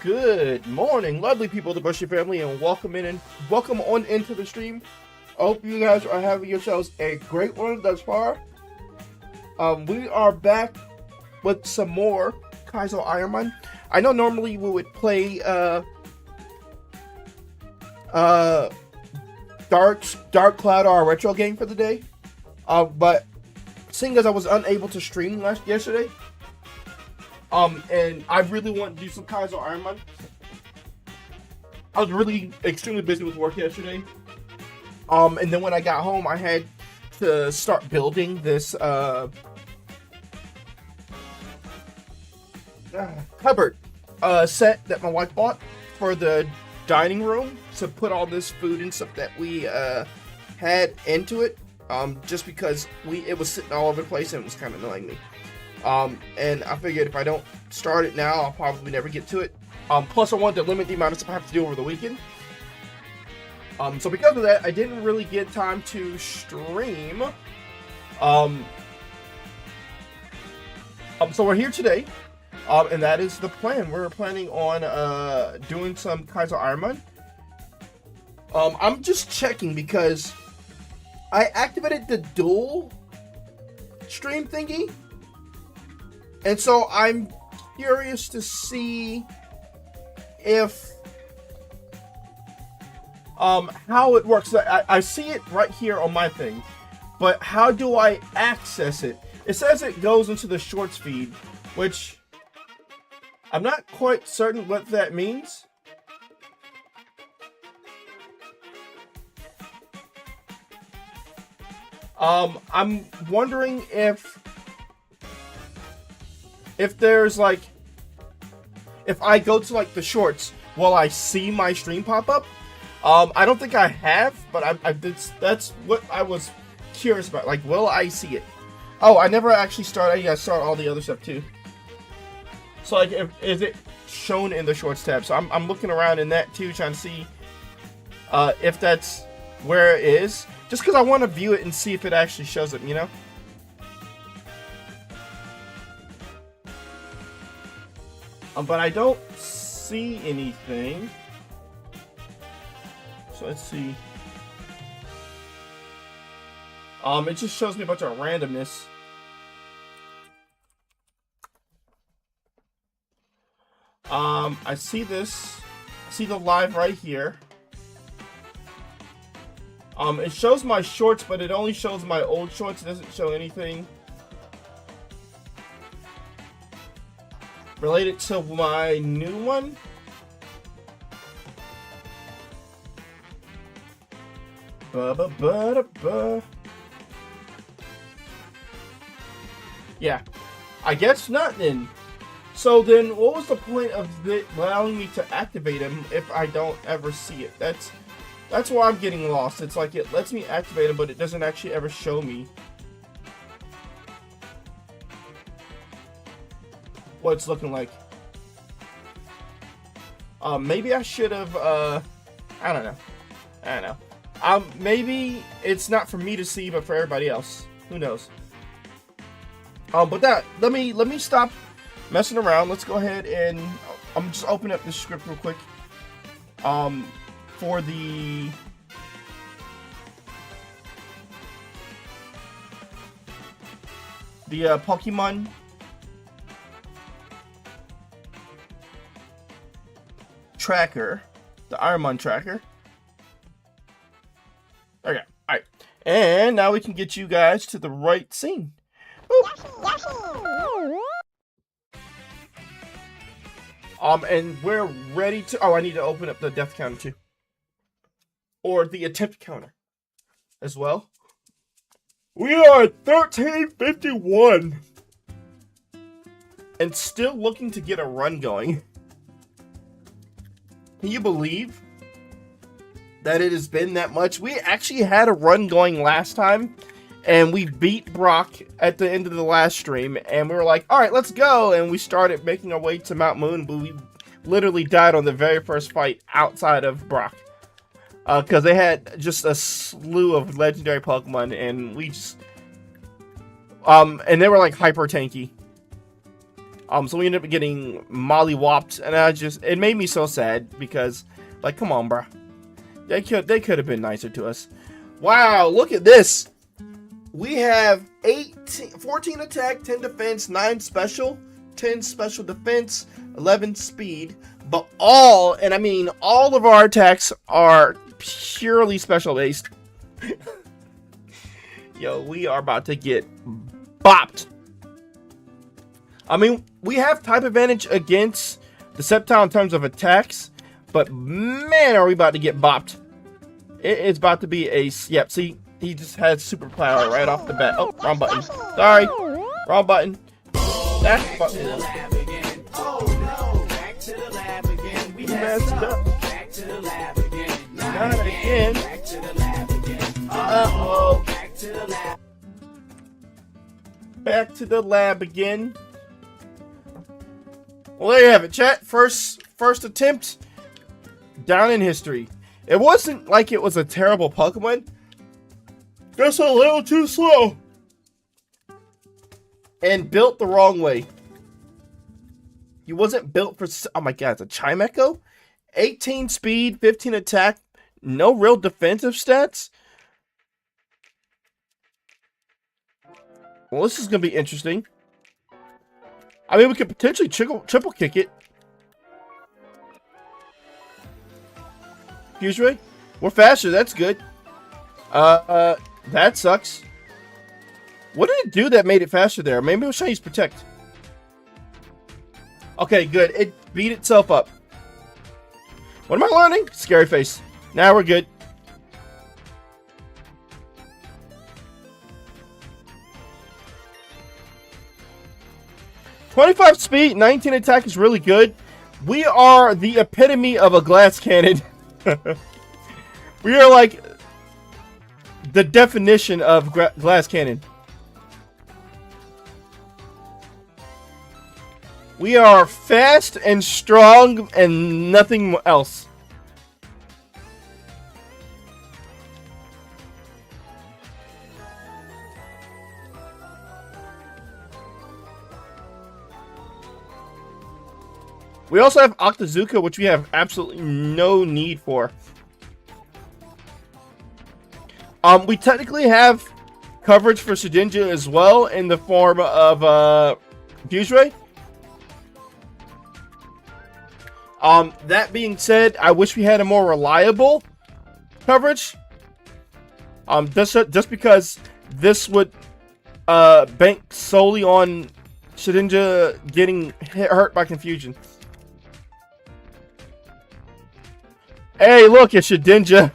Good morning, lovely people of the Broshi family, and welcome on into the stream. I hope you guys are having yourselves a great one thus far. We are back with some more Kaizo Ironmon. I know normally we would play Dark Cloud, our retro game for the day. But seeing as I was unable to stream yesterday, and I really want to do some Kaizo Ironmon. I was really extremely busy with work yesterday. And then when I got home, I had to start building this cupboard set that my wife bought for the dining room to put all this food and stuff that we had into it. Just because it was sitting all over the place and it was kind of annoying me. And I figured if I don't start it now, I'll probably never get to it. Plus, I wanted to limit the amount of stuff I have to do over the weekend. So because of that, I didn't really get time to stream. So we're here today, and that is the plan. We're planning on doing some Kaizo Ironmon. I'm just checking because I activated the dual stream thingy. And so I'm curious to see if how it works. I see it right here on my thing, but how do I access it? It says it goes into the shorts feed, which I'm not quite certain what that means. I'm wondering if there's like, if I go to like the shorts, will I see my stream pop up? I don't think I have, but that's what I was curious about. Like, will I see it? Oh, I never actually started. I start all the other stuff too. So like, is it shown in the shorts tab? So I'm looking around in that too, trying to see if that's where it is. Just because I want to view it and see if it actually shows it, you know? But I don't see anything. So let's see. It just shows me a bunch of randomness. I see this. I see the live right here. It shows my shorts, but it only shows my old shorts. It doesn't show anything related to my new one. Yeah, I guess not then. So then what was the point of it allowing me to activate him if I don't ever see it? That's why I'm getting lost. It's like it lets me activate him, but it doesn't actually ever show me what it's looking like. Maybe I should have, I don't know. Maybe it's not for me to see, but for everybody else. Who knows? But let me stop messing around. Let's go ahead and I'm just opening up this script real quick. For the Pokemon tracker, the Ironmon tracker. Okay, alright. And now we can get you guys to the right scene. And we're ready to... Oh, I need to open up the death counter too. Or the attempt counter as well. We are at 1351. And still looking to get a run going. Can you believe that it has been that much? We actually had a run going last time, and we beat Brock at the end of the last stream, and we were like, alright, let's go, and we started making our way to Mount Moon, but we literally died on the very first fight outside of Brock. Because they had just a slew of legendary Pokemon, and we just... and they were like hyper tanky. So we ended up getting mollywopped, and it made me so sad because, like, come on, bruh. They could have been nicer to us. Wow, look at this. We have 14 attack, 10 defense, 9 special, 10 special defense, 11 speed. But all of our attacks are purely special based. Yo, we are about to get bopped. I mean, we have type advantage against Deceptile in terms of attacks, but man, are we about to get bopped. It's about to be a... Yep, see, he just had superpower right off the bat. Oh, wrong button. Sorry. Wrong button. That's the button. We messed up. Not again. Uh-oh. Back to the lab again. Well, there you have it, chat. First attempt down in history. It wasn't like it was a terrible Pokemon. Just a little too slow. And built the wrong way. He wasn't built for... Oh my god, it's a Chimecho? 18 speed, 15 attack, no real defensive stats? Well, this is going to be interesting. I mean, we could potentially triple kick it. Fuse Ray? We're faster, that's good. That sucks. What did it do that made it faster there? Maybe it was Chinese Protect. Okay, good. It beat itself up. What am I learning? Scary face. Now we're good. .25 speed, 19 attack is really good. We are the epitome of a glass cannon. We are like the definition of glass cannon. We are fast and strong and nothing else. We also have Octazooka, which we have absolutely no need for. We technically have coverage for Shedinja as well in the form of Fuse Ray. That being said, I wish we had a more reliable coverage. Just because this would bank solely on Shedinja getting hurt by confusion. Hey, look, it's Shedinja.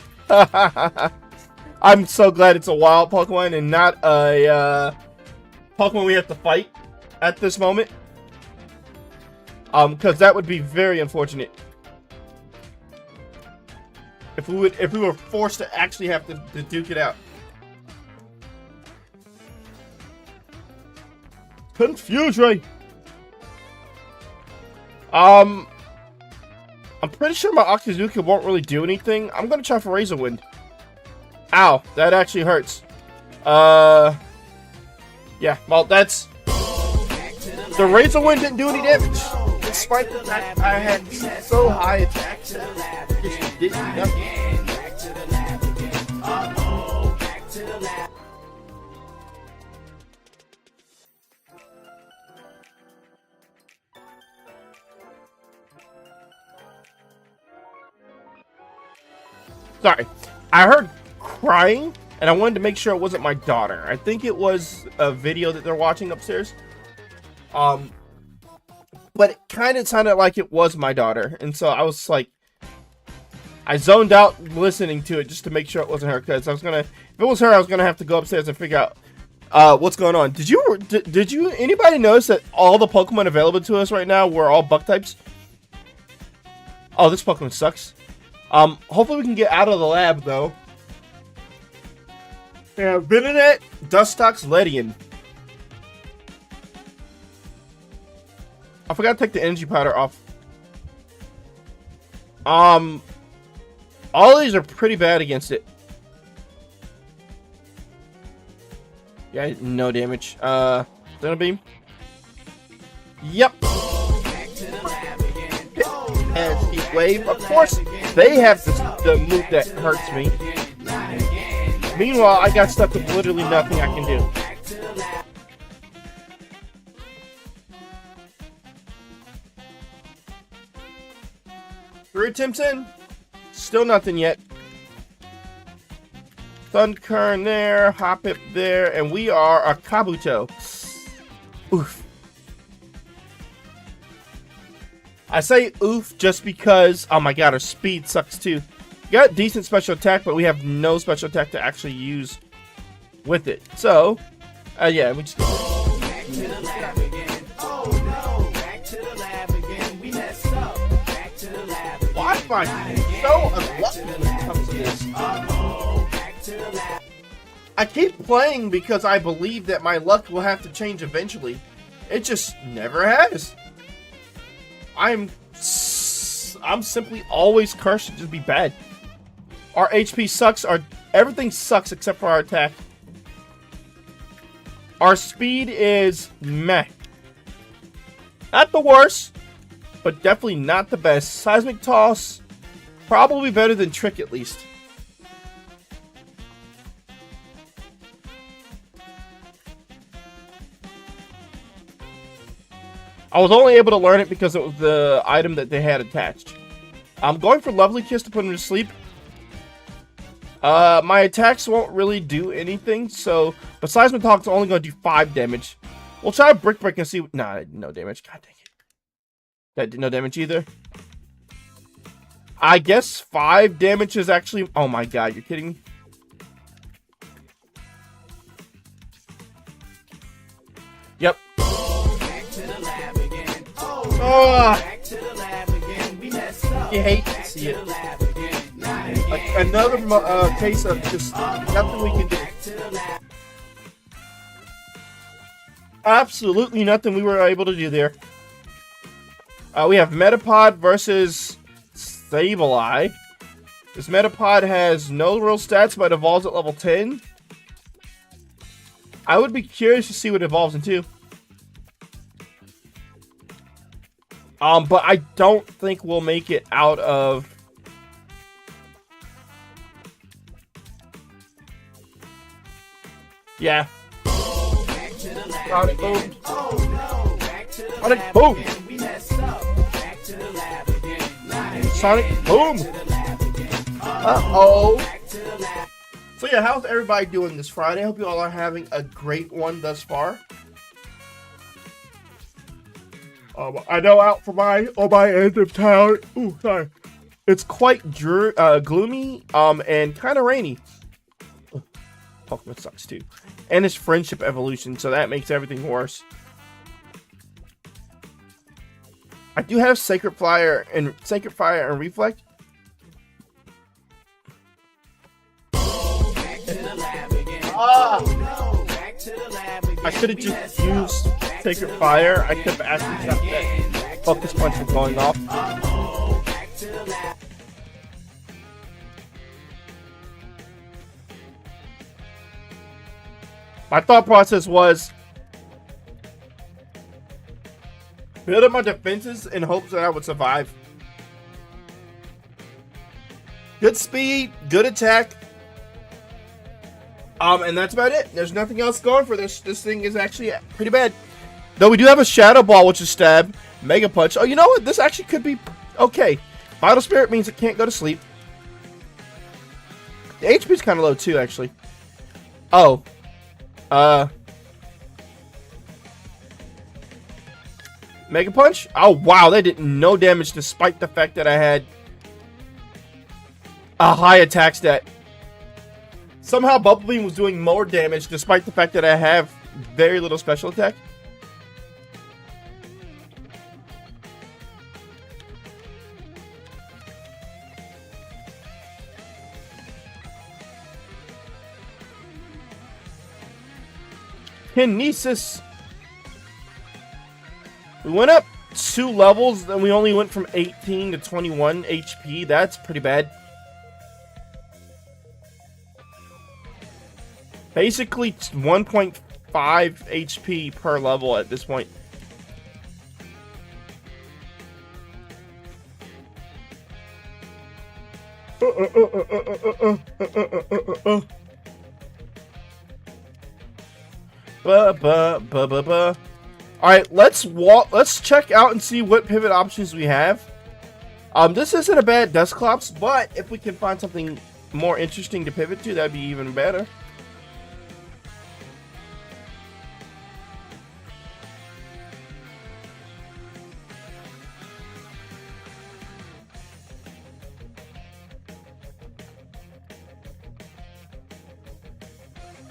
I'm so glad it's a wild Pokemon and not a Pokemon we have to fight at this moment. Because that would be very unfortunate. If we were forced to actually have to duke it out. Confuse Ray. I'm pretty sure my Octazooka won't really do anything. I'm gonna try for Razor Wind. Ow, that actually hurts. Yeah, well, that's... The Razor Wind didn't do any damage. Despite the fact I had so high attacks, it just didn't do nothing. Sorry, I heard crying, and I wanted to make sure it wasn't my daughter. I think it was a video that they're watching upstairs. But it kind of sounded like it was my daughter, and so I was like, I zoned out listening to it just to make sure it wasn't her, because I was gonna, if it was her, I was gonna have to go upstairs and figure out what's going on. Did you anybody notice that all the Pokemon available to us right now were all Bug types? Oh, this Pokemon sucks. Hopefully we can get out of the lab, though. Yeah, Venonat, Dustox, Ledian. I forgot to take the energy powder off. All of these are pretty bad against it. Yeah, no damage. Beam. Yep. has Heat Wave. Of course, they have the move that hurts me. Meanwhile, I got stuck with literally nothing I can do. Three attempts in. Still nothing yet. Thundkern there, Hoppip there, and we are a Kabuto. Oof. I say oof just because, oh my god, our speed sucks too. We got decent special attack, but we have no special attack to actually use with it. So, yeah, we just go. Why am I so unlucky when it comes to this? I keep playing because I believe that my luck will have to change eventually. It just never has. I'm simply always cursed to just be bad. Our HP sucks. Everything sucks except for our attack. Our speed is meh. Not the worst, but definitely not the best. Seismic Toss, probably better than Trick at least. I was only able to learn it because it was the item that they had attached. I'm going for Lovely Kiss to put him to sleep. My attacks won't really do anything, so besides my talk's only going to do 5 damage. We'll try Brick Break and see. Nah, no damage. God dang it. That did no damage either. I guess 5 damage is actually. Oh my god, you're kidding me. Yep. You hate to see it. Like another case of just nothing we can do. Absolutely nothing we were able to do there. We have Metapod versus Sableye. This Metapod has no real stats, but evolves at level 10. I would be curious to see what it evolves into. But I don't think we'll make it out of. Yeah. Sonic Boom. Sonic Boom. Sonic Boom. Uh-oh. So yeah, how's everybody doing this Friday? I hope you all are having a great one thus far. I know out for on my end of town. Ooh, sorry. It's quite gloomy and kind of rainy. Pokemon sucks too. And it's friendship evolution, so that makes everything worse. I do have Sacred Fire and Reflect. I should have just used Sacred Fire. I could have actually stopped that Focus Punch from going off. My thought process was build up my defenses in hopes that I would survive. Good speed, good attack. And that's about it. There's nothing else going for this. This thing is actually pretty bad. Though we do have a Shadow Ball, which is Stab, Mega Punch. Oh, you know what? This actually could be okay. Vital Spirit means it can't go to sleep. The HP is kind of low too, actually. Oh. Mega Punch? Oh, wow. That did no damage despite the fact that I had a high attack stat. Somehow Bubble Beam was doing more damage despite the fact that I have very little special attack. Kinesis. We went up 2 levels, then we only went from 18 to 21 HP. That's pretty bad. Basically 1.5 HP per level at this point. All right, let's walk. Let's check out and see what pivot options we have. This isn't a bad Dusclops, but if we can find something more interesting to pivot to, that'd be even better.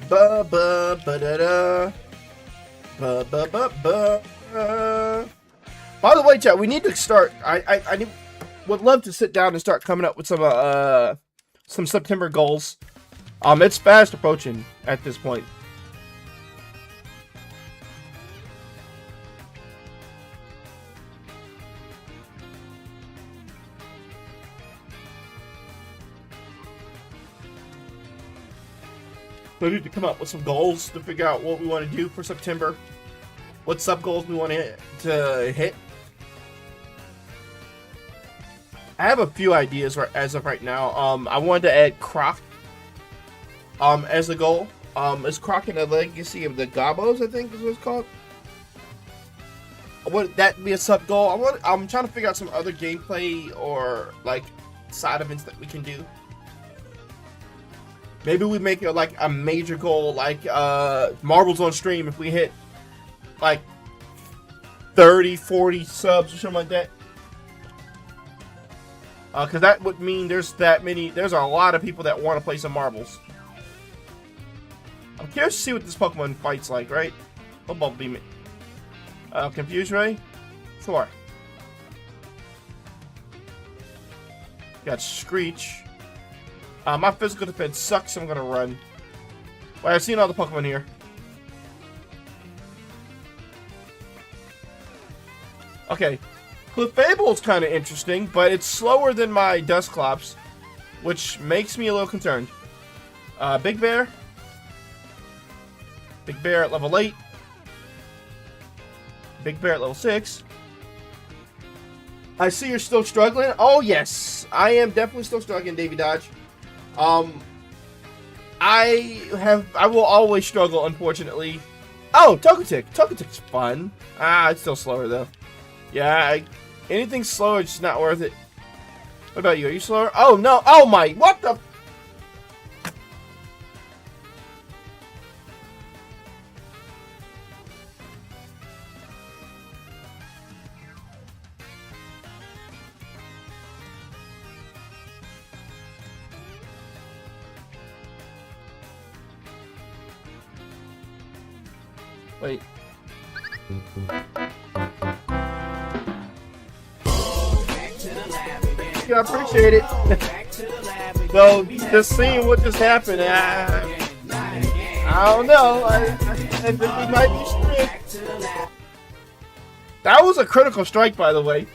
Ba ba ba da da. Ba ba ba ba. By the way, chat, we need to start. I would love to sit down and start coming up with some September goals. It's fast approaching at this point. We need to come up with some goals to figure out what we want to do for September. What sub goals we want to hit. I have a few ideas as of right now. I wanted to add Croc as a goal. Is Croc in the Legacy of the Gobos, I think is what it's called. Would that be a sub goal? I'm trying to figure out some other gameplay or like side events that we can do. Maybe we make it like a major goal, like Marbles on stream if we hit like 30, 40 subs or something like that. Because that would mean there's a lot of people that want to play some marbles. I'm curious to see what this Pokemon fight's like, right? Football beam it. Confuse Ray? Sure. Got Screech. My physical defense sucks, so I'm gonna run. Well, I've seen all the Pokemon here. Okay. Clefable's kind of interesting, but it's slower than my Dusclops, which makes me a little concerned. Big Bear. Big Bear at level 8. Big Bear at level 6. I see you're still struggling. Oh, yes. I am definitely still struggling, Davy Dodge. I will always struggle, unfortunately. Oh, Togetic. Togetic's fun. It's still slower, though. Yeah, anything slower is just not worth it. What about you? Are you slower? Oh, no. Oh, my. What the? Wait. Yeah, I appreciate it. So, just seeing what just happened, I don't know. I think we might be strict. That was a critical strike, by the way.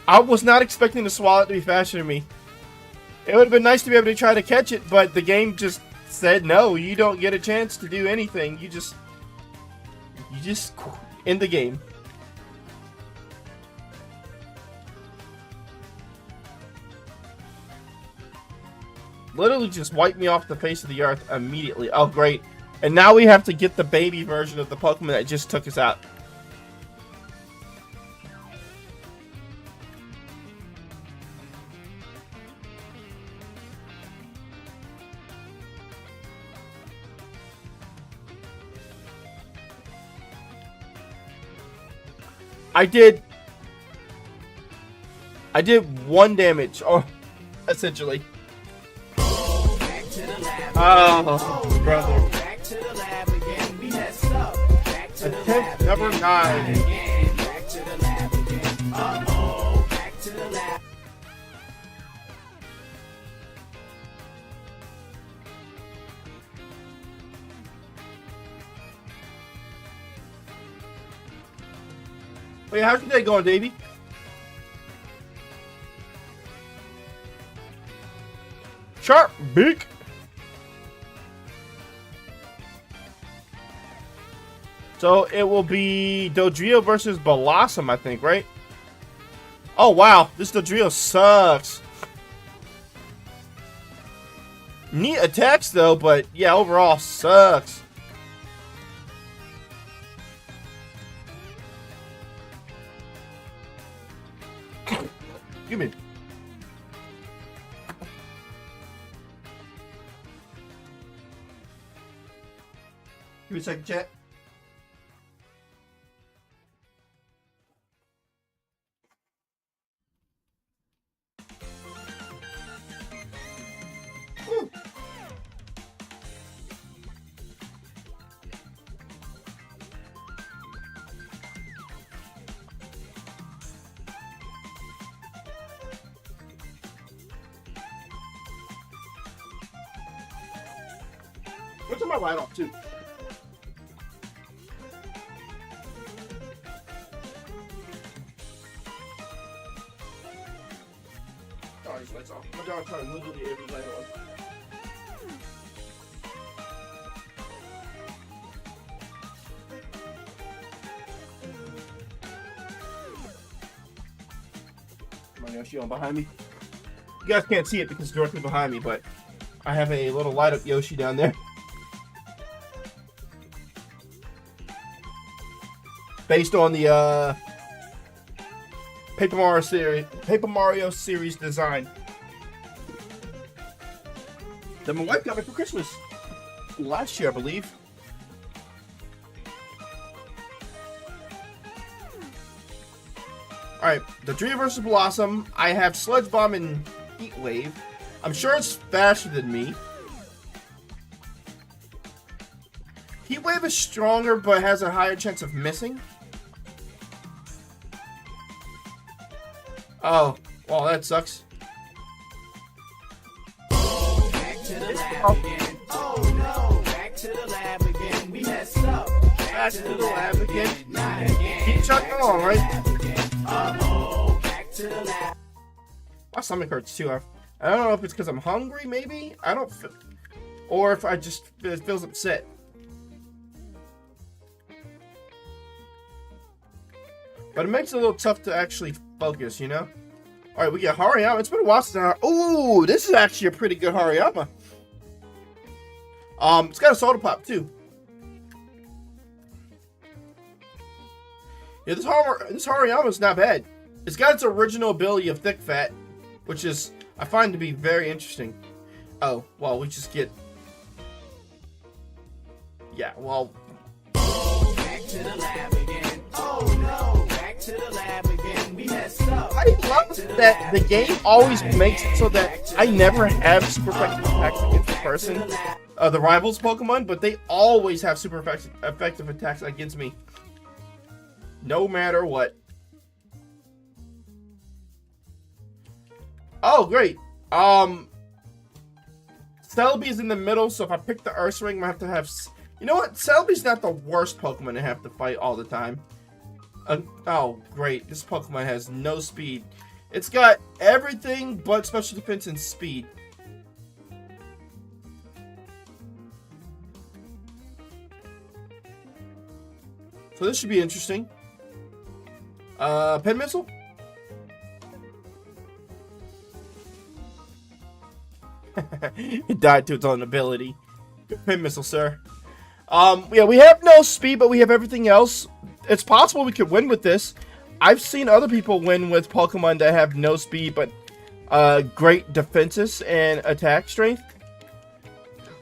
I was not expecting the Swallow to be faster than me. It would have been nice to be able to try to catch it, but the game just said no. You don't get a chance to do anything. You just end the game. Literally just wiped me off the face of the earth immediately. Oh, great. And now we have to get the baby version of the Pokemon that just took us out. I did 1 damage, essentially. Oh, brother. Attempt number 9. Wait, how's your day going, Davey? Sharp beak. So it will be Dodrio versus Blossom, I think, right? Oh wow, this Dodrio sucks. Neat attacks though, but yeah, overall sucks. Give me. Give me a second, chat. Woo. What's on my light off too? Oh, these lights off. My dog's trying to literally every light on. Come on, Yoshi on behind me. You guys can't see it because it's directly behind me, but I have a little light up Yoshi down there. Based on the Paper Mario series design that my wife got me for Christmas last year, I believe. Alright, the Dream vs. Blossom. I have Sludge Bomb and Heat Wave. I'm sure it's faster than me. Heat Wave is stronger, but has a higher chance of missing. Oh, well, that sucks. Back to the lab again. Oh no, back to the lab again. We messed up. Back to the lab again. Not again. Keep chugging along, right? Uh-oh, back to the lab. My stomach hurts too. I don't know if it's because I'm hungry, maybe. I don't feel, or if I just it feels upset. But it makes it a little tough to actually focus, you know? Alright, we get Hariyama. It's been a while since I... Ooh, this is actually a pretty good Hariyama. It's got a soda pop, too. Yeah, this Hariyama is not bad. It's got its original ability of Thick Fat, which is, I find to be very interesting. Oh, well, we just get... Yeah, well... Back to the lab again. Oh no, back to the lab again. We messed up. I love that the game always makes it so that I never have super effective attacks against the person, the rivals Pokemon, but they always have super effective attacks against me. No matter what. Oh, great. Celebi's in the middle, so if I pick the Ursaring, I have to have... You know what? Celebi's not the worst Pokemon to have to fight all the time. Oh, great. This Pokemon has no speed. It's got everything but special defense and speed. So this should be interesting. Pen Missile? It died to its own ability. Good Pen Missile, sir. Yeah, we have no speed, but we have everything else. It's possible we could win with this. I've seen other people win with Pokemon that have no speed, but great defenses and attack strength.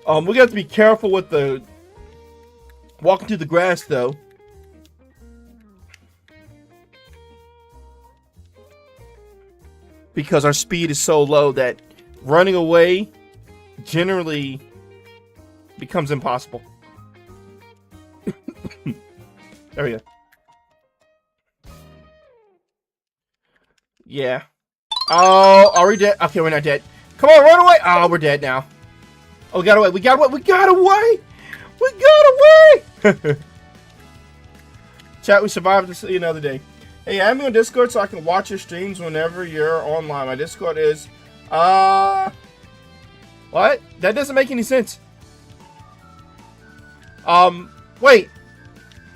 We got to be careful with the walking through the grass, though. Because our speed is so low that running away generally becomes impossible. There we go. Yeah. Oh, are we dead? Okay, we're not dead. Come on, run away! Oh, we're dead now. Oh, we got away. We got away. We got away! We got away! Chat, we survived to see another day. Hey, add me on Discord so I can watch your streams whenever you're online. My Discord is... What? That doesn't make any sense. Wait.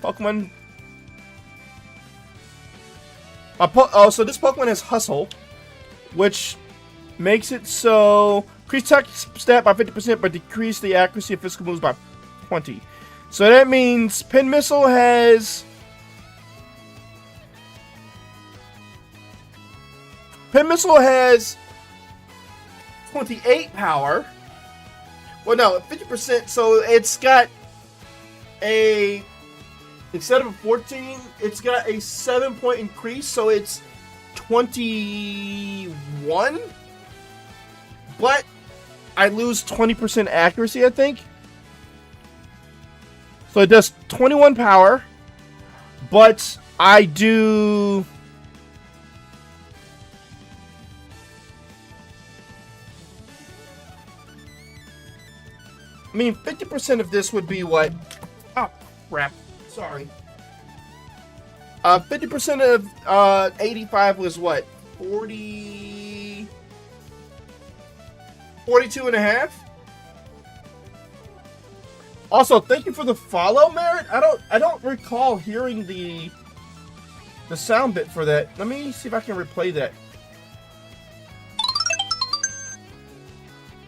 Pokemon... Oh, so this Pokemon has Hustle, which makes it so Increase attack stat by 50%, but decrease the accuracy of physical moves by 20. So that means Pin Missile has... Pin Missile has 28 power. Well, no, 50%, so it's got a... Instead of a 14, it's got a 7-point increase, so it's 21. But I lose 20% accuracy, I think. So it does 21 power, but I do... I mean, 50% of this would be what? Oh, crap. Sorry. 50% of 85 was what? 40... 42 and a half? Also, thank you for the follow, Merritt. I don't recall hearing the sound bit for that. Let me see if I can replay that.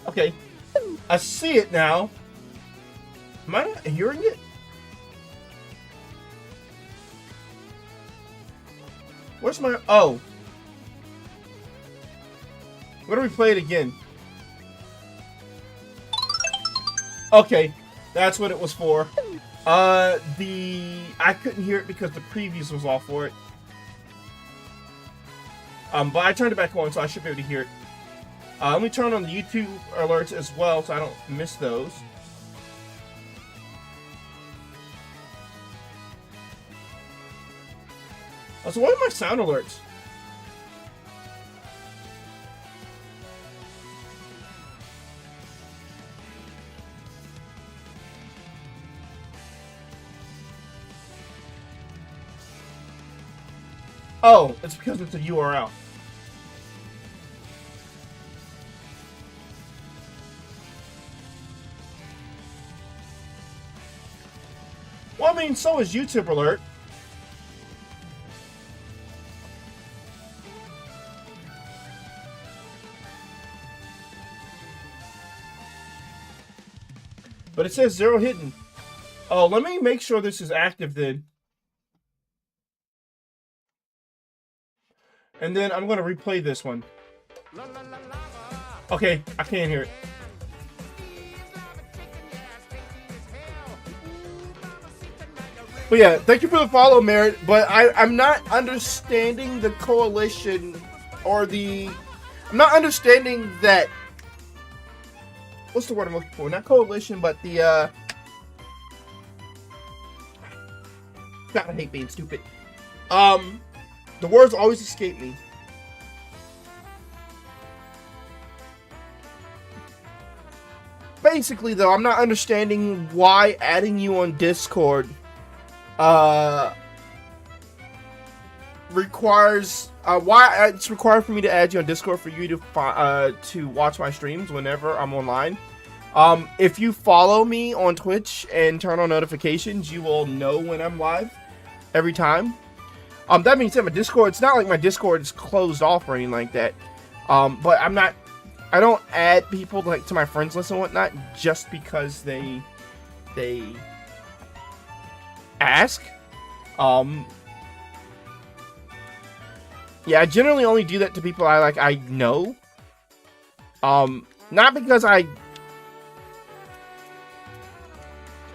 Okay. I see it now. Am I not hearing it? Where's my... Oh. Where do we play it again? Okay. That's what it was for. I couldn't hear it because the previews was off for it. But I turned it back on, so I should be able to hear it. Let me turn on the YouTube alerts as well, so I don't miss those. So what are my sound alerts? Oh, it's because it's a URL. Well, I mean, so is YouTube alert. But it says 0 hidden. Oh, let me make sure this is active then. And then I'm going to replay this one. Okay, I can't hear it. But yeah, thank you for the follow, Merritt. But I'm not understanding the coalition or the... I'm not understanding that... What's the word I'm looking for? Not coalition, but the... God, I hate being stupid. The words always escape me. Basically, though, I'm not understanding why adding you on Discord requires why it's required for me to add you on Discord for you to watch my streams whenever I'm online. If you follow me on Twitch and turn on notifications, you will know when I'm live every time. That being said, my Discord, it's not like my Discord is closed off or anything like that. But I don't add people like to my friends list and whatnot just because they ask. Yeah, I generally only do that to people I know. Not because I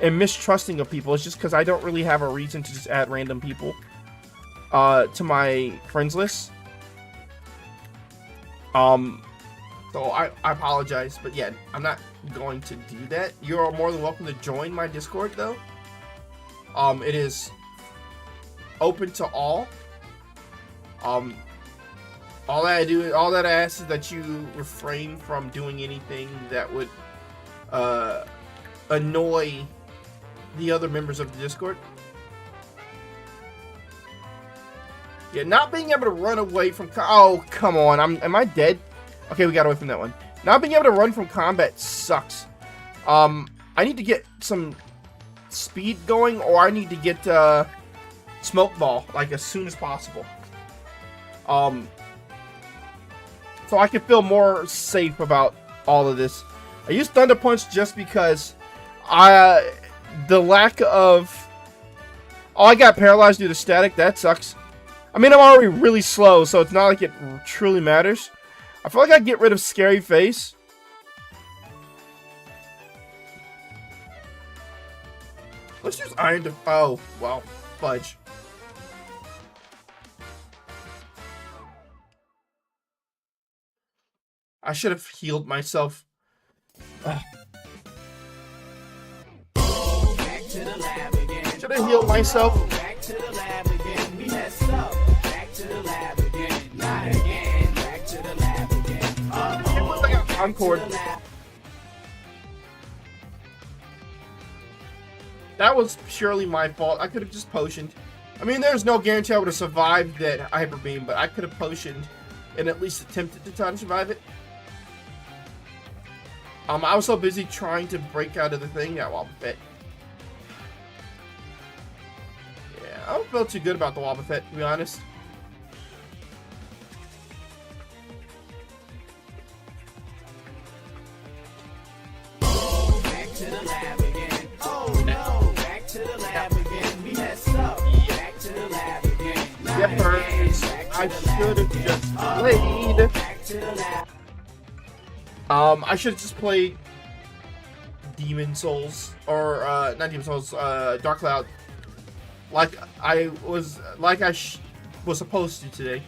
am mistrusting of people. It's just because I don't really have a reason to just add random people to my friends list. So I apologize, but yeah, I'm not going to do that. You're more than welcome to join my Discord, though. It is open to all. All that I ask is that you refrain from doing anything that would annoy the other members of the Discord. Yeah, not being able to run away from... Oh, come on. Am I dead? Okay, we got away from that one. Not being able to run from combat sucks. I need to get some speed going, or I need to get smoke ball like as soon as possible. So I can feel more safe about all of this. I used Thunder Punch just because the lack of... Oh, I got paralyzed due to static. That sucks. I mean, I'm already really slow, so it's not like it truly matters. I feel like I'd get rid of Scary Face. Let's use Iron Def... Oh, well, fudge. I should have healed myself. Ugh. Should have healed myself. Back to the lab again. We messed up. Back to the lab again. Not again. Back to the lab again. It was like a Concord. That was purely my fault. I could have just potioned. I mean, there's no guarantee I would have survived that Hyper Beam, but I could have potioned and at least attempted to try to survive it. I was so busy trying to break out of the thing that Wobbuffet. Yeah, I don't feel too good about the Wobbuffet, to be honest. Back to the lab again. Oh no. Back to the lab again. We messed up. Back to the lab again. Yep, I should have just played. Back to the lab. I should have just played Demon Souls, or not Demon Souls, Dark Cloud, like I was supposed to today.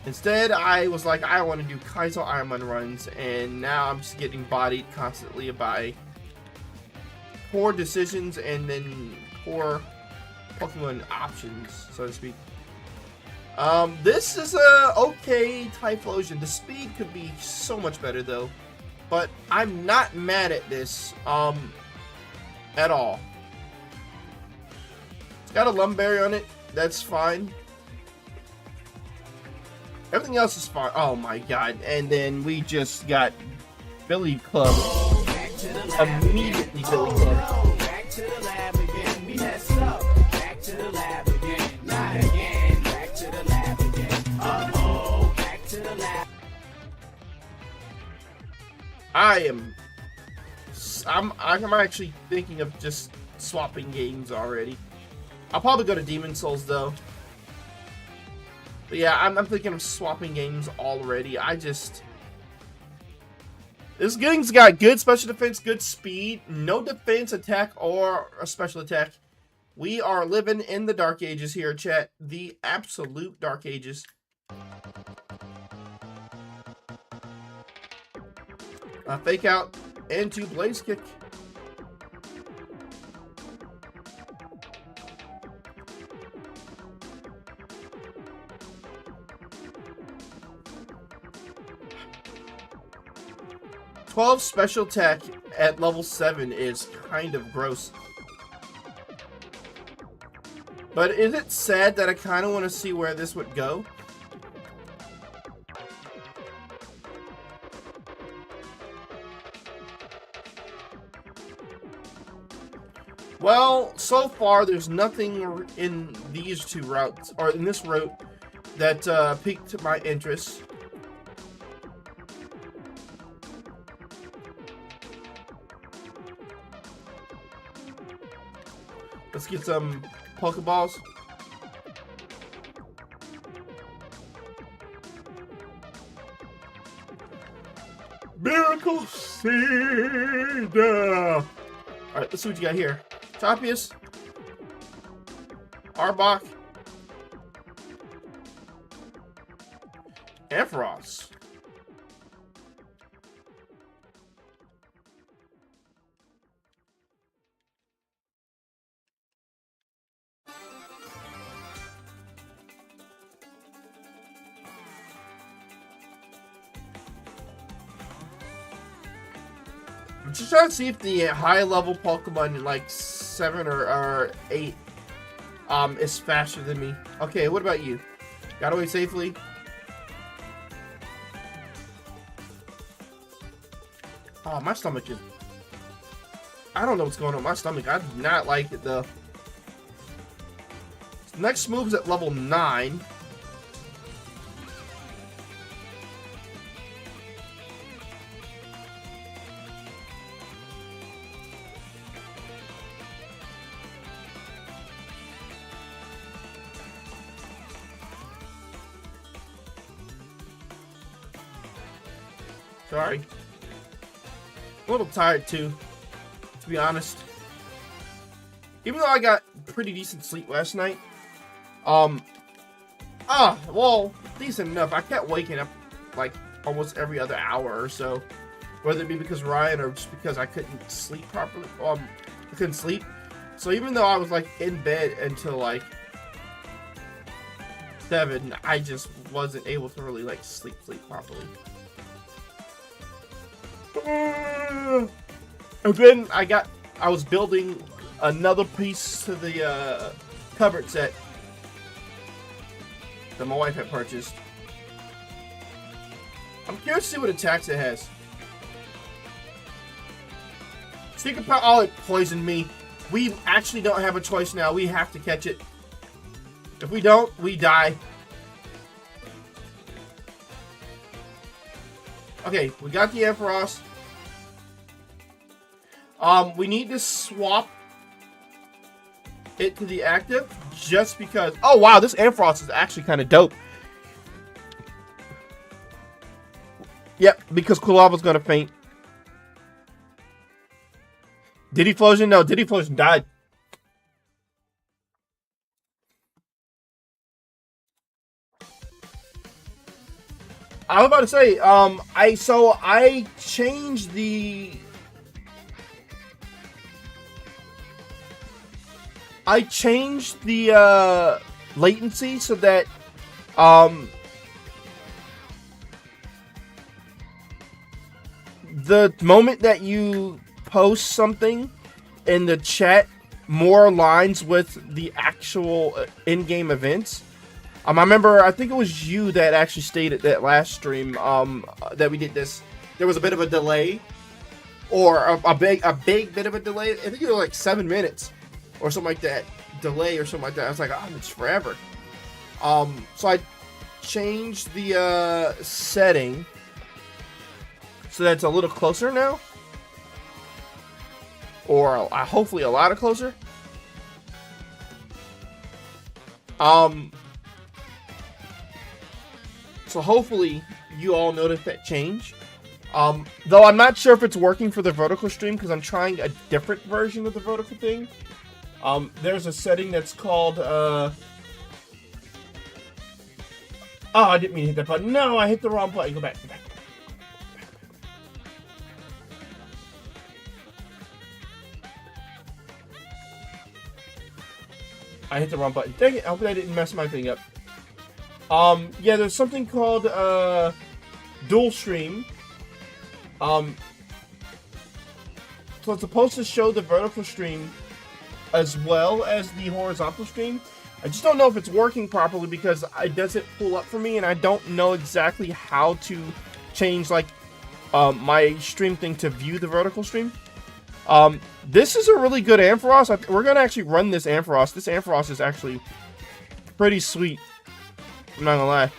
Instead, I was like, I want to do Kaizo Ironmon runs, and now I'm just getting bodied constantly by poor decisions and then poor Pokemon options, so to speak. This is a okay Typhlosion. The speed could be so much better though, but I'm not mad at this at all. It's got a Lumberry on it. That's fine. Everything else is fine. Oh my god! And then we just got Billy Club. Immediately Billy Club. Back to the lab again. We messed up. Back to the lab again. Not again. Back to the lab again. Uh-oh. Back to the lab. I'm actually thinking of just swapping games already. I'll probably go to Demon Souls though. But yeah, I'm thinking of swapping games already. This game's got good special defense, good speed, no defense, attack, or a special attack. We are living in the Dark Ages here, chat. The absolute Dark Ages. Fake out into Blaze Kick. $12 special attack at level 7 is kind of gross. But is it sad that I kind of want to see where this would go? Well, so far there's nothing in these two routes, or in this route, that piqued my interest. Let's get some Pokeballs. Miracle Seed! Alright, let's see what you got here. Topius. Arbok. Ampharos. I'm just trying to see if the high level Pokemon in like 7 or 8 is faster than me. Okay, what about you? Got away safely? Oh, my stomach is... I don't know what's going on with my stomach. I do not like it though. Next move's at level 9. Sorry. A little tired too, to be honest. Even though I got pretty decent sleep last night. Well, decent enough. I kept waking up like almost every other hour or so. Whether it be because of Ryan or just because I couldn't sleep properly. I couldn't sleep. So even though I was like in bed until like 7, I just wasn't able to really like sleep properly. And then I was building another piece to the cupboard set that my wife had purchased. I'm curious to see what attacks it has. Secret power. Oh, it poisoned me. We actually don't have a choice now. We have to catch it. If we don't, we die. Okay, we got the Ampharos. We need to swap it to the active just because. Oh wow, this Ampharos is actually kind of dope. Yep, because Kulava's gonna faint. Diddyflosion? No, Diddyflosion died. I was about to say, I changed the latency so that the moment that you post something in the chat more aligns with the actual in-game events. I remember, I think it was you that actually stated that last stream that we did this. There was a bit of a delay, or a big bit of a delay. I think it was like 7 minutes or something like that. Delay or something like that. I was like, oh, it's forever. So I changed the setting so that's a little closer now, or hopefully a lot closer. So hopefully you all noticed that change. Though I'm not sure if it's working for the vertical stream because I'm trying a different version of the vertical thing. There's a setting that's called, oh, I didn't mean to hit that button. No, I hit the wrong button. Go back. I hit the wrong button. Dang it, I hope I didn't mess my thing up. Yeah, there's something called, dual stream. So it's supposed to show the vertical stream as well as the horizontal stream. I just don't know if it's working properly because it doesn't pull up for me, and I don't know exactly how to change, like, my stream thing to view the vertical stream. This is a really good Ampharos. We're gonna actually run this Ampharos. This Ampharos is actually pretty sweet. I'm not gonna lie.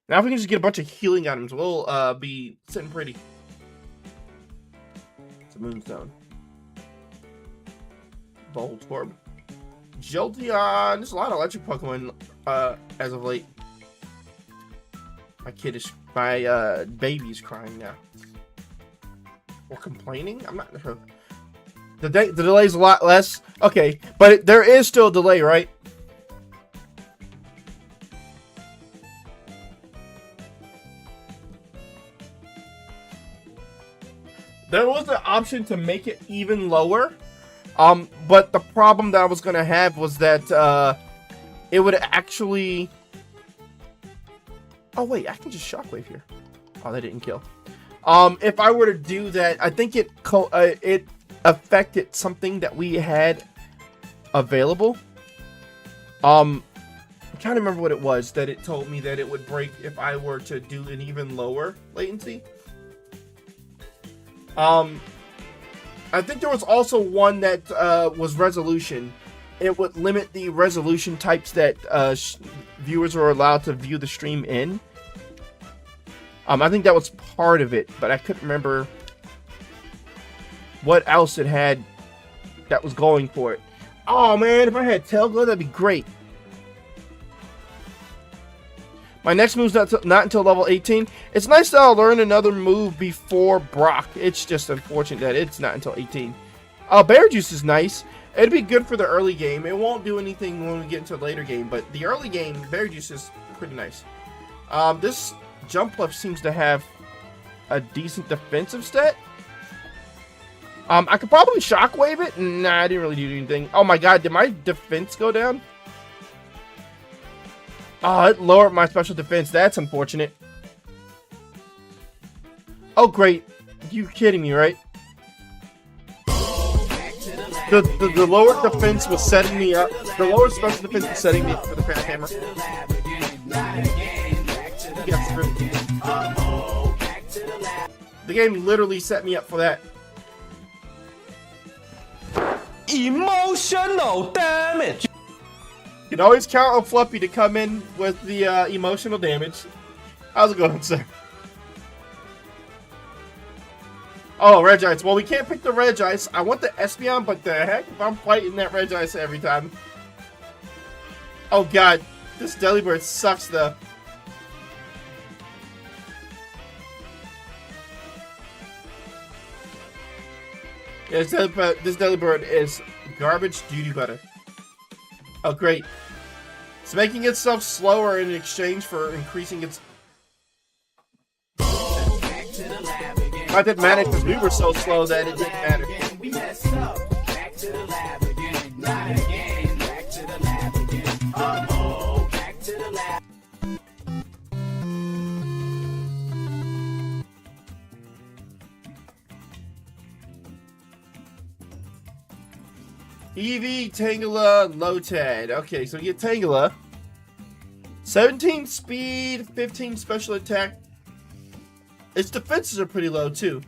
Now if we can just get a bunch of healing items, we'll be sitting pretty. It's a Moonstone. Bolt Orb. Jolteon. There's a lot of electric Pokemon as of late. My baby's crying now. Or complaining? I'm not sure. The delay's a lot less. Okay, but there is still a delay, right? There was an option to make it even lower. But the problem that I was going to have was that it would actually... Oh, wait, I can just Shockwave here. Oh, that didn't kill. If I were to do that, I think it affected something that we had available. I'm trying to remember what it was that it told me that it would break if I were to do an even lower latency. I think there was also one that was resolution. It would limit the resolution types that viewers are allowed to view the stream in. I think that was part of it, but I couldn't remember what else it had that was going for it. Oh man, if I had Tail Glow, that'd be great. My next move's not until level 18. It's nice that I'll learn another move before Brock. It's just unfortunate that it's not until 18. Bear Juice is nice. It'd be good for the early game. It won't do anything when we get into the later game, but the early game, Bear Juice is pretty nice. This Jumpluff seems to have a decent defensive stat. I could probably Shockwave it. Nah, I didn't really do anything. Oh my god, did my defense go down? Oh, it lowered my special defense. That's unfortunate. Oh, great. You kidding me, right? The lower defense was setting me up. The lower special defense was setting me up for the Crash Hammer. The game literally set me up for that. Emotional damage. You can always count on Fluffy to come in with the emotional damage. How's it going, sir? Oh, Regice. Well, we can't pick the Regice. I want the Espeon, but the heck if I'm fighting that Regice every time. Oh, God. This Delibird sucks, though. Yeah, this Delibird is garbage duty butter. Oh, great. It's making itself slower in exchange for increasing its... I didn't matter because we were so slow that it didn't matter. We messed up. Back to the lab again. Not again. Back to the lab again. Oh, back to the lab. Eevee, Tangela, Lotad. Okay, so we get Tangela. 17 speed, 15 special attack. Its defenses are pretty low, too.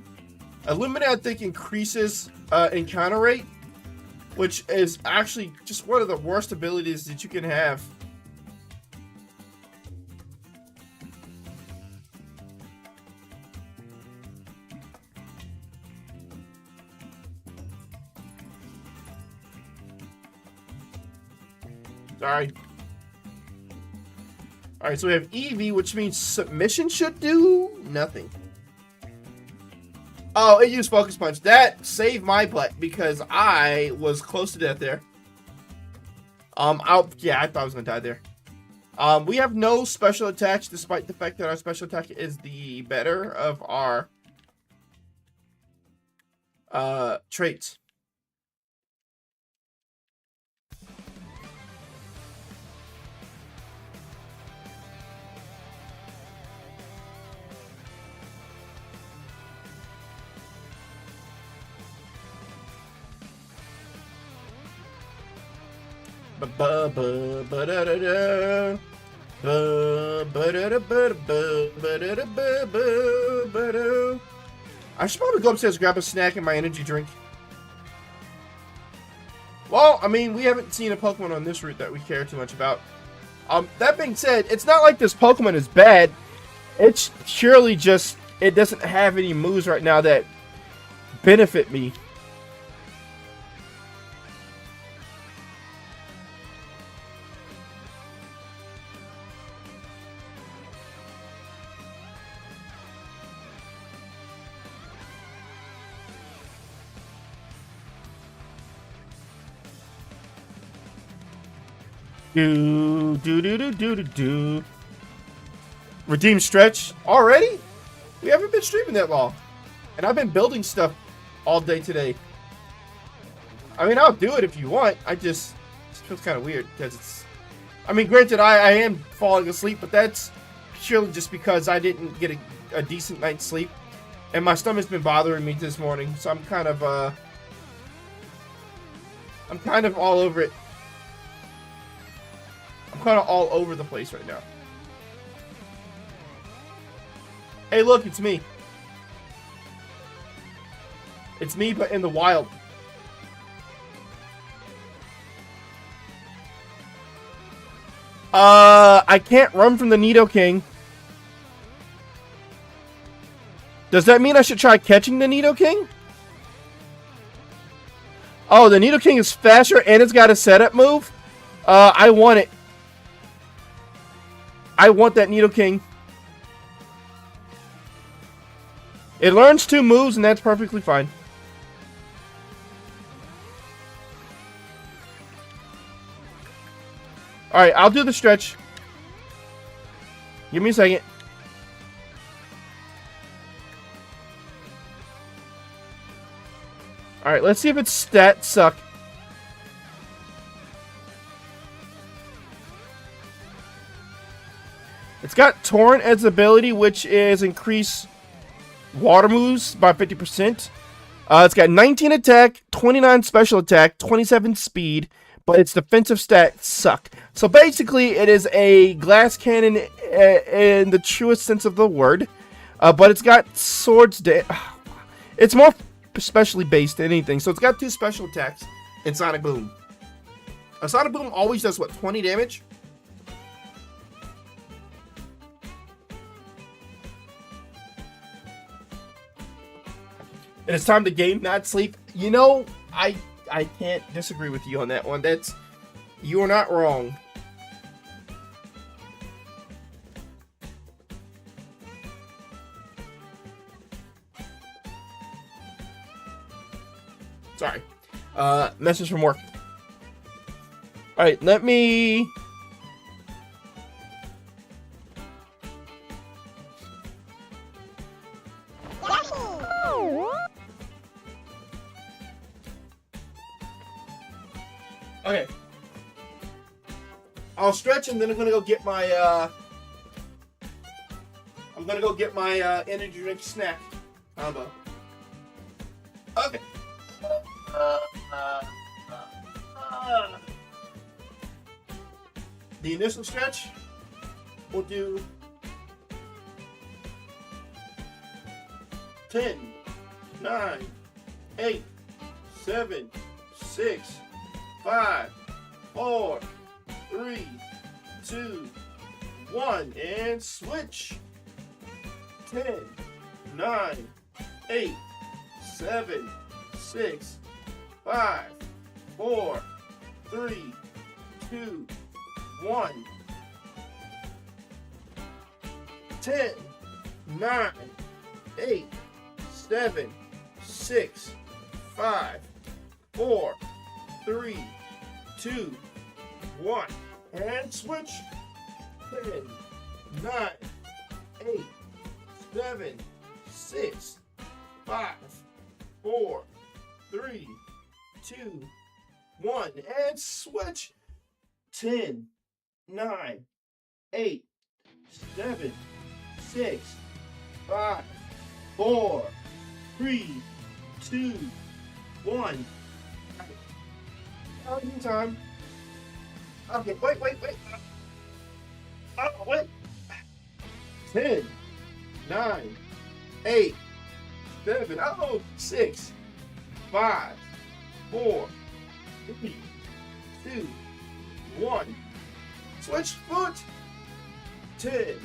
Illuminate, I think, increases encounter rate, which is actually just one of the worst abilities that you can have. Sorry. Alright, so we have Eevee, which means submission should do nothing. Oh, it used Focus Punch. That saved my butt because I was close to death there. Yeah, I thought I was gonna die there. We have no special attacks, despite the fact that our special attack is the better of our traits. I should probably go upstairs, grab a snack and my energy drink. Well, I mean, we haven't seen a Pokemon on this route that we care too much about. That being said, it's not like this Pokemon is bad. It's surely just, it doesn't have any moves right now that benefit me. Do. Redeem stretch already? We haven't been streaming that long, and I've been building stuff all day today. I mean, I'll do it if you want. It just feels kind of weird because it's. I mean, granted, I am falling asleep, but that's purely just because I didn't get a decent night's sleep, and my stomach's been bothering me this morning, so I'm kind of all over it. I'm kind of all over the place right now. Hey, look, it's me. It's me, but in the wild. I can't run from the Nidoking. Does that mean I should try catching the Nidoking? Oh, the Nidoking is faster and it's got a setup move? I want it. I want that Needle King. It learns 2 moves, and that's perfectly fine. Alright, I'll do the stretch. Give me a second. Alright, let's see if its stats suck. It's got Torrent as ability, which is increase water moves by 50%. It's got 19 attack, 29 special attack, 27 speed, but its defensive stats suck. So basically, it is a glass cannon in the truest sense of the word, but it's got swords. It's more specially based than anything. So it's got 2 special attacks and Sonic Boom. A Sonic Boom always does what, 20 damage? And it's time to game, not sleep. You know, I can't disagree with you on that one. You are not wrong. Sorry. Message from work. Alright, let me... Okay. I'll stretch and then I'm gonna go get my energy drink snack combo. Okay. The initial stretch, we'll do 10, 9, 8, 7, 6, 5, 4, 3, 2, 1, and switch. 10, 9, 8, 7, 6, 5, 4, 3, 2, 1. 10, 9, 8, 7, 6, 5, 4, 3, 2, 1. And switch. 10, 9, 8, 7, 6, 5, 4, 3, 2, 1. And switch. 10, 9, 8, 7, 6, 5, 4, 3, 2, 1. Counting time. Okay, wait. Oh, wait. 10, 9, 8, 7, 6, 5, 4, 3, 2, 1. Switch foot. 10,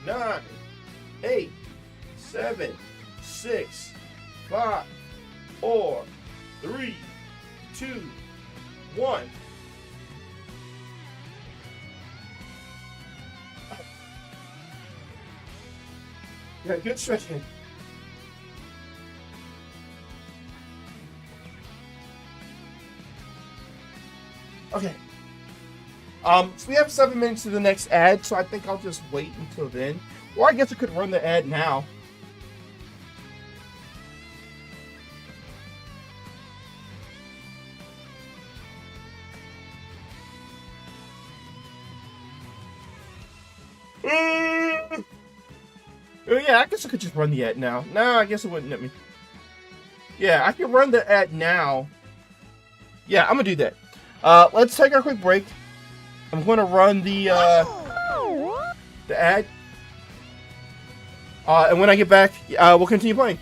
9, 8, 7, 6, 5, 4, 3, 2, 1. Yeah, good stretching. Okay. So we have 7 minutes to the next ad, so I think I'll just wait until then. Or I guess I could run the ad now. Yeah, I guess I could just run the ad now. No, I guess it wouldn't let me. Yeah, I can run the ad now. Yeah, I'm gonna do that. Let's take our quick break. I'm gonna run the ad. And when I get back, we'll continue playing.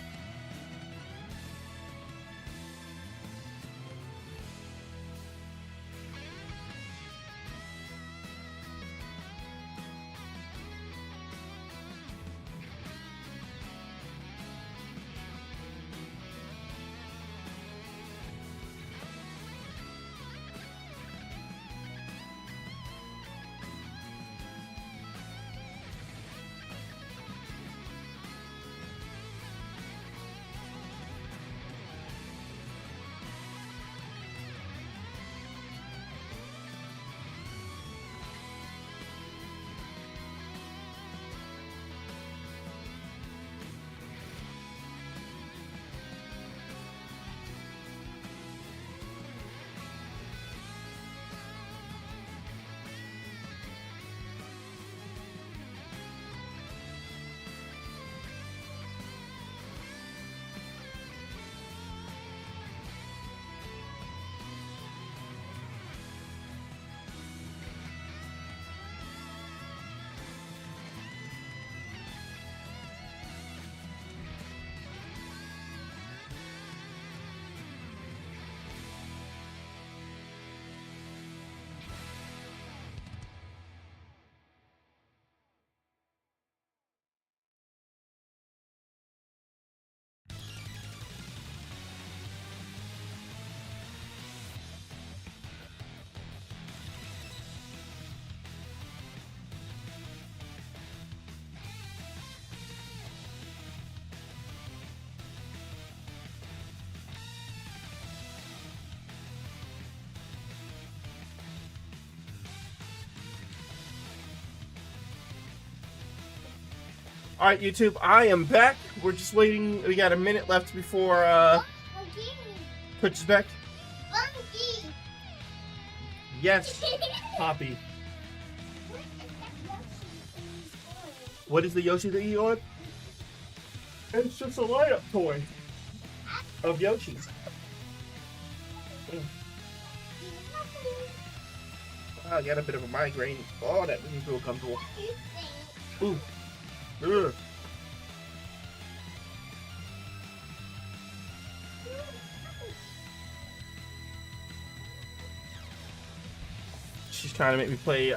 Alright, YouTube, I am back. We're just waiting. We got a minute left before Twitch is back. Yes, Poppy. What is the Yoshi that you on? It's just a light-up toy of Yoshi's. I got a bit of a migraine. Oh, that doesn't feel comfortable. Ooh. Ugh. She's trying to make me play,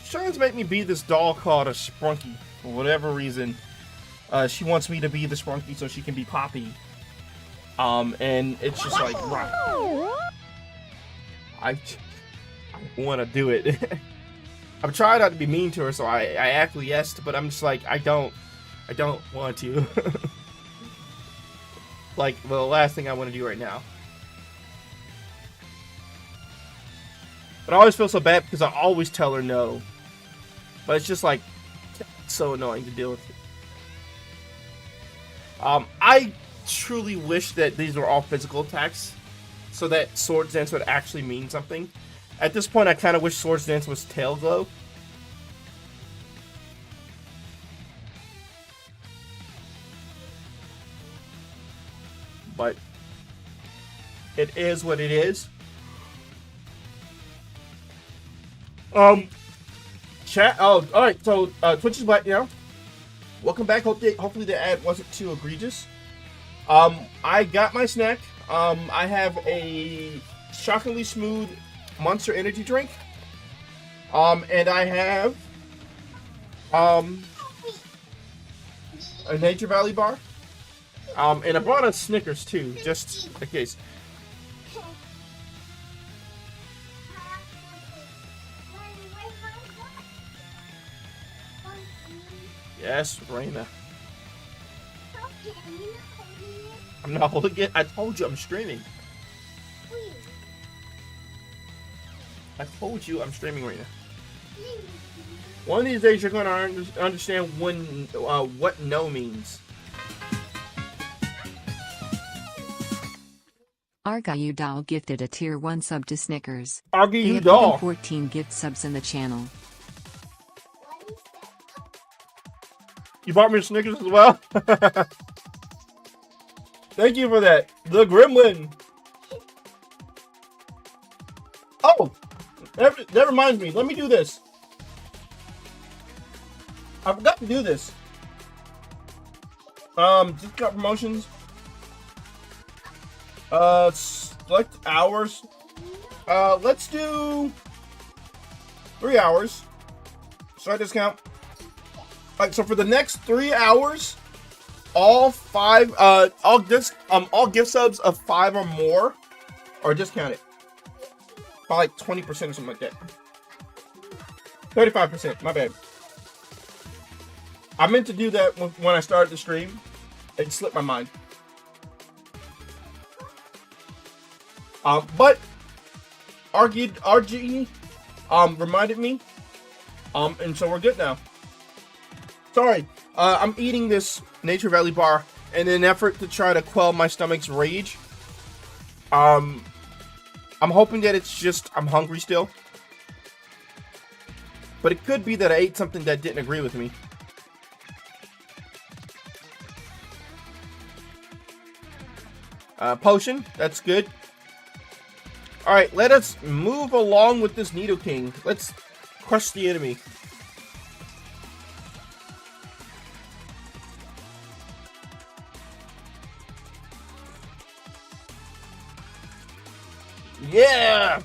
she's trying to make me be this doll called a Sprunky. For whatever reason. She wants me to be the Sprunky so she can be Poppy. And it's just like, I want to do it. I'm trying not to be mean to her, so I acquiesced, but I'm just like, I don't want to. Like, the last thing I want to do right now. But I always feel so bad because I always tell her no. But it's just like, it's so annoying to deal with. I truly wish that these were all physical attacks, so that Swords Dance would actually mean something. At this point, I kind of wish Swords Dance was Tail Glow. But it is what it is. Chat. Oh, all right. So Twitch is back now. Welcome back. Hopefully the ad wasn't too egregious. I got my snack. I have a shockingly smooth Monster Energy drink. And I have a Nature Valley bar. And I brought a Snickers too, just in case. Yes, Raina. I'm not holding it. I told you I'm streaming. I told you I'm streaming right now. One of these days you're gonna understand what no means. Argayu Doll gifted a tier 1 sub to Snickers. Argayu Doll. 14 gift subs in the channel. You bought me a Snickers as well? Thank you for that. The Gremlin. Oh! That reminds me. Let me do this. I forgot to do this. Just got promotions. Select hours. Let's do 3 hours. Start discount. Alright, so for the next 3 hours, all gift subs of 5 or more are discounted by like 20% or something like that. 35%, my bad. I meant to do that when I started the stream. It slipped my mind. But RG reminded me. And so we're good now. Sorry, I'm eating this Nature Valley bar in an effort to try to quell my stomach's rage. I'm hoping that it's just I'm hungry still. But it could be that I ate something that didn't agree with me. Potion, that's good. Alright, let us move along with this Nidoking. Let's crush the enemy. Yeah!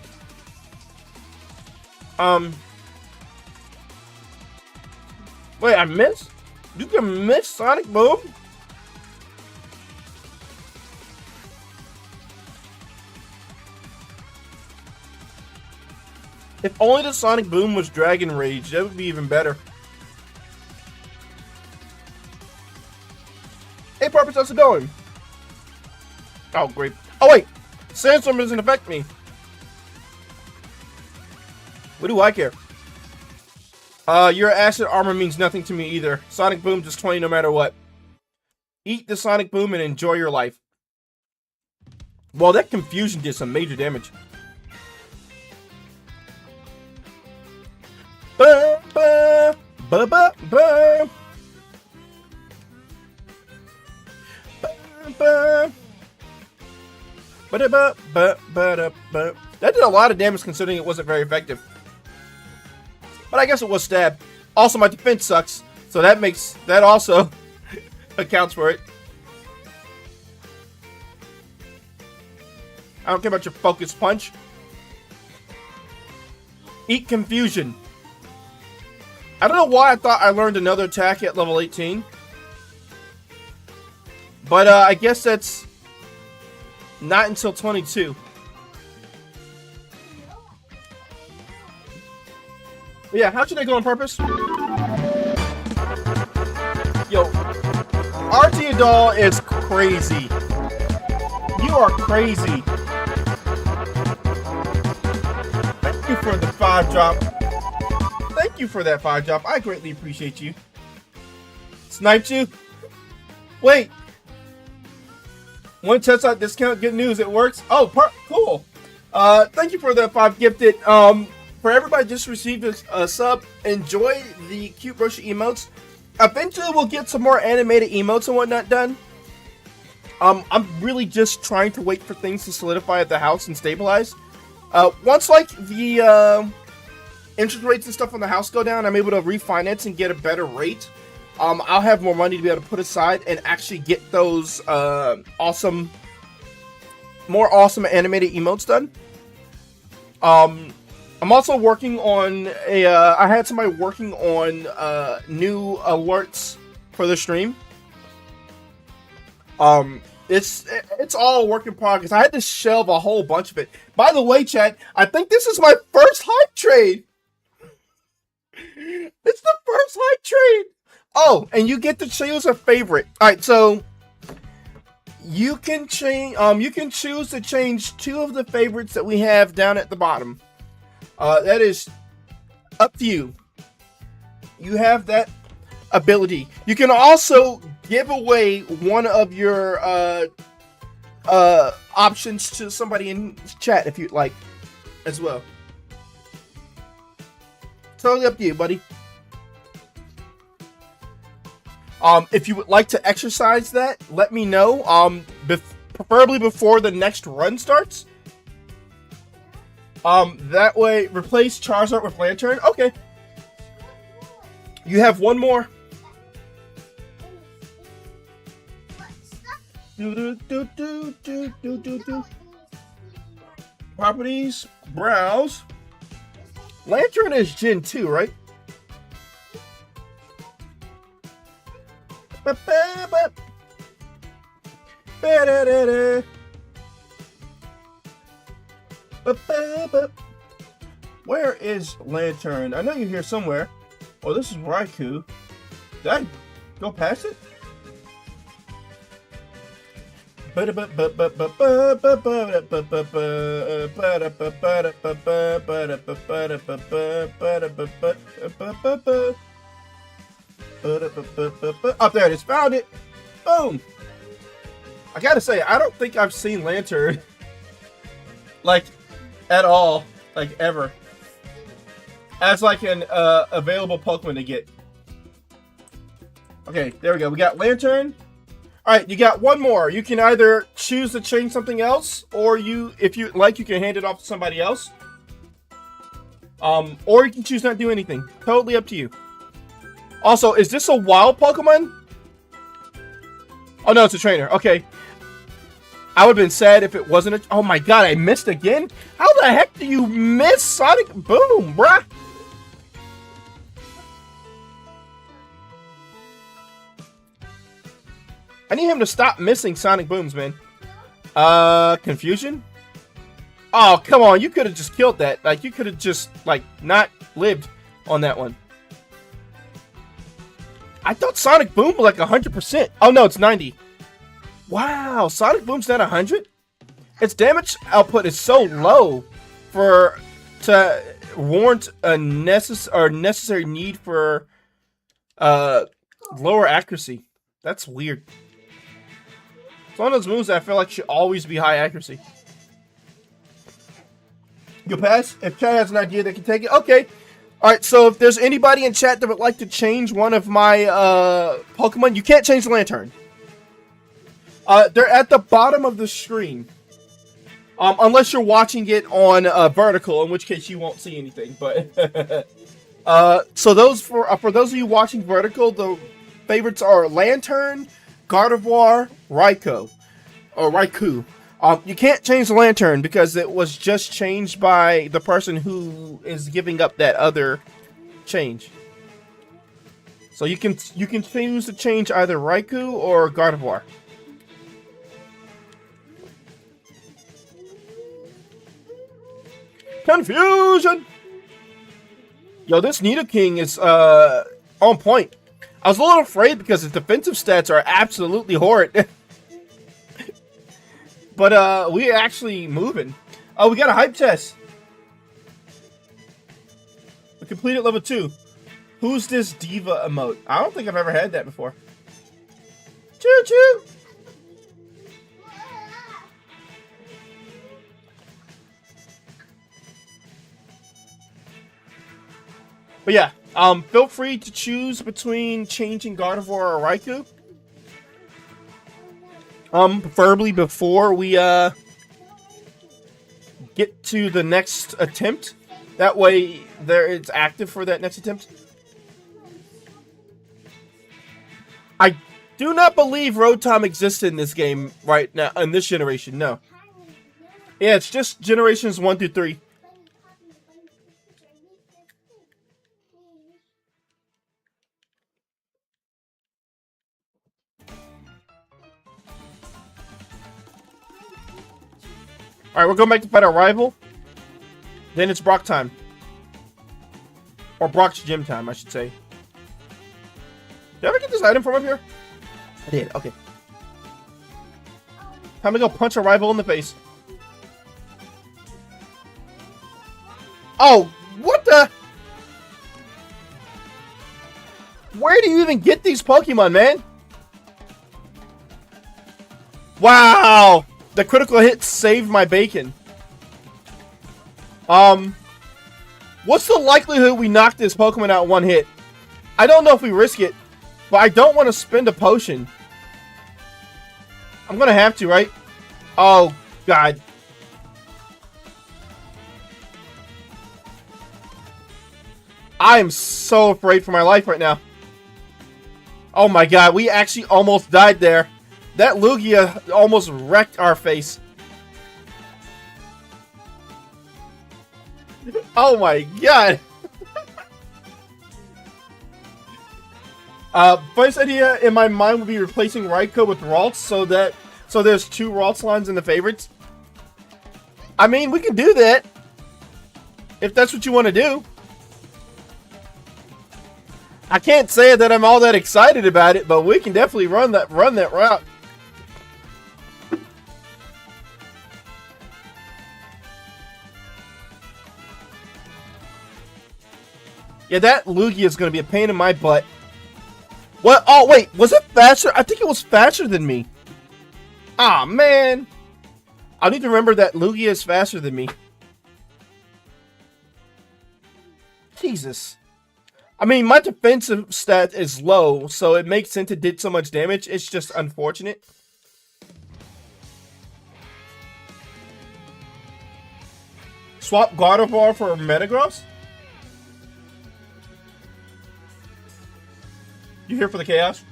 Wait, I missed? You can miss Sonic Boom? If only the Sonic Boom was Dragon Rage, that would be even better. Hey, Purpose, how's it going? Oh, great. Oh, wait! Sandstorm doesn't affect me. What do I care? Your acid armor means nothing to me either. Sonic Boom does 20 no matter what. Eat the Sonic Boom and enjoy your life. Well, that confusion did some major damage. Ba, ba, ba, ba, ba. Ba, ba, ba, ba, ba, ba. That did a lot of damage considering it wasn't very effective. But I guess it was stab. Also, my defense sucks, so that also accounts for it. I don't care about your focus punch. Eat confusion. I don't know why I thought I learned another attack at level 18. But I guess that's not until 22. But yeah, how should I go on purpose? Yo, RT Doll is crazy. You are crazy. Thank you for the 5 drop. Thank you for that 5 drop. I greatly appreciate you. Sniped you? Wait. One test out discount. Good news. It works. Oh, cool. Thank you for the 5 gifted. For everybody just received a sub, enjoy the cute Broshi emotes. Eventually, we'll get some more animated emotes and whatnot done. I'm really just trying to wait for things to solidify at the house and stabilize. Once like the interest rates and stuff on the house go down, I'm able to refinance and get a better rate. I'll have more money to be able to put aside and actually get those more awesome animated emotes done. I'm also working on I had somebody working on new alerts for the stream. It's all a work in progress. I had to shelve a whole bunch of it. By the way, chat, I think this is my first hype trade. It's the first hype trade. Oh, and you get to choose a favorite. All right, so you can change. You can choose to change 2 of the favorites that we have down at the bottom. That is up to you. You have that ability. You can also give away one of your options to somebody in chat if you'd like, as well. Totally up to you, buddy. If you would like to exercise that, let me know. Preferably before the next run starts. That way, replace Charizard with Lantern. Okay. You have one more. Properties, browse. Lantern is Gen 2, right? Where is Lantern? I know you're here somewhere. Oh, this is Raikou. Did I go past it? Up there it is. Found it. Boom. I gotta say, I don't think I've seen Lantern like at all, like ever, as like an available Pokemon to get. Okay, there we go. We got Lantern. All right, you got one more. You can either choose to change something else, or if you like, you can hand it off to somebody else. Or you can choose not to do anything. Totally up to you. Also, is this a wild Pokemon? Oh no, it's a trainer. Okay. I would have been sad if it wasn't a... Oh my god, I missed again? How the heck do you miss Sonic Boom, bruh? I need him to stop missing Sonic Booms, man. Confusion? Oh, come on. You could have just killed that. Like, you could have just, like, not lived on that one. I thought Sonic Boom was like 100%. Oh, no, it's 90. Wow, Sonic Boom's not 100? Its damage output is so low to warrant a necessary need for lower accuracy. That's weird. It's one of those moves that I feel like should always be high accuracy. You'll pass? If chat has an idea, they can take it. Okay. Alright, so if there's anybody in chat that would like to change one of my Pokemon, you can't change the Lantern. They're at the bottom of the screen. Unless you're watching it on vertical, in which case you won't see anything. But so those for those of you watching vertical, the favorites are Lantern, Gardevoir, Raikou. You can't change the Lantern because it was just changed by the person who is giving up that other change. So you can choose to change either Raikou or Gardevoir. Confusion! Yo, this Nidoking is on point. I was a little afraid because his defensive stats are absolutely horrid. But we're actually moving. Oh, we got a hype test. We completed level 2. Who's this diva emote? I don't think I've ever had that before. Choo choo! But yeah, feel free to choose between changing Gardevoir or Raikou. Preferably before we get to the next attempt. That way, it's active for that next attempt. I do not believe Road Time exists in this game right now, in this generation. No. Yeah, it's just generations 1 through 3. Alright, we're going back to fight our rival. Then it's Brock time. Or Brock's gym time, I should say. Did I ever get this item from up here? I did, okay. Time to go punch a rival in the face. Oh, what the? Where do you even get these Pokemon, man? Wow! The critical hit saved my bacon. What's the likelihood we knock this Pokemon out in one hit? I don't know if we risk it, but I don't want to spend a potion. I'm gonna have to, right? Oh, God. I am so afraid for my life right now. Oh my God, we actually almost died there. That Lugia almost wrecked our face. Oh my God. First idea in my mind would be replacing Raikou with Ralts so there's 2 Ralts lines in the favorites. I mean, we can do that. If that's what you want to do. I can't say that I'm all that excited about it, but we can definitely run that route. Yeah, that Lugia is going to be a pain in my butt. What? Oh, wait. Was it faster? I think it was faster than me. Ah, man. I need to remember that Lugia is faster than me. Jesus. I mean, my defensive stat is low, so it makes sense it did so much damage. It's just unfortunate. Swap Gardevoir for Metagross? You here for the chaos?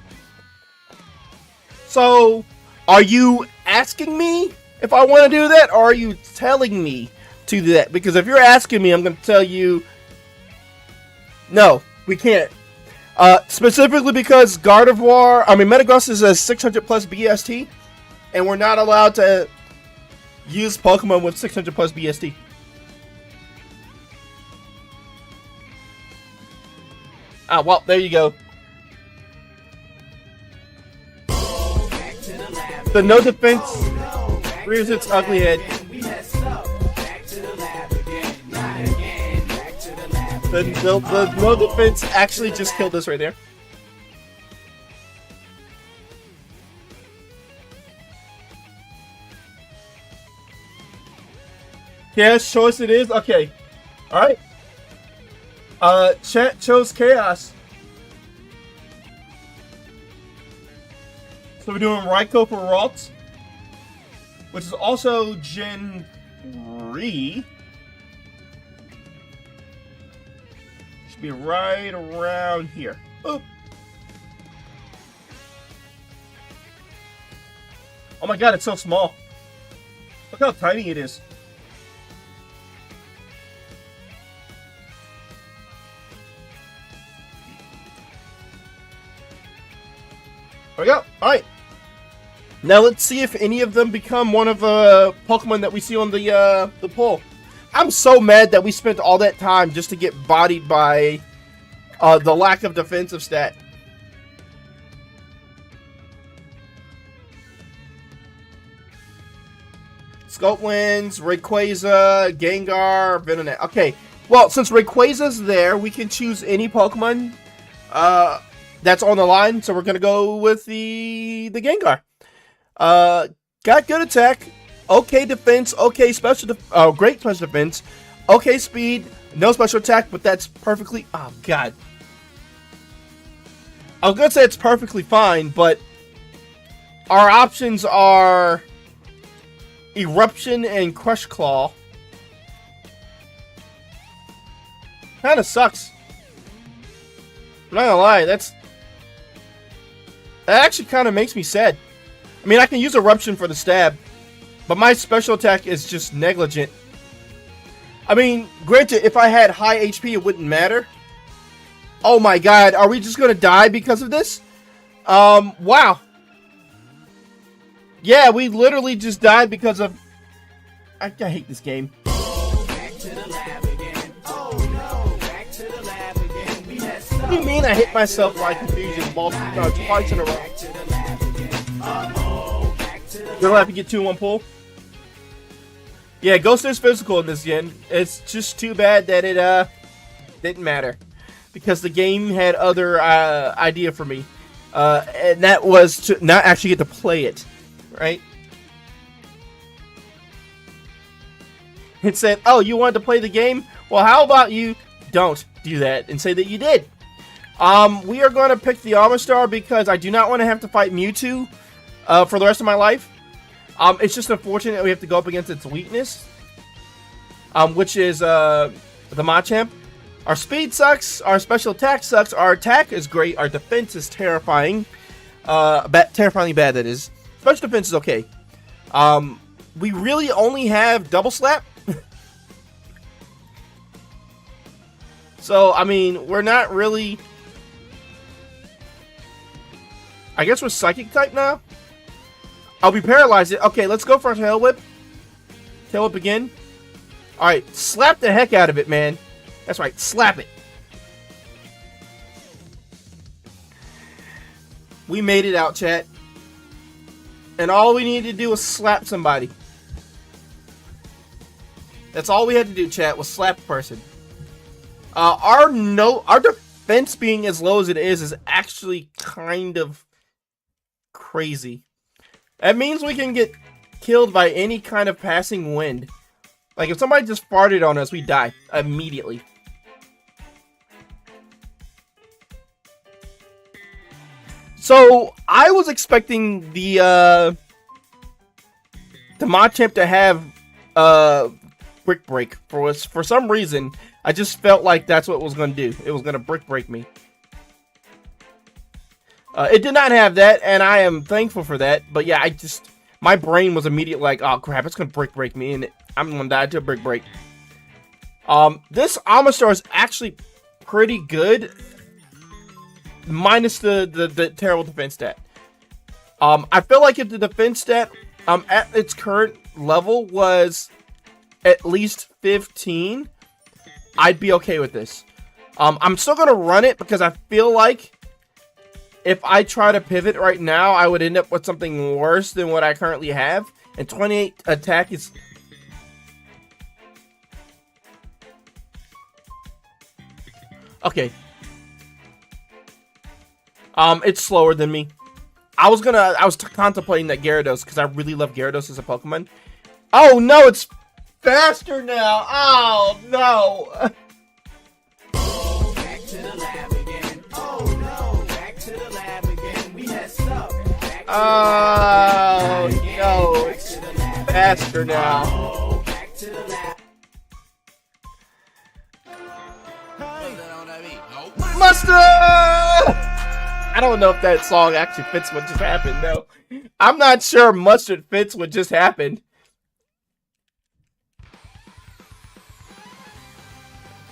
So, are you asking me if I want to do that, or are you telling me to do that? Because if you're asking me, I'm going to tell you, no, we can't. Specifically because Metagross is a 600 plus BST, and we're not allowed to use Pokemon with 600 plus BST. Ah, well, there you go. The no defense rears its ugly head. The no defense actually just killed us right there. Chaos choice it is? Okay. Alright. Chat chose Chaos. So we're doing Raikou for Ralt, which is also Gen 3. Should be right around here. Oh. Oh my god, it's so small. Look how tiny it is. There we go. Alright. Now let's see if any of them become one of the Pokemon that we see on the poll. I'm so mad that we spent all that time just to get bodied by the lack of defensive stat. Scope wins, Rayquaza, Gengar, Venonat. Okay, well, since Rayquaza's there, we can choose any Pokemon that's on the line, so we're going to go with the Gengar. Got good attack, okay defense, okay special great special defense, okay speed, no special attack, but that's perfectly... Oh, God. I was going to say it's perfectly fine, but our options are Eruption and Crush Claw. Kind of sucks. I'm not gonna lie, that actually kind of makes me sad. I mean, I can use Eruption for the stab, but my special attack is just negligent. I mean, granted, if I had high HP, it wouldn't matter. Oh my god, are we just gonna die because of this? Wow. Yeah, we literally just died because of... I hate this game. Back to the lab again. Oh no, back to the lab again. We had What do you mean I hit myself by confusion twice in a row? back to the lab again. Uh-oh, back to the You're gonna have to get 2 in 1 pull. Yeah, Ghost is physical in this gen. It's just too bad that it didn't matter, because the game had other idea for me, and that was to not actually get to play it, right? It said, "Oh, you wanted to play the game? Well, how about you don't do that and say that you did?" We are going to pick the Amistar because I do not want to have to fight Mewtwo for the rest of my life. It's just unfortunate that we have to go up against its weakness, which is the Machamp. Our speed sucks, our special attack sucks, our attack is great, our defense is terrifying. Terrifyingly bad, that is. Special defense is okay. We really only have Double Slap. So, I mean, we're not really... I guess we're Psychic type now? I'll be paralyzed. Okay, let's go for a Tail Whip. Tail Whip again. Alright, slap the heck out of it, man. That's right, slap it. We made it out, chat. And all we needed to do was slap somebody. That's all we had to do, chat, was slap a person. Our defense being as low as it is actually kind of crazy. That means we can get killed by any kind of passing wind. Like, if somebody just farted on us, we die immediately. So, I was expecting the Machamp to have Brick Break. For some reason, I just felt like that's what it was going to do. It was going to Brick Break me. It did not have that, and I am thankful for that. But yeah, my brain was immediately like, oh crap, it's going to Brick Break me, and I'm going to die to a Brick Break. This Amistar is actually pretty good, minus the terrible defense stat. I feel like if the defense stat at its current level was at least 15, I'd be okay with this. I'm still going to run it because I feel like if I try to pivot right now, I would end up with something worse than what I currently have. And 28 attack is... Okay. It's slower than me. I was contemplating that Gyarados because I really love Gyarados as a Pokemon. Oh no, it's faster now. Oh no. Back to the lab again. Oh no, back to the lab again. We messed up. Back to Oh the lab again. no, Back it's to the lab faster again. now. Oh, back to the lab. Mustard! I don't know if that song actually fits what just happened, though. I'm not sure Mustard fits what just happened.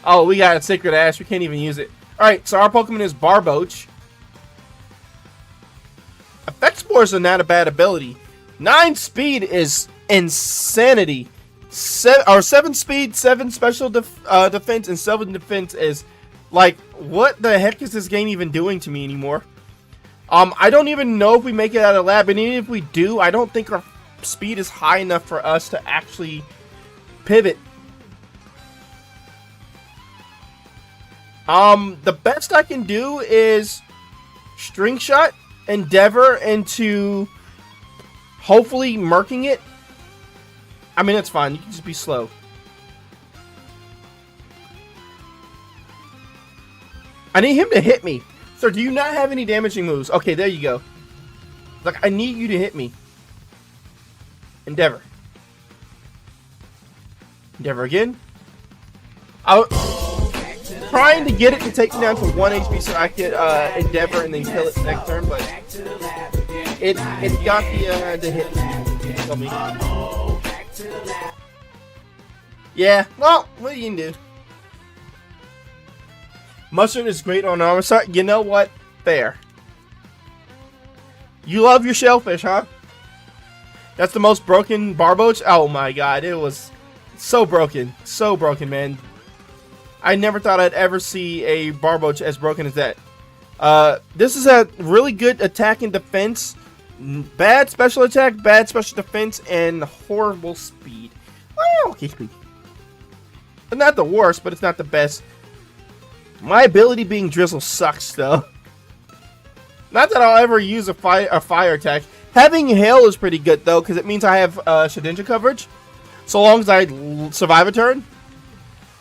Oh, we got a Sacred Ash. We can't even use it. Alright, so our Pokemon is Barboach. Effect Spores are not a bad ability. 9 speed is insanity. 7 speed, 7 special defense, and 7 defense is like, what the heck is this game even doing to me anymore? I don't even know if we make it out of the lab, and even if we do, I don't think our speed is high enough for us to actually pivot. The best I can do is String Shot, Endeavor into hopefully murking it. I mean, it's fine. You can just be slow. I need him to hit me. Sir, do you not have any damaging moves? Okay, there you go. Like, I need you to hit me. Endeavor. Endeavor again. I was trying to get it to take me down to 1 HP so I could Endeavor and then kill it next turn, but it got the hit. Tell me. Yeah, well, what are you gonna do? Mustard is great on armor side. You know what? Fair. You love your shellfish, huh? That's the most broken Barboach? Oh my god, it was so broken. So broken, man. I never thought I'd ever see a Barboach as broken as that. This is a really good attack and defense. Bad special attack, bad special defense, and horrible speed. Well, okay, speed. Not the worst, but it's not the best. My ability being Drizzle sucks, though. Not that I'll ever use a fire attack. Having Hail is pretty good, though, because it means I have Shedinja coverage. So long as I survive a turn.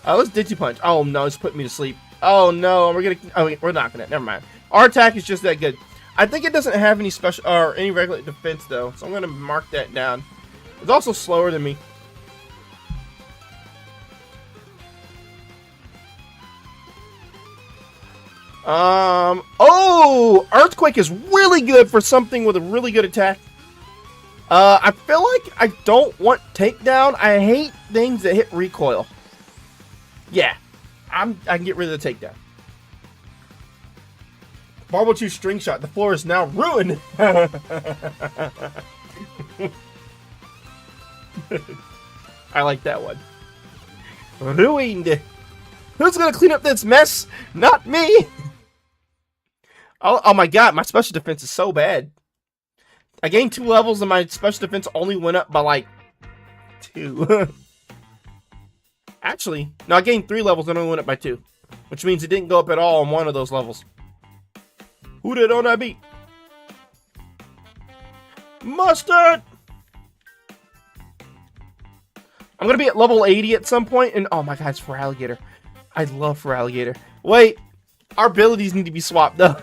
Let's Ditty Punch. Oh, no, it's putting me to sleep. Oh, no, we're not gonna. Never mind. Our attack is just that good. I think it doesn't have any special or any regular defense, though. So I'm going to mark that down. It's also slower than me. Oh, Earthquake is really good for something with a really good attack. I feel like I don't want Takedown. I hate things that hit recoil. Yeah, I can get rid of the Takedown. Marble 2 String Shot. The floor is now ruined. I like that one. Ruined. Who's gonna clean up this mess? Not me. Oh my god, my special defense is so bad. I gained 2 levels and my special defense only went up by like 2. Actually, no, I gained 3 levels and only went up by 2. Which means it didn't go up at all on one of those levels. Who did I beat? Mustard! I'm gonna be at level 80 at some point, and oh my god, it's for Alligator. I love for Alligator. Wait, our abilities need to be swapped though.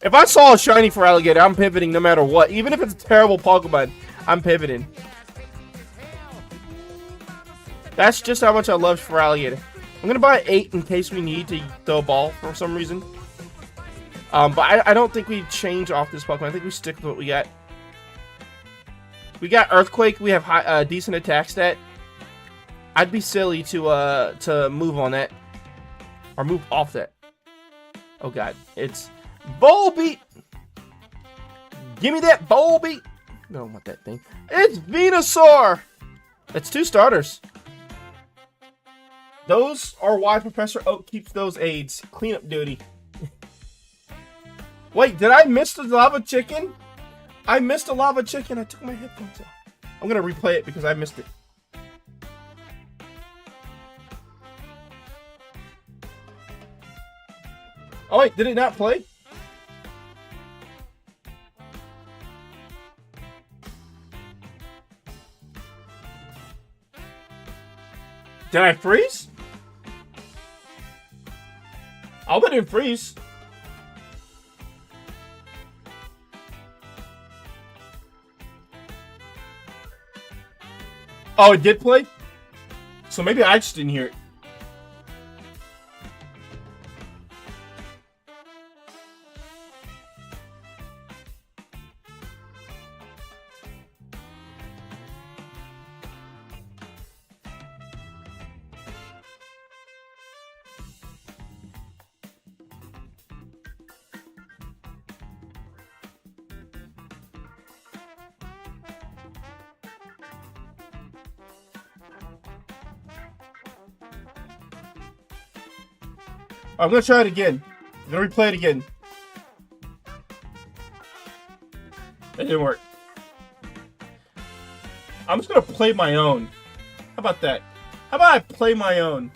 If I saw a shiny for Alligator, I'm pivoting no matter what. Even if it's a terrible Pokemon, I'm pivoting. That's just how much I love for Alligator. I'm gonna buy 8 in case we need to throw a ball for some reason. But I don't think we change off this Pokemon. I think we stick with what we got. We got Earthquake. We have high, decent attack stat. I'd be silly to move on that or move off that. Oh god, it's Volbeat. Give me that Volbeat. I don't want that thing. It's Venusaur. That's 2 starters. Those are why Professor Oak keeps those aids. Cleanup duty. Wait, did I miss the lava chicken? I missed a lava chicken. I took my headphones off. I'm going to replay it because I missed it. Oh wait, did it not play? Did I freeze? I'll bet it didn't freeze. Oh, it did play? So maybe I just didn't hear it. I'm gonna try it again. I'm gonna replay it again. It didn't work. I'm just gonna play my own. How about that? How about I play my own?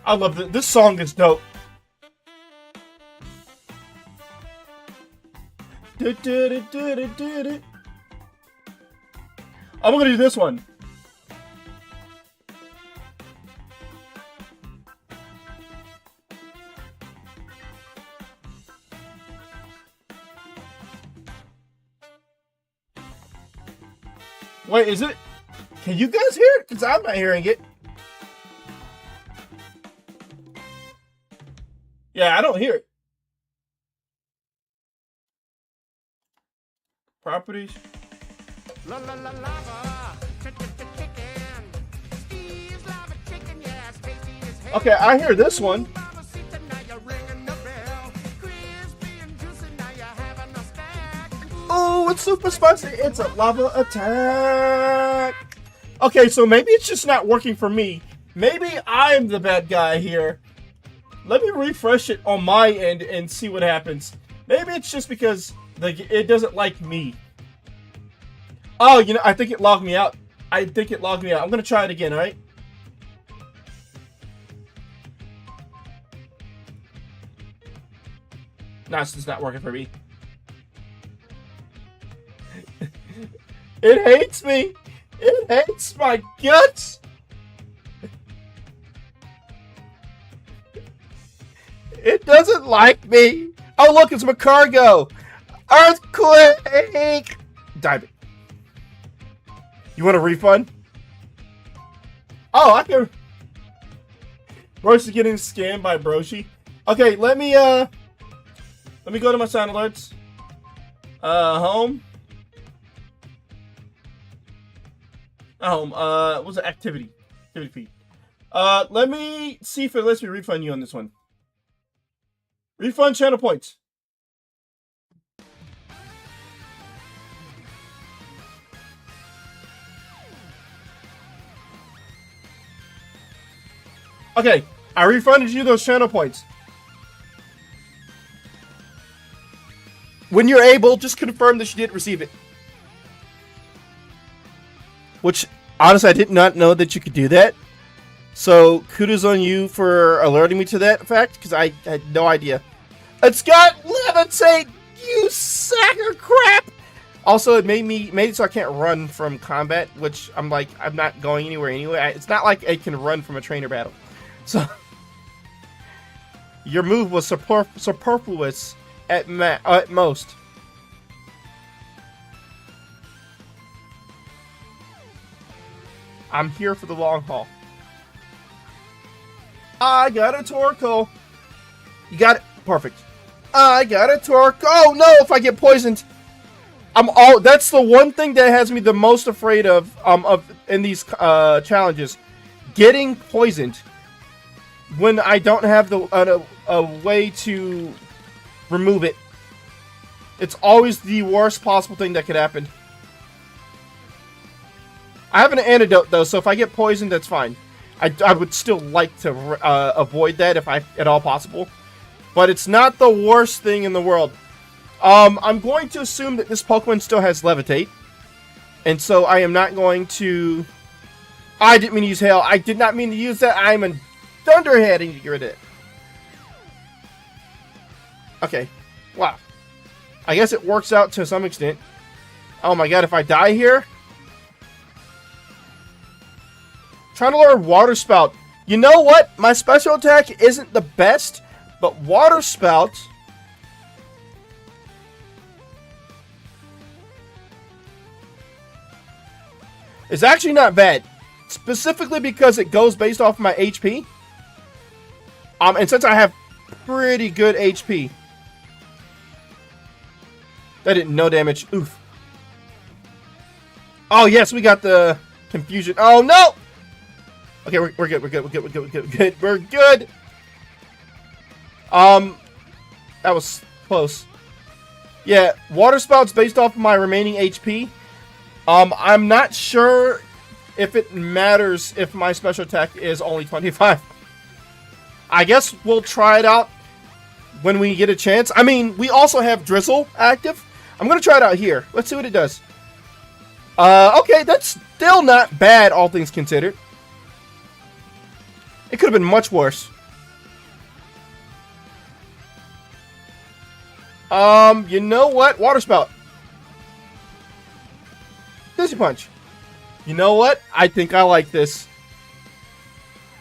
I love it. This song is dope. I'm gonna do this one. Wait, is it? Can you guys hear it? Because I'm not hearing it. Yeah, I don't hear it. Properties. La la la lava, okay, I hear this one. Oh, it's super spicy. It's a lava attack. Okay, so maybe it's just not working for me. Maybe I'm the bad guy here. Let me refresh it on my end and see what happens. Maybe it's just because it doesn't like me. Oh, you know, I think it logged me out. I'm gonna try it again, alright? No, it's just not working for me. It hates me! It hates my guts! It doesn't like me! Oh, look, it's my cargo! Earthquake! Dive it. You want a refund? Oh, I can. Broshi's getting scammed by Broshi. Okay, let me go to my sound alerts. Home. Home. What's the activity? Activity feed. Let me see if it lets me refund you on this one. Refund channel points. Okay, I refunded you those channel points. When you're able, just confirm that you did receive it. Which, honestly, I did not know that you could do that. So, kudos on you for alerting me to that fact, because I had no idea. It's got levitate, you sack of crap! Also, it made it so I can't run from combat, which I'm like, I'm not going anywhere anyway. It's not like I can run from a trainer battle. So, your move was superfluous at most. I'm here for the long haul. I got a Torkoal. You got it. Perfect. I got a Torkoal. Oh no, if I get poisoned. That's the one thing that has me the most afraid of in these challenges. Getting poisoned. When I don't have a way to remove it. It's always the worst possible thing that could happen. I have an antidote though, so if I get poisoned, that's fine. I would still like to avoid that if at all possible. But it's not the worst thing in the world. I'm going to assume that this Pokemon still has Levitate. And so I am not going to... I didn't mean to use Hail. I did not mean to use that. I'm a Thunderhead. I need to get rid of it. Okay. Wow. I guess it works out to some extent. Oh my god, if I die here... Trying to learn Water Spout. You know what? My special attack isn't the best, but Water Spout... is actually not bad. Specifically because it goes based off my HP. And since I have pretty good HP... That did no damage. Oof. Oh, yes, we got the confusion. Oh, no! Okay, we're good. We're good. We're good. We're good. We're good. We're good. That was close. Yeah, Water Spout's based off of my remaining HP. I'm not sure if it matters if my special attack is only 25. I guess we'll try it out when we get a chance. I mean, we also have Drizzle active. I'm going to try it out here. Let's see what it does. Okay, that's still not bad, all things considered. It could have been much worse. You know what? Water Spout. Dizzy Punch. You know what? I think I like this.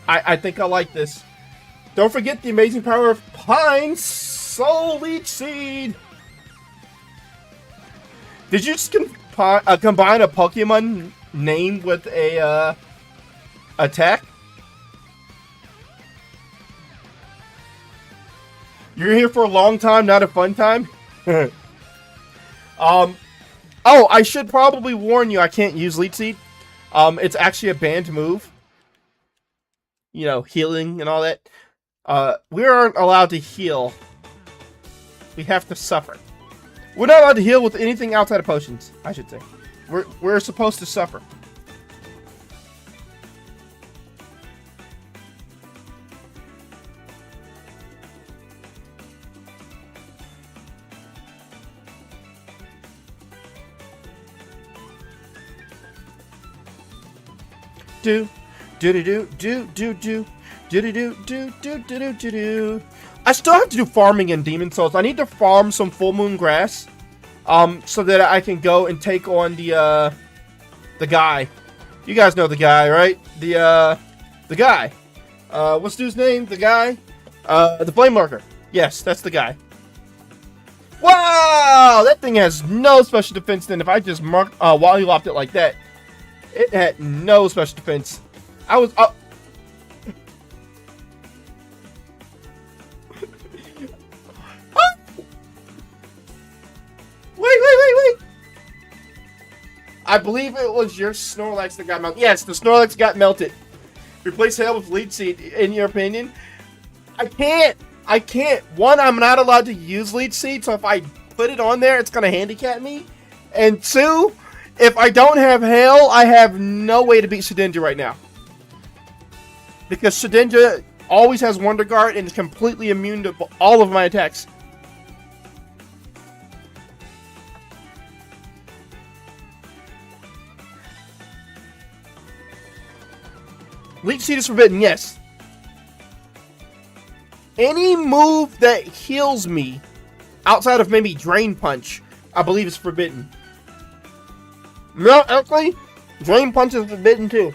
I think I like this. Don't forget the amazing power of Pine Soul Leech Seed. Did you just combine a Pokemon name with a attack? You're here for a long time, not a fun time? Oh, I should probably warn you, I can't use Leech Seed. It's actually a banned move. You know, healing and all that. We aren't allowed to heal. We have to suffer. We're not allowed to heal with anything outside of potions, I should say. We're supposed to suffer. Do do do do do do do do do do do do do do. I still have to do farming in Demon Souls. I need to farm some Full Moon Grass, so that I can go and take on the guy. You guys know the guy, right? The guy. What's dude's name? The guy. The Flame Lurker. Yes, that's the guy. Wow, that thing has no special defense. Then if I just Wally lopped it like that, it had no special defense. I was up. Wait. I believe it was your Snorlax that got melted. Yes, the Snorlax got melted. Replace Hail with Leech Seed, in your opinion? I can't. One, I'm not allowed to use Leech Seed, so if I put it on there, it's going to handicap me. And two, if I don't have Hail, I have no way to beat Shedinja right now. Because Shedinja always has Wonder Guard and is completely immune to all of my attacks. Leech Seed is forbidden, yes. Any move that heals me outside of maybe Drain Punch, I believe is forbidden. No, actually, Drain Punch is forbidden too.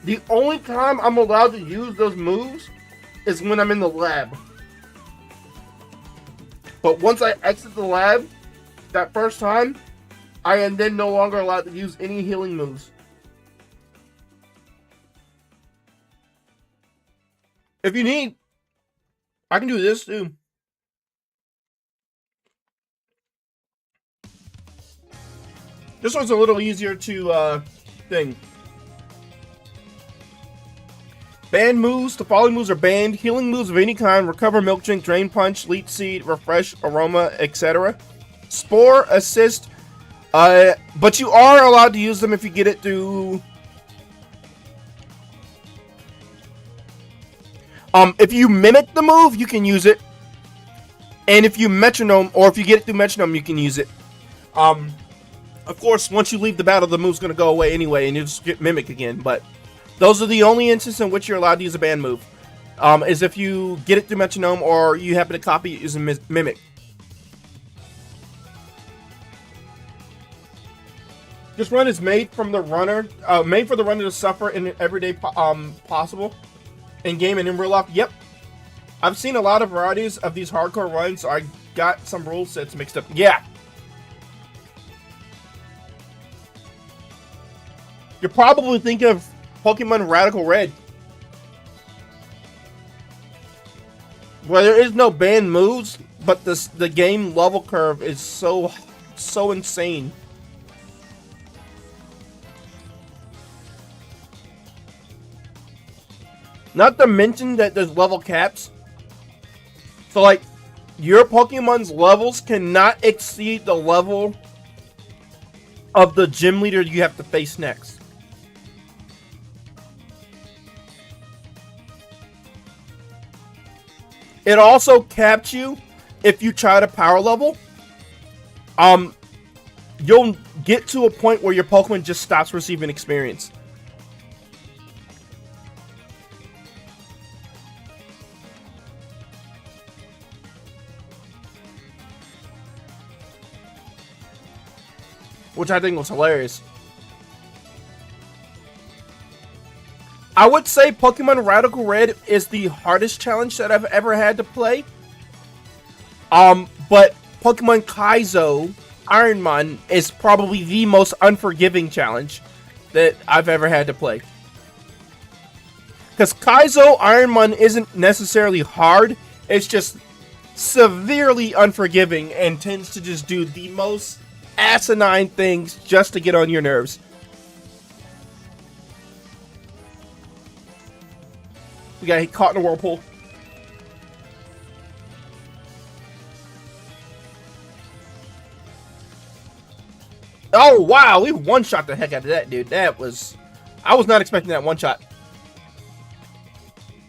The only time I'm allowed to use those moves is when I'm in the lab. But once I exit the lab, that first time, I am then no longer allowed to use any healing moves. If you need, I can do this too. This one's a little easier to thing. Banned moves. The following moves are banned. Healing moves of any kind. Recover, Milk Drink, Drain Punch, Leech Seed, Refresh, Aroma, etc. Spore, Assist. But you are allowed to use them if you get it through... If you mimic the move, you can use it. And if you metronome, or if you get it through metronome, you can use it. Of course, once you leave the battle, the move's going to go away anyway, and you just get mimic again. But those are the only instances in which you're allowed to use a band move. Is if you get it through metronome, or you happen to copy it using mimic. This run is made from the runner, made for the runner to suffer in everyday possible, in game and in real life. Yep, I've seen a lot of varieties of these hardcore runs, so I got some rule sets mixed up. Yeah. You're probably thinking of Pokemon Radical Red, where there is no banned moves, but the game level curve is so insane. Not to mention that there's level caps. So, like, your Pokemon's levels cannot exceed the level of the gym leader you have to face next. It also caps you if you try to power level. You'll get to a point where your Pokemon just stops receiving experience. Which I think was hilarious. I would say Pokemon Radical Red is the hardest challenge that I've ever had to play. But Pokemon Kaizo, Ironmon, is probably the most unforgiving challenge that I've ever had to play. Because Kaizo, Ironmon isn't necessarily hard, it's just severely unforgiving and tends to just do the most asinine things just to get on your nerves. We got caught in a whirlpool. Oh wow, we one-shot the heck out of that dude. That was... I was not expecting that one-shot.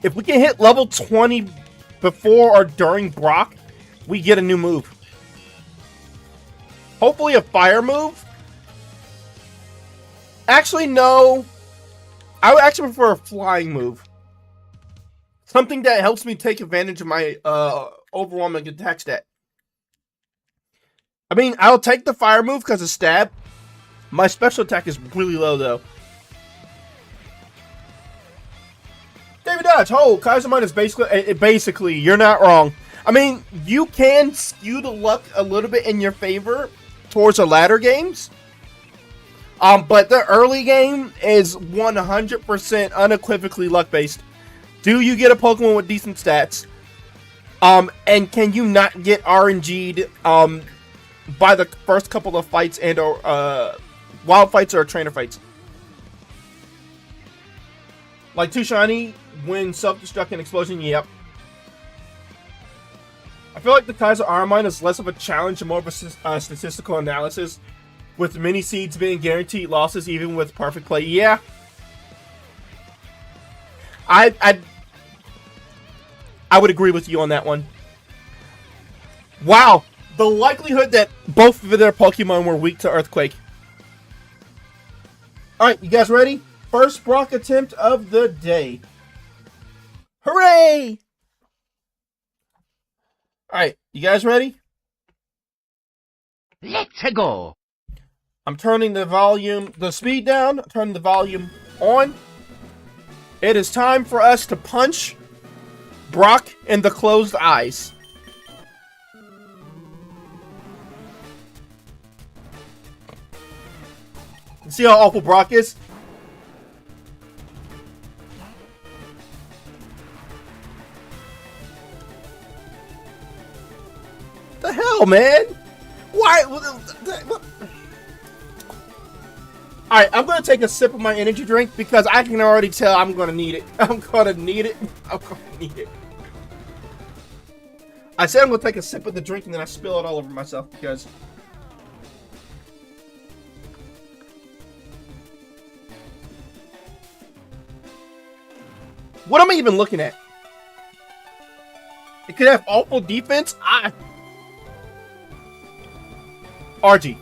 If we can hit level 20 before or during Brock, we get a new move. Hopefully a fire move. Actually, no. I would actually prefer a flying move. Something that helps me take advantage of my overwhelming attack stat. I mean, I'll take the fire move because of stab. My special attack is really low, though. David Dodge, Kaizumon is basically, you're not wrong. I mean, you can skew the luck a little bit in your favor towards the latter games. But the early game is 100% unequivocally luck-based. Do you get a Pokemon with decent stats? And can you not get RNG'd by the first couple of fights and or wild fights or trainer fights? Like Too Shiny, when self-destruct and explosion, yep. I feel like the Kaizo Ironmon is less of a challenge and more of a statistical analysis, with many seeds being guaranteed losses even with perfect play. Yeah. I would agree with you on that one. Wow. The likelihood that both of their Pokemon were weak to Earthquake. Alright, you guys ready? First Brock attempt of the day. Hooray! Alright, you guys ready? Let's go! I'm turning the speed down, turning the volume on. It is time for us to punch Brock in the closed eyes. See how awful Brock is? The hell, man? Why? Alright, I'm going to take a sip of my energy drink because I can already tell I'm going to need it. I'm going to need it. I'm going to need it. I said I'm going to take a sip of the drink and then I spill it all over myself because... What am I even looking at? It could have awful defense. RG.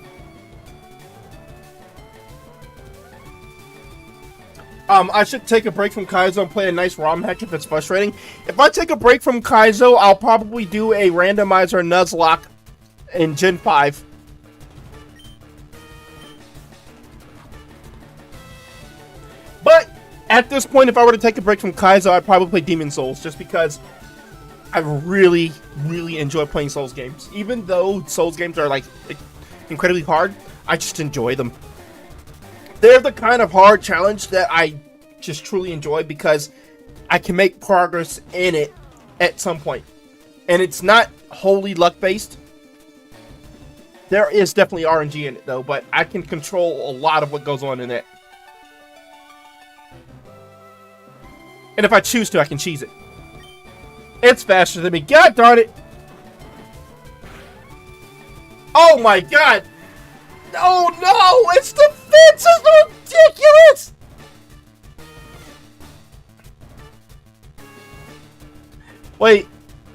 I should take a break from Kaizo and play a nice ROM hack if it's frustrating. If I take a break from Kaizo, I'll probably do a randomizer Nuzlocke in Gen 5. But at this point, if I were to take a break from Kaizo, I'd probably play Demon Souls, just because I really, really enjoy playing Souls games. Even though Souls games are like incredibly hard, I just enjoy them. They're the kind of hard challenge that I just truly enjoy because I can make progress in it at some point. And it's not wholly luck-based. There is definitely RNG in it, though, but I can control a lot of what goes on in it. And if I choose to, I can cheese it. It's faster than me. God darn it! Oh my god! Oh no! It's the fence! It's ridiculous! Wait,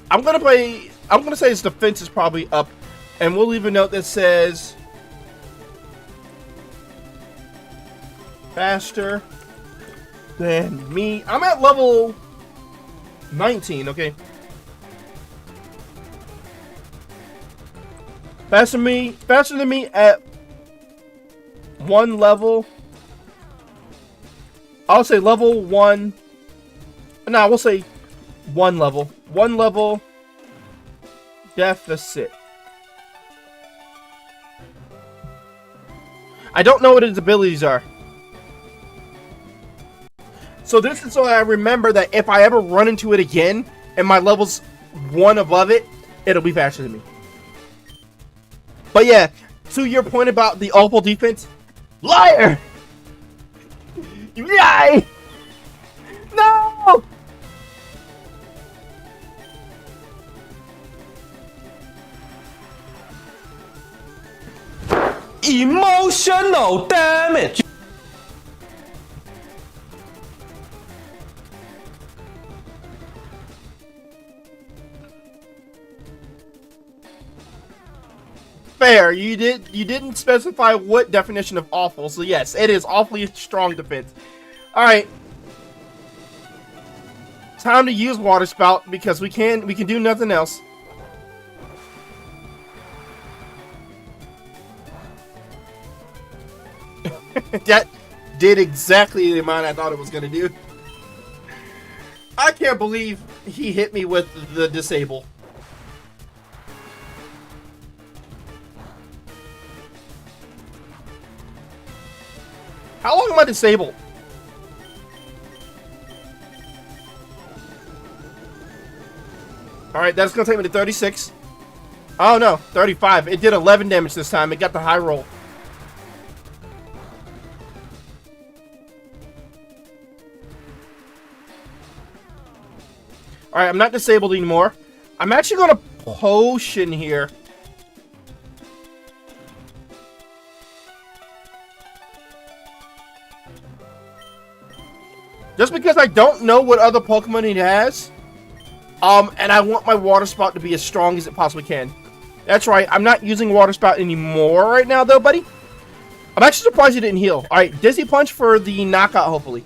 I'm gonna say his defense is probably up, and we'll leave a note that says faster than me. I'm at level 19, okay. Faster than me at one level. I'll say level 1. No, we'll say one level. One level deficit. I don't know what his abilities are. So this is so I remember that if I ever run into it again and my level's 1 above it, it'll be faster than me. But yeah, to your point about the awful defense, liar! You lie! No! Emotional damage. Fair, you didn't specify what definition of awful, so yes, it is awfully strong defense. Alright. Time to use Water Spout because we can do nothing else. That did exactly the amount I thought it was gonna do. I can't believe he hit me with the disable. How long am I disabled? Alright, that's gonna take me to 36. Oh no, 35. It did 11 damage this time. It got the high roll. Alright, I'm not disabled anymore. I'm actually gonna potion here. Just because I don't know what other Pokemon he has. And I want my Water Spout to be as strong as it possibly can. That's right, I'm not using Water Spout anymore right now though, buddy. I'm actually surprised he didn't heal. Alright, Dizzy Punch for the knockout, hopefully.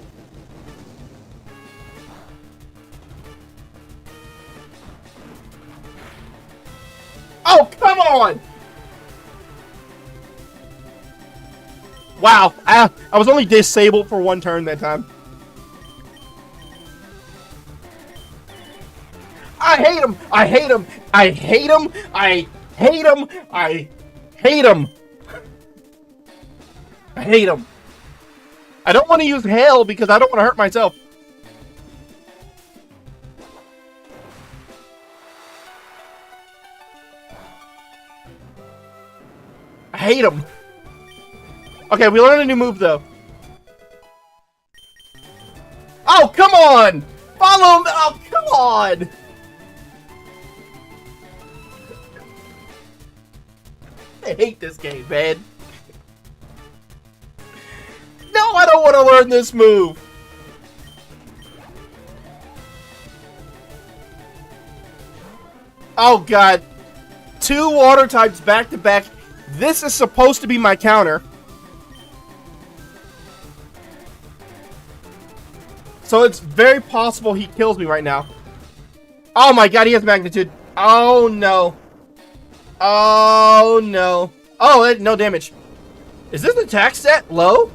Oh, come on! Wow, I was only disabled for one turn that time. I hate him! I hate him! I hate him! I hate him! I hate him! I hate him! I don't want to use Hail because I don't want to hurt myself. I hate him! Okay, we learned a new move though. Oh, come on! Follow him! Oh, come on! I hate this game, man. No, I don't want to learn this move. Oh god. 2 water types back to back. This is supposed to be my counter. So it's very possible he kills me right now. Oh my god, he has magnitude. Oh no. Oh no. Oh, no damage. Is this attack stat low?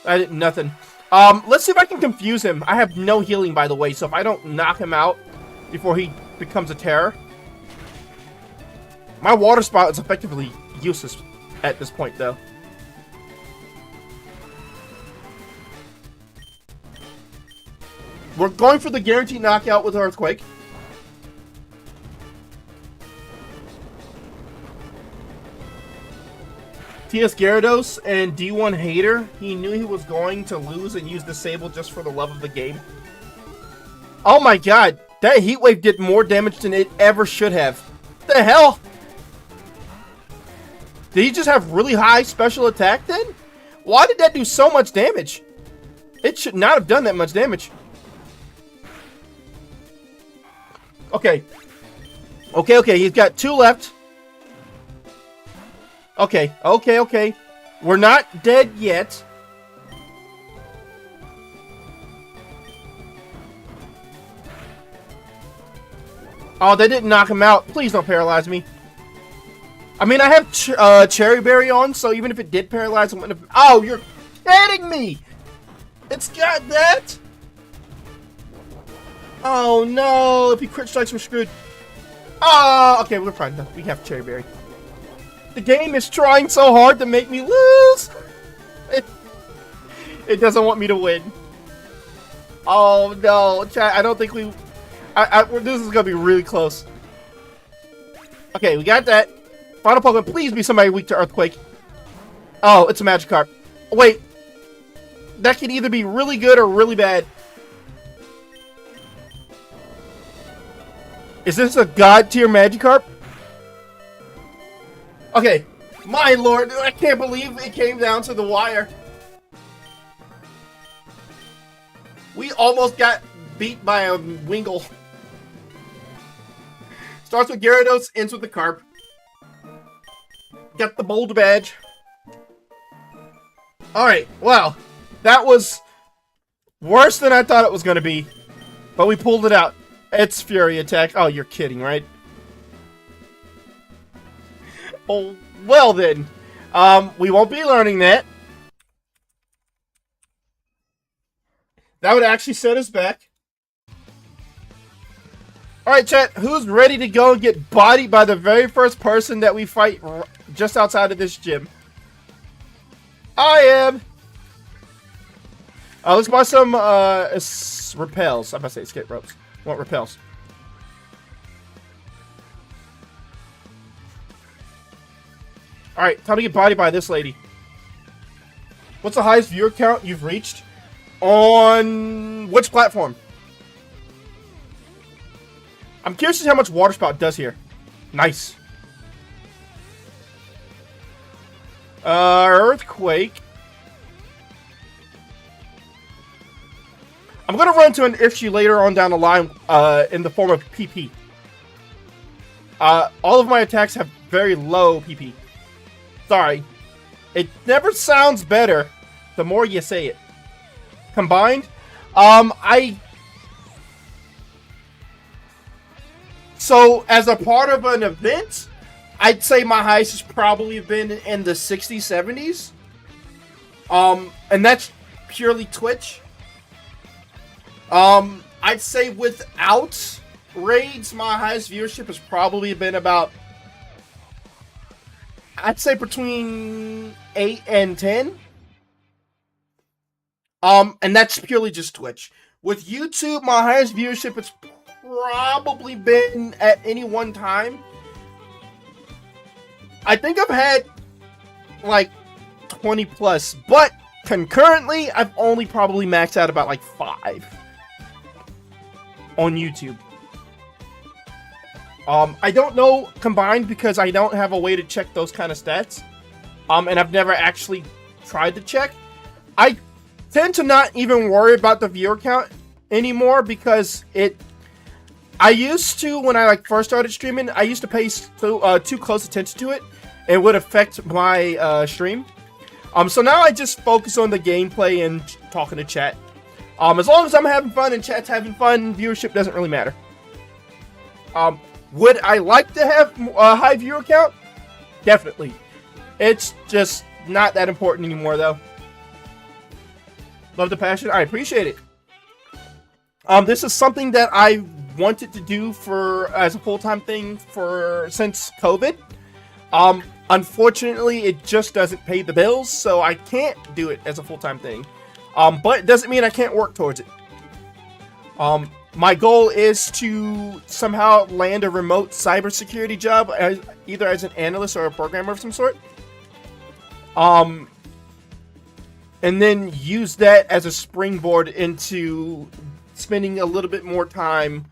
I did nothing. Let's see if I can confuse him. I have no healing, by the way, so if I don't knock him out before he becomes a terror. My water spout is effectively useless at this point, though. We're going for the guaranteed knockout with Earthquake. TS Gyarados and D1 Hater, he knew he was going to lose and use Disable just for the love of the game. Oh my god, that Heat Wave did more damage than it ever should have. What the hell? Did he just have really high special attack then? Why did that do so much damage? It should not have done that much damage. Okay. Okay, he's got 2 left. Okay. We're not dead yet. Oh, they didn't knock him out. Please don't paralyze me. I mean, I have Cherry Berry on, so even if it did paralyze, I wouldn't have... Oh, you're kidding me! It's got that? Oh, no. If he crit strikes, we're screwed. Oh, okay, we're fine. No, we have Cherry Berry. The game is trying so hard to make me lose. It doesn't want me to win. Oh, no. Chat, I don't think we... this is going to be really close. Okay, we got that. Final Pokemon, please be somebody weak to Earthquake. Oh, it's a Magikarp. Wait. That could either be really good or really bad. Is this a god tier Magikarp? Okay. My lord, I can't believe it came down to the wire. We almost got beat by a Wingull. Starts with Gyarados, ends with the Carp. Got the Boulder Badge. Alright, wow. That was worse than I thought it was going to be. But we pulled it out. It's Fury Attack. Oh, you're kidding, right? Oh, well then. We won't be learning that. That would actually set us back. Alright, chat. Who's ready to go and get bodied by the very first person that we fight just outside of this gym? I am. Let's buy some repels. I'm about to say escape ropes. Want repels. Alright, time to get bodied by this lady. What's the highest viewer count you've reached? On which platform? I'm curious to see how much Water Spout does here. Nice. Earthquake. I'm going to run into an issue later on down the line in the form of PP. All of my attacks have very low PP. Sorry. It never sounds better the more you say it. Combined, So, as a part of an event, I'd say my highest has probably been in the 60s, 70s. And that's purely Twitch. I'd say without raids, my highest viewership has probably been about, I'd say between 8 and 10. And that's purely just Twitch. With YouTube, my highest viewership has probably been at any one time. I think I've had like 20 plus, but concurrently, I've only probably maxed out about like 5 on YouTube. I don't know combined because I don't have a way to check those kind of stats. And I've never actually tried to check. I tend to not even worry about the viewer count anymore because it I used to, when I like first started streaming, I used to pay too close attention to it. It would affect my stream. So now I just focus on the gameplay and talking to chat. As long as I'm having fun and chat's having fun, viewership doesn't really matter. Would I like to have a high viewer count? Definitely. It's just not that important anymore, though. Love the passion. I appreciate it. This is something that I wanted to do as a full-time thing since COVID. Unfortunately, it just doesn't pay the bills, so I can't do it as a full-time thing. But it doesn't mean I can't work towards it. My goal is to somehow land a remote cybersecurity job, either as an analyst or a programmer of some sort. And then use that as a springboard into spending a little bit more time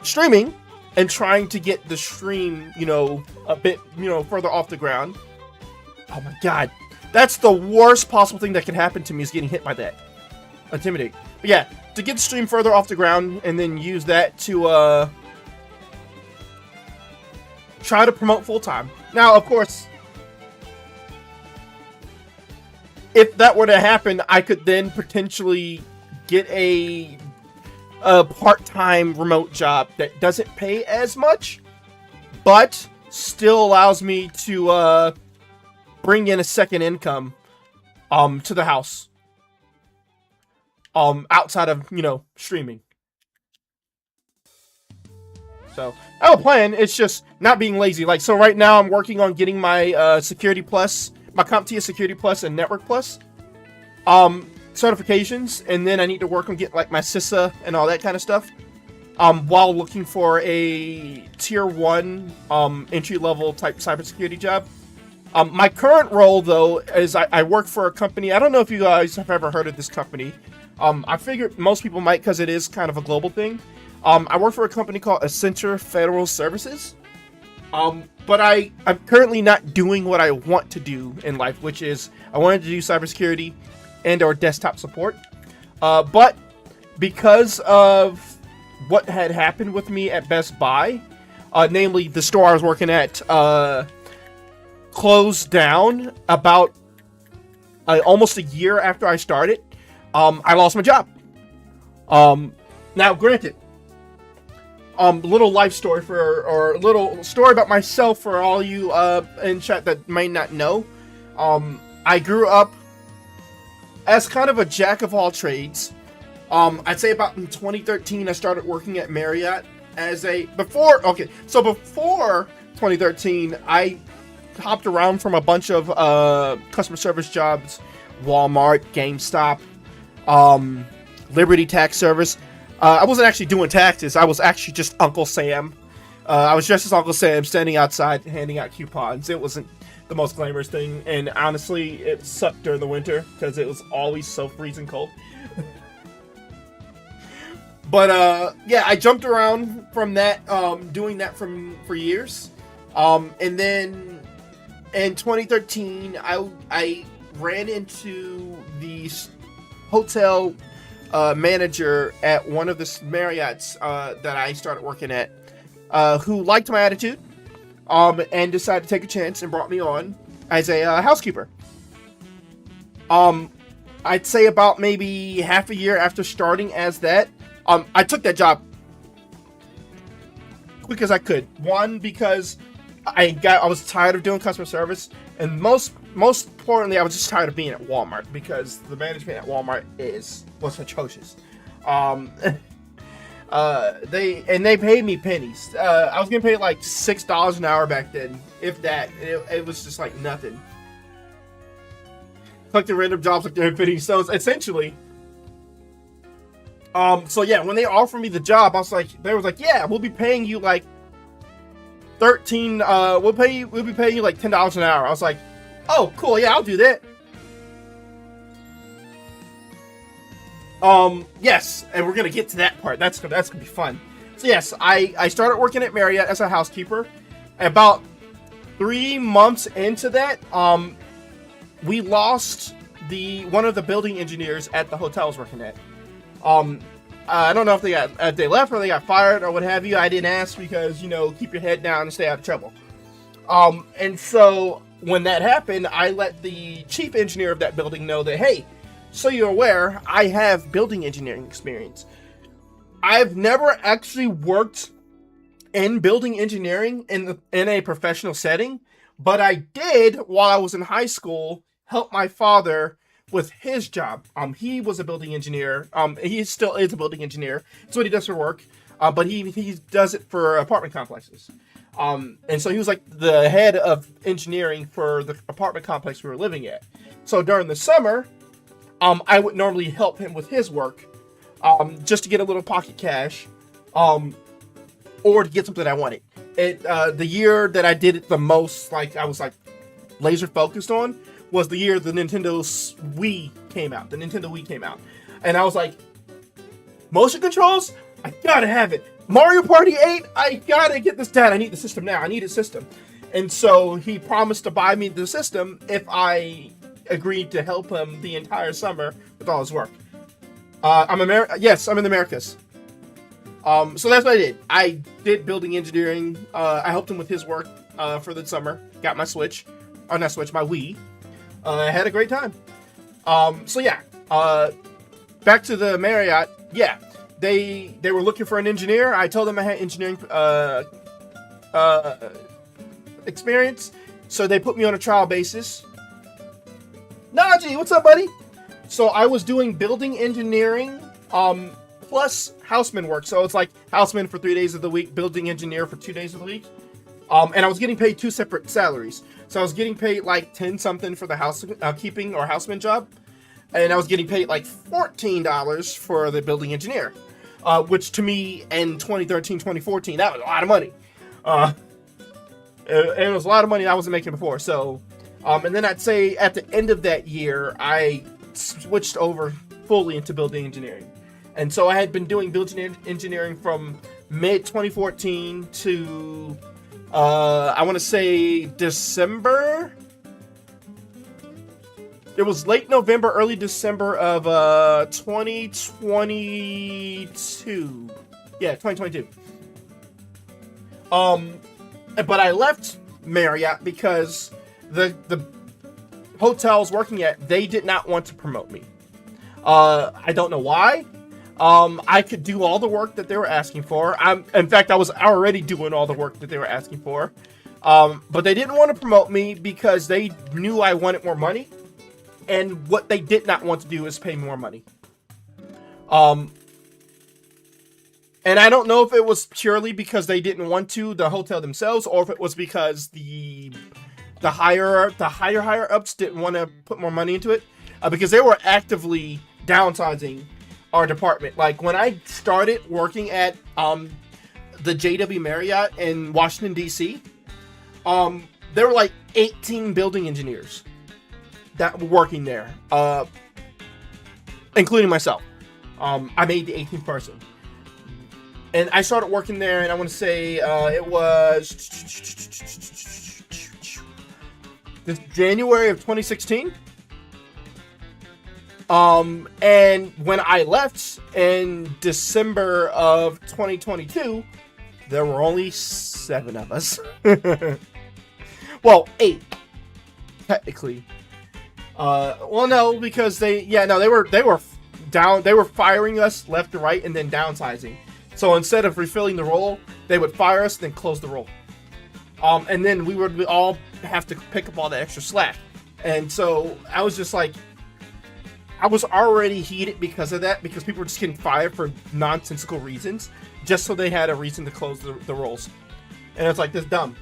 streaming and trying to get the stream, a bit, further off the ground. Oh my god. That's the worst possible thing that can happen to me, is getting hit by that. Intimidate. But yeah, to get the stream further off the ground and then use that to try to promote full-time. Now, of course, if that were to happen, I could then potentially get a part-time remote job that doesn't pay as much, but still allows me to bring in a second income to the house outside of streaming. So I have a plan. It's just not being lazy. Like, so right now I'm working on getting my Security Plus, my CompTIA Security Plus and Network Plus certifications, and then I need to work on getting like my CISA and all that kind of stuff, while looking for a tier 1 entry-level type cybersecurity job. My current role, though, is I work for a company. I don't know if you guys have ever heard of this company. I figured most people might, because it is kind of a global thing. I work for a company called Accenture Federal Services. But I'm currently not doing what I want to do in life, which is I wanted to do cybersecurity and or desktop support. But because of what had happened with me at Best Buy, namely the store I was working at closed down about almost a year after I started, I lost my job. Now, granted, little life story or a little story about myself for all you in chat that may not know. I grew up as kind of a jack of all trades. I'd say about in 2013 I started working at Marriott before 2013 I hopped around from a bunch of customer service jobs, Walmart, GameStop, Liberty Tax Service. I wasn't actually doing taxes. I was actually just Uncle Sam. I was dressed as Uncle Sam, standing outside, handing out coupons. It wasn't the most glamorous thing, and honestly, it sucked during the winter because it was always so freezing cold. But yeah, I jumped around from that, doing that for years, and then in 2013, I ran into the hotel manager at one of the Marriotts that I started working at, who liked my attitude, and decided to take a chance and brought me on as a housekeeper. I'd say about maybe half a year after starting as that, I took that job quick as I could. One, because I was tired of doing customer service, and most importantly, I was just tired of being at Walmart because the management at Walmart was atrocious. They paid me pennies. I was getting paid like $6 an hour back then, if that. It was just like nothing. Collecting random jobs like they're pennies. So essentially, so yeah, when they offered me the job, they was like, yeah, we'll be paying you like we'll be paying you like $10 an hour. I was like, oh, cool, yeah, I'll do that. Yes, and we're gonna get to that part. That's gonna be fun. So yes, I started working at Marriott as a housekeeper. About 3 months into that, we lost one of the building engineers at the hotel I was working at. I don't know if they left or they got fired or what have you. I didn't ask because, keep your head down and stay out of trouble. And so when that happened, I let the chief engineer of that building know that, hey, so you're aware, I have building engineering experience. I've never actually worked in building engineering in a professional setting, but I did, while I was in high school, help my father with his job. He was a building engineer. He still is a building engineer. That's what he does for work. But he does it for apartment complexes. And so he was like the head of engineering for the apartment complex we were living at. So during the summer, I would normally help him with his work, just to get a little pocket cash, or to get something I wanted. The year that I did it the most, like I was like laser focused on, was the year the Nintendo Wii came out. The Nintendo Wii came out, and I was like, motion controls, I gotta have it. Mario Party 8, I gotta get this. Dad, I need the system now. I need a system. And so he promised to buy me the system if I agreed to help him the entire summer with all his work. Yes, I'm in the Americas. So that's what I did. I did building engineering. I helped him with his work for the summer. Got my Switch. Or not Switch, my Wii. I had a great time. So yeah. Back to the Marriott. Yeah. They were looking for an engineer. I told them I had engineering experience. So they put me on a trial basis. Najee, what's up, buddy? So I was doing building engineering, plus houseman work. So it's like houseman for 3 days of the week, building engineer for 2 days of the week. And I was getting paid 2 separate salaries. So I was getting paid like 10 something for the housekeeping or houseman job. And I was getting paid like $14 for the building engineer. Which to me in 2013, 2014, that was a lot of money. It was a lot of money I wasn't making before. So, and then I'd say at the end of that year, I switched over fully into building engineering. And so I had been doing building engineering from mid 2014 to, I want to say December. It was late November, early December of 2022. Yeah, 2022. But I left Marriott because the hotel I was working at, they did not want to promote me. I don't know why. I could do all the work that they were asking for. In fact, I was already doing all the work that they were asking for. But they didn't want to promote me because they knew I wanted more money. And what they did not want to do is pay more money. And I don't know if it was purely because they didn't want to, the hotel themselves, or if it was because the higher ups didn't want to put more money into it, because they were actively downsizing our department. Like when I started working at the JW Marriott in Washington D.C., there were like 18 building engineers that were working there, including myself. I made the 18th person. And I started working there, and I want to say it was this January of 2016. And when I left in December of 2022, there were only 7 of us. Well, 8, technically. Well, no, because they were firing us left and right and then downsizing. So instead of refilling the role, they would fire us, then close the role. And then we would all have to pick up all the extra slack. And so I was just like, I was already heated because of that, because people were just getting fired for nonsensical reasons, just so they had a reason to close the roles. And it's like, this dumb.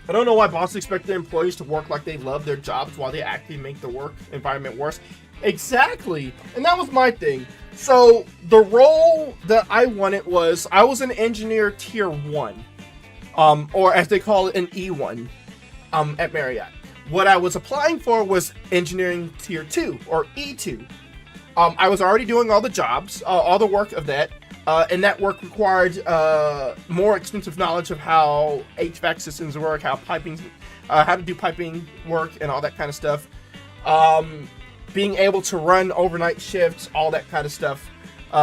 I don't know why bosses expect their employees to work like they love their jobs while they actually make the work environment worse. Exactly. And that was my thing. So the role that I wanted was, I was an engineer tier 1, or as they call it, an E1, at Marriott. What I was applying for was engineering tier 2, or E2. I was already doing all the jobs, all the work of that, and that work required more extensive knowledge of how HVAC systems work, how to do piping work, and all that kind of stuff. Being able to run overnight shifts, all that kind of stuff.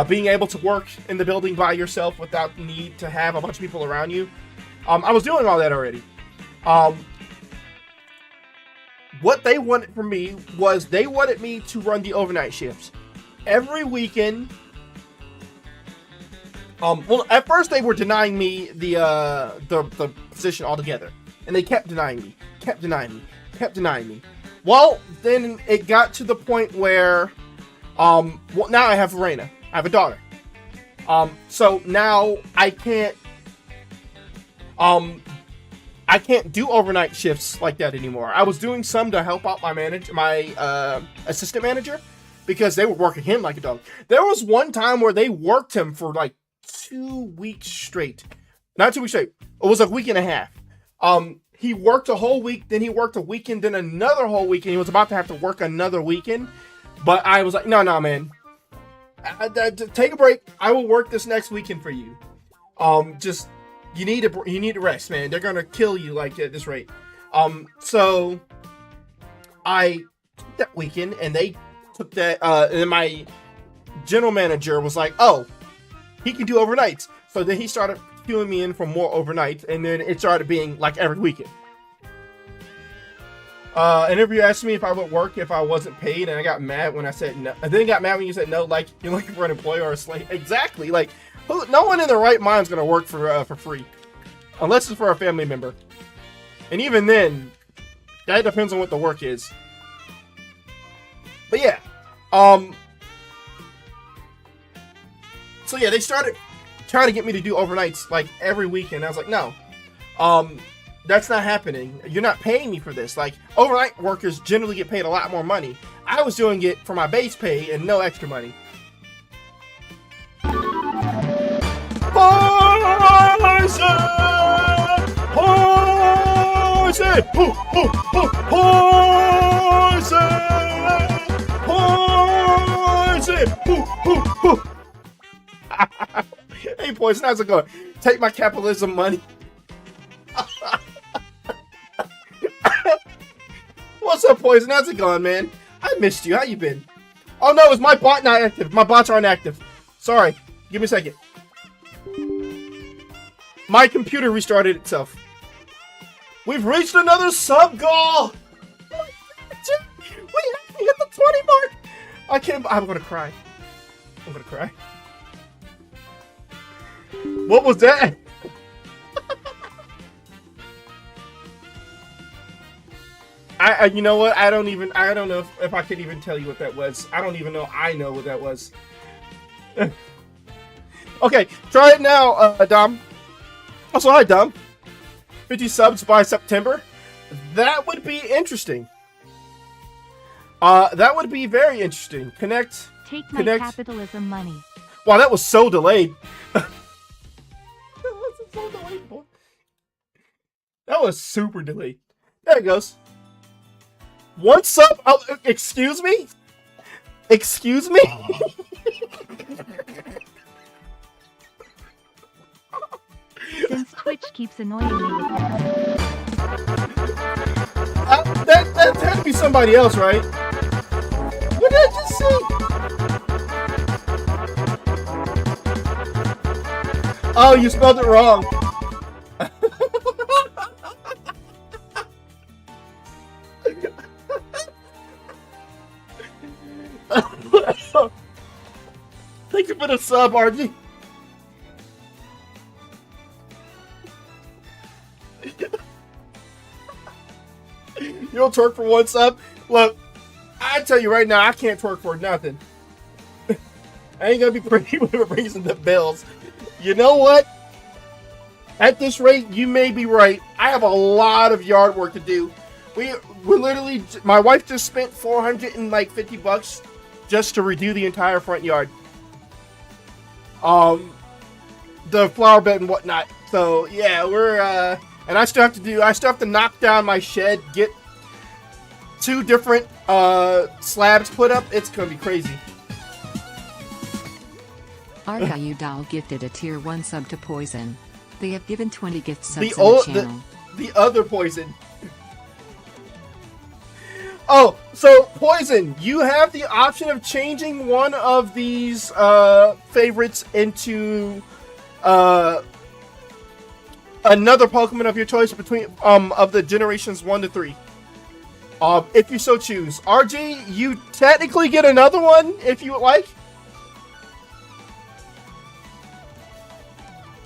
being able to work in the building by yourself without the need to have a bunch of people around you. I was doing all that already. What they wanted from me was they wanted me to run the overnight shifts every weekend. Well, at first they were denying me the position altogether, and they kept denying me. Well, then it got to the point where, well, now I have Verena. I have a daughter. So now I can't do overnight shifts like that anymore. I was doing some to help out my assistant manager, because they were working him like a dog. There was one time where they worked him for like 2 weeks straight. Not 2 weeks straight. It was a week and a half. He worked a whole week, then he worked a weekend, then another whole weekend. He was about to have to work another weekend. But I was like, no, man. Take a break. I will work this next weekend for you. Just, you need to rest, man. They're gonna kill you like at this rate. So I took that weekend, and they took that, and then my general manager was like, oh, he can do overnights. So then he started queuing me in for more overnights, and then it started being like every weekend. And if you asked me if I would work if I wasn't paid, and I got mad when I said no. And then got mad when you said no, like you're looking for an employee or a slave. Exactly. Like, no one in their right mind is gonna work for free, unless it's for a family member. And even then, that depends on what the work is. But yeah, so yeah, they started trying to get me to do overnights like every weekend. I was like, no, that's not happening. You're not paying me for this. Like, overnight workers generally get paid a lot more money. I was doing it for my base pay and no extra money. Hey, Poison, how's it going? Take my capitalism money. What's up, Poison? How's it going, man? I missed you. How you been? Oh no, is my bot not active? My bots aren't active. Sorry. Give me a second. My computer restarted itself. We've reached another sub goal. We hit the 20 mark. I can't. I'm gonna cry. I'm gonna cry. What was that? You know what? I don't know if I could even tell you what that was. I don't even know I know what that was. Okay, try it now, Dom. Also, hi, Dom. 50 subs by September. That would be interesting. That would be very interesting. Connect. Take my capitalism money. Wow, that was so delayed. That was so delayed, boy. That was super delayed. There it goes. One sub? Oh, excuse me? Excuse me? Since Twitch keeps annoying me with that. That had to be somebody else, right? What did I just say? Oh, you spelled it wrong. Thank you for the sub, RG. You'll twerk for one sub? Look, I tell you right now, I can't twerk for nothing. I ain't gonna be pretty when it brings in the bills. You know what? At this rate, you may be right. I have a lot of yard work to do. We literally, my wife just spent $450 just to redo the entire front yard. The flower bed and whatnot. So yeah, we're and I still have to knock down my shed, get 2 different slabs put up. It's gonna be crazy. Argayudal gifted a tier 1 sub to Poison. They have given 20 gift subs to the channel. The other Poison. Oh, so Poison, you have the option of changing one of these favorites into another Pokemon of your choice between of the generations 1 to 3. If you so choose. RG, you technically get another one if you would like.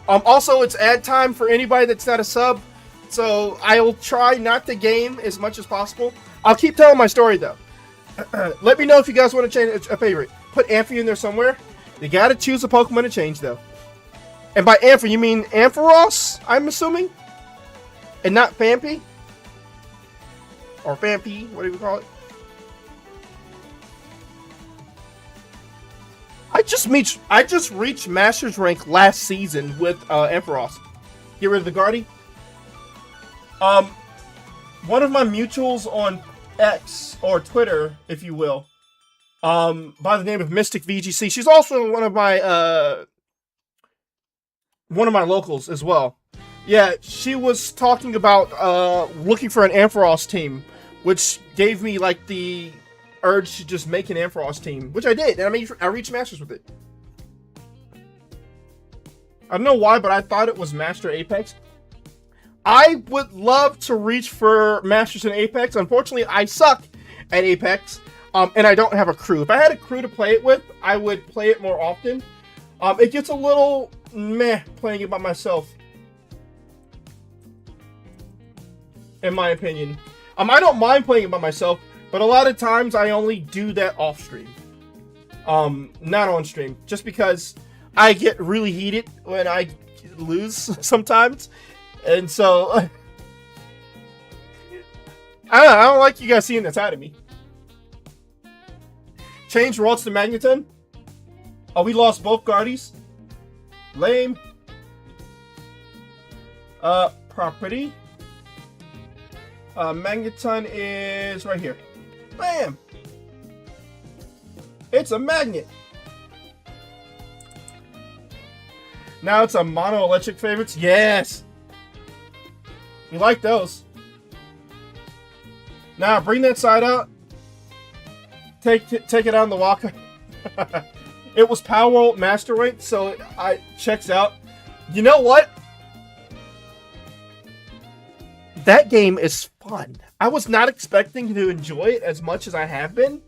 Also, it's ad time for anybody that's not a sub, so I'll try not to game as much as possible. I'll keep telling my story though. Let me know if you guys want to change a favorite. Put Amphy in there somewhere. You gotta choose a Pokemon to change though. And by Amphy, you mean Ampharos, I'm assuming? And not Phanpy? Or Phanpy, what do you call it? I just reached Master's rank last season with Ampharos. Get rid of the Guardy. One of my mutuals on X, or Twitter, if you will, by the name of Mystic VGC. She's also one of my locals as well. Yeah, she was talking about looking for an Ampharos team, which gave me like the urge to just make an Ampharos team, which I did, and I reached Masters with it. I don't know why, but I thought it was Master Apex. I would love to reach for Masters in Apex. Unfortunately, I suck at Apex, and I don't have a crew. If I had a crew to play it with, I would play it more often. It gets a little meh playing it by myself, in my opinion. I don't mind playing it by myself, but a lot of times I only do that off stream. Not on stream, just because I get really heated when I lose sometimes. And so, I don't like you guys seeing that side of me. Change Ralts to Magneton. Oh, we lost both Guardies. Lame. Property. Magneton is right here. Bam! It's a magnet. Now it's a mono electric favorites. Yes! You like those. Now bring that side out. Take it on the walker. It was Power Master Rank, so it checks out. You know what? That game is fun. I was not expecting to enjoy it as much as I have been.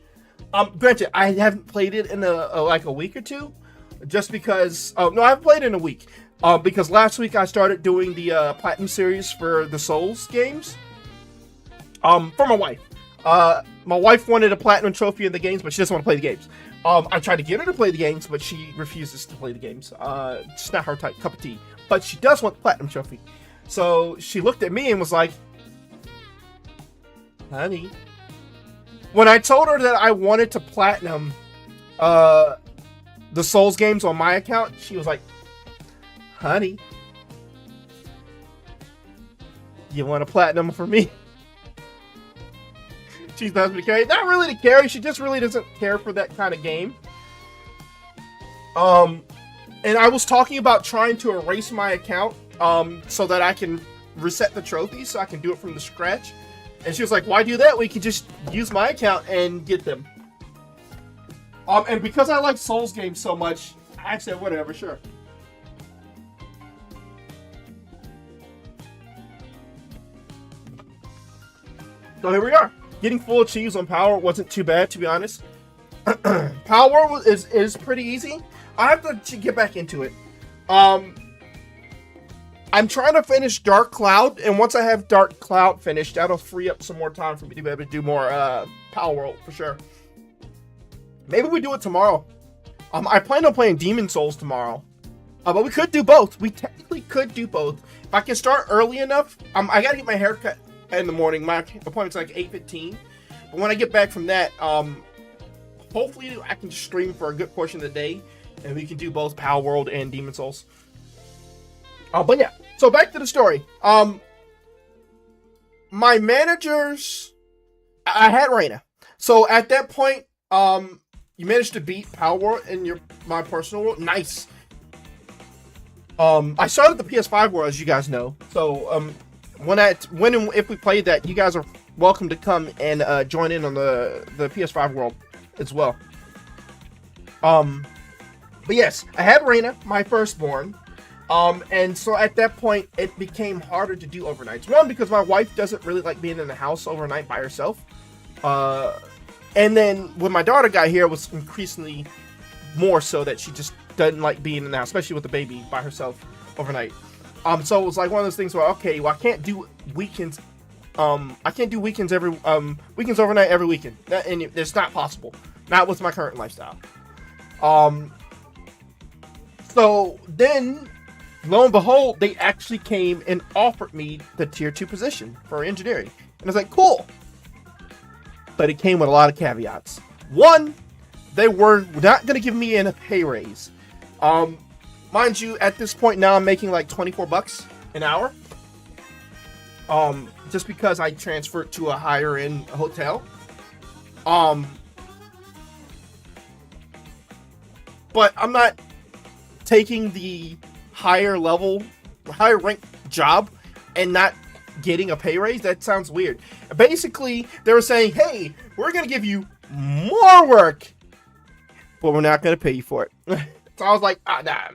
Granted, I haven't played it in like a week or two, just because. Oh no, I've played it in a week. Because last week I started doing the Platinum series for the Souls games. For my wife. My wife wanted a Platinum trophy in the games, but she doesn't want to play the games. I tried to get her to play the games, but she refuses to play the games. It's not her cup of tea. But she does want the Platinum trophy. So she looked at me and was like, honey. When I told her that I wanted to Platinum the Souls games on my account, she was like, honey, you want a Platinum for me? She doesn't carry. Not really to carry. She just really doesn't care for that kind of game. And I was talking about trying to erase my account so that I can reset the trophies so I can do it from the scratch. And she was like, why do that? We can just use my account and get them. And because I like Souls games so much, I said, whatever, sure. So here we are. Getting full achieves on Power wasn't too bad, to be honest. Power is pretty easy. I have to get back into it. I'm trying to finish Dark Cloud, and once I have Dark Cloud finished, that'll free up some more time for me to be able to do more Power World, for sure. Maybe we do it tomorrow. I plan on playing Demon Souls tomorrow. But we could do both. We technically could do both. If I can start early enough, I gotta get my hair cut in the morning. My appointment's like 8:15. But when I get back from that, hopefully I can stream for a good portion of the day, and we can do both Power World and Demon Souls. But yeah, so back to the story. My managers, I had Reina. So at that point, you managed to beat Power World in my personal world. Nice. I started the PS5 world, as you guys know. So when and if we played that, you guys are welcome to come and join in on the PS5 world as well. But yes, I had Reina, my firstborn. And so at that point, it became harder to do overnights. One, because my wife doesn't really like being in the house overnight by herself. And then when my daughter got here, it was increasingly more so that she just doesn't like being in the house, especially with the baby by herself overnight. So it was like one of those things where, okay, well, I can't do weekends. I can't do weekends weekends overnight every weekend. And it's not possible. Not with my current lifestyle. So then, lo and behold, they actually came and offered me the tier 2 position for engineering. And I was like, cool. But it came with a lot of caveats. One, they were not going to give me a pay raise. Mind you, at this point now I'm making like $24 an hour. Just because I transferred to a higher end hotel. But I'm not taking the higher rank job and not getting a pay raise. That sounds weird. Basically, they were saying, hey, we're going to give you more work, but we're not going to pay you for it. So I was like, nah,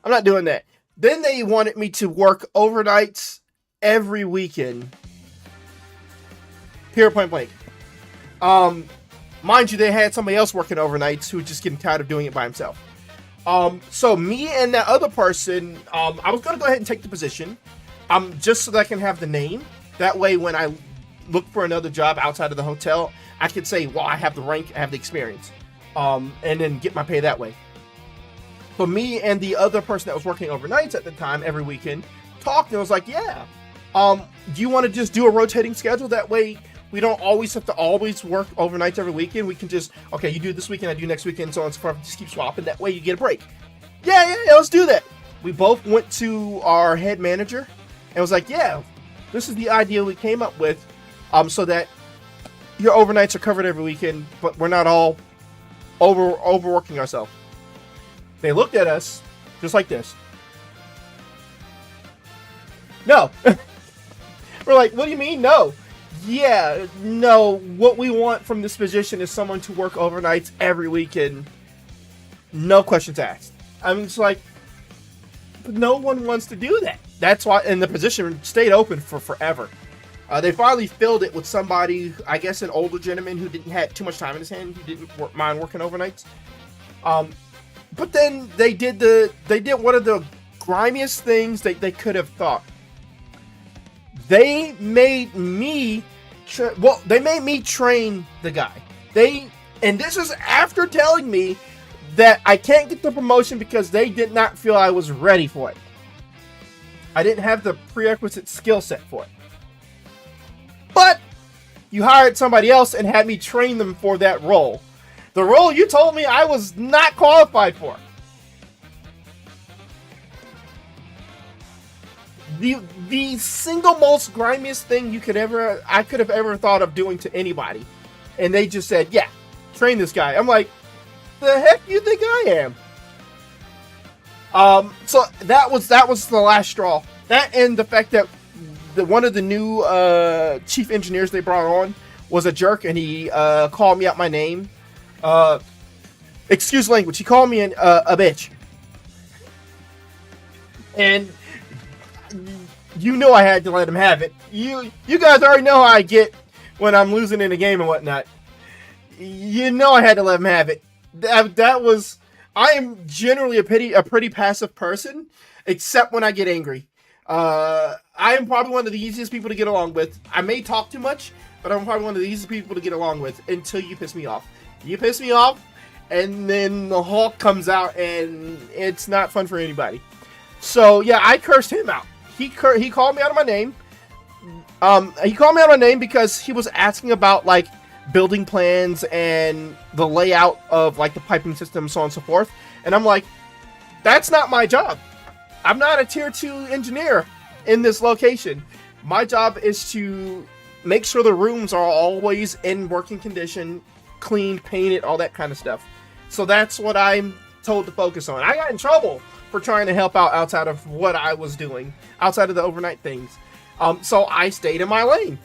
I'm not doing that. Then they wanted me to work overnights every weekend. Period, point blank. Mind you, they had somebody else working overnights who was just getting tired of doing it by himself. So me and that other person, I was going to go ahead and take the position, just so that I can have the name. That way, when I look for another job outside of the hotel, I could say, well, I have the rank, I have the experience, and then get my pay that way. So me and the other person that was working overnights at the time, every weekend, talked, and I was like, yeah, do you want to just do a rotating schedule? That way, we don't always have to work overnights every weekend. We can just, okay, you do this weekend, I do next weekend, so on and so forth. Just keep swapping. That way you get a break. Yeah, let's do that. We both went to our head manager and was like, yeah, this is the idea we came up with, so that your overnights are covered every weekend, but we're not all overworking ourselves. They looked at us just like this. No. We're like, what do you mean? No. Yeah, no, what we want from this position is someone to work overnights every weekend. No questions asked. I mean, it's like, no one wants to do that. That's why, and the position stayed open for forever. They finally filled it with somebody, I guess an older gentleman who didn't have too much time in his hand, who didn't mind working overnights. But then they did one of the grimiest things they could have thought. They made me train the guy. And this is after telling me that I can't get the promotion because they did not feel I was ready for it. I didn't have the prerequisite skill set for it. But you hired somebody else and had me train them for that role. The role you told me I was not qualified for. The single most grimiest thing I could have ever thought of doing to anybody. And they just said, yeah, train this guy. I'm like, the heck you think I am? So that was the last straw. That and the fact that one of the new chief engineers they brought on was a jerk, and he called me out my name. Excuse language. He called me a bitch. And you know I had to let him have it. You guys already know how I get when I'm losing in a game and whatnot. You know I had to let him have it. I am generally a pretty passive person, except when I get angry. I am probably one of the easiest people to get along with. I may talk too much, but I'm probably one of the easiest people to get along with until you piss me off. You piss me off, and then the Hulk comes out, and it's not fun for anybody. So yeah, I cursed him out. He called me out of my name. He called me out of my name because he was asking about like building plans and the layout of like the piping system, so on and so forth. And I'm like, that's not my job. I'm not a tier 2 engineer in this location. My job is to make sure the rooms are always in working condition, cleaned, painted, all that kind of stuff. So that's what I'm told to focus on. I got in trouble for trying to help out outside of what I was doing, outside of the overnight things. So I stayed in my lane.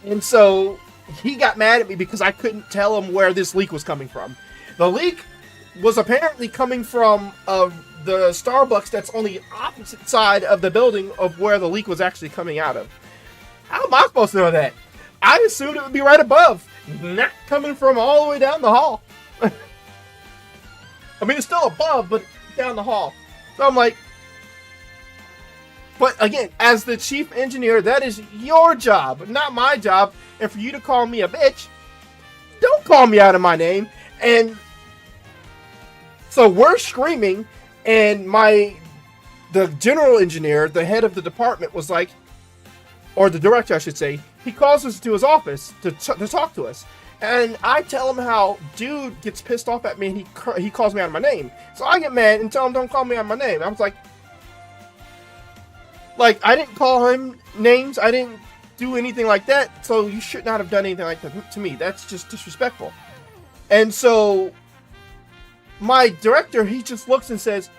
And so he got mad at me because I couldn't tell him where this leak was coming from. The leak was apparently coming from the Starbucks that's on the opposite side of the building of where the leak was actually coming out of. How am I supposed to know that? I assumed it would be right above, not coming from all the way down the hall. I mean, it's still above, but down the hall. So I'm like, but again, as the chief engineer, that is your job, not my job. And for you to call me a bitch, don't call me out of my name. And so we're screaming, and the general engineer, the head of the department, was like, or the director, I should say, he calls us to his office to talk to us. And I tell him how dude gets pissed off at me, and he calls me out of my name. So I get mad and tell him, don't call me out of my name. I was like, I didn't call him names. I didn't do anything like that. So you should not have done anything like that to me. That's just disrespectful. And so my director, he just looks and says,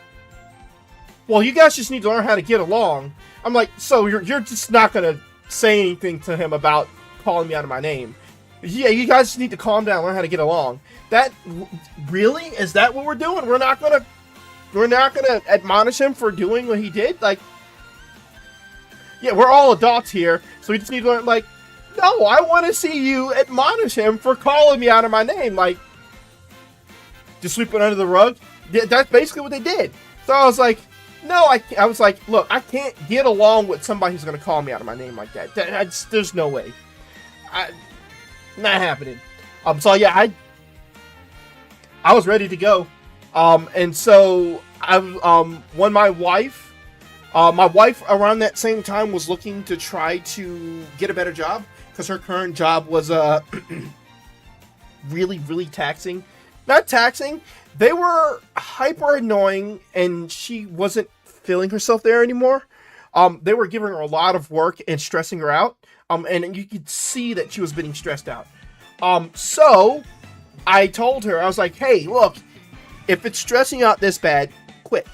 well, you guys just need to learn how to get along. I'm like, so you're just not going to say anything to him about calling me out of my name. Yeah, you guys just need to calm down, learn how to get along. That really? Is that what we're doing? We're not gonna admonish him for doing what he did? Like, yeah, we're all adults here, so we just need to learn, like, no, I want to see you admonish him for calling me out of my name. Like, just sweep it under the rug? Yeah, that's basically what they did. So I was like, no, I was like, look, I can't get along with somebody who's going to call me out of my name like that. There's no way. Not happening. So yeah, I was ready to go. And so when my wife around that same time was looking to try to get a better job because her current job was really, really taxing. Not taxing. They were hyper annoying, and she wasn't feeling herself there anymore. They were giving her a lot of work and stressing her out. And you could see that she was getting stressed out. So I told her, I was like, hey, look, if it's stressing you out this bad, quit.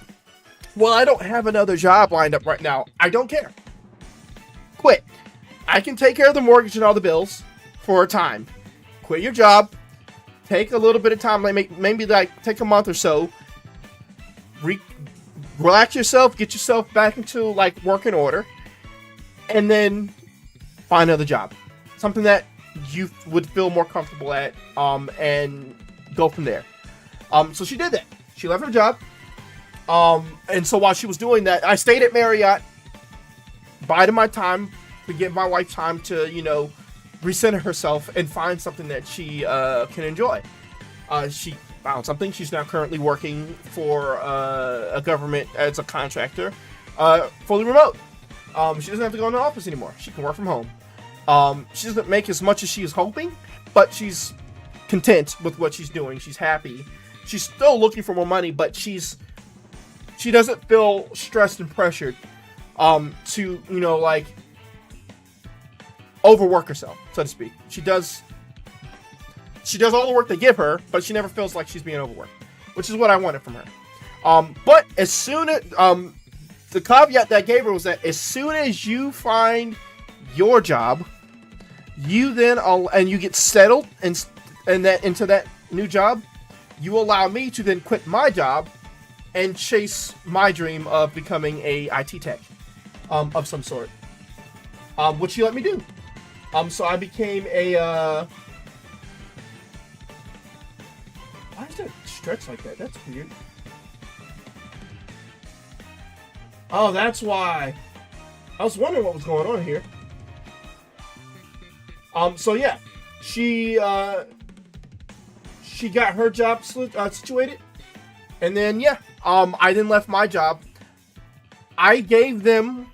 Well, I don't have another job lined up right now. I don't care. Quit. I can take care of the mortgage and all the bills for a time. Quit your job. Take a little bit of time, maybe take a month or so. Relax yourself, get yourself back into working order, and then find another job, something that you would feel more comfortable at, and go from there. So she did that. She left her job, and so while she was doing that, I stayed at Marriott, biding my time to give my wife time to, recenter herself and find something that she can enjoy. She found something. She's now currently working for a government as a contractor, fully remote. She doesn't have to go in the office anymore. She can work from home. She doesn't make as much as she is hoping, but she's content with what she's doing. She's happy. She's still looking for more money, but she doesn't feel stressed and pressured to, overwork herself, so to speak. She does all the work they give her, but she never feels like she's being overworked, which is what I wanted from her. But as soon as the caveat that I gave her was that as soon as you find your job, you then and you get settled and that into that new job, you allow me to then quit my job and chase my dream of becoming a IT tech of some sort, which you let me do. So I became a why is that stretch like that? That's weird. Oh, that's why. I was wondering what was going on here. So yeah, she got her job situated, and then I then left my job. I didn't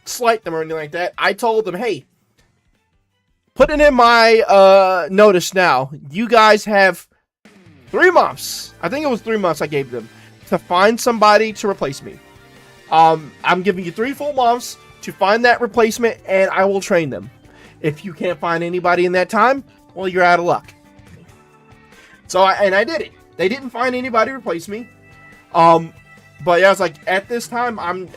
slight them or anything like that. I told them, hey, put it in my notice now. You guys have 3 months. I think it was 3 months I gave them to find somebody to replace me. I'm giving you 3 full months to find that replacement, and I will train them. If you can't find anybody in that time, well, you're out of luck. So I did it. They didn't find anybody to replace me. But yeah, I was like, at this time, I'm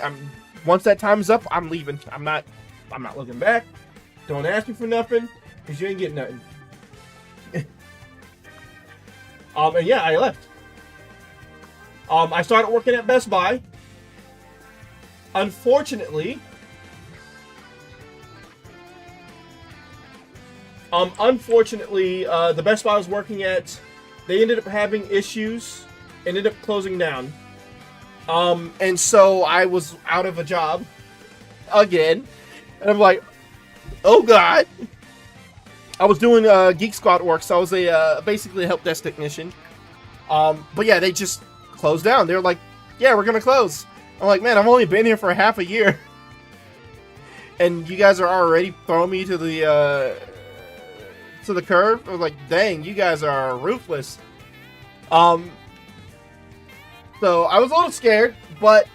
once that time is up, I'm leaving. I'm not looking back. Don't ask me for nothing, because you ain't getting nothing. And yeah, I left. I started working at Best Buy. Unfortunately, the Best Buy I was working at, they ended up having issues, ended up closing down. And so I was out of a job again, and I'm like, oh god. I was doing Geek Squad work, so I was basically a help desk technician. But yeah, they just closed down. They're like, yeah, we're gonna close. I'm like, man, I've only been here for half a year, and you guys are already throwing me to the curb. I was like, dang, you guys are ruthless. So I was a little scared, but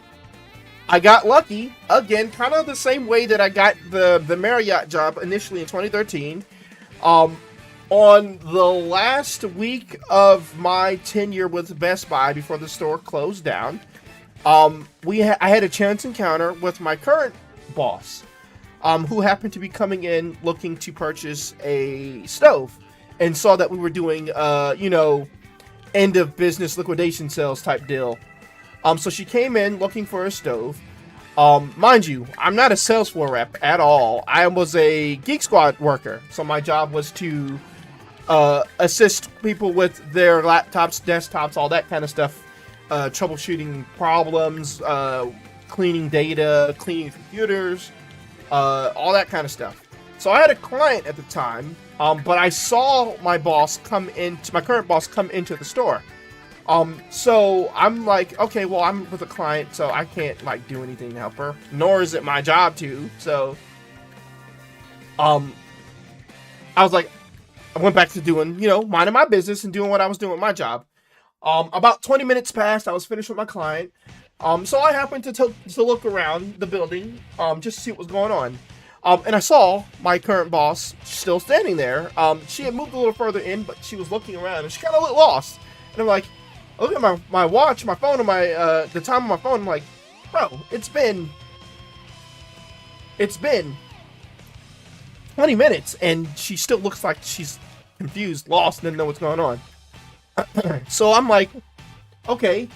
I got lucky again, kind of the same way that I got the Marriott job initially in 2013. On the last week of my tenure with Best Buy before the store closed down, I had a chance encounter with my current boss, who happened to be coming in looking to purchase a stove, and saw that we were doing, end of business liquidation sales type deal. So she came in looking for a stove. Mind you, I'm not a sales floor rep at all. I was a Geek Squad worker, so my job was to assist people with their laptops, desktops, all that kind of stuff, troubleshooting problems, cleaning data, cleaning computers, all that kind of stuff. So I had a client at the time, but I saw my current boss come into the store. So I'm like, okay, well, I'm with a client, so I can't do anything to help her, nor is it my job to. So, I was like, I went back to doing, minding my business and doing what I was doing with my job. About 20 minutes passed. I was finished with my client. So I happened to look around the building, just to see what was going on. And I saw my current boss still standing there. She had moved a little further in, but she was looking around and she kind of looked lost. And I'm like, I look at my watch, my phone, and the time on my phone. I'm like, bro, it's been 20 minutes, and she still looks like she's confused, lost, and doesn't know what's going on. So I'm like, okay.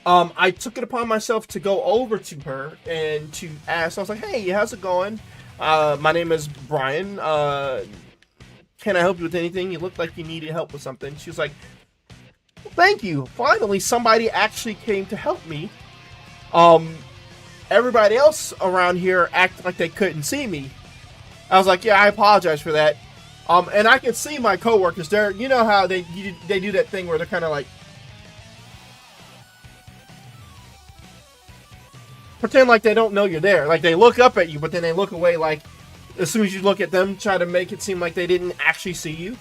I took it upon myself to go over to her and to ask. I was like, hey, how's it going? My name is Brian. Can I help you with anything? You look like you needed help with something. She was like, well, thank you. Finally, somebody actually came to help me. Everybody else around here acted like they couldn't see me. I was like, yeah, I apologize for that. And I can see my coworkers there. You know how they do that thing where they're kind of like, pretend like they don't know you're there. Like they look up at you, but then they look away. Like as soon as you look at them, try to make it seem like they didn't actually see you.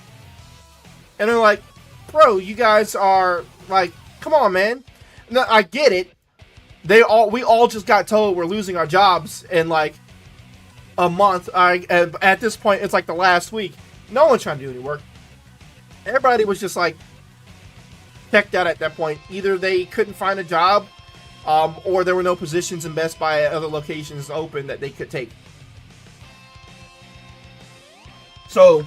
And they're like, bro, you guys are like, come on, man. No, I get it. We all just got told we're losing our jobs in like a month. At this point, it's like the last week. No one's trying to do any work. Everybody was just like checked out at that point. Either they couldn't find a job, or there were no positions in Best Buy at other locations open that they could take. So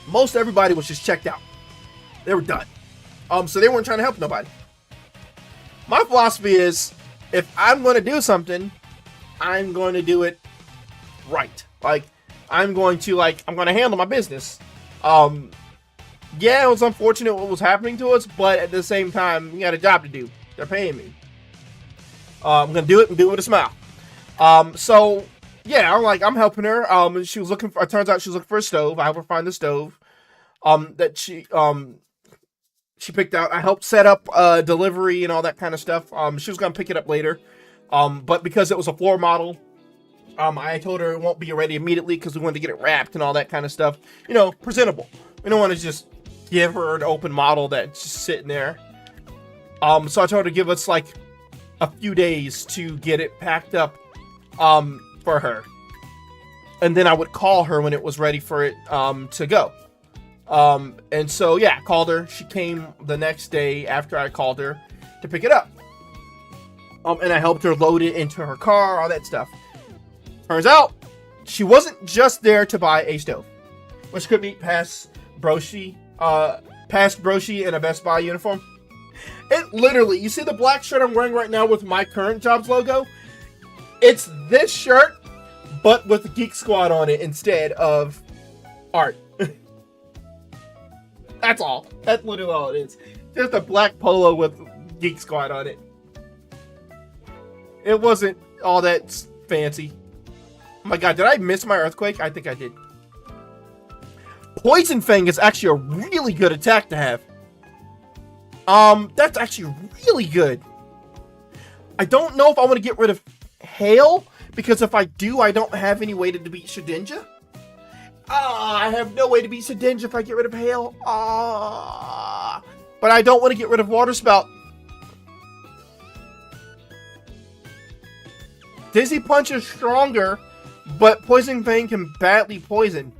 most everybody was just checked out. They were done. So they weren't trying to help nobody. My philosophy is, if I'm going to do something, I'm going to do it right. Like, I'm going to handle my business. Yeah, it was unfortunate what was happening to us, but at the same time, we got a job to do. They're paying me. I'm going to do it and do it with a smile. So, yeah, I'm helping her. She was looking for, it turns out she was looking for a stove. I helped her find the stove that she picked out. I helped set up delivery and all that kind of stuff. She was going to pick it up later. But because it was a floor model, I told her it won't be ready immediately because we wanted to get it wrapped and all that kind of stuff. Presentable. We don't want to just give her an open model that's just sitting there. So I told her to give us like a few days to get it packed up for her. And then I would call her when it was ready for it to go. And so, yeah, I called her. She came the next day after I called her to pick it up. And I helped her load it into her car, all that stuff. Turns out, she wasn't just there to buy a stove, which could be past Broshi in a Best Buy uniform. It literally, you see the black shirt I'm wearing right now with my current job's logo? It's this shirt, but with Geek Squad on it instead of art. That's all. That's literally all it is. Just a black polo with Geek Squad on it. It wasn't all that fancy. Oh my god, did I miss my earthquake? I think I did. Poison Fang is actually a really good attack to have. That's actually really good. I don't know if I want to get rid of Hail, because if I do, I don't have any way to beat Shedinja. I have no way to beat Shedinja if I get rid of Hail. But I don't want to get rid of Water Spout. Dizzy Punch is stronger, but Poison Fang can badly poison.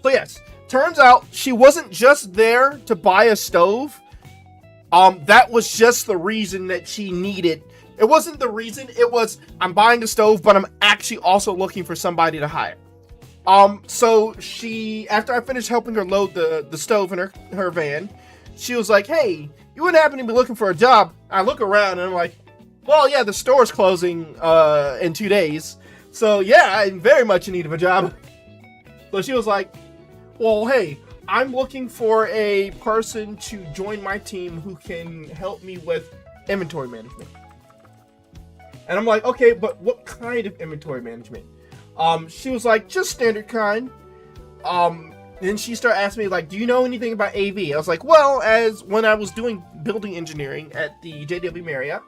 So yes, turns out she wasn't just there to buy a stove. That was just the reason that she needed. It wasn't the reason, it was, I'm buying a stove, but I'm actually also looking for somebody to hire. So she, after I finished helping her load the stove in her van, she was like, hey, you wouldn't happen to be looking for a job? I look around and I'm like, well, yeah, the store's closing in 2 days. So yeah, I'm very much in need of a job. So she was like, well, hey, I'm looking for a person to join my team who can help me with inventory management. And I'm like, okay, but what kind of inventory management? She was like, just standard kind. Then she started asking me, like, do you know anything about AV? I was like, well, as when I was doing building engineering at the JW Marriott,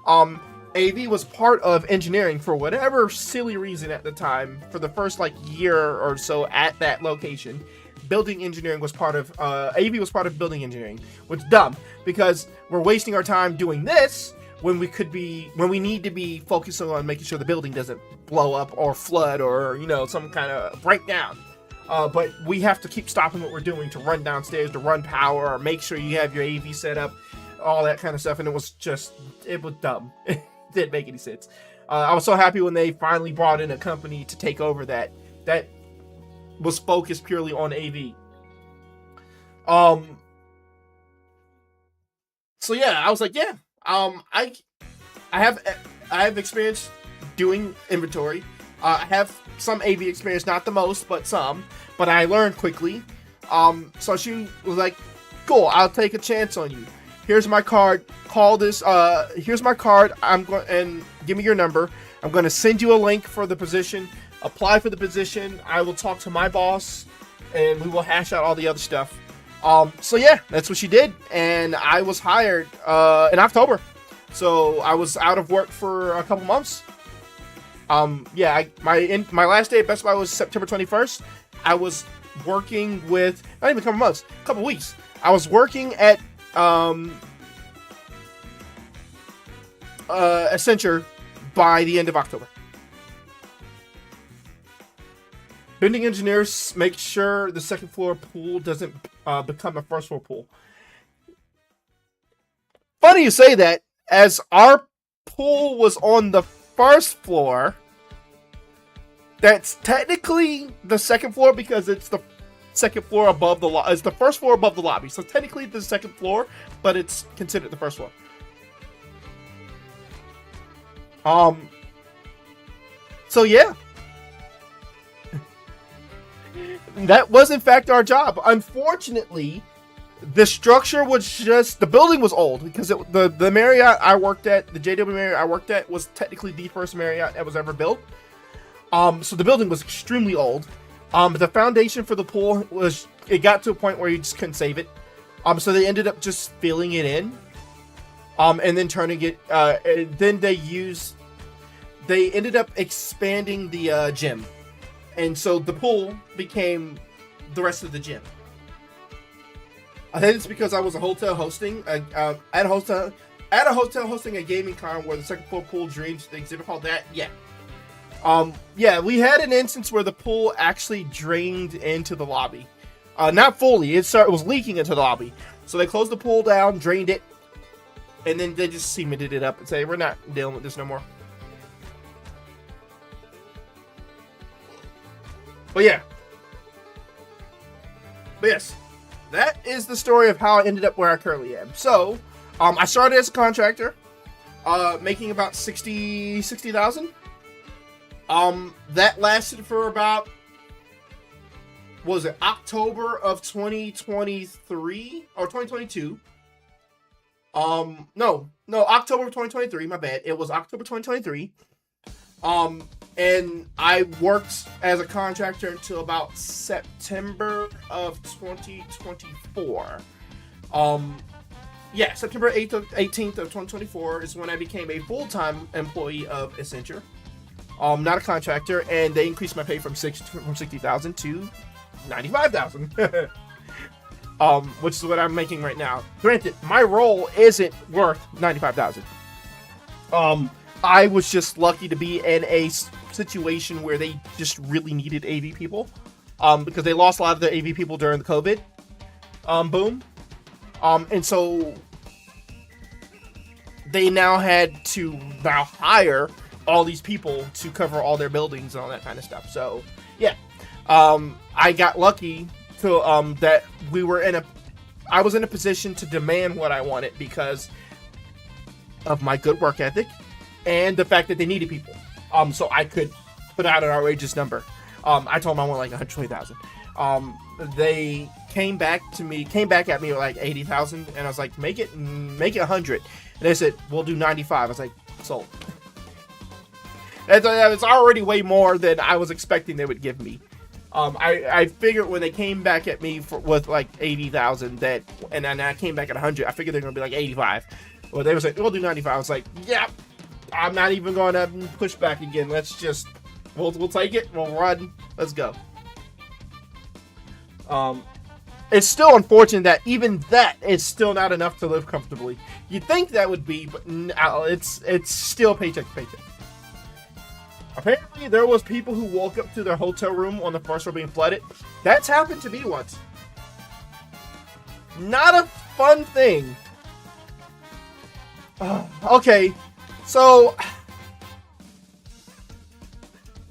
AV was part of engineering for whatever silly reason at the time. For the first, like, year or so at that location, building engineering was part of, AV was part of building engineering. Which is dumb, because we're wasting our time doing this when we need to be focusing on making sure the building doesn't blow up or flood or, you know, some kind of breakdown. But we have to keep stopping what we're doing to run downstairs, to run power, or make sure you have your AV set up, all that kind of stuff. And it was dumb. It didn't make any sense. I was so happy when they finally brought in a company to take over that was focused purely on AV. So yeah, I was like, yeah, I have experience doing inventory. I have some AV experience, not the most, but some. But I learned quickly. So she was like, cool, I'll take a chance on you. Here's my card. Call this. Here's my card. And give me your number. I'm going to send you a link for the position. Apply for the position. I will talk to my boss, and we will hash out all the other stuff. So yeah, that's what she did. And I was hired in October. So I was out of work for a couple months. Yeah, my last day at Best Buy was September 21st. I was working with, not even a couple months, a couple weeks. I was working at Accenture by the end of October. Building engineers make sure the second floor pool doesn't become a first floor pool. Funny you say that, as our pool was on the first floor. That's technically the second floor because it's the second floor above the it's the first floor above the lobby. So technically the second floor, but it's considered the first floor. So yeah. That was in fact our job. Unfortunately, the structure was just, the building was old because the Marriott I worked at, the JW Marriott I worked at, was technically the first Marriott that was ever built. So the building was extremely old. The foundation for the pool it got to a point where you just couldn't save it. So they ended up just filling it in. And then turning it, then they ended up expanding the gym. And so the pool became the rest of the gym. I think it's because I was a hotel hosting, at a hotel hosting a gaming con where the second floor pool drains the exhibit hall. Yeah, we had an instance where the pool actually drained into the lobby. Not fully, it was leaking into the lobby. So they closed the pool down, drained it, And then they just cemented it up and say, we're not dealing with this no more. But yeah. But yes, that is the story of how I ended up where I currently am. So, I started as a contractor, making about 60,000. That lasted for about, what was it, October of 2023 or 2022? No, October of 2023. My bad. It was October 2023. And I worked as a contractor until about September of 2024. Yeah, September 18th of 2024 is when I became a full-time employee of Accenture. Not a contractor, and they increased my pay from 60,000 to 95,000. Which is what I'm making right now. Granted, my role isn't worth 95,000. I was just lucky to be in a situation where they just really needed AV people, because they lost a lot of the AV people during the COVID boom, and so they now had to hire all these people to cover all their buildings and all that kind of stuff. So yeah, I got lucky to that I was in a position to demand what I wanted because of my good work ethic and the fact that they needed people. So I could put out an outrageous number. I told them I want like 120,000. They came back at me with like 80,000, and I was like, make it 100. And they said, we'll do 95. I was like, sold. It's already way more than I was expecting they would give me. I figured when they came back at me with like 80,000 and then I came back at 100, I figured they're gonna be like 85. Well, they were like, we'll do 95. I was like, yeah, I'm not even gonna push back again. Let's just, we'll take it. We'll run. Let's go. It's still unfortunate that even that is still not enough to live comfortably. You'd think that would be, but it's still paycheck to paycheck. Apparently, there was people who woke up to their hotel room on the first floor being flooded. That's happened to me once. Not a fun thing. Okay, so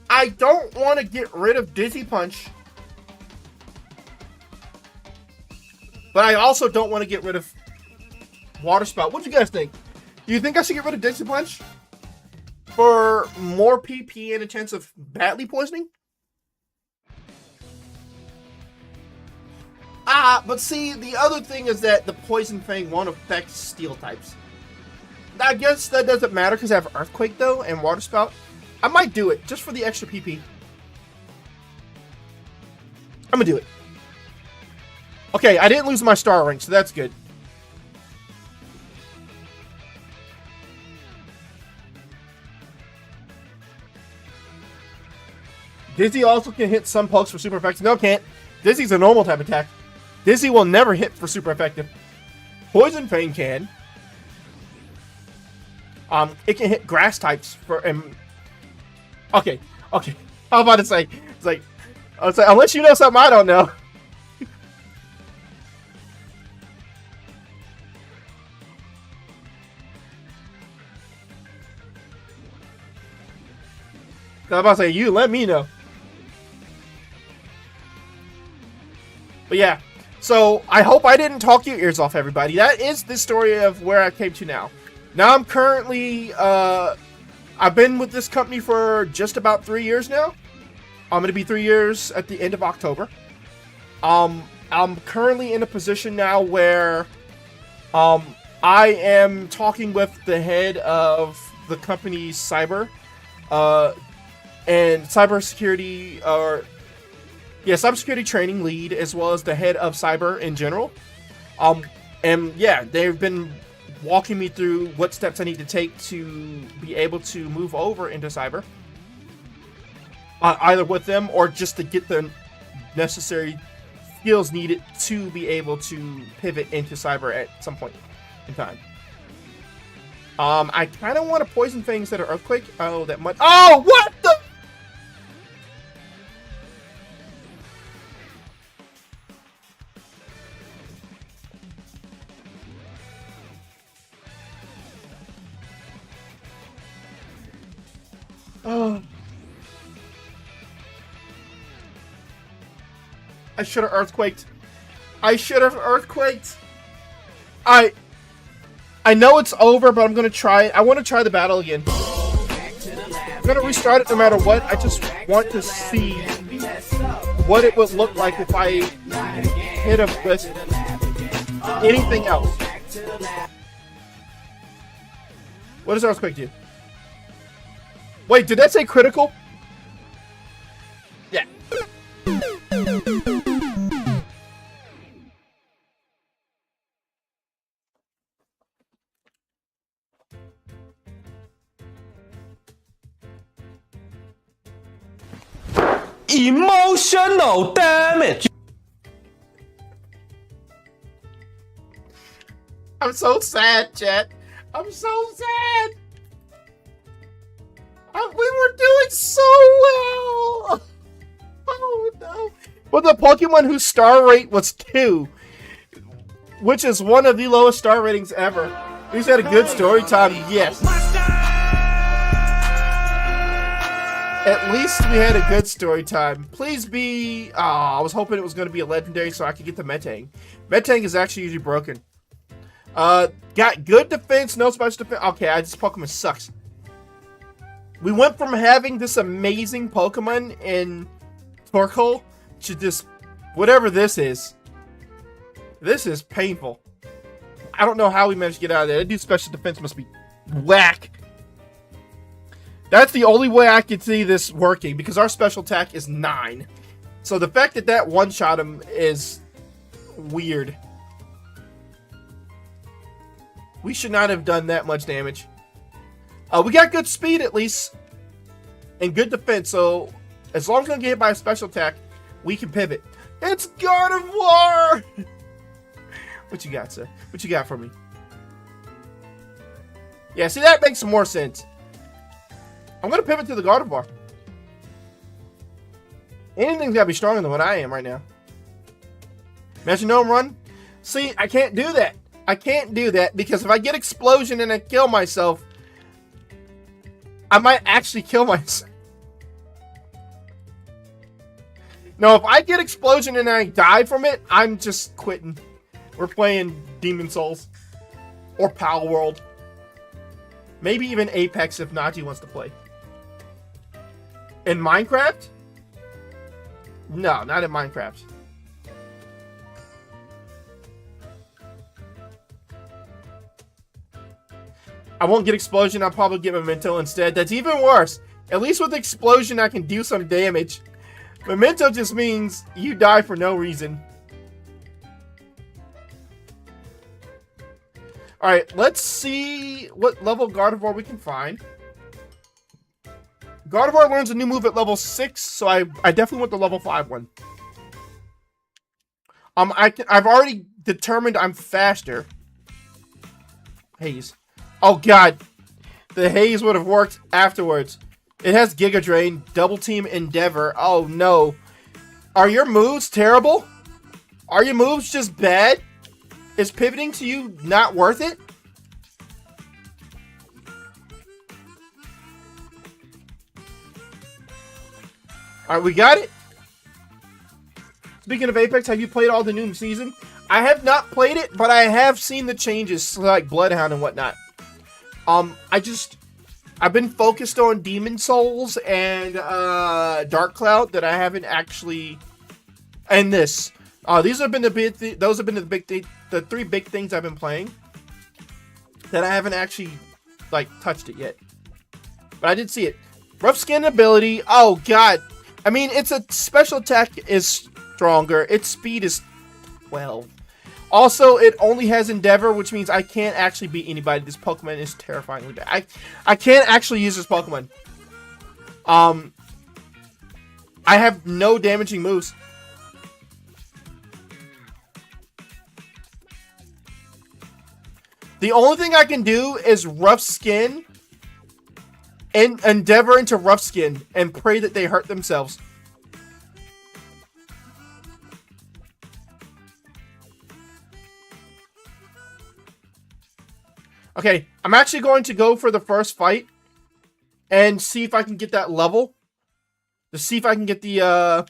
I don't want to get rid of Dizzy Punch, but I also don't want to get rid of Water Spout. What do you guys think? Do you think I should get rid of Dizzy Punch for more PP and a chance of badly poisoning? But see, the other thing is that the Poison Fang won't affect steel types. I guess that doesn't matter because I have Earthquake though and Water Spout. I might do it just for the extra PP. I'm gonna do it. Okay, I didn't lose my star rank, so that's good. Dizzy also can hit some pokes for super effective. No, can't. Dizzy's a normal type attack. Dizzy will never hit for super effective. Poison Fang can. It can hit grass types for okay. How about to say? It's like, unless you know something I don't know. I'm about to say, you let me know. But yeah, so I hope I didn't talk your ears off, everybody. That is the story of where I came to now. Now I'm currently, I've been with this company for just about 3 years now. I'm going to be 3 years at the end of October. I'm currently in a position now where I am talking with the head of the company's cyber and cybersecurity, cybersecurity training lead, as well as the head of cyber in general. And yeah, they've been walking me through what steps I need to take to be able to move over into cyber, either with them or just to get the necessary skills needed to be able to pivot into cyber at some point in time. I kind of want to poison things that are Earthquake. Oh, that much. Oh, what the? Oh. I should have earthquaked. I should have earthquaked. I know it's over, but I'm gonna try it. I want to try the battle again. I'm gonna restart it no matter what. I just want to see what it would look like if I hit him with anything else. What does earthquake do? Wait, did that say critical? Yeah. Emotional damage. I'm so sad, chat. I'm so sad. We were doing so well. Oh no. Well, the Pokemon whose star rate was 2, which is one of the lowest star ratings ever. He's had a good story time, yes. At least we had a good story time. Please be... Oh, I was hoping it was going to be a legendary so I could get the Metang. Metang is actually usually broken. Got good defense, no special defense. Okay, this Pokemon sucks. We went from having this amazing Pokemon in Torkoal to just whatever this is. This is painful. I don't know how we managed to get out of there. That dude's special defense must be whack. That's the only way I can see this working, because our special attack is 9. So the fact that that one-shot him is weird. We should not have done that much damage. We got good speed at least, and good defense, so as long as we don't get hit by a special attack, we can pivot. It's God of War! What you got, sir? What you got for me? Yeah, see, that makes some more sense. I'm going to pivot to the God of War. Anything's got to be stronger than what I am right now. Metronome run? See, I can't do that. I can't do that because if I get explosion and I kill myself, I might actually kill myself. No, if I get explosion and I die from it, I'm just quitting. We're playing Demon Souls. Or Pal World. Maybe even Apex if Najee wants to play. In Minecraft? No, not in Minecraft. I won't get explosion, I'll probably get Memento instead. That's even worse. At least with explosion I can do some damage. Memento just means you die for no reason. Alright, let's see what level Gardevoir we can find. Gardevoir learns a new move at level 6, so I definitely want the level 5 one. I've already determined I'm faster. Haze. Oh god. The Haze would have worked afterwards. It has Giga Drain, Double Team, Endeavor. Oh no. Are your moves terrible? Are your moves just bad? Is pivoting to you not worth it? Alright, we got it. Speaking of Apex, have you played all the new season? I have not played it, but I have seen the changes, like Bloodhound and whatnot. I've been focused on Demon Souls and Dark Cloud that I haven't actually, and this. These have been those have been the 3 big things I've been playing that I haven't actually like touched it yet. But I did see it. Rough Skin ability. Oh god. I mean, its a special attack is stronger. Its speed is 12. Also, it only has Endeavor, which means I can't actually beat anybody. This Pokemon is terrifyingly bad. I can't actually use this Pokemon. I have no damaging moves. The only thing I can do is Rough Skin and Endeavor into Rough Skin and pray that they hurt themselves. Okay, I'm actually going to go for the first fight. and see if I can get that level. To see if I can get the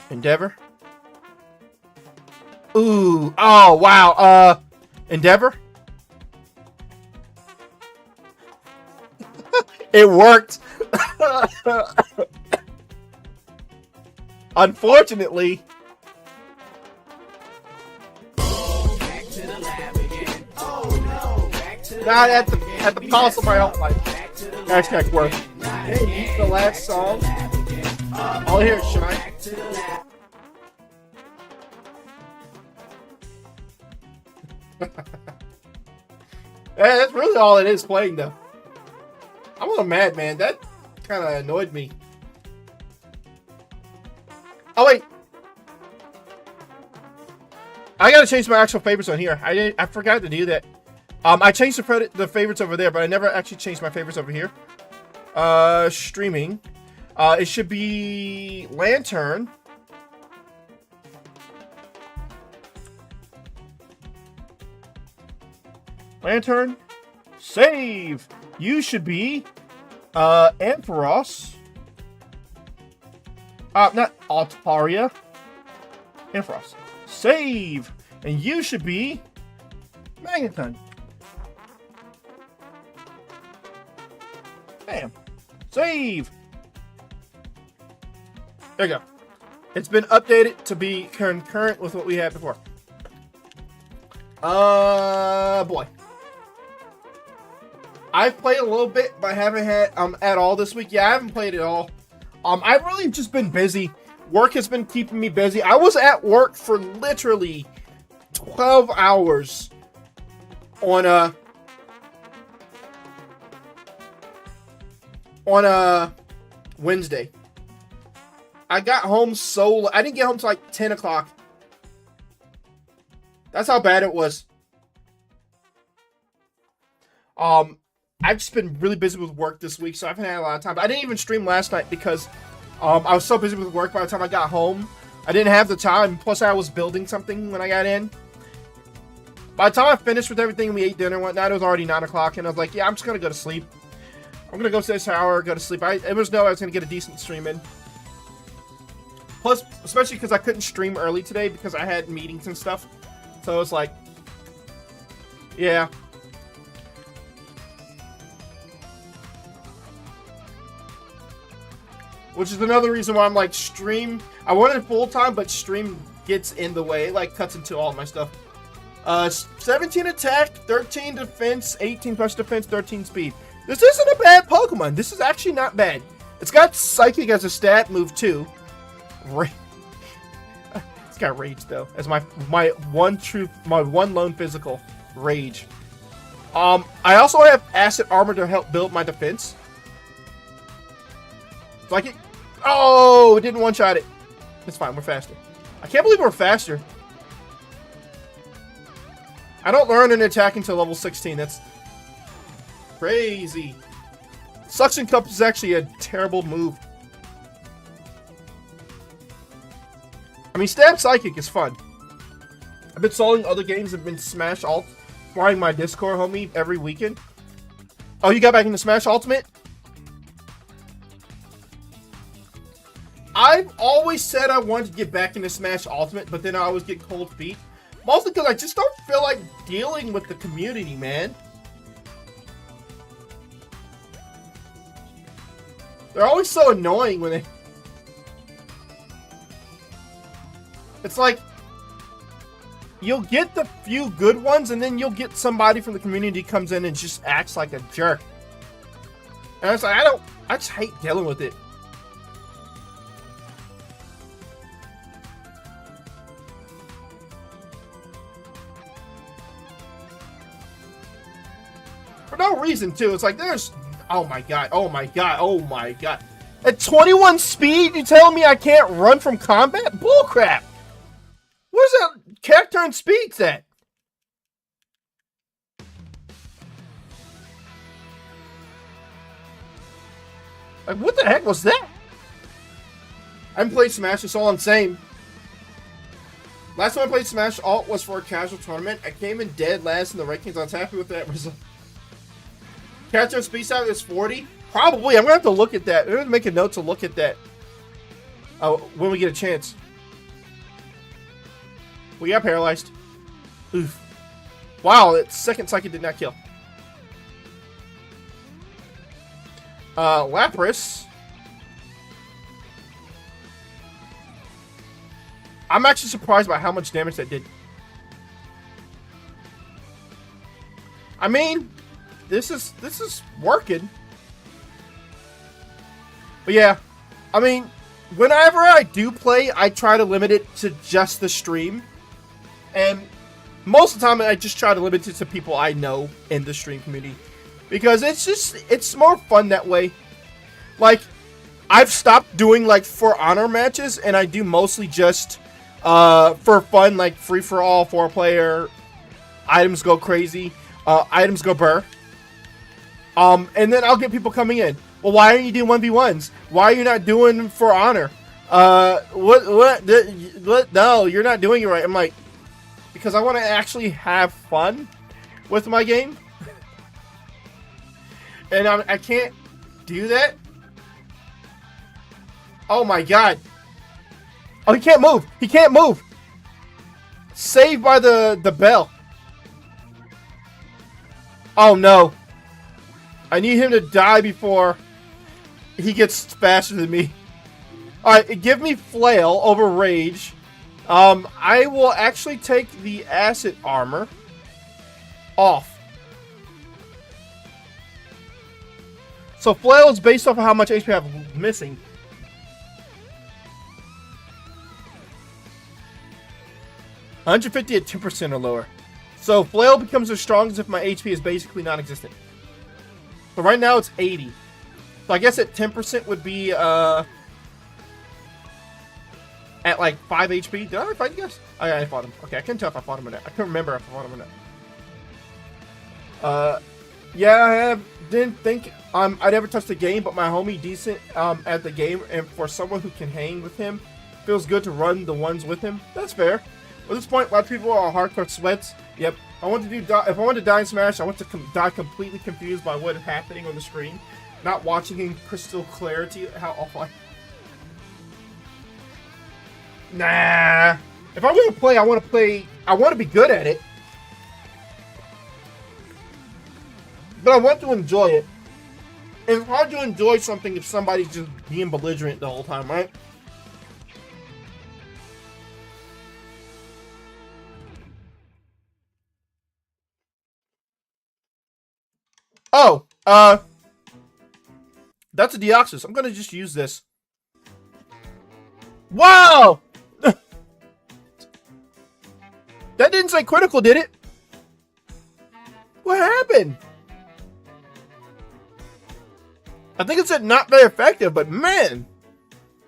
Endeavor. Ooh, oh wow, Endeavor. It worked. Unfortunately. Back to the lab again. Oh no, back to the Not lab at the pulse of my health life. Back to the lab Hashtag work. Hey, the last song. All I hear is Shine. Back to the lab. That's really all it is playing, though. I'm a little mad, man. That kind of annoyed me. Oh, wait. I gotta change my actual favorites on here. I forgot to do that. I changed the favorites over there, but I never actually changed my favorites over here. Streaming. It should be Lantern. Lantern. Save. You should be Ampharos. Not Altaria. Ampharos. Save. And you should be Magneton. Bam. Save. There you go. It's been updated to be concurrent with what we had before. Boy. I've played a little bit, but I haven't had at all this week. Yeah, I haven't played at all. I've really just been busy. Work has been keeping me busy. I was at work for literally 12 hours on a Wednesday. I got home I didn't get home till like 10 o'clock. That's how bad it was. I've just been really busy with work this week, so I haven't had a lot of time. I didn't even stream last night because I was so busy with work by the time I got home. I didn't have the time, plus I was building something when I got in. By the time I finished with everything, we ate dinner and whatnot, it was already 9 o'clock, and I was like, yeah, I'm just going to go to sleep. I'm going to go take a shower, go to sleep. It was no, I was going to get a decent stream in. Plus, especially because I couldn't stream early today because I had meetings and stuff. So it was like, yeah. Which is another reason why I'm like, stream. I wanted full time, but stream gets in the way. It like cuts into all my stuff. 17 attack, 13 defense, 18 plus defense, 13 speed. This isn't a bad Pokemon. This is actually not bad. It's got Psychic as a stat move too. It's got Rage though as my one lone physical. Rage. I also have Acid Armor to help build my defense. Psychic. Oh, it didn't one-shot it. It's fine. We're faster. I can't believe we're faster. I don't learn an attack until level 16. That's crazy. Suction Cup is actually a terrible move. I mean, Stab Psychic is fun. I've been soloing other games. I've been Smash Alt, flying my Discord homie every weekend. Oh, you got back into Smash Ultimate? I've always said I wanted to get back into Smash Ultimate, but then I always get cold feet. Mostly because I just don't feel like dealing with the community, man. They're always so annoying when they... It's like, you'll get the few good ones, and then you'll get somebody from the community comes in and just acts like a jerk. And it's like, I just hate dealing with it. For no reason, too. It's like, there's... Oh my god, oh my god, oh my god. At 21 speed, you telling me I can't run from combat? Bullcrap! Where's that character and speed at? Like, what the heck was that? I haven't played Smash, that's all I'm saying. Last time I played Smash, alt was for a casual tournament. I came in dead last in the rankings. I was happy with that result. Character speed out is 40. Probably. I'm gonna have to look at that. I'm gonna make a note to look at that. When we get a chance. We got paralyzed. Oof. Wow, that second psychic did not kill. Lapras. I'm actually surprised by how much damage that did. I mean, this is working. But yeah, I mean, whenever I do play, I try to limit it to just the stream. And most of the time, I just try to limit it to people I know in the stream community. Because it's more fun that way. Like, I've stopped doing, like, For Honor matches, and I do mostly just, for fun, like, free-for-all, 4-player, items go crazy, items go burr. And then I'll get people coming in. Well, why aren't you doing 1v1s? Why are you not doing For Honor? What? No, you're not doing it right. I'm like, because I want to actually have fun with my game. And I can't do that. Oh my god. Oh, he can't move. He can't move. Saved by the bell. Oh no. I need him to die before he gets faster than me. Alright, give me Flail over Rage. I will actually take the Acid Armor off. So Flail is based off of how much HP I have missing. $150 at 2% or lower. So Flail becomes as strong as if my HP is basically non-existent. So right now it's 80. So I guess at 10% would be at like 5 HP. Did I fight you guys? Oh yeah, I fought him. Okay, I couldn't tell if I fought him or not. I couldn't remember if I fought him or not. Yeah, didn't think I'd ever touch the game, but my homie decent at the game, and for someone who can hang with him, feels good to run the ones with him. That's fair. At this point, a lot of people are hardcore sweats. Yep. If I want to die in Smash, I want to die completely confused by what is happening on the screen, not watching in crystal clarity. How awful. Nah. If I'm gonna play, I want to be good at it. But I want to enjoy it. And it's hard to enjoy something if somebody's just being belligerent the whole time, right? Oh, that's a Deoxys. I'm gonna just use this. Wow! That didn't say critical, did it? What happened? I think it said not very effective, but man,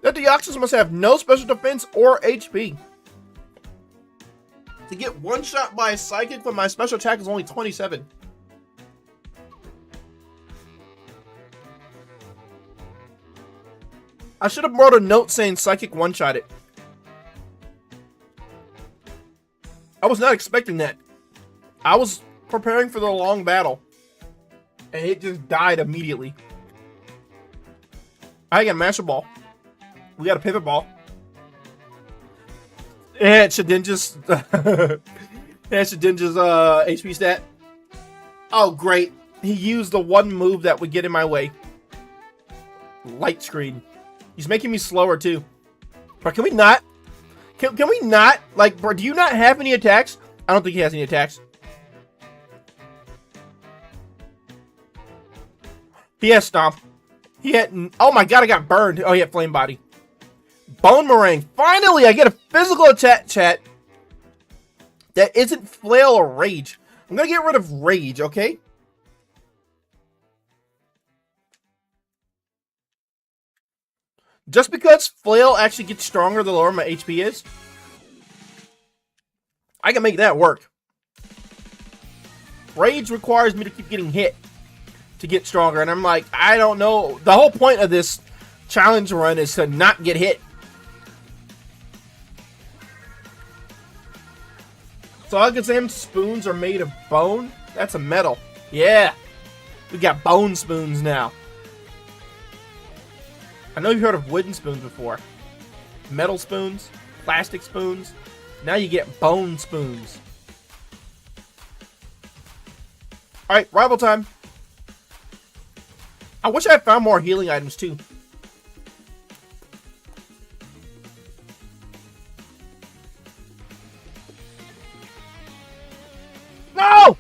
that Deoxys must have no special defense or HP. To get one shot by a psychic when my special attack is only 27. I should have wrote a note saying psychic one-shot it. I was not expecting that. I was preparing for the long battle. And it just died immediately. I got a Master Ball. We got a Pivot Ball. And Shedinja's HP stat. Oh, great. He used the one move that would get in my way. Light Screen. He's making me slower, too. But can we not? Can we not? Like, bro, do you not have any attacks? I don't think he has any attacks. He has Stomp. He had... Oh my god, I got burned. Oh, he had Flame Body. Bone Meringue. Finally, I get a physical attack, chat. That isn't Flail or Rage. I'm gonna get rid of Rage, okay? Just because Flail actually gets stronger the lower my HP is, I can make that work. Rage requires me to keep getting hit to get stronger, and I'm like, I don't know. The whole point of this challenge run is to not get hit. Alakazam spoons are made of bone? That's a metal. Yeah. We got bone spoons now. I know you've heard of wooden spoons before. Metal spoons, plastic spoons. Now you get bone spoons. Alright, rival time. I wish I had found more healing items too. No!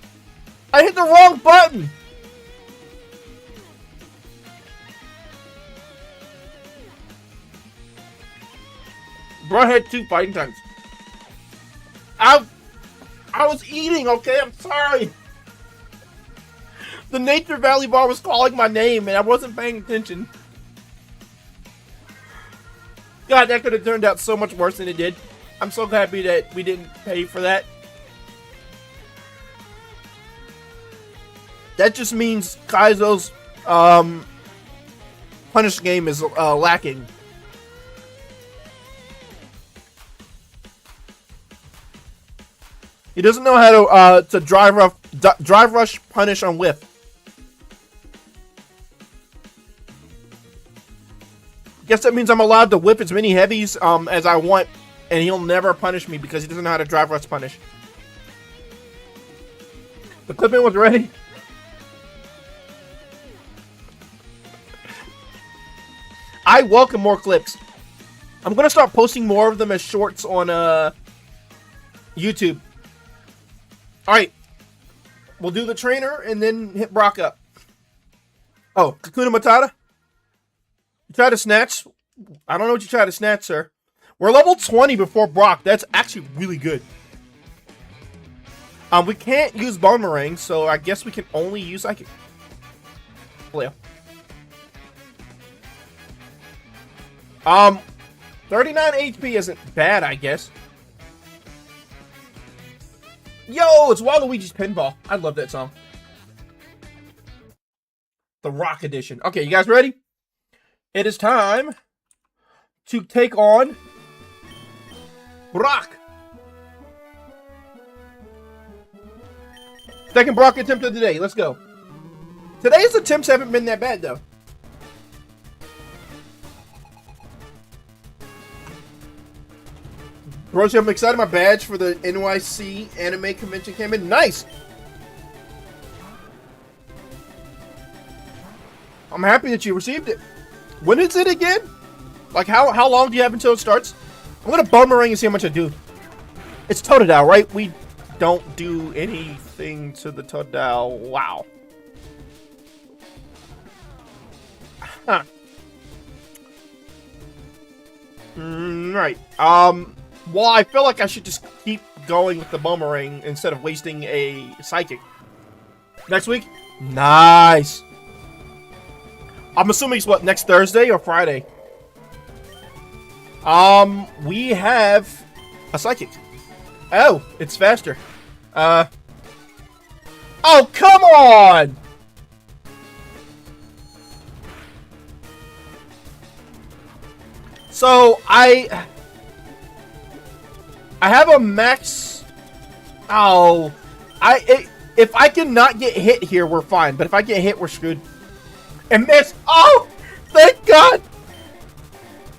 I hit the wrong button! Bro had 2 fighting times. I was eating, okay? I'm sorry. The Nature Valley bar was calling my name and I wasn't paying attention. God, that could have turned out so much worse than it did. I'm so happy that we didn't pay for that. That just means Kaizo's punish game is lacking. He doesn't know how to drive rush punish on whiff. Guess that means I'm allowed to whip as many heavies as I want, and he'll never punish me because he doesn't know how to drive rush punish. The clip-in was ready. I welcome more clips. I'm gonna start posting more of them as shorts on YouTube. Alright. We'll do the trainer and then hit Brock up. Oh, Kakuna Matata? You try to snatch? I don't know what you try to snatch, sir. We're level 20 before Brock. That's actually really good. We can't use Boomerang, so I guess we can only use Psychic. Leo. 39 HP isn't bad, I guess. Yo, it's Waluigi's Pinball. I love that song. The Rock Edition. Okay, you guys ready? It is time to take on Brock. Second Brock attempt of the day. Let's go. Today's attempts haven't been that bad, though. Broshi, I'm excited. My badge for the NYC anime convention came in. Nice! I'm happy that you received it. When is it again? Like, how long do you have until it starts? I'm gonna Boomerang and see how much I do. It's Totodile, right? We don't do anything to the Totodile. Wow. Huh. Right. Well, I feel like I should just keep going with the Boomerang instead of wasting a Psychic. Next week? Nice! I'm assuming it's what, next Thursday or Friday? We have a Psychic. Oh, it's faster. Oh, come on! So, I have a max. Oh, if I can not get hit here, we're fine. But if I get hit, we're screwed. And miss. Oh, thank God!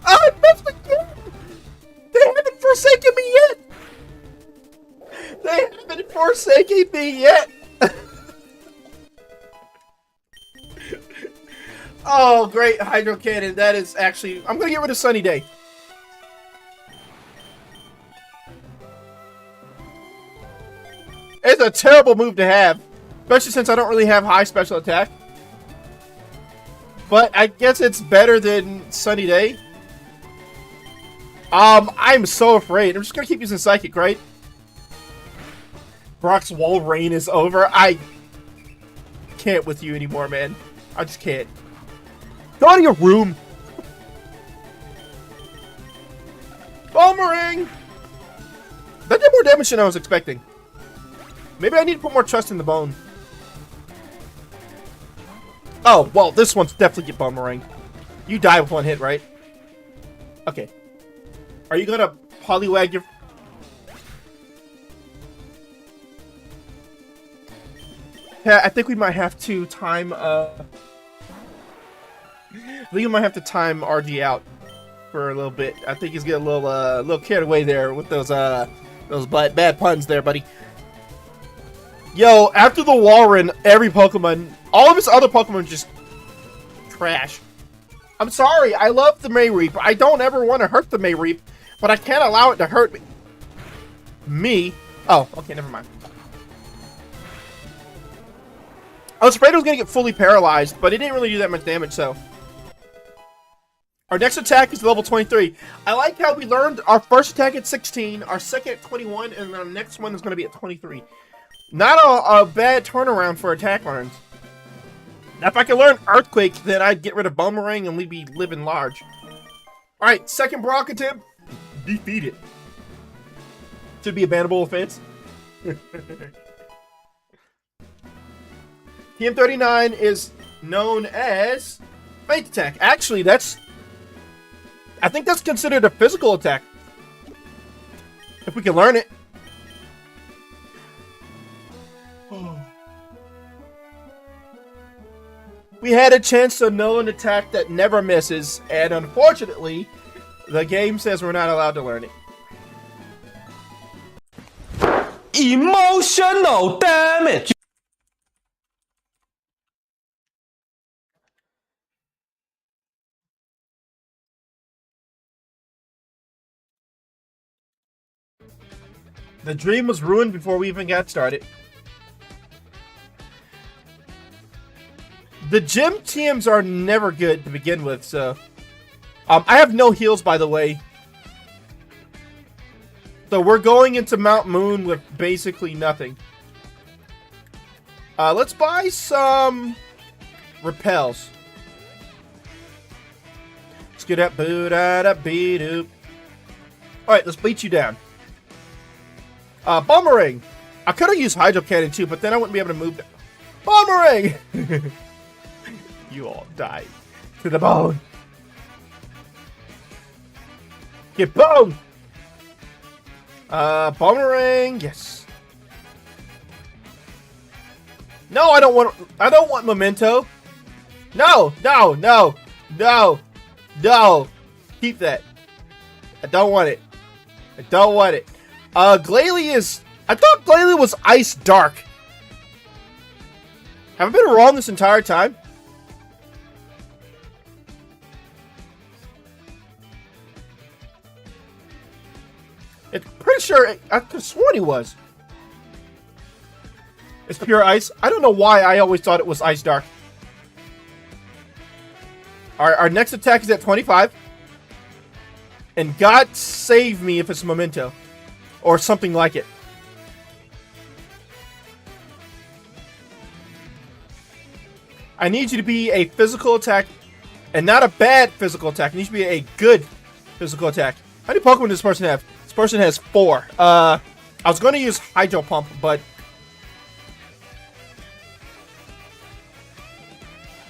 Oh, I missed again. They haven't forsaken me yet. They haven't forsaken me yet. Oh, great Hydro Cannon. That is actually. I'm gonna get rid of Sunny Day. It's a terrible move to have, especially since I don't really have high special attack. But I guess it's better than Sunny Day. I'm so afraid. I'm just gonna keep using Psychic, right? Brock's wall reign is over. I can't with you anymore, man. I just can't. Go out of your room. Boomerang! That did more damage than I was expecting. Maybe I need to put more trust in the bone. Oh, well, this one's definitely get Boomerang. You die with one hit, right? Okay. Are you gonna Poliwag your... Yeah, I think we might have to time, RG out for a little bit. I think he's getting a little carried away there with those bad puns there, buddy. Yo, after the Walrein, every Pokemon, all of his other Pokemon just trash. I'm sorry, I love the Mayreep. I don't ever want to hurt the Mayreep, but I can't allow it to hurt me. Oh, okay, never mind. I was afraid it was going to get fully paralyzed, but it didn't really do that much damage, so. Our next attack is level 23. I like how we learned our first attack at 16, our second at 21, and then our next one is going to be at 23. Not a bad turnaround for attack learns. Now, if I could learn Earthquake, then I'd get rid of Boomerang and we'd be living large. Alright, second Brock attempt. Defeat it. Should be a bannable offense. TM39 is known as Faint Attack. Actually, I think that's considered a physical attack. If we can learn it. We had a chance to know an attack that never misses, and unfortunately, the game says we're not allowed to learn it. Emotional damage. The dream was ruined before we even got started. The gym TMs are never good to begin with, so... I have no heals, by the way. So we're going into Mount Moon with basically nothing. Let's buy some... repels. Let's get that boo-da-da-bee-doop. Alright, let's beat you down. Boomerang! I could have used Hydro Cannon too, but then I wouldn't be able to move. Boomerang! You all died to the bone. Get boned! Boomerang, yes. No, I don't want Memento. No. Keep that. I don't want it. Glalie is... I thought Glalie was Ice Dark. Have I been wrong this entire time? It's pretty sure... I could have sworn he was. It's pure ice. I don't know why I always thought it was Ice Dark. Our next attack is at 25. And God save me if it's Memento. Or something like it. I need you to be a physical attack. And not a bad physical attack. It needs to be a good physical attack. How many Pokemon does this person have? This person has 4. I was going to use Hydro Pump, but...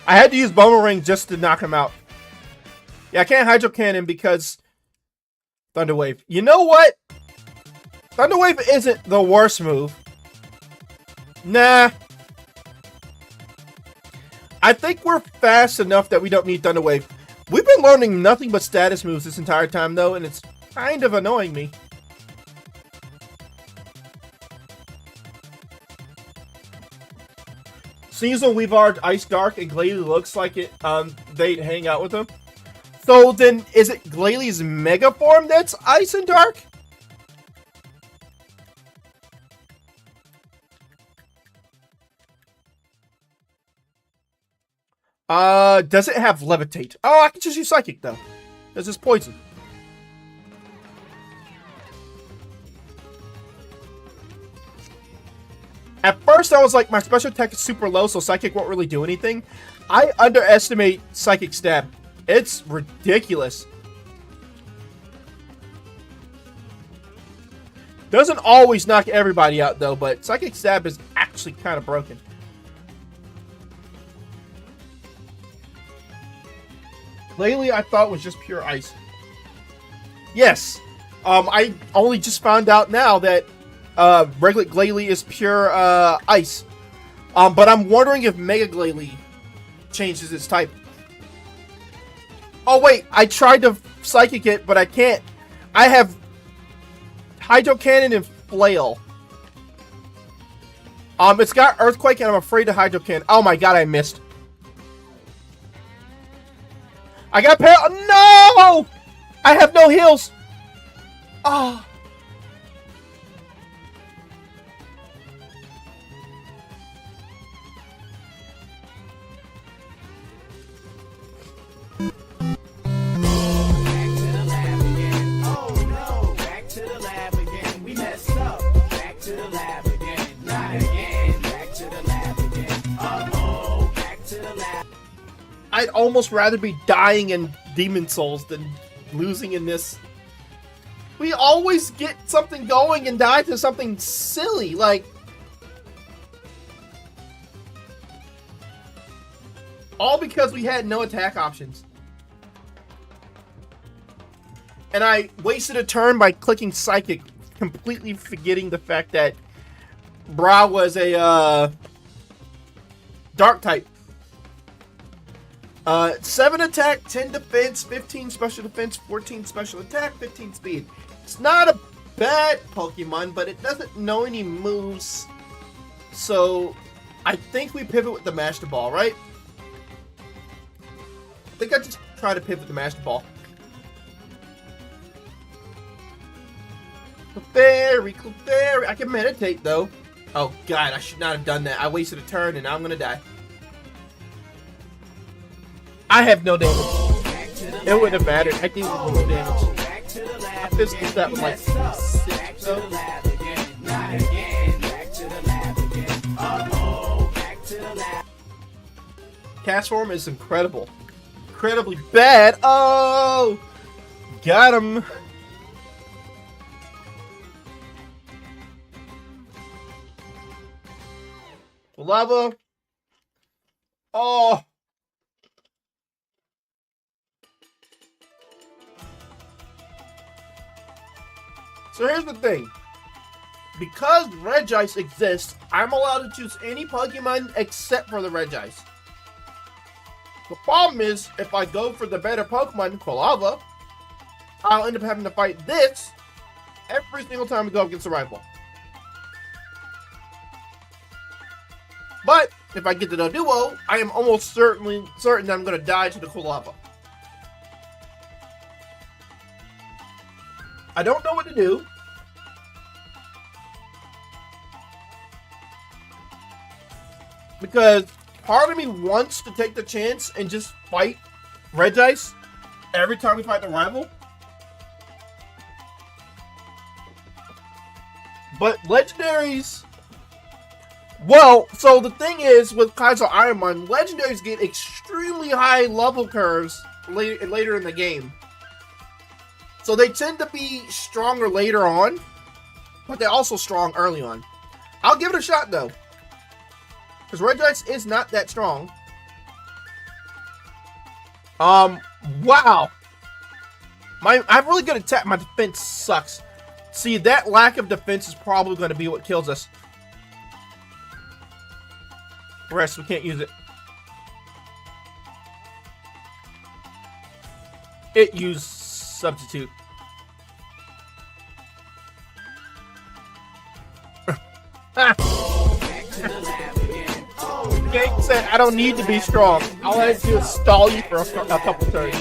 I had to use Boomerang just to knock him out. Yeah, I can't Hydro Cannon because... Thunder Wave. You know what? Thunder Wave isn't the worst move. Nah. I think we're fast enough that we don't need Thunder Wave. We've been learning nothing but status moves this entire time, though, and it's kind of annoying me. Seasonal Weavard, Ice Dark, and Glalie looks like it. They'd hang out with them. So then, is it Glalie's Mega Form that's Ice and Dark? Does it have Levitate? Oh, I can just use Psychic, though. This is Poison. At first, I was like, my special attack is super low, so Psychic won't really do anything. I underestimate Psychic Stab. It's ridiculous. Doesn't always knock everybody out, though, but Psychic Stab is actually kind of broken. Glalie, I thought was just pure ice. Yes. I only just found out now that regular Glalie is pure ice. But I'm wondering if Mega Glalie changes its type. Oh wait, I tried to Psychic it, but I can't. I have Hydro Cannon and Flail. It's got Earthquake, and I'm afraid to Hydro Cannon. Oh my god, I missed. I got No! I have no heals. Oh. I'd almost rather be dying in Demon Souls than losing in this. We always get something going and die to something silly, like... all because we had no attack options. And I wasted a turn by clicking Psychic, completely forgetting the fact that Bra was a, Dark type. 7 attack, 10 defense, 15 special defense, 14 special attack, 15 speed. It's not a bad Pokemon, but it doesn't know any moves. So, I think we pivot with the Master Ball, right? I think I just try to pivot the Master Ball. Clefairy. I can meditate, though. Oh, God, I should not have done that. I wasted a turn, and now I'm gonna die. I have no damage. It wouldn't have mattered. I think it was no damage. I physical stat was like 6 or so. Cast form is incredible. Incredibly bad. Oh! Got him. Lava. Oh! So here's the thing. Because Regice exists, I'm allowed to choose any Pokemon except for the Regice. The problem is, if I go for the better Pokemon, Quilava, I'll end up having to fight this every single time we go against a rival. But if I get to the duo, I am almost certain that I'm going to die to the Quilava. I don't know what to do. Because part of me wants to take the chance and just fight Regice every time we fight the rival. But legendaries... well, so the thing is, with Kaizo Ironmon, legendaries get extremely high level curves later in the game. So they tend to be stronger later on, but they're also strong early on. I'll give it a shot, though. Because Regice is not that strong. Wow. I have really good attack. My defense sucks. See, that lack of defense is probably going to be what kills us. Rest, we can't use it. It used substitute. Gang said I don't need to be strong. All I have to do is stall you for a couple turns.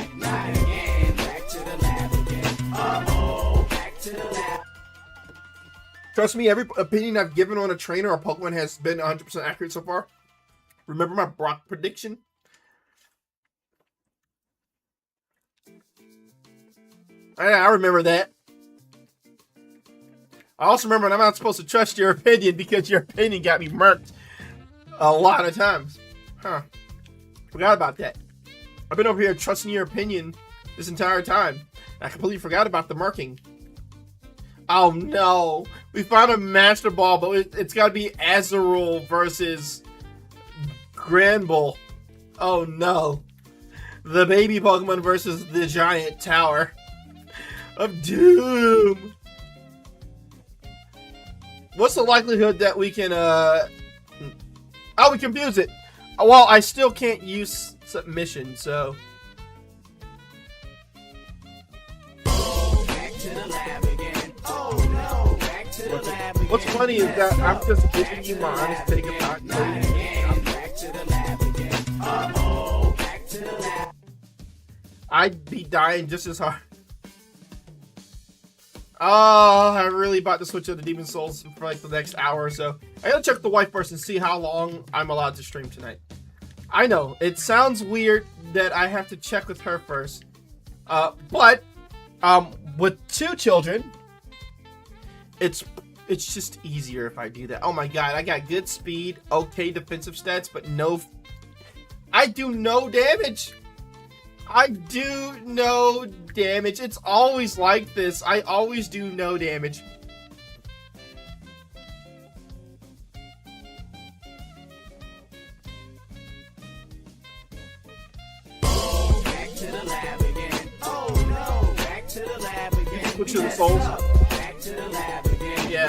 Trust me, every opinion I've given on a trainer or Pokemon has been 100% accurate so far. Remember my Brock prediction? I remember that. I also remember I'm not supposed to trust your opinion because your opinion got me murked a lot of times. Huh. Forgot about that. I've been over here trusting your opinion this entire time. I completely forgot about the murking. Oh no. We found a Master Ball, but it's got to be Azurill versus Granbull. Oh no. The baby Pokemon versus the giant tower of doom. What's the likelihood that we can, oh, Oh, we confused it. Well, I still can't use submission, so. Back to the lab again. Oh no, back to the lab again. What's funny is that I'm just giving you my honest take about it. Back to the lab again. Uh-oh, back to the lab. I'd be dying just as hard. Oh, I'm really about to switch to the Demon Souls for like the next hour or so. I gotta check the wife first and see how long I'm allowed to stream tonight. I know, it sounds weird that I have to check with her first. But with 2 children, it's just easier if I do that. Oh my god, I got good speed, okay defensive stats, but no... I do no damage! I do no damage. It's always like this. I always do no damage. Back to the lab again. Oh no, back to the lab again. Switch to the souls. Back to the lab again. Yeah.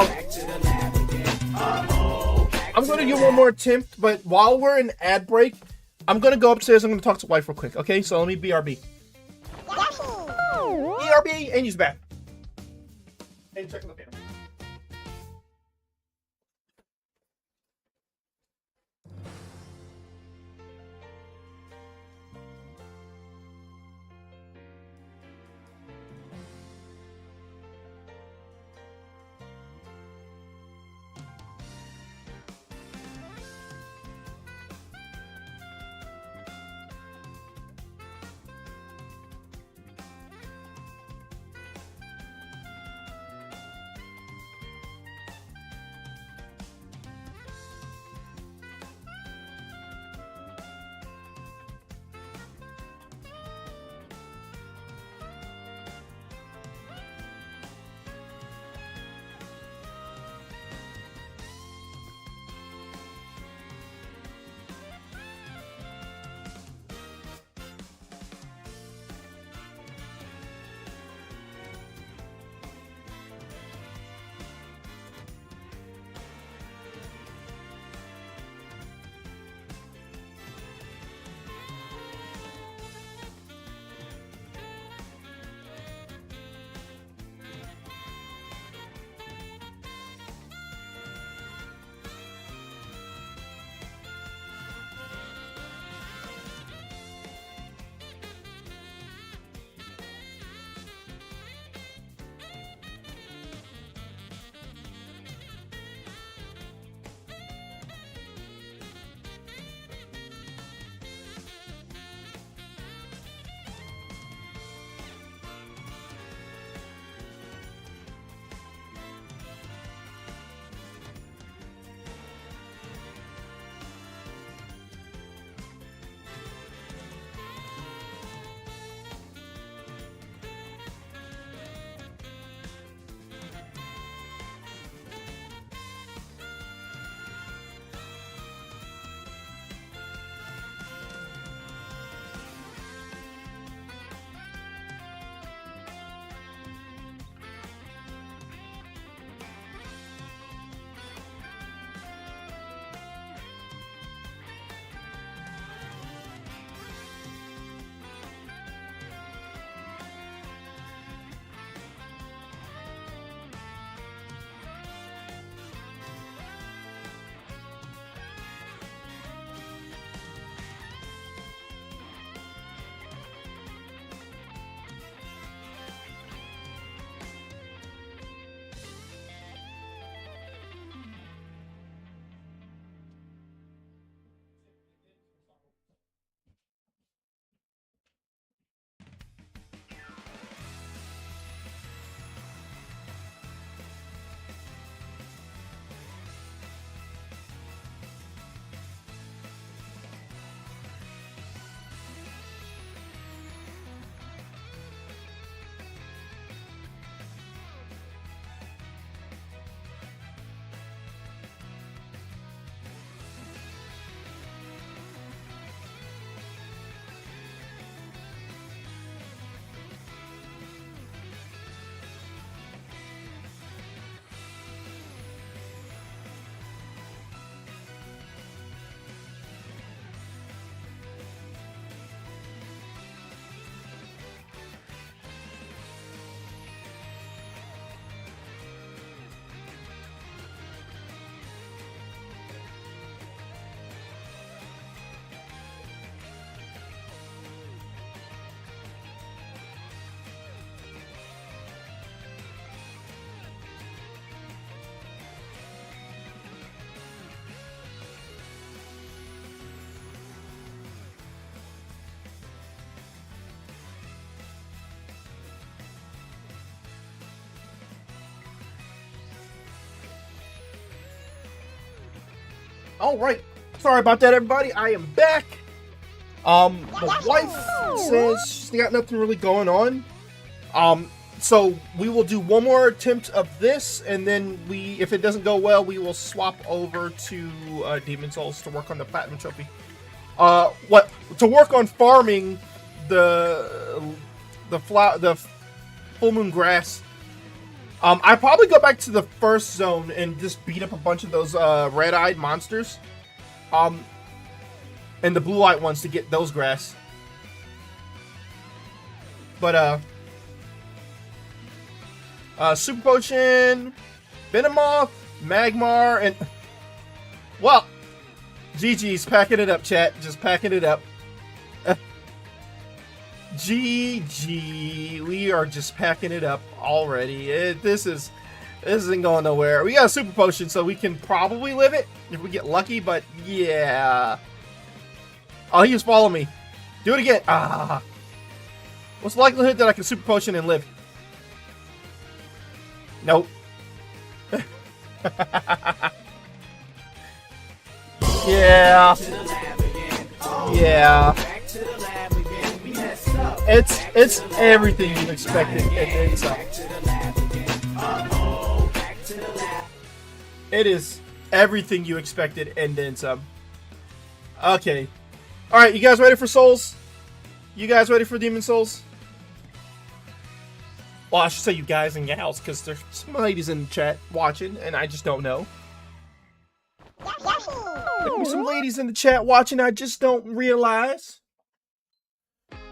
Back to the lab again. Uh-oh. I'm gonna do one more attempt, but while we're in ad break, I'm gonna go upstairs. I'm gonna talk to wife real quick. Okay, so let me BRB. BRB and use back. And check the panel. All right. Sorry about that, everybody. I am back. The wife says she's got nothing really going on. So we will do one more attempt of this, and then if it doesn't go well, we will swap over to Demon Souls to work on the Platinum Trophy. To work on farming the full moon grass. I probably go back to the first zone and just beat up a bunch of those red-eyed monsters. And the blue light ones to get those grass. But Super Potion, Venomoth, Magmar, and well, GG's packing it up, chat. Just packing it up. GG, we are just packing it up already. This isn't going nowhere. We got a Super Potion, so we can probably live it if we get lucky. But yeah. Oh, he was following me. Do it again. Ah. What's the likelihood that I can Super Potion and live? Nope. Yeah. Yeah. It's everything you expected and then some. It is everything you expected and then some. Okay. Alright, you guys ready for Souls? You guys ready for Demon Souls? Well, I should say you guys and gals, because there's some ladies in the chat watching, and I just don't know. There could be some ladies in the chat watching, I just don't realize.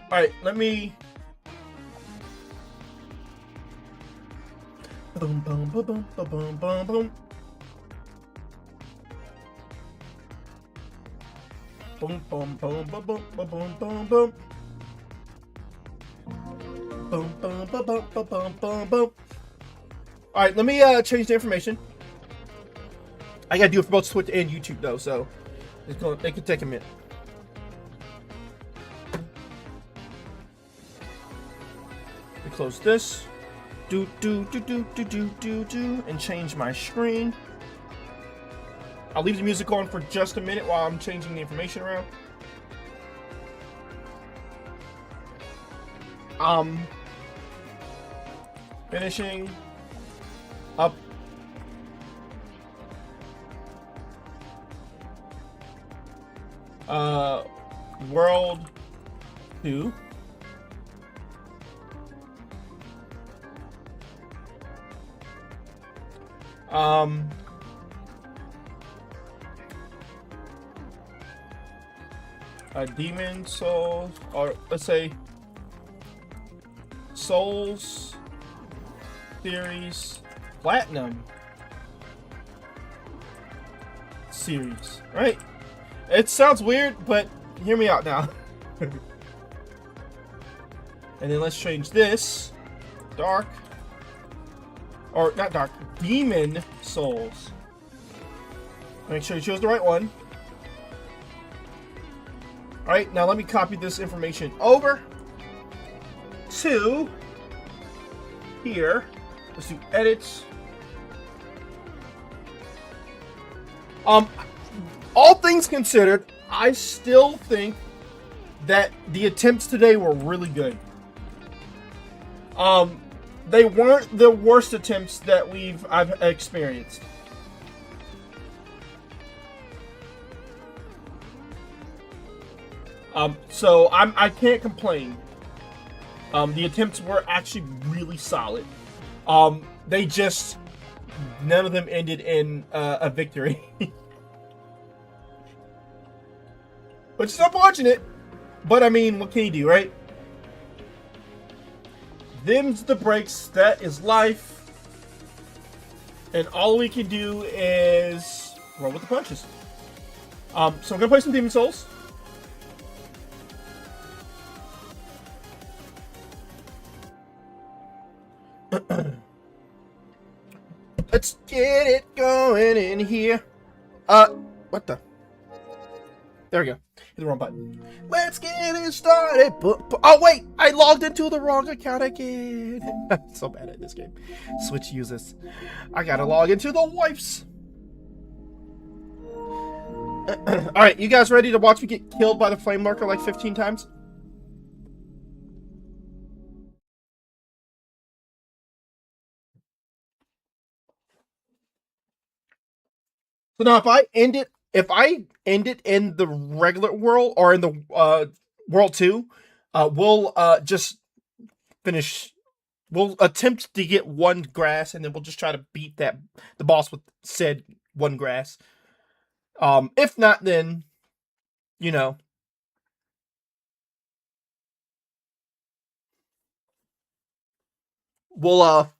Alright, let me... Boom, boom, boom, boom, boom, boom, boom. Boom, boom, boom, boom, boom, boom, boom, boom. Boom, boom, boom, boom, boom, boom, boom, boom. Alright, let me change the information. I gotta do it for both Twitch and YouTube though, so it could take a minute. We close this. Do, and change my screen. I'll leave the music on for just a minute while I'm changing the information around. Finishing up. World 2. Demon Souls, or let's say Souls Series Platinum series, right? It sounds weird, but hear me out now. And then let's change this. Dark. Or not dark. Demon Souls. Make sure you chose the right one. Alright, now let me copy this information over to here. Let's do edits. All things considered, I still think that the attempts today were really good. They weren't the worst attempts that I've experienced. So I can't complain. The attempts were actually really solid. They just, none of them ended in a victory. Which is unfortunate, but I mean, what can you do, right? Them's the breaks, that is life. And all we can do is roll with the punches. So I'm gonna play some Demon Souls. Let's get it going in here. What the? There we go. Hit the wrong button. Let's get it started. Oh wait, I logged into the wrong account again. I'm so bad at this game. Switch users. I gotta log into the wife's. Alright, you guys ready to watch me get killed by the flame marker like 15 times? So now if I end it in the regular world or in the world 2, we'll just finish. We'll attempt to get one grass, and then we'll just try to beat the boss with said one grass. If not, then you know, we'll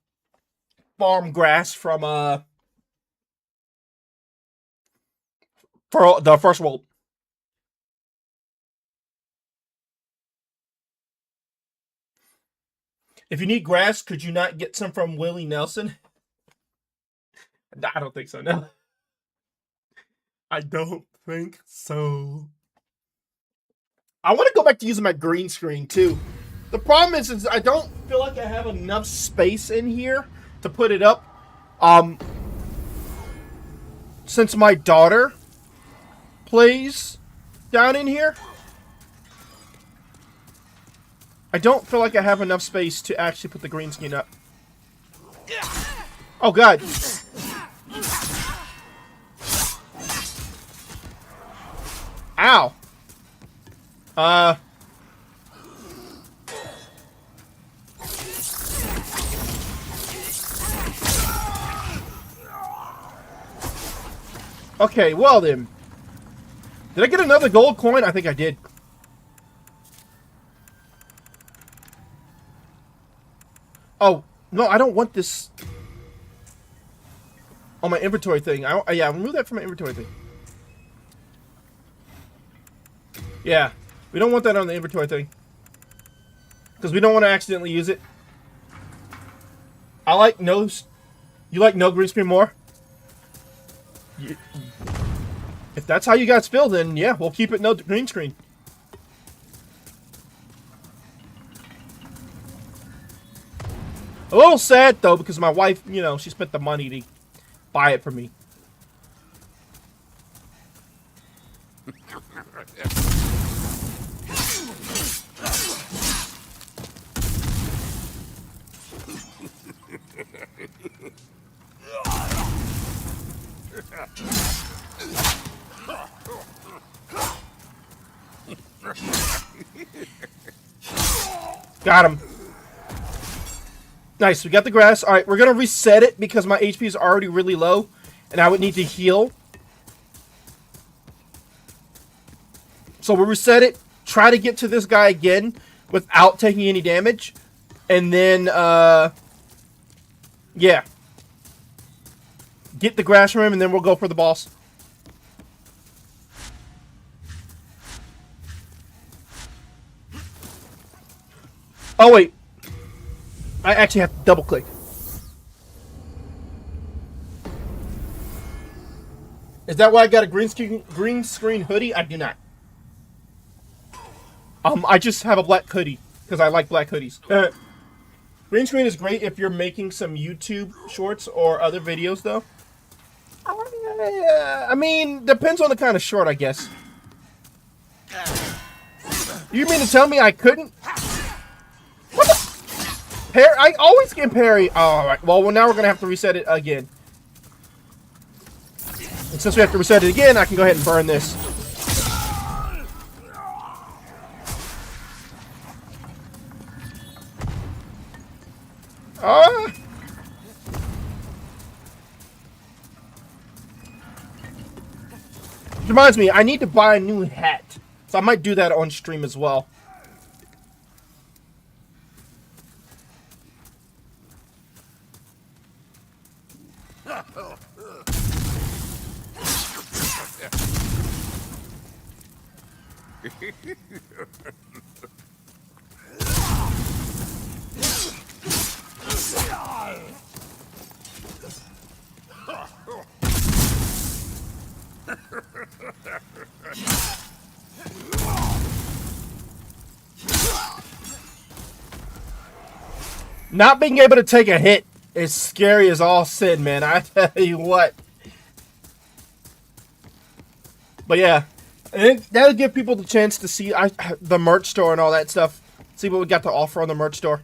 farm grass from for the first world. If you need grass, could you not get some from Willie Nelson? I don't think so. No, I don't think so. I want to go back to using my green screen too. The problem is I don't feel like I have enough space in here to put it up. Since my daughter plays down in here, I don't feel like I have enough space to actually put the green screen up. Oh god. Ow. Okay, well then. Did I get another gold coin? I think I did. Oh, no, I don't want this on my inventory thing. Yeah, remove that from my inventory thing. Yeah, we don't want that on the inventory thing. Because we don't want to accidentally use it. I like no... You like no green screen more? If that's how you guys feel, then yeah, we'll keep it no green screen. A little sad, though, because my wife, you know, she spent the money to buy it for me. Got him. Nice, we got the grass. Alright, we're going to reset it because my HP is already really low. And I would need to heal. So we'll reset it. Try to get to this guy again without taking any damage. And then, yeah. Get the grass from him and then we'll go for the boss. Oh, wait. I actually have to double click. Is that why I got a green screen hoodie? I do not. I just have a black hoodie because I like black hoodies. Green screen is great if you're making some YouTube shorts or other videos, though. I mean, depends on the kind of short, I guess. You mean to tell me I couldn't? What the? I always get parry. Oh, alright. Well, now we're going to have to reset it again. And since we have to reset it again, I can go ahead and burn this. Reminds me, I need to buy a new hat. So I might do that on stream as well. Not being able to take a hit is scary as all sin, man. I tell you what. But yeah, and that'll give people the chance to see the merch store and all that stuff. See what we got to offer on the merch store.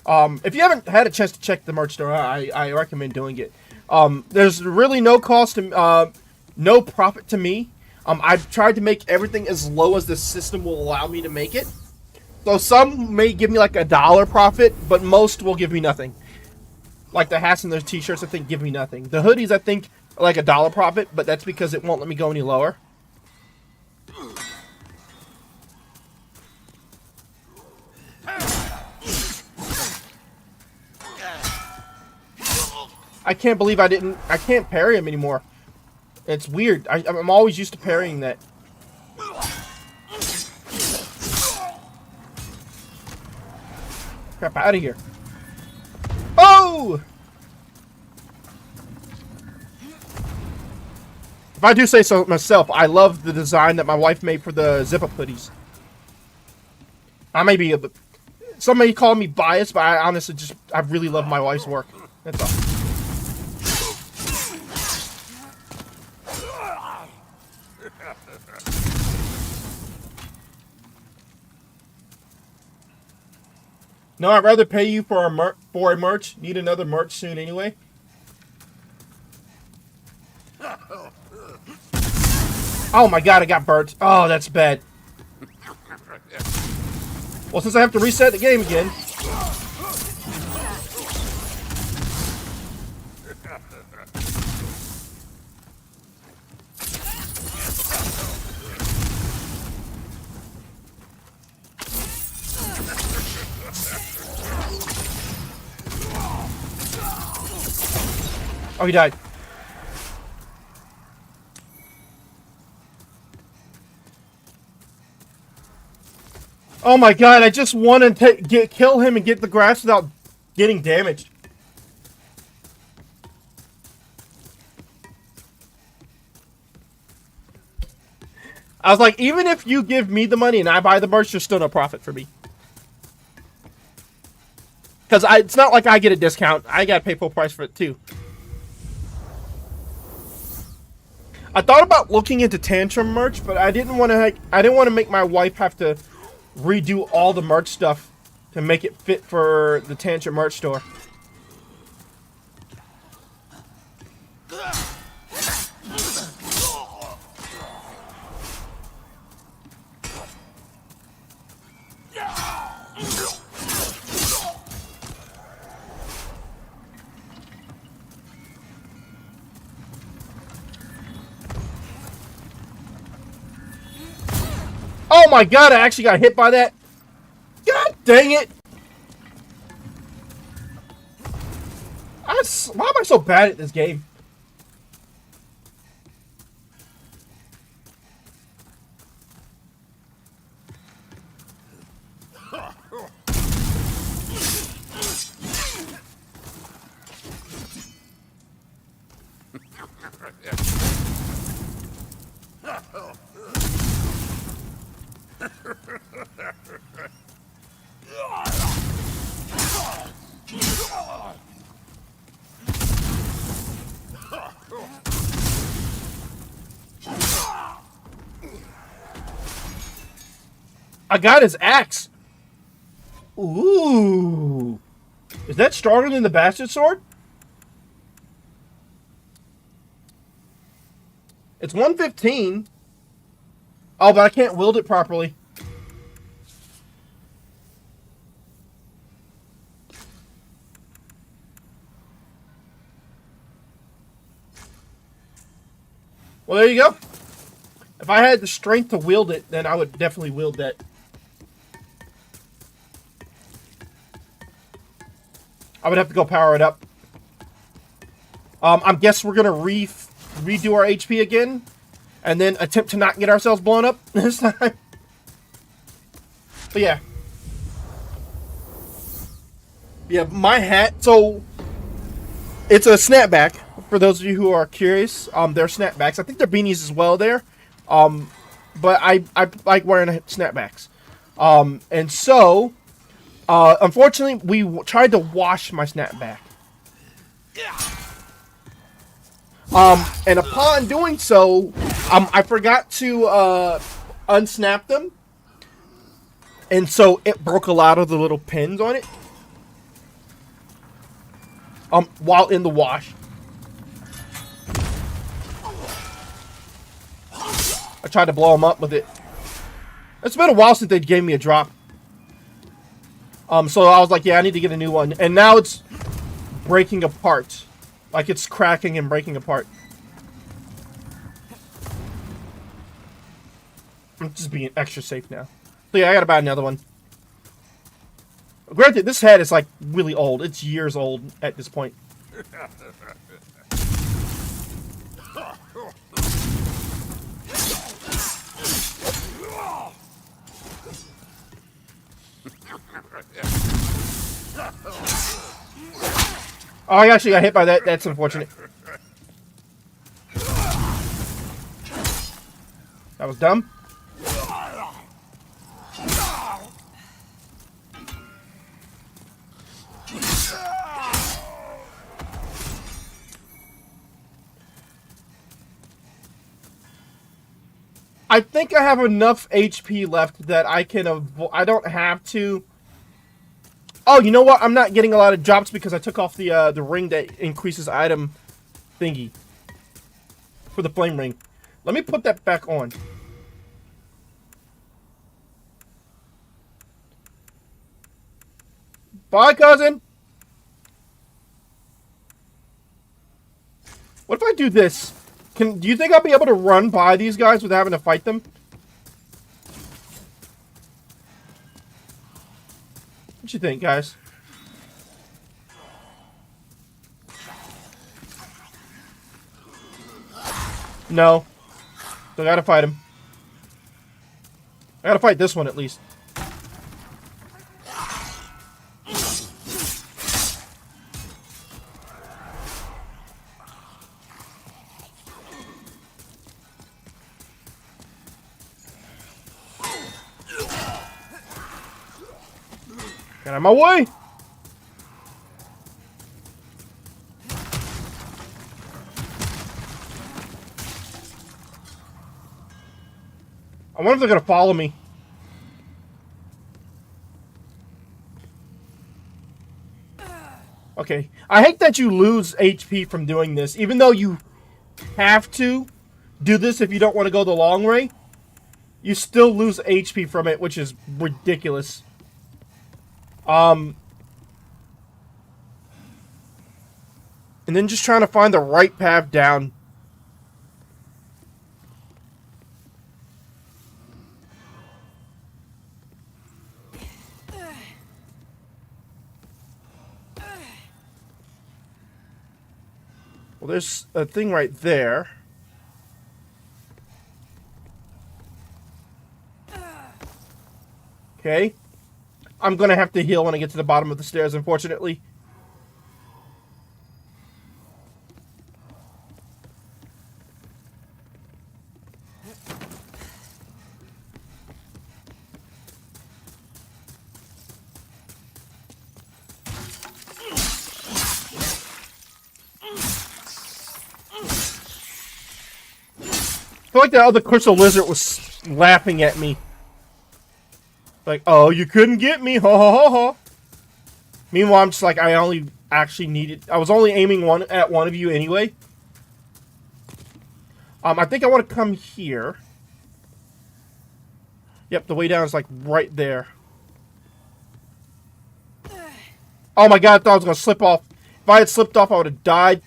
If you haven't had a chance to check the merch store, I recommend doing it. There's really no cost to, no profit to me. I've tried to make everything as low as the system will allow me to make it. So some may give me like $1 profit, but most will give me nothing. Like the hats and the t-shirts, I think give me nothing. The hoodies, I think, are like $1 profit, but that's because it won't let me go any lower. I can't believe I can't parry him anymore. It's weird. I'm always used to parrying that. Crap, out of here. Oh! If I do say so myself, I love the design that my wife made for the zip-up hoodies. I may be some may call me biased, but I honestly I really love my wife's work. That's all. No, I'd rather pay you for a merch. Need another merch soon anyway. Oh my god, I got burnt. Oh, that's bad. Well, since I have to reset the game again. Oh, he died. Oh my god, I just want to kill him and get the grass without getting damaged. I was like, even if you give me the money and I buy the merch, there's still no profit for me. Because it's not like I get a discount. I gotta pay full price for it too. I thought about looking into Tantrum merch, but I didn't want to make my wife have to redo all the merch stuff to make it fit for the Tantrum merch store. Oh my god, I actually got hit by that. God dang it. Why am I so bad at this game? I got his axe. Ooh. Is that stronger than the bastard sword? It's 115. Oh, but I can't wield it properly. Well, there you go. If I had the strength to wield it, then I would definitely wield that. I would have to go power it up. I guess we're going to redo our HP again. And then attempt to not get ourselves blown up this time. But yeah. Yeah, my hat. So, it's a snapback. For those of you who are curious, they're snapbacks. I think they're beanies as well there. But I like wearing snapbacks. And so, unfortunately, we tried to wash my snapback. And upon doing so, I forgot to unsnap them, and so it broke a lot of the little pins on it. While in the wash. I tried to blow them up with it. It's been a while since they gave me a drop. So I was like, yeah, I need to get a new one. And now it's breaking apart. Like it's cracking and breaking apart. I'm just being extra safe now. So yeah, I gotta buy another one. Granted, this head is like really old. It's years old at this point. Oh, I actually got hit by that. That's unfortunate. That was dumb. I think I have enough HP left that I can avoid. I don't have to. Oh, you know what? I'm not getting a lot of drops because I took off the ring that increases item thingy for the flame ring. Let me put that back on. Bye, cousin. What if I do this? Do you think I'll be able to run by these guys without having to fight them? What you think, guys? No. So I gotta fight him. I gotta fight this one at least. Get out of my way! I wonder if they're gonna follow me. Okay. I hate that you lose HP from doing this. Even though you have to do this if you don't want to go the long way, you still lose HP from it, which is ridiculous. And then just trying to find the right path down. Well, there's a thing right there. Okay. I'm gonna have to heal when I get to the bottom of the stairs, unfortunately. I feel like that other crystal lizard was laughing at me. Like, oh, you couldn't get me, ha ha ha ha. Meanwhile, I'm just like, I only actually needed. I was only aiming at one of you anyway. I think I want to come here. Yep, the way down is like right there. Oh my god, I thought I was gonna slip off. If I had slipped off, I would have died.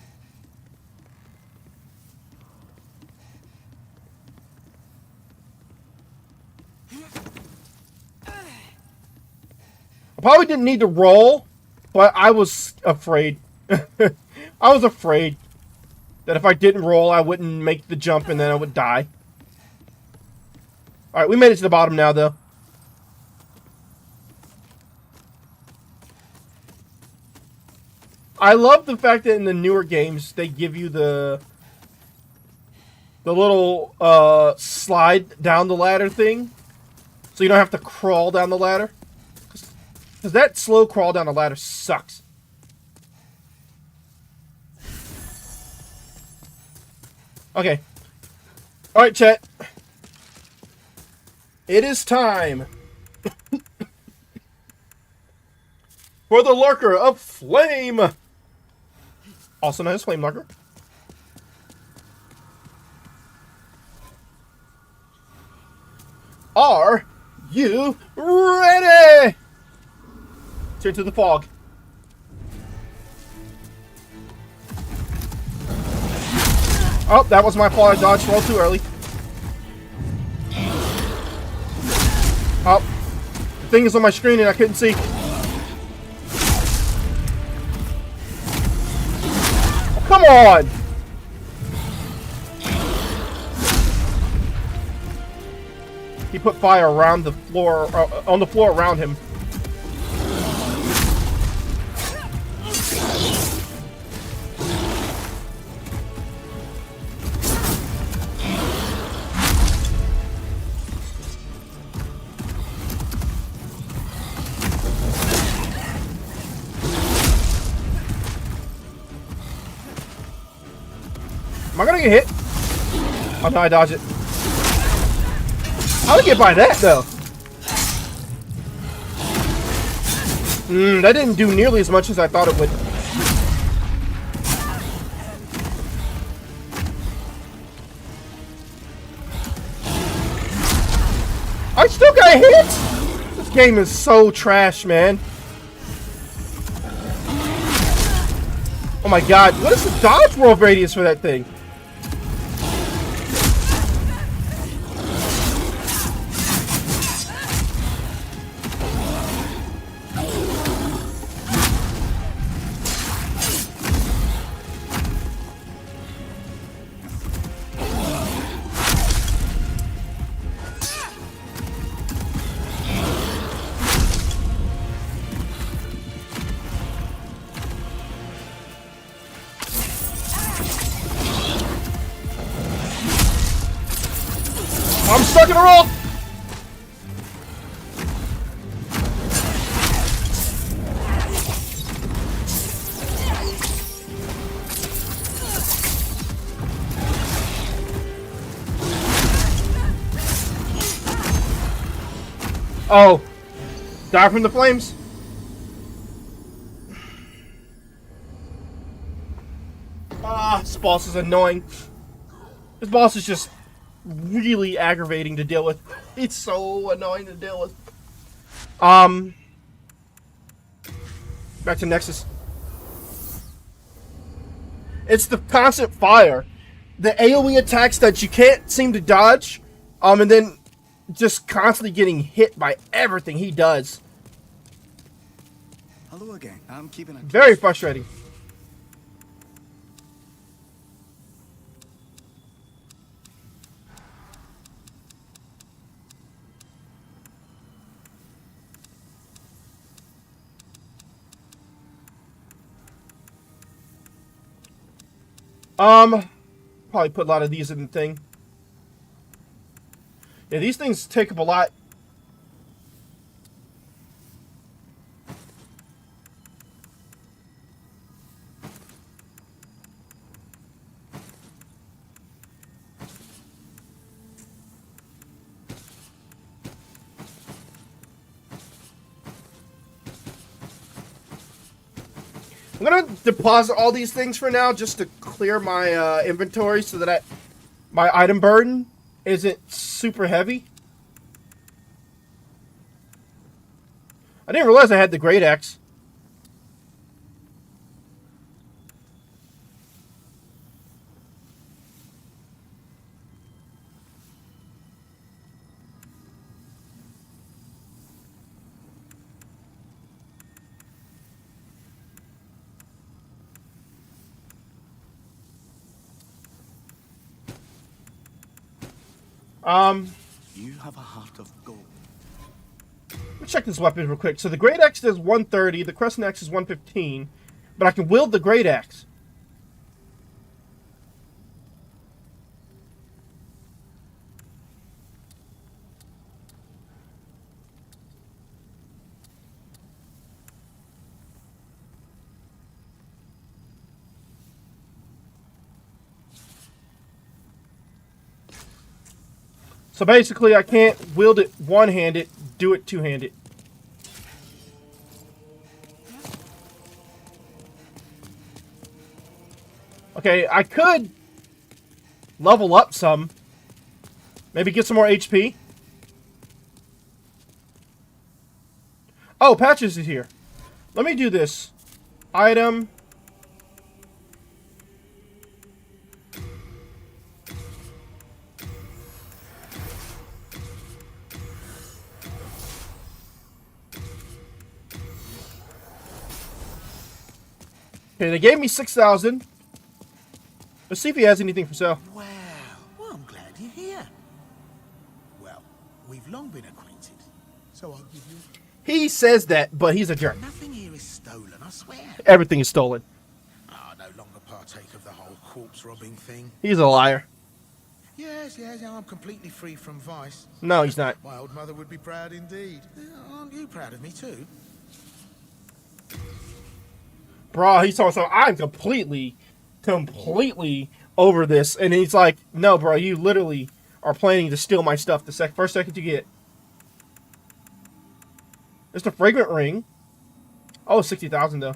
I probably didn't need to roll, but I was afraid. I was afraid that if I didn't roll, I wouldn't make the jump and then I would die. Alright, we made it to the bottom now, though. I love the fact that in the newer games, they give you the little slide down the ladder thing. So you don't have to crawl down the ladder. Because that slow crawl down the ladder sucks. Okay. All right, chat. It is time for the lurker of flame, also known as flame lurker. Are you ready? Turn to the fog. Oh, that was my fault. I dodged well too early. Oh, the thing is on my screen and I couldn't see. Oh, come on! He put fire around the floor, on the floor around him. Am I gonna get hit? Oh no, I dodged it. I'll get by that though. That didn't do nearly as much as I thought it would. I still got hit! This game is so trash, man. Oh my god, what is the dodge world radius for that thing? I'm stuck in a roll! Oh. Die from the flames. Ah, this boss is annoying. This boss is just really aggravating to deal with. It's so annoying to deal with. Back to Nexus. It's the constant fire. The AoE attacks that you can't seem to dodge. And then just constantly getting hit by everything he does. Hello again. I'm keeping a Very frustrating. Probably put a lot of these in the thing. Yeah, these things take up a lot. I'm gonna deposit all these things for now just to clear my inventory so that my item burden isn't super heavy. I didn't realize I had the great axe. You have a heart of gold. Let me check this weapon real quick. So the great axe does 130, the crescent axe is 115, but I can wield the great axe. So basically, I can't wield it one-handed, do it two-handed. Okay, I could level up some. Maybe get some more HP. Oh, Patches is here. Let me do this. Item. Okay, they gave me 6,000. Let's see if he has anything for sale. Well, I'm glad you're here. Well, we've long been acquainted, so I'll give you... He says that, but he's a jerk. Nothing here is stolen, I swear. Everything is stolen. I no longer partake of the whole corpse robbing thing. He's a liar. Yes, I'm completely free from vice. No, he's not. My old mother would be proud indeed. Aren't you proud of me too? Bro, he's talking so I'm completely over this. And he's like, no, bro, you literally are planning to steal my stuff the first second you get. It's the fragrant ring. Oh, 60,000 though.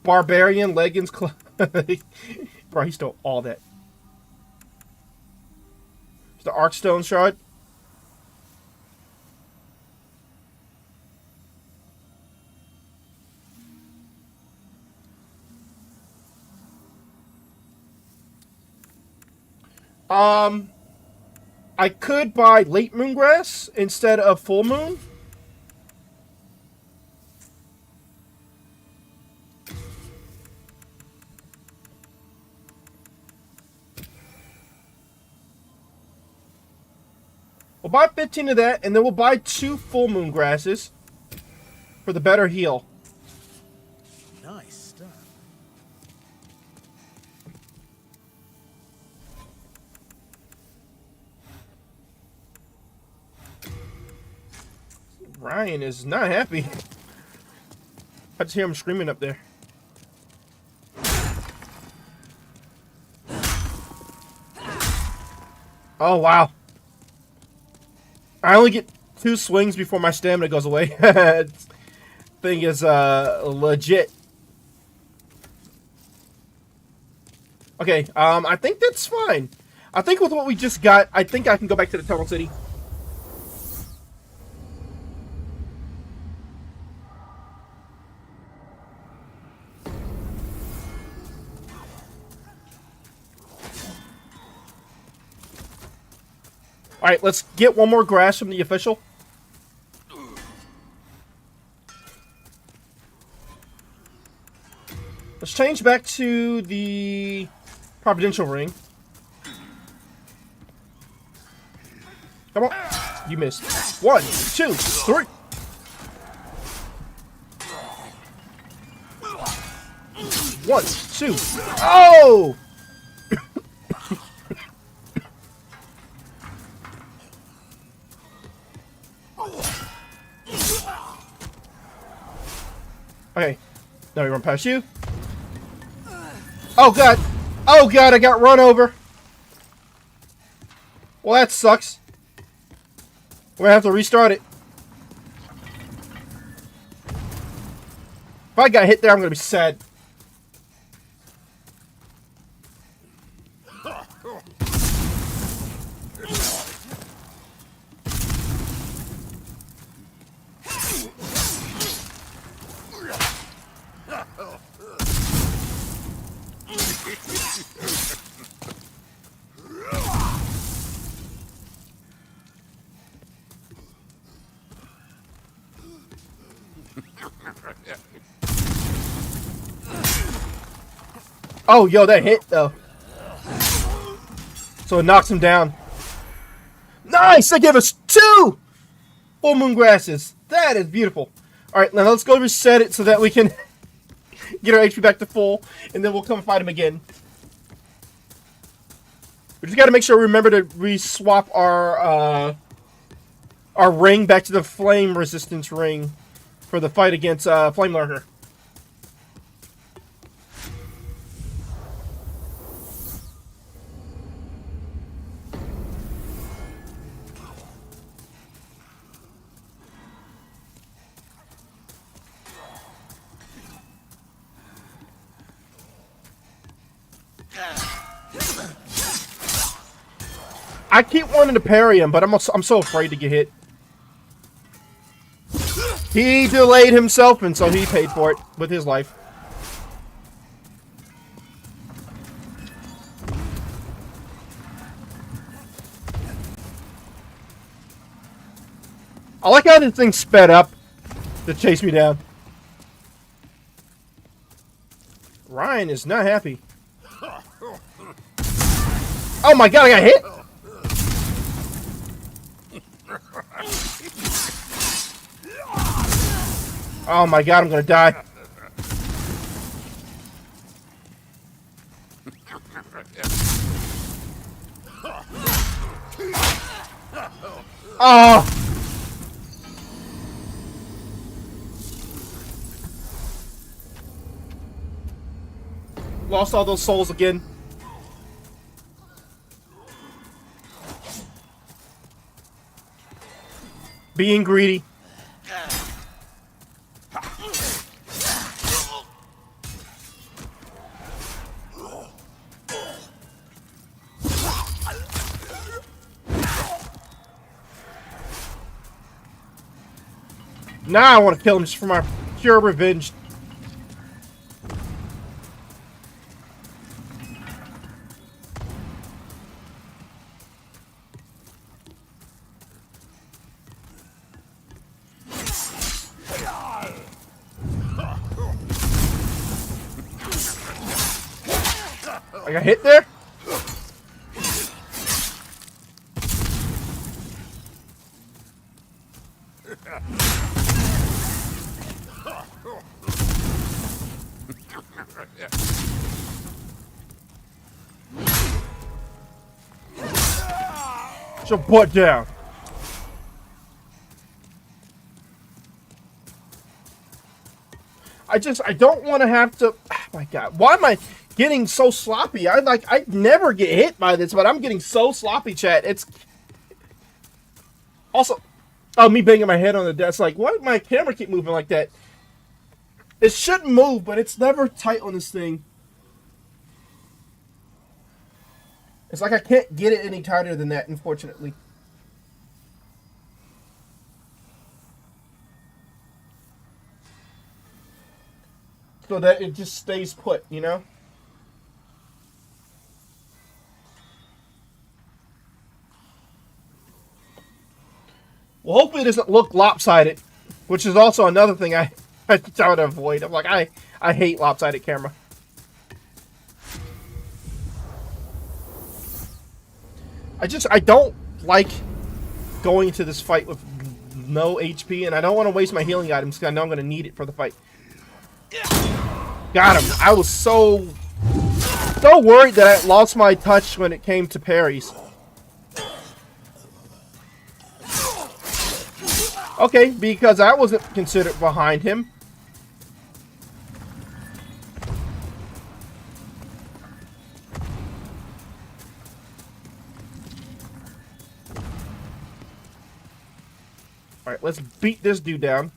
Barbarian leggings. Bro, he stole all that. It's the Arkstone shard. I could buy late moon grass instead of full moon. We'll buy 15 of that, and then we'll buy 2 full moon grasses for the better heal. Nice stuff. Ryan is not happy. I just hear him screaming up there. Oh, wow. I only get 2 swings before my stamina goes away. Thing is legit. Okay, I think that's fine. I think with what we just got, I think I can go back to the Tunnel City. Alright, let's get one more grass from the official. Let's change back to the Providential Ring. Come on. You missed. 1, 2, 3. One, two. Oh! Okay. Now we run past you. Oh god! Oh god, I got run over! Well, that sucks. We're gonna have to restart it. If I got hit there, I'm gonna be sad. Oh, yo, that hit, though. So it knocks him down. Nice! They give us 2 full moon grasses. That is beautiful. Alright, now let's go reset it so that we can get our HP back to full, and then we'll come fight him again. We just gotta make sure we remember to re-swap our ring back to the flame resistance ring for the fight against Flame Lurker. I keep wanting to parry him, but I'm so afraid to get hit. He delayed himself, and so he paid for it with his life. I like how this thing sped up to chase me down. Ryan is not happy. Oh my god, I got hit! Oh my god, I'm gonna die. Oh! Lost all those souls again. Being greedy. Now I want to kill him just for my pure revenge. I got hit there? Put your butt down. I don't want to have to. Oh my god, why am I getting so sloppy? I never get hit by this, but I'm getting so sloppy, chat. It's also, oh, me banging my head on the desk. Like, why did my camera keep moving like that? It shouldn't move, but it's never tight on this thing. It's like I can't get it any tighter than that, unfortunately. So that it just stays put, you know? Well, hopefully it doesn't look lopsided, which is also another thing I try to avoid. I'm like, I hate lopsided camera. I don't like going into this fight with no HP, and I don't want to waste my healing items because I know I'm going to need it for the fight. Got him. I was so worried that I lost my touch when it came to parries. Okay, because I wasn't considered behind him. Alright, let's beat this dude down.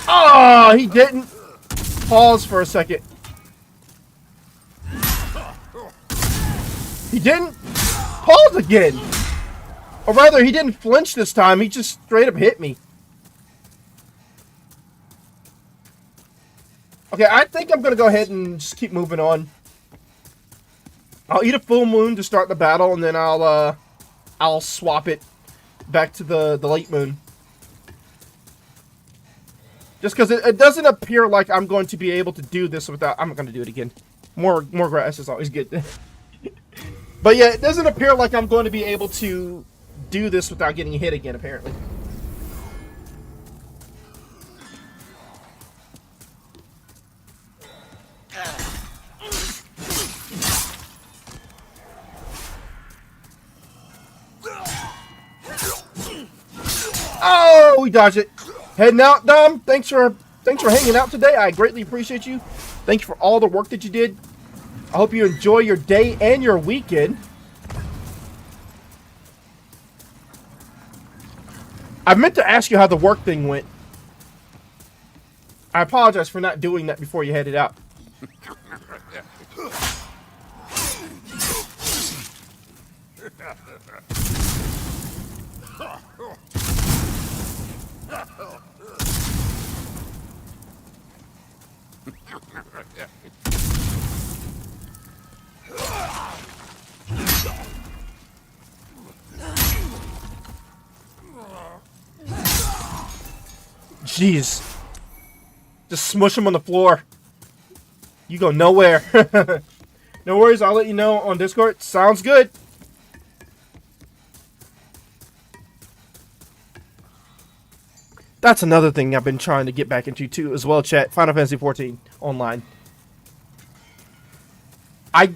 Oh, he didn't pause for a second. He didn't pause again. Or rather, he didn't flinch this time. He just straight up hit me. Okay, I think I'm going to go ahead and just keep moving on. I'll eat a full moon to start the battle, and then I'll swap it back to the late moon. Just because it doesn't appear like I'm going to be able to do this without... I'm going to do it again. More grass is always good. But yeah, it doesn't appear like I'm going to be able to do this without getting hit again, apparently. Oh, we dodged it. Heading out, Dom. Thanks for hanging out today. I greatly appreciate you. Thank you for all the work that you did. I hope you enjoy your day and your weekend. I meant to ask you how the work thing went. I apologize for not doing that before you headed out. Jeez. Just smush him on the floor. You go nowhere. No worries, I'll let you know on Discord. Sounds good. That's another thing I've been trying to get back into too as well, chat. Final Fantasy 14 online. I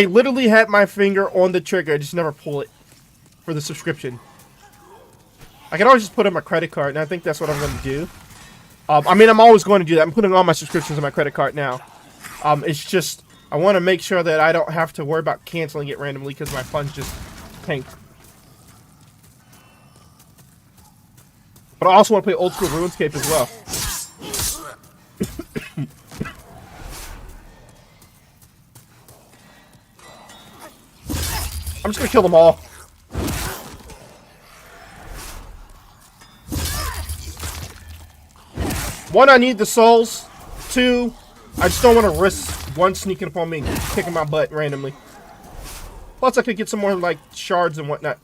literally had my finger on the trigger. I just never pull it for the subscription. I can always just put in my credit card, and I think that's what I'm going to do. I mean, I'm always going to do that. I'm putting all my subscriptions on my credit card now. It's just, I want to make sure that I don't have to worry about canceling it randomly because my funds just tanked. But I also want to play Old School RuneScape as well. I'm just going to kill them all. One, I need the souls. Two, I just don't want to risk one sneaking up on me and kicking my butt randomly. Plus, I could get some more, like, shards and whatnot.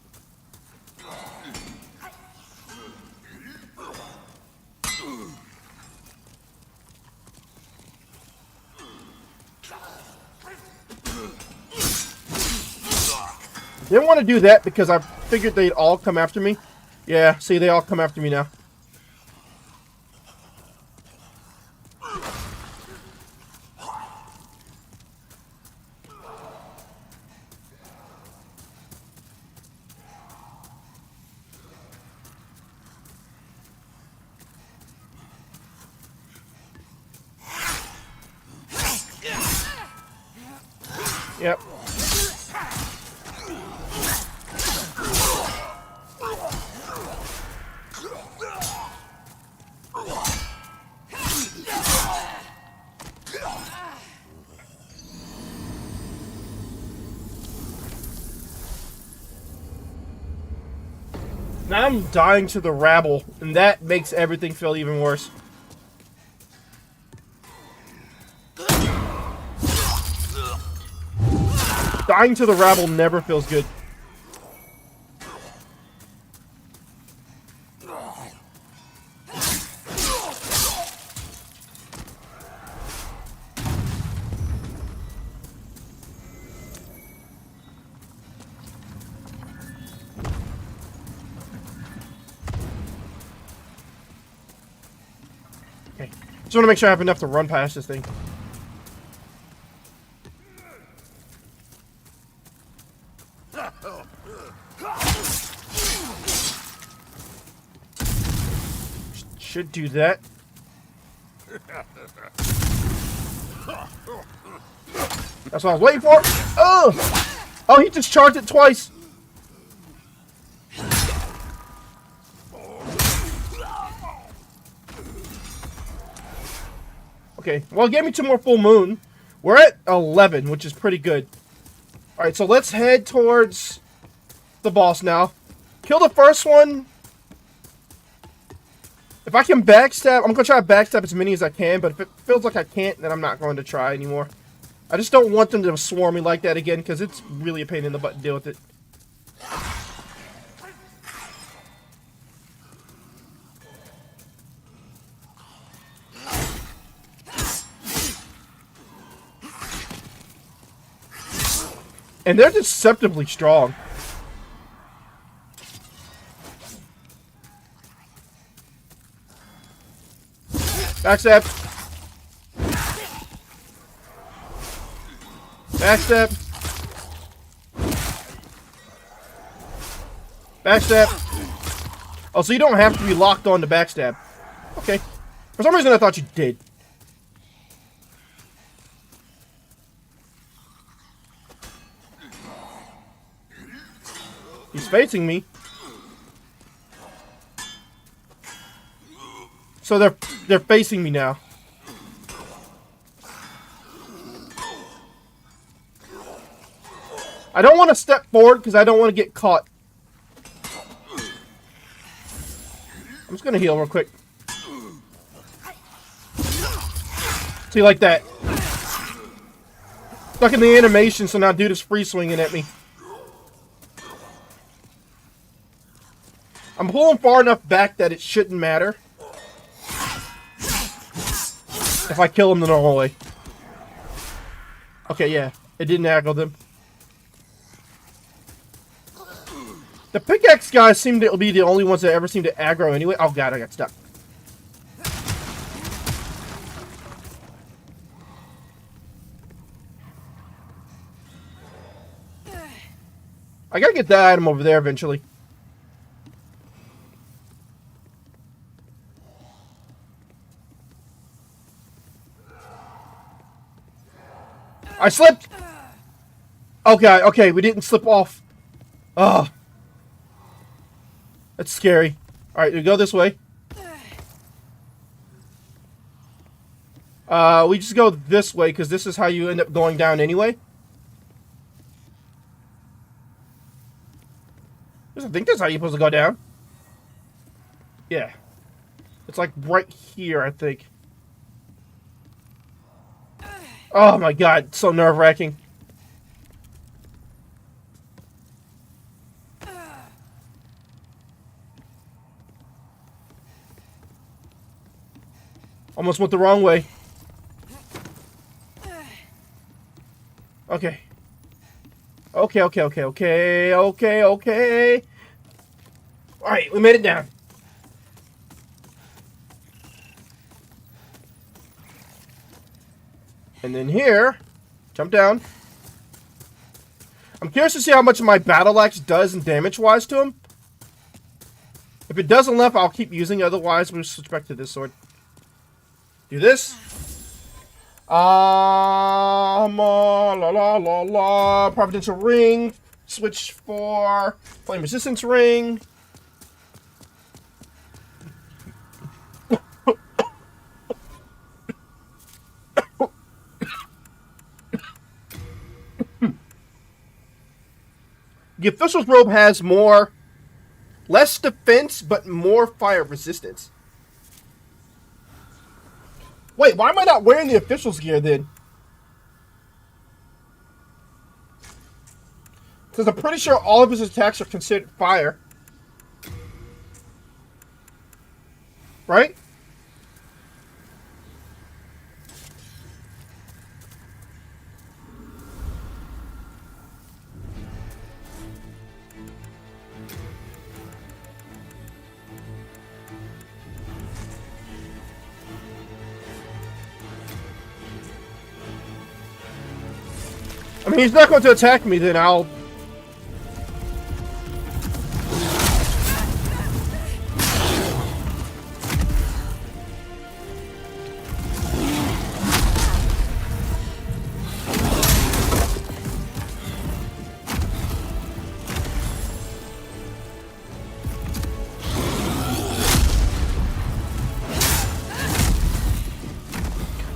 Didn't want to do that because I figured they'd all come after me. Yeah, see, they all come after me now. Yep. Now I'm dying to the rabble, and that makes everything feel even worse. Dying to the rabble never feels good. Okay. Just want to make sure I have enough to run past this thing. Should do that. That's what I was waiting for. Oh! Oh, he just charged it twice. Okay, well, it gave me 2 more full moon. We're at 11, which is pretty good. Alright, so let's head towards the boss now. Kill the first one. If I can backstab, I'm going to try to backstab as many as I can, but if it feels like I can't, then I'm not going to try anymore. I just don't want them to swarm me like that again, because it's really a pain in the butt to deal with it. And they're deceptively strong. Backstab. Backstab. Backstab. Oh, so you don't have to be locked on to backstab. Okay. For some reason I thought you did. He's facing me. So they're facing me now. I don't want to step forward because I don't want to get caught. I'm just gonna heal real quick. See, like that. Stuck in the animation, so now dude is free swinging at me. I'm pulling far enough back that it shouldn't matter. If I kill him the normal way. Okay, yeah. It didn't aggro them. The pickaxe guys seem to be the only ones that ever seem to aggro anyway. Oh god, I got stuck. I gotta get that item over there eventually. I slipped! Okay, okay, we didn't slip off. Ugh. That's scary. Alright, we go this way. We just go this way, because this is how you end up going down anyway. I think that's how you're supposed to go down. Yeah. It's like right here, I think. Oh my god, so nerve-wracking. Almost went the wrong way. Okay. Okay. Alright, we made it down. And then here, jump down. I'm curious to see how much my battle axe does in damage-wise to him. If it does enough, I'll keep using it. Otherwise, we'll switch back to this sword. Do this. La la la la. Providential ring. Switch for flame resistance ring. The official's robe has less defense, but more fire resistance. Wait, why am I not wearing the official's gear then? Because I'm pretty sure all of his attacks are considered fire. Right? I mean, he's not going to attack me, then I'll...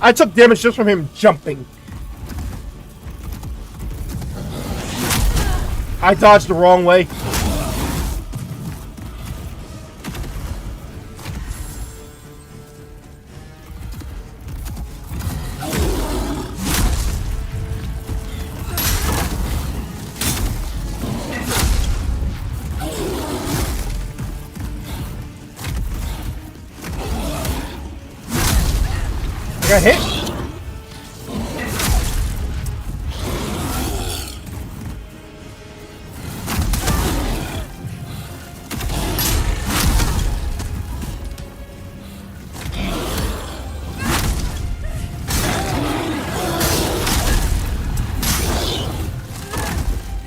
I took damage just from him jumping. I dodged the wrong way. I got hit.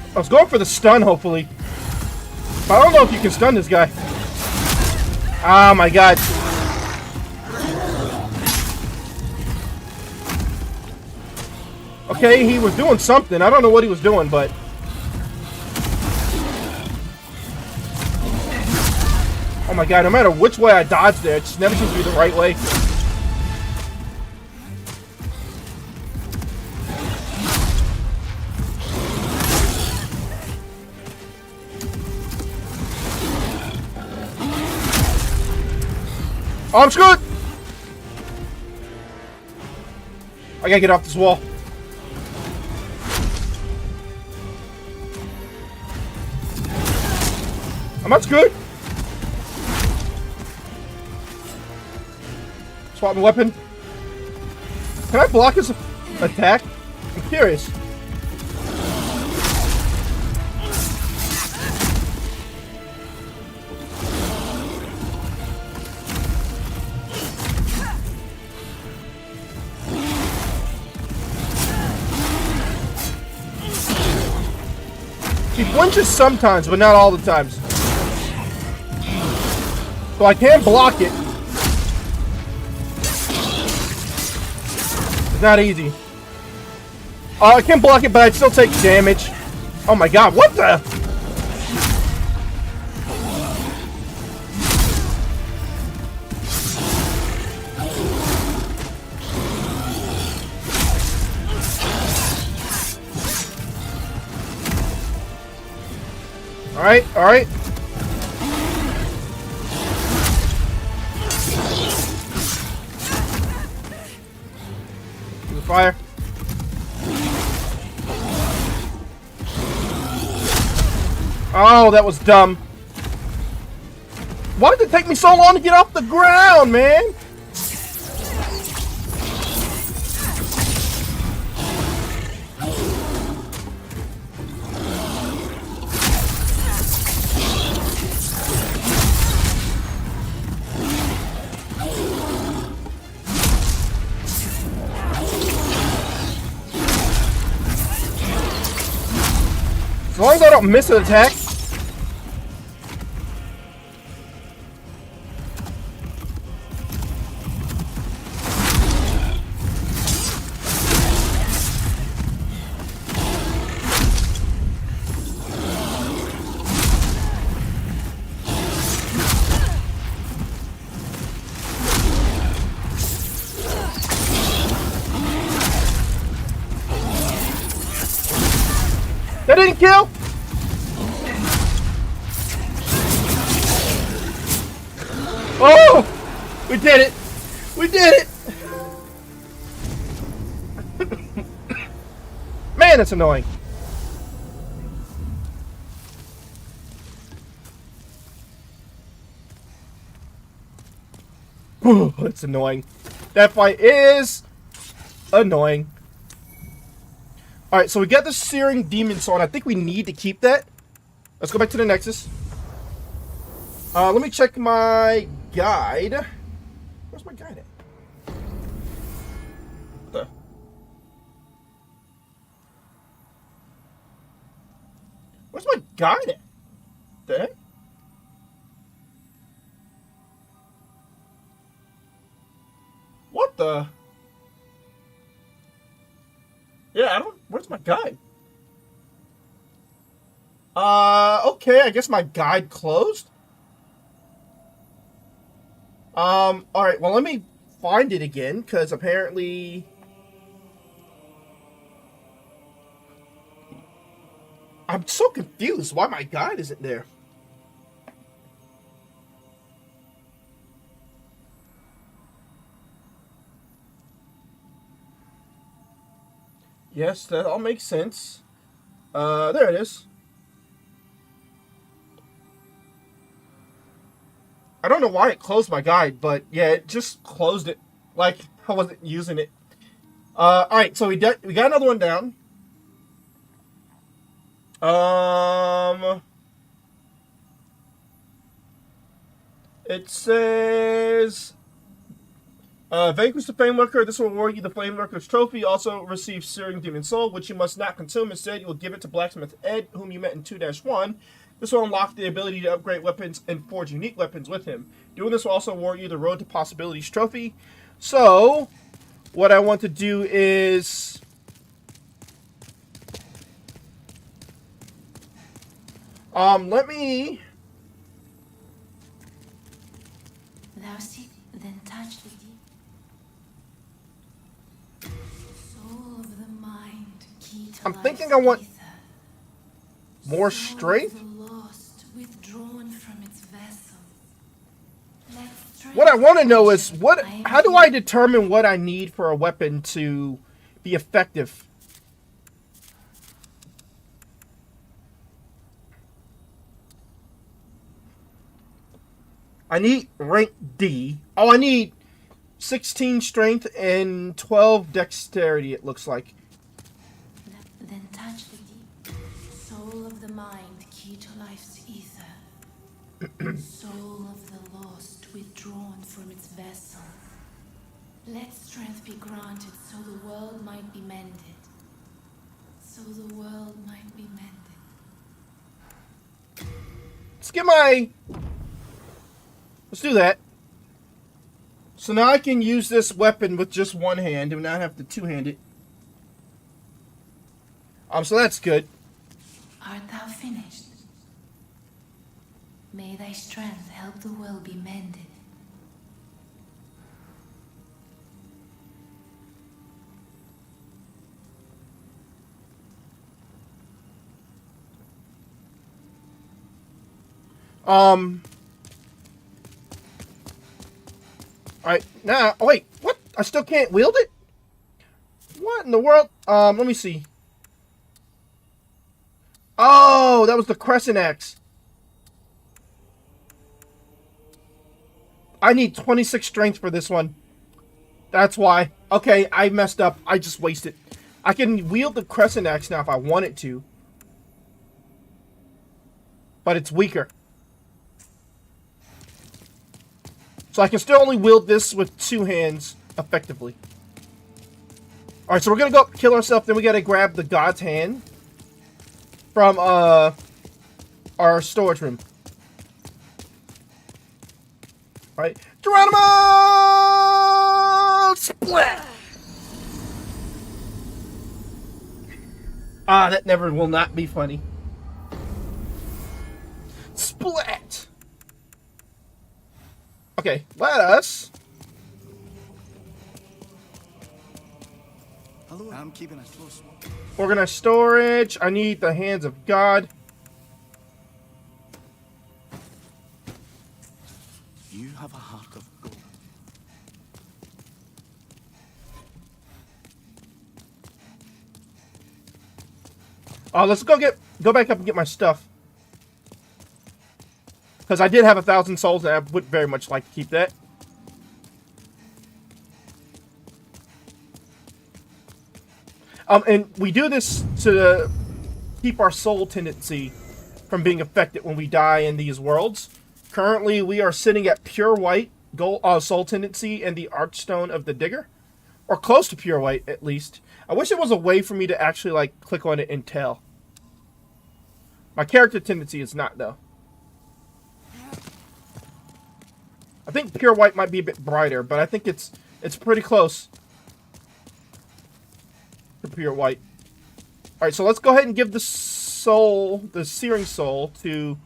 I was going for the stun, hopefully. But I don't know if you can stun this guy. Oh my god. Okay, he was doing something. I don't know what he was doing, but... Oh my god, no matter which way I dodge there, it just never seems to be the right way. Oh, I'm screwed! I gotta get off this wall. I'm not screwed. Swap my weapon. Can I block his attack? I'm curious. He flinches sometimes, but not all the times. So I can block it. It's not easy. I can block it, but I'd still take damage. Oh my god, what the? Alright, alright. Give me fire. Oh, that was dumb. Why did it take me so long to get off the ground, man? As long as I don't miss an attack. That didn't kill? Oh! We did it! We did it! Man, it's annoying. It's annoying. That fight is annoying. Alright, so we got the Searing Demon Sword. I think we need to keep that. Let's go back to the Nexus. Let me check my guide. Where's my guide at? What the? Where's my guide at? The heck? What the? Yeah, I don't... Where's my guide? Okay, I guess my guide closed? Alright, well, let me find it again, because apparently... I'm so confused why my guide isn't there. Yes, that all makes sense. There it is. I don't know why it closed my guide, but yeah, it just closed it like I wasn't using it. Alright, so we got another one down. It says... vanquish the Flame Lurker. This will award you the Flame Lurker's trophy. Also receive Searing Demon Soul, which you must not consume. Instead, you will give it to Blacksmith Ed, whom you met in 2-1. This will unlock the ability to upgrade weapons and forge unique weapons with him. Doing this will also award you the Road to Possibilities trophy. So, what I want to do is... let me... louse it, then touch the deep. Soul of the mind, key to I'm life's thinking I want ether. more Soul of strength. the lost, withdrawn from its vessel. Let strength What I want to know is function. how do I determine what I need for a weapon to be effective? I need rank D. Oh, I need 16 strength and 12 dexterity, it looks like. Then touch the deep. Soul of the mind, key to life's ether. Soul of the lost, withdrawn from its vessel. Let strength be granted so the world might be mended. So the world might be mended. Let's get my... Let's do that. So now I can use this weapon with just one hand and not have to two-hand it. So that's good. Art thou finished? May thy strength help the world be mended. Alright, now, oh wait, what? I still can't wield it? What in the world? Let me see. Oh, that was the crescent axe. I need 26 strength for this one. That's why. Okay, I messed up. I just wasted. I can wield the crescent axe now if I wanted to. But it's weaker. So I can still only wield this with two hands effectively. Alright, so we're gonna go kill ourselves, then we gotta grab the God's Hand from our storage room. Alright. Geronimo! Splat! Ah, that never will not be funny. Splat! Okay, let us... Hello, I'm keeping a close watch. Organize storage. I need the hands of God. You have a heart of gold. Let's go back up and get my stuff. Because I did have 1,000 souls, and I would very much like to keep that. And we do this to keep our soul tendency from being affected when we die in these worlds. Currently, we are sitting at pure white gold, soul tendency and the Archstone of the Digger. Or close to pure white, at least. I wish there was a way for me to actually, like, click on it and tell. My character tendency is not, though. I think pure white might be a bit brighter, but I think it's pretty close to pure white. Alright, so let's go ahead and give the soul, the searing soul, to...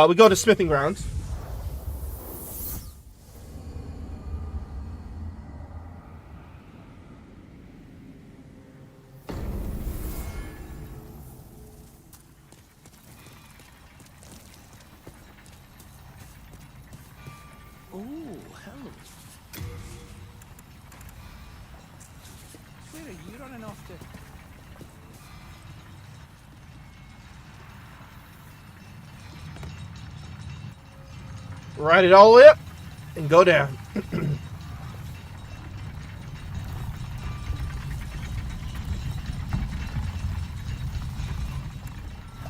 we go to smithing grounds. Oh, hello. Where are you running off to? Ride it all the way up and go down.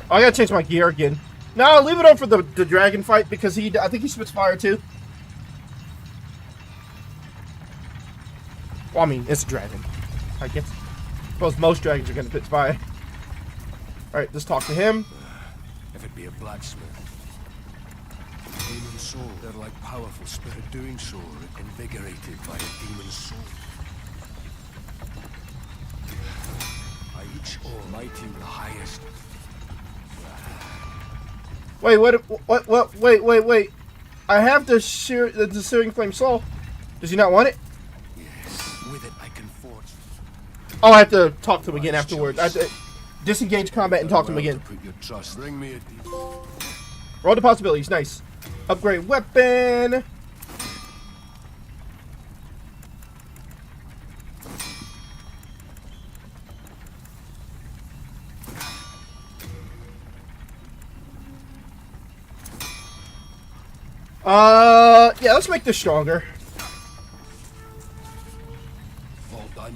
Oh, I gotta change my gear again. No, I'll leave it on for the dragon fight because I think he spits fire too. Well, I mean, it's a dragon. I guess. I suppose most dragons are gonna spit fire. Alright, let's talk to him. If it be a blacksmith, demon soul, they're like powerful spirit doing so, invigorated by a demon soul. By each almighty, the highest. Wait, wait. I have the searing flame soul. Does he not want it? Yes, with it I can forge. Oh, I have to talk to him again afterwards. I have to disengage combat and talk to him again. Put your trust. Bring me a deep. Roll the possibilities. Nice. Upgrade weapon. Yeah, let's make this stronger. All done.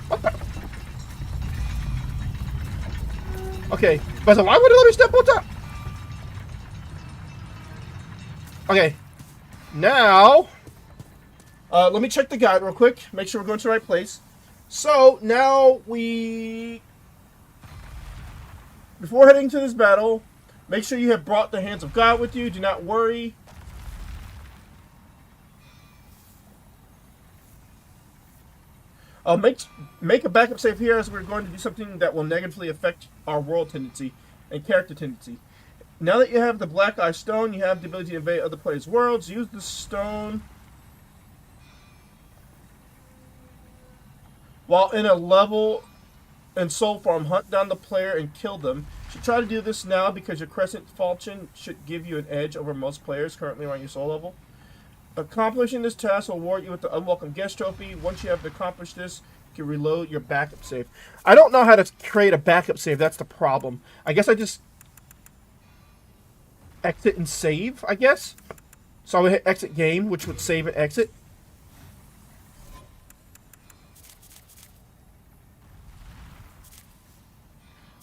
What the? Okay, but why would it let me step on top? Okay, now, let me check the guide real quick. Make sure we're going to the right place. So now before heading to this battle, make sure you have brought the hands of God with you. Do not worry. Make a backup save here, as we're going to do something that will negatively affect our world tendency and character tendency. Now that you have the Black Eye Stone, you have the ability to invade other players' worlds. Use the stone while in a level and soul form. Hunt down the player and kill them. You should try to do this now because your Crescent Falchion should give you an edge over most players currently around your soul level. Accomplishing this task will award you with the Unwelcome Guest Trophy. Once you have accomplished this, you can reload your backup save. I don't know how to create a backup save. That's the problem. I guess I just exit and save, I guess. So I would hit exit game, which would save and exit.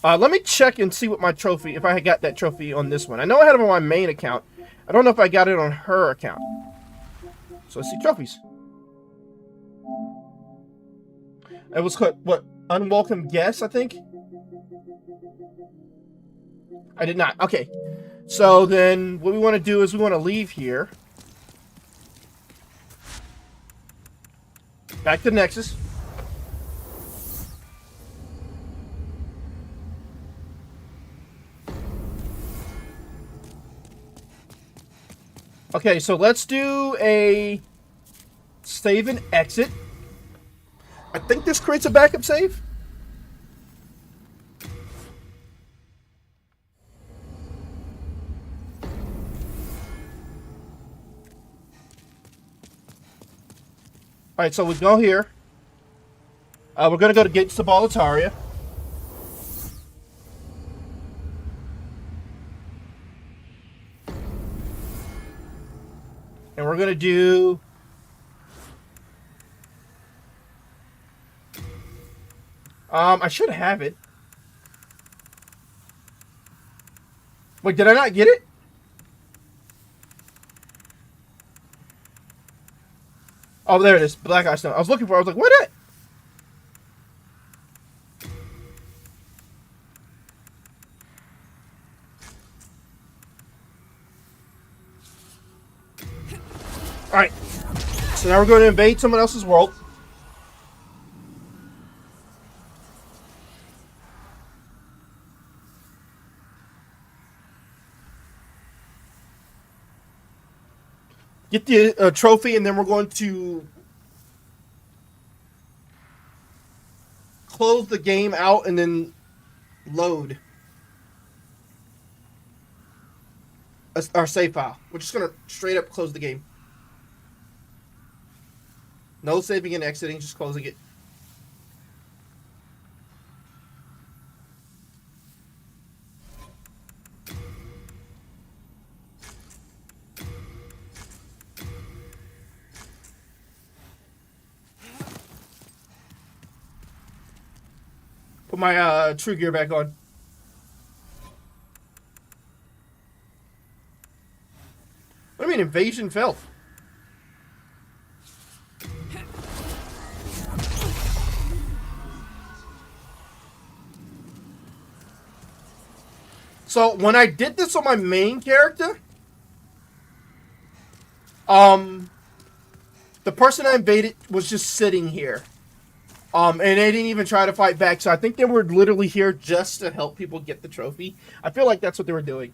Let me check and see what my trophy, if I got that trophy on this one. I know I had it on my main account. I don't know if I got it on her account. So let's see trophies. It was called, what, Unwelcome Guest, I think? I did not. Okay. So then what we want to do is we want to leave here. Back to Nexus. Okay, so let's do a save and exit. I think this creates a backup save. Alright, so we go here. We're going to go to Gates of Boletaria. And we're going to do... I should have it. Wait, did I not get it? Oh, there it is. Black Eye Stone. I was looking for it. I was like, what it? Alright. So now we're going to invade someone else's world. Get the trophy, and then we're going to close the game out and then load our save file. We're just going to straight up close the game. No saving and exiting, just closing it. Put my true gear back on. What do you mean invasion failed? So when I did this on my main character, the person I invaded was just sitting here. And they didn't even try to fight back. So I think they were literally here just to help people get the trophy. I feel like that's what they were doing.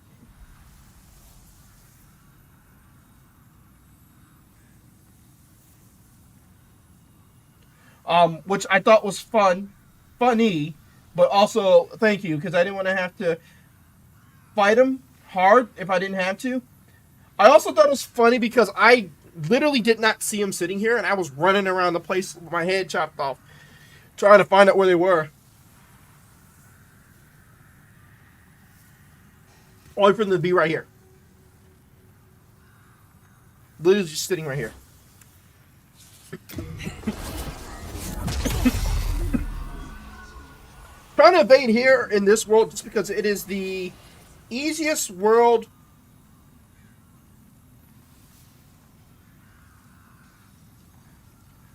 Which I thought was funny, but also thank you, because I didn't want to have to fight him hard if I didn't have to. I also thought it was funny because I literally did not see him sitting here, and I was running around the place with my head chopped off, trying to find out where they were. Only for them to be right here. Literally just sitting right here. Trying to evade here in this world just because it is the easiest world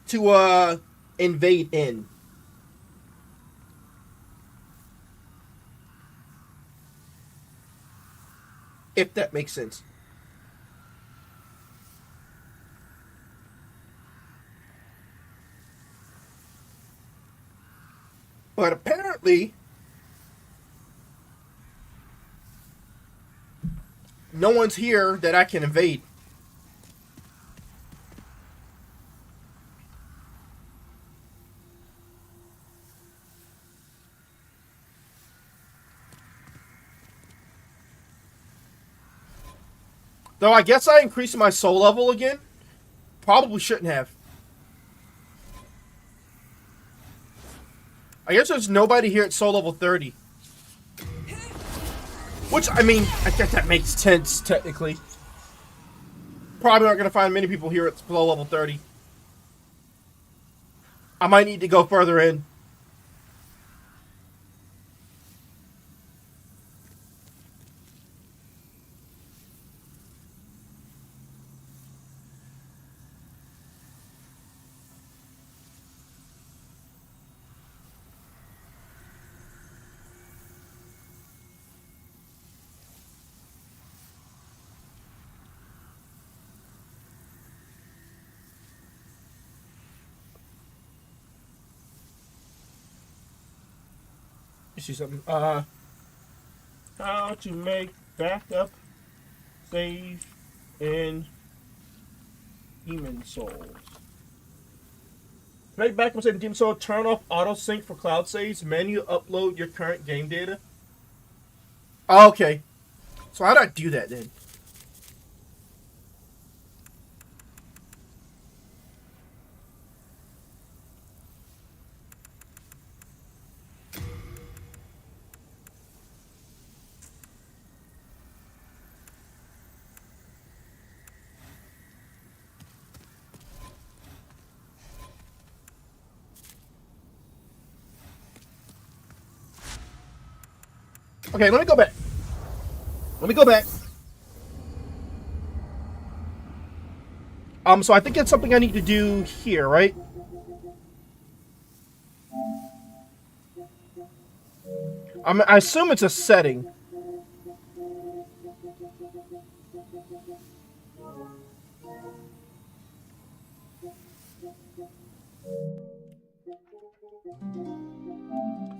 to invade in. If that makes sense. But apparently, no one's here that I can invade. Though I guess I increased my soul level again. Probably shouldn't have. I guess there's nobody here at soul level 30. Which, I mean, I guess that makes sense, technically. Probably not going to find many people here at soul level 30. I might need to go further in. You see something? How to make backup save in Demon Souls. To make backup save in Demon Souls, turn off auto sync for cloud saves. Manually upload your current game data. Oh, okay. So how do I do that then? Okay, let me go back. So I think it's something I need to do here, right? I assume it's a setting.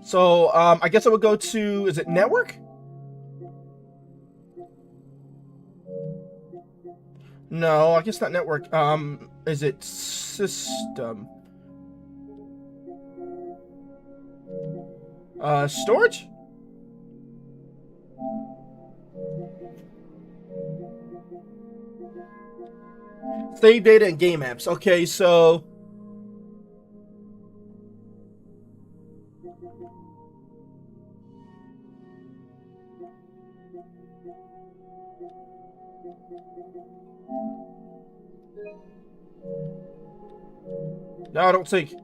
So, I guess I would go to, is it network? No, I guess not network. Is it system? Storage? Save data and game apps. Okay, so... No, I don't think.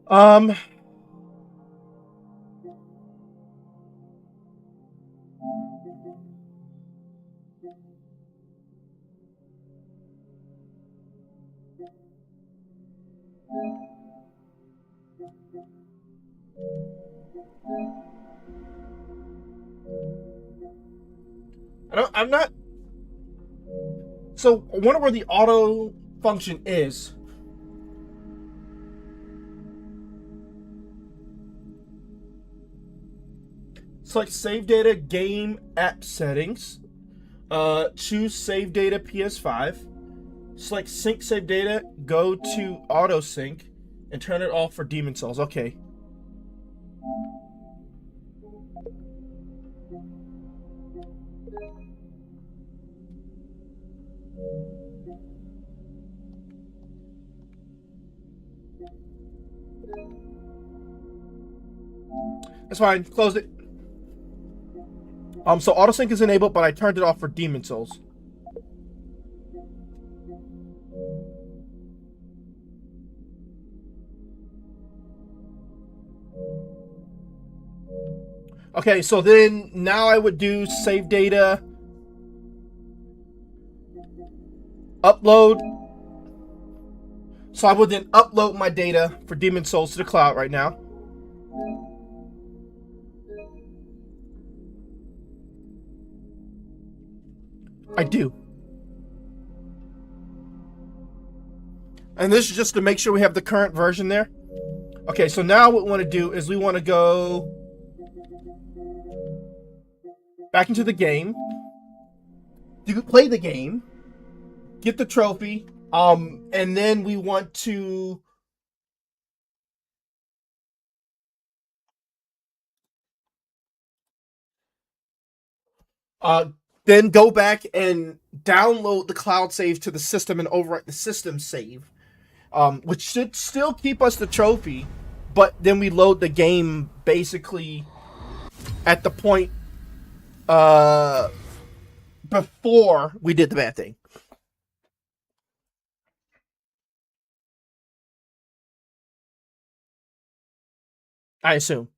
I'm not... So I wonder where the auto function is. Select save data, game app settings. Choose save data PS5. Select sync save data, go to auto sync, and turn it off for Demon Souls. Okay. That's fine. Closed it. So autosync is enabled, but I turned it off for Demon Souls. Okay, so then now I would do save data, upload. So I would then upload my data for Demon Souls to the cloud right now. I do. And this is just to make sure we have the current version there. Okay, so now what we want to do is we want to go back into the game. You play the game, get the trophy, and then we want to then go back and download the cloud save to the system and overwrite the system save, which should still keep us the trophy, but then we load the game basically at the point before we did the bad thing. I assume.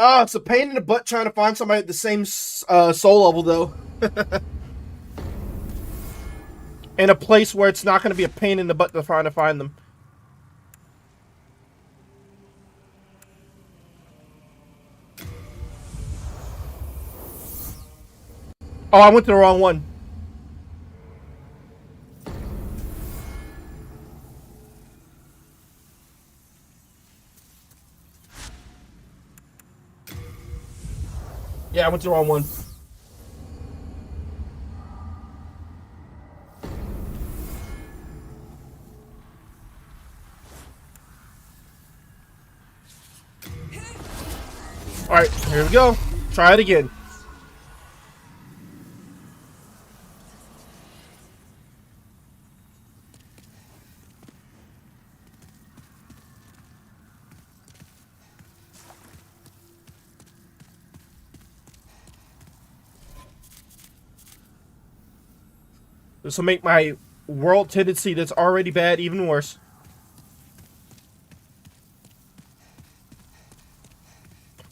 It's a pain in the butt trying to find somebody at the same soul level, though. In a place where it's not going to be a pain in the butt to try to find them. Oh, I went to the wrong one. Yeah, I went to the wrong one. Alright, here we go. Try it again. This will make my world tendency that's already bad even worse.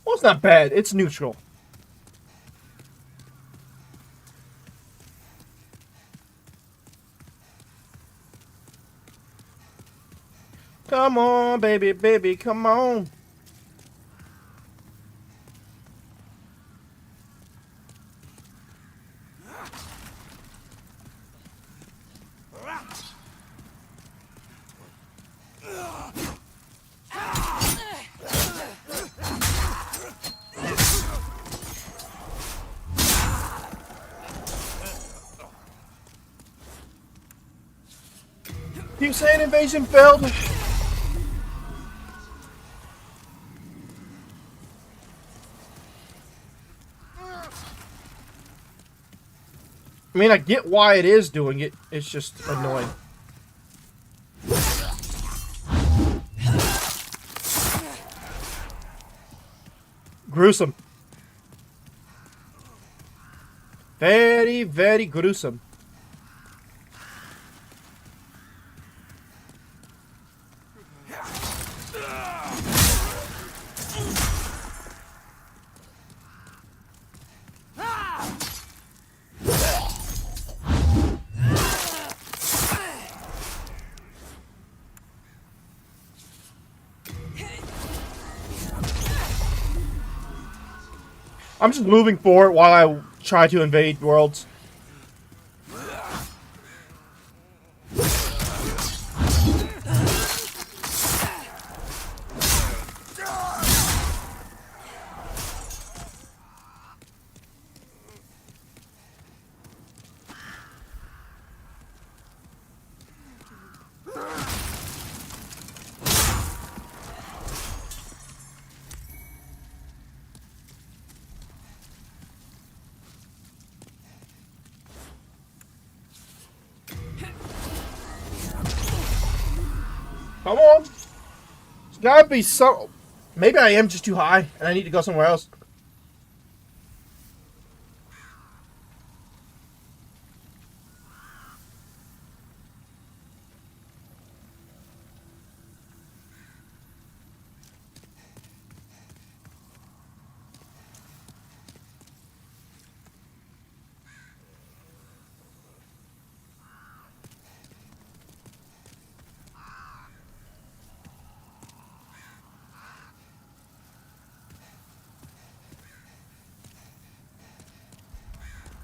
Well, it's not bad. It's neutral. Come on, baby, baby, come on. Keep saying invasion failed. I mean, I get why it is doing it. It's just annoying. Gruesome. Very, very gruesome. I'm just moving forward while I try to invade worlds. Come on. It's gotta be so... Maybe I am just too high and I need to go somewhere else.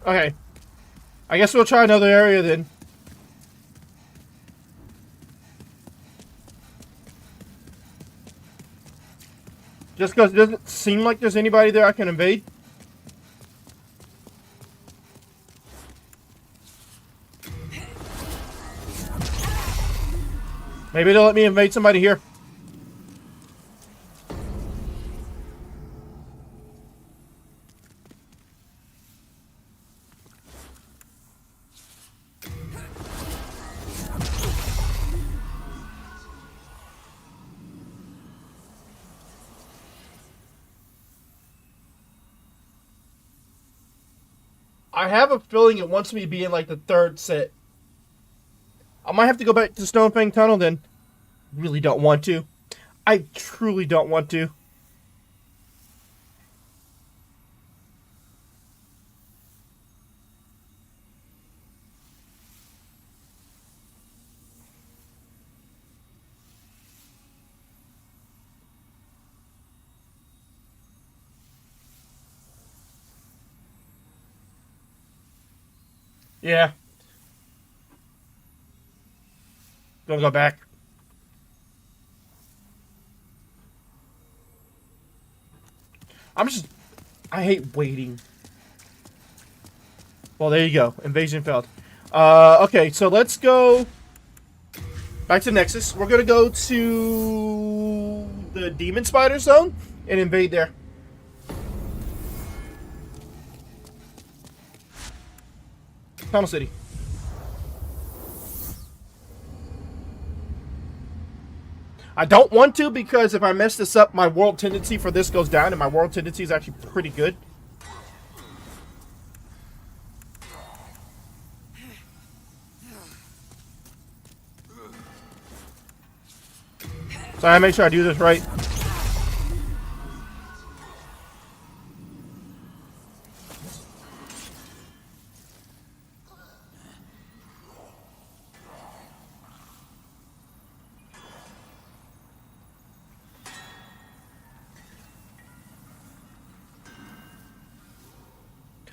Okay. I guess we'll try another area then. Just because it doesn't seem like there's anybody there I can invade. Maybe they'll let me invade somebody here. I have a feeling it wants me to be in like the third set. I might have to go back to Stonefang Tunnel then. Really don't want to. I truly don't want to. Yeah. Gonna go back. I hate waiting. Well, there you go. Invasion failed. Okay, so let's go back to Nexus. We're gonna go to the Demon Spider Zone and invade there. Tunnel City. I don't want to because if I mess this up, my world tendency for this goes down, and my world tendency is actually pretty good. So I make sure I do this right.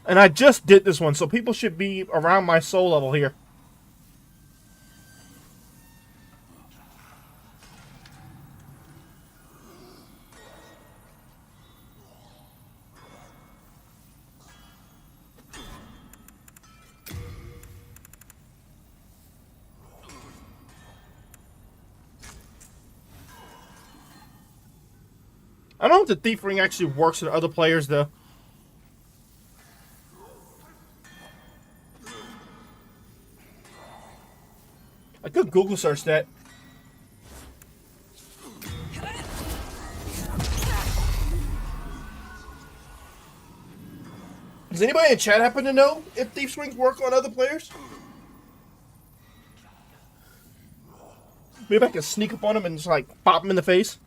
And I just did this one, so people should be around my soul level here. I don't know if the Thief Ring actually works with other players, though. I could Google search that. Does anybody in chat happen to know if Thief's Rings work on other players? Maybe I can sneak up on them and just like pop them in the face.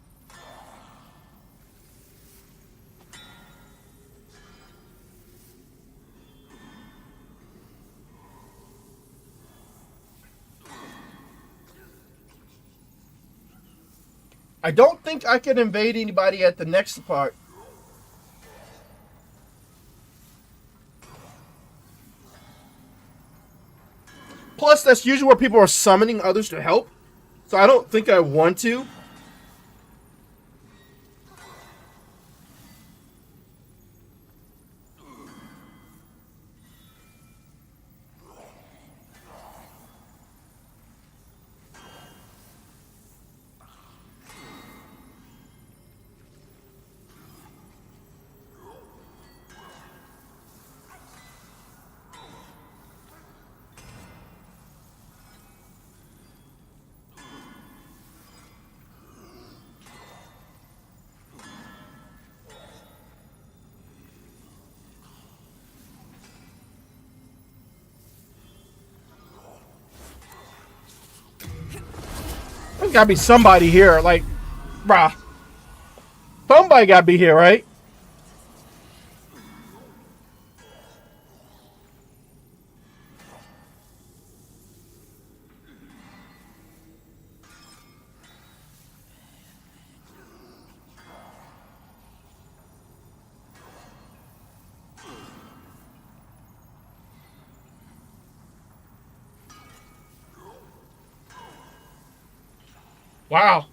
I don't think I can invade anybody at the next part. Plus, that's usually where people are summoning others to help. So I don't think I want to. There's gotta be somebody here, like, bruh. Somebody gotta be here, right? Wow.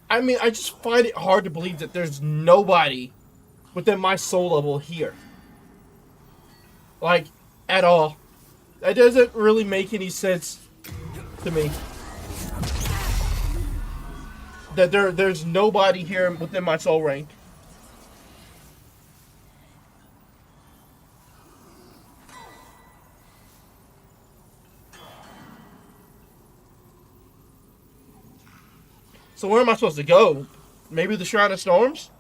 I mean, I just find it hard to believe that there's nobody within my soul level here. Like, at all. That doesn't really make any sense to me. That there's nobody here within my soul rank. So where am I supposed to go? Maybe the Shrine of Storms?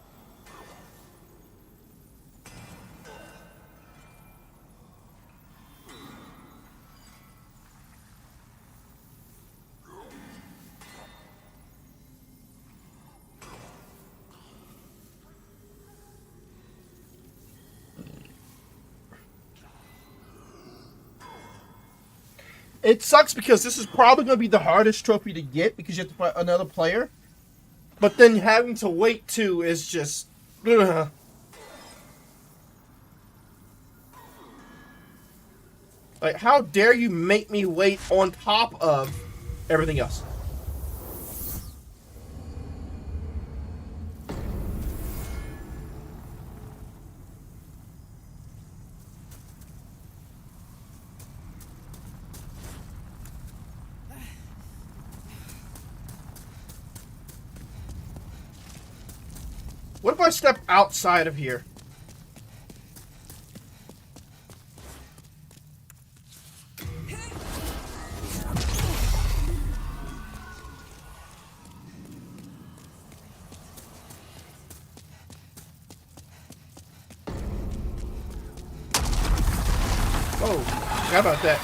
It sucks because this is probably going to be the hardest trophy to get because you have to play another player. But then having to wait too is just... Ugh. Like, how dare you make me wait on top of everything else? What if I step outside of here? Oh, forgot about that.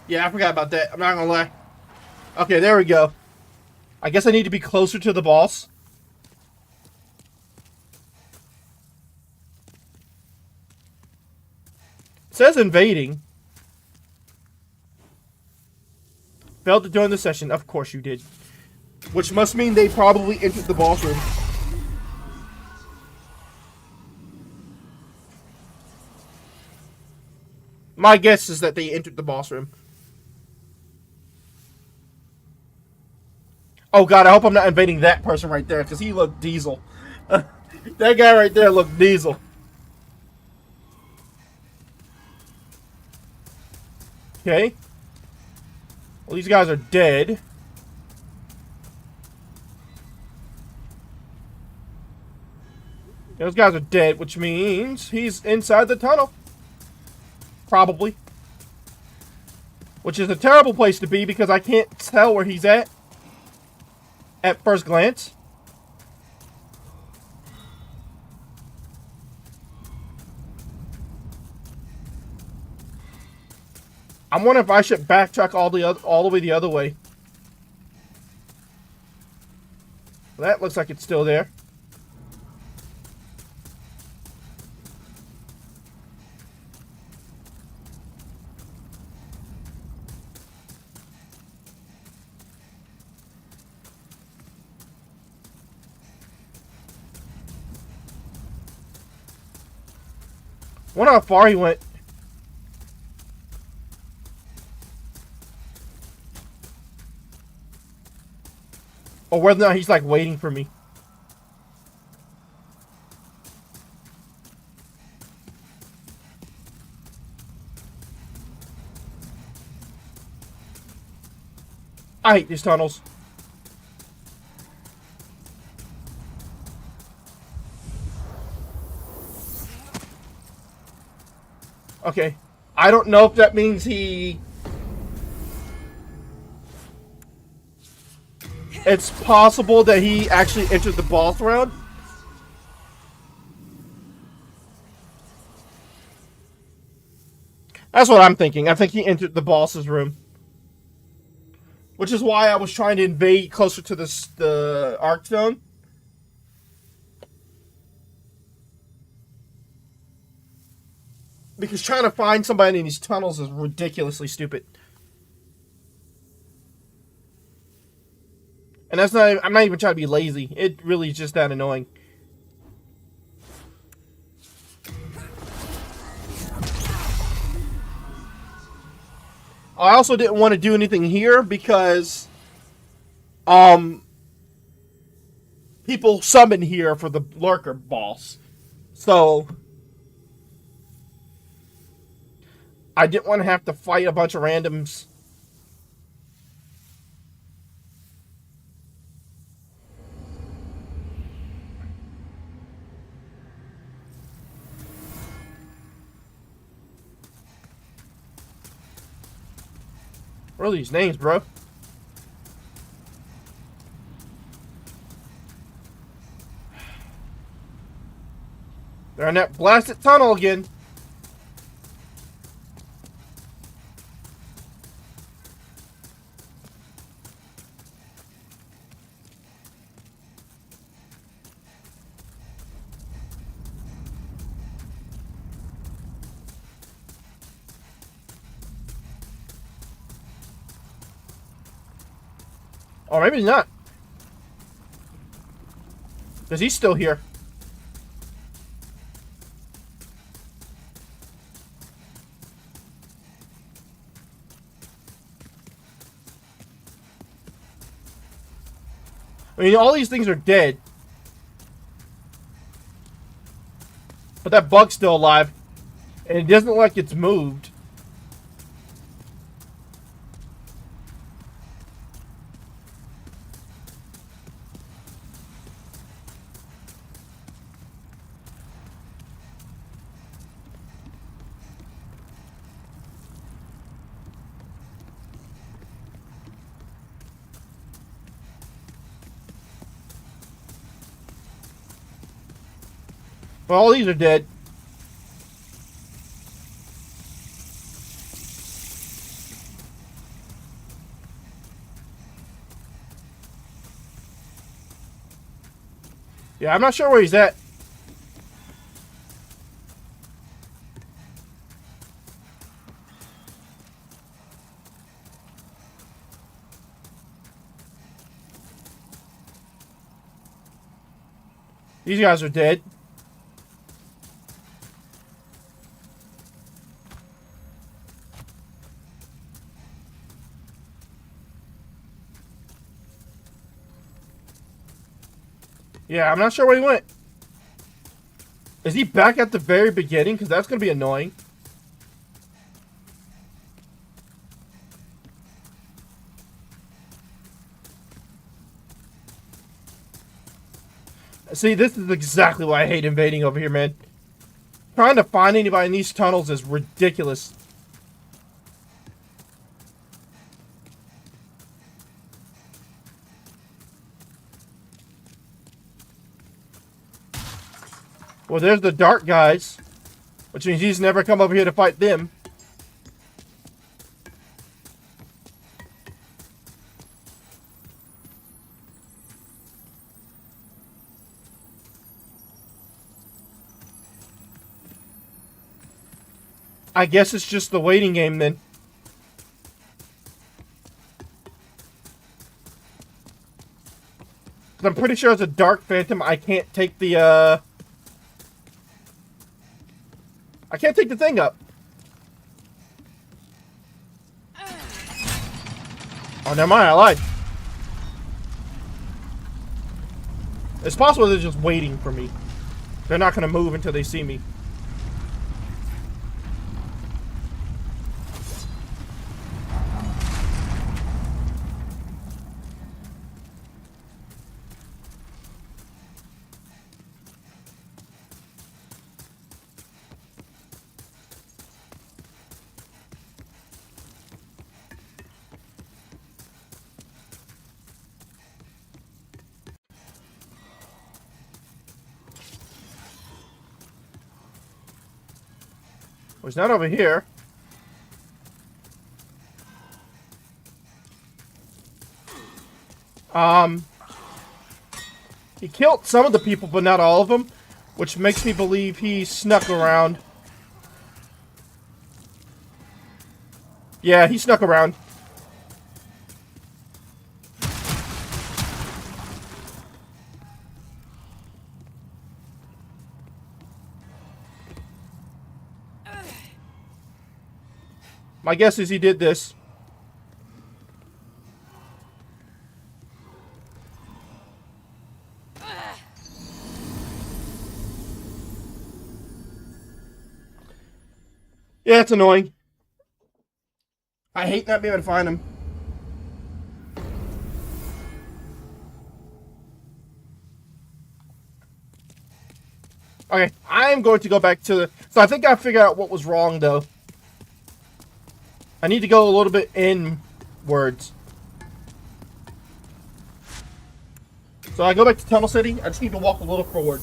Yeah, I forgot about that. I'm not gonna lie. Okay, there we go. I guess I need to be closer to the boss. It says invading. Failed to join the session. Of course you did. Which must mean they probably entered the boss room. My guess is that they entered the boss room. Oh god, I hope I'm not invading that person right there, because he looked diesel. That guy right there looked diesel. Okay. Well, these guys are dead. Those guys are dead, which means he's inside the tunnel. Probably. Which is a terrible place to be because I can't tell where he's at first glance. I'm wondering if I should backtrack all the way the other way. That looks like it's still there. Wonder how far he went. Or whether or not he's like waiting for me. I hate these tunnels. Okay. I don't know if that means he... It's possible that he actually entered the boss round. That's what I'm thinking. I think he entered the boss's room. Which is why I was trying to invade closer to the arc zone. Because trying to find somebody in these tunnels is ridiculously stupid. And that's not... I'm not even trying to be lazy. It really is just that annoying. I also didn't want to do anything here because... people summon here for the lurker boss. So... I didn't want to have to fight a bunch of randoms. What are these names, bro? They're in that blasted tunnel again. Or maybe not. Because he's still here. I mean, all these things are dead. But that bug's still alive. And it doesn't look like it's moved. Well, all these are dead. Yeah, I'm not sure where he's at. These guys are dead. Yeah, I'm not sure where he went. Is he back at the very beginning? Because that's going to be annoying. See, this is exactly why I hate invading over here, man. Trying to find anybody in these tunnels is ridiculous. Well, there's the dark guys. Which means he's never come over here to fight them. I guess it's just the waiting game then. I'm pretty sure as a Dark Phantom I can't take the I can't take the thing up. Oh, never mind. I lied. It's possible they're just waiting for me. They're not going to move until they see me. Well, he's not over here. He killed some of the people, but not all of them, which makes me believe he snuck around. Yeah, he snuck around. My guess is he did this. Yeah, it's annoying. I hate not being able to find him. Okay, I am going to go back to the... So I think I figured out what was wrong, though. I need to go a little bit inwards. So I go back to Tunnel City. I just need to walk a little forward.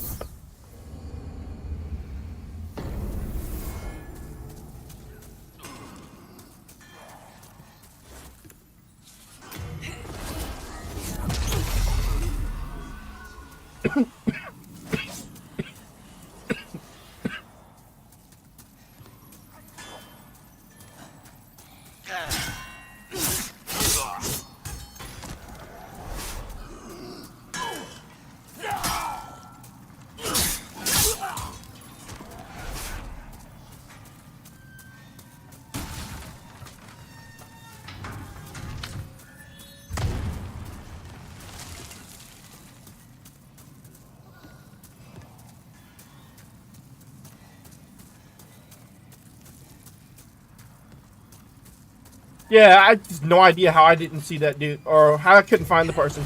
Yeah, I just no idea how I didn't see that dude, or how I couldn't find the person.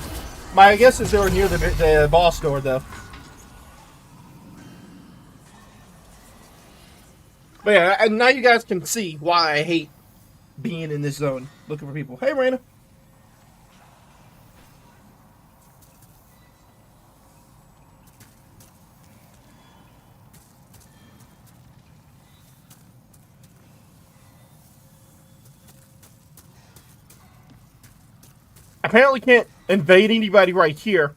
My guess is they were near the boss door, though. But yeah, and now you guys can see why I hate being in this zone, looking for people. Hey, Raina. Apparently can't invade anybody right here.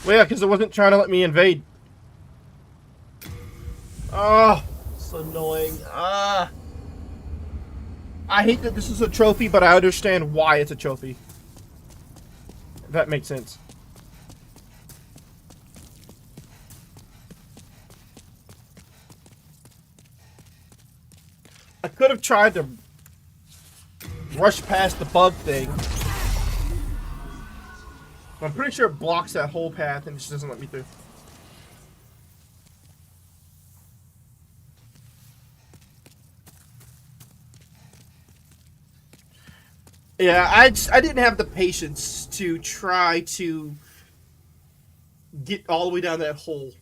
Well, yeah, because it wasn't trying to let me invade. Oh, it's annoying. I hate that this is a trophy, but I understand why it's a trophy. If that makes sense. I could have tried to rush past the bug thing. I'm pretty sure it blocks that whole path and it just doesn't let me through. Yeah, I didn't have the patience to try to get all the way down that hole.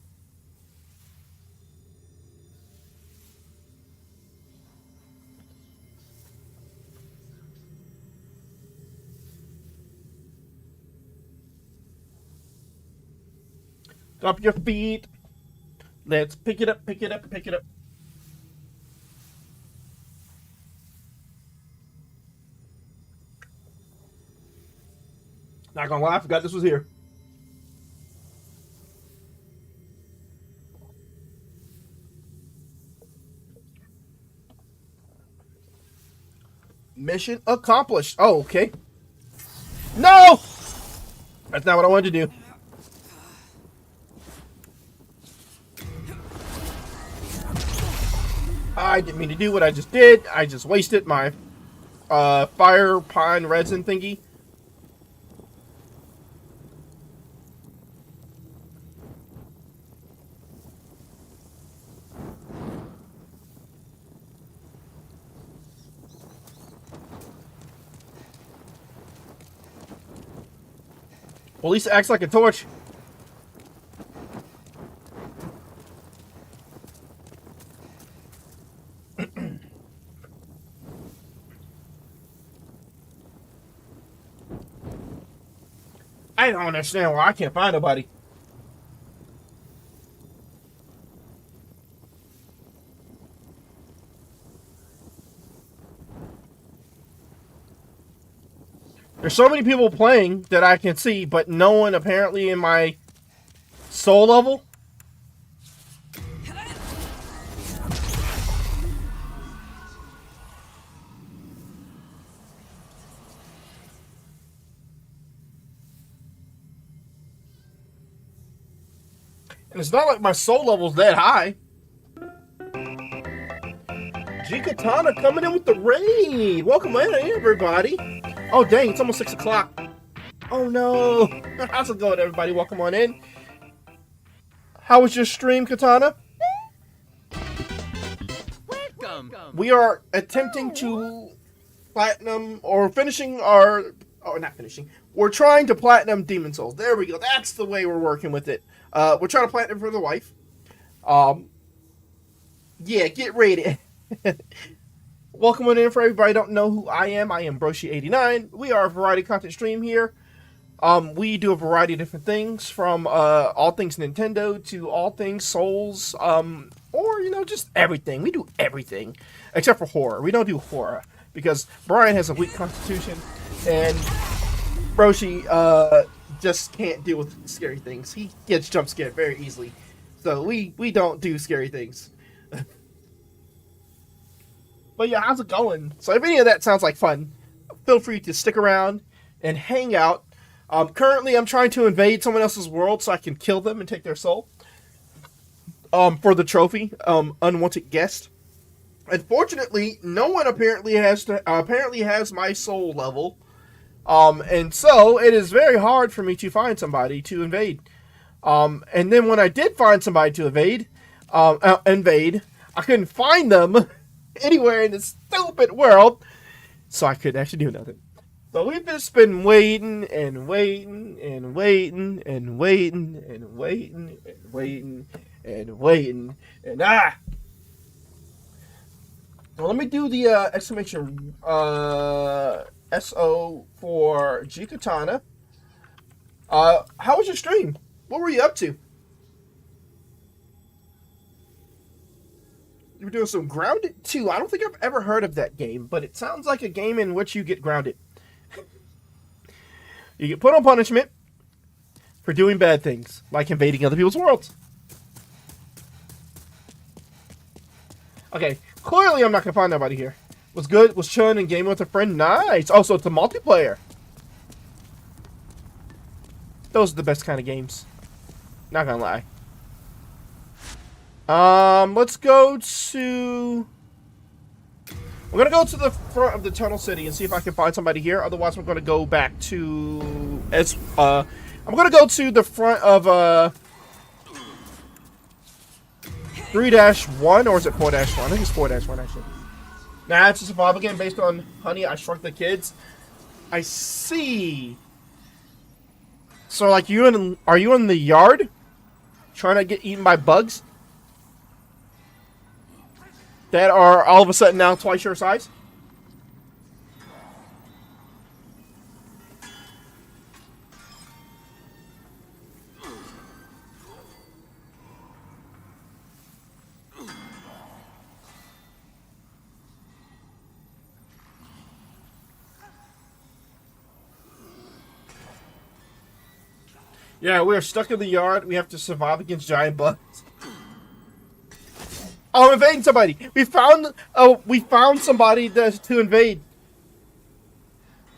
Drop your feet. Let's pick it up, pick it up, pick it up. Not gonna lie, I forgot this was here. Mission accomplished. Oh, okay. No! That's not what I wanted to do. I didn't mean to do what I just did. I just wasted my fire pine resin thingy. Well, at least it acts like a torch. I don't understand why I can't find nobody. There's so many people playing that I can see, but no one apparently in my soul level. And it's not like my soul level's that high. G Katana coming in with the raid. Welcome in, everybody. Oh, dang, it's almost 6 o'clock. Oh, no. How's it going, everybody? Welcome on in. How was your stream, Katana? Welcome. We are attempting to platinum, or finishing our... Oh, not finishing. We're trying to platinum Demon Souls. There we go. That's the way we're working with it. We're trying to platinum for the wife. Yeah, get rated. Welcome on in for everybody who don't know who I am. I am Broshi89. We are a variety content stream here. We do a variety of different things, from all things Nintendo to all things Souls, or, you know, just everything. We do everything except for horror. We don't do horror because Brian has a weak constitution and Broshi just can't deal with scary things. He gets jump scared very easily. So we don't do scary things. But yeah, how's it going? So if any of that sounds like fun, feel free to stick around and hang out. Currently, I'm trying to invade someone else's world so I can kill them and take their soul. For the trophy, unwanted guest. Unfortunately, no one apparently has my soul level. And so it is very hard for me to find somebody to invade. And then when I did find somebody to invade, I couldn't find them anywhere in this stupid world, so I couldn't actually do nothing. So we've just been waiting and waiting and waiting and waiting and waiting and waiting and waiting and Well, let me do the exclamation SO for G Katana. How was your stream? What were you up to? You were doing some Grounded 2. I don't think I've ever heard of that game, but it sounds like a game in which you get grounded. You get put on punishment for doing bad things, like invading other people's worlds. Okay, clearly I'm not going to find nobody here. Was good? Was chilling and gaming with a friend? Nice! Oh, so it's a multiplayer. Those are the best kind of games. Not gonna lie. Let's go to... We're gonna go to the front of the Tunnel City and see if I can find somebody here. Otherwise, we're gonna go back to... I'm gonna go to the front of, 3-1, or is it 4-1? I think it's 4-1, actually. Nah, it's a survival game based on Honey, I Shrunk the Kids. I see. So, like, are you in the yard? Trying to get eaten by bugs? That are all of a sudden now twice your size? Yeah, we are stuck in the yard. We have to survive against giant bugs. Oh, I'm invading somebody. We found somebody to invade.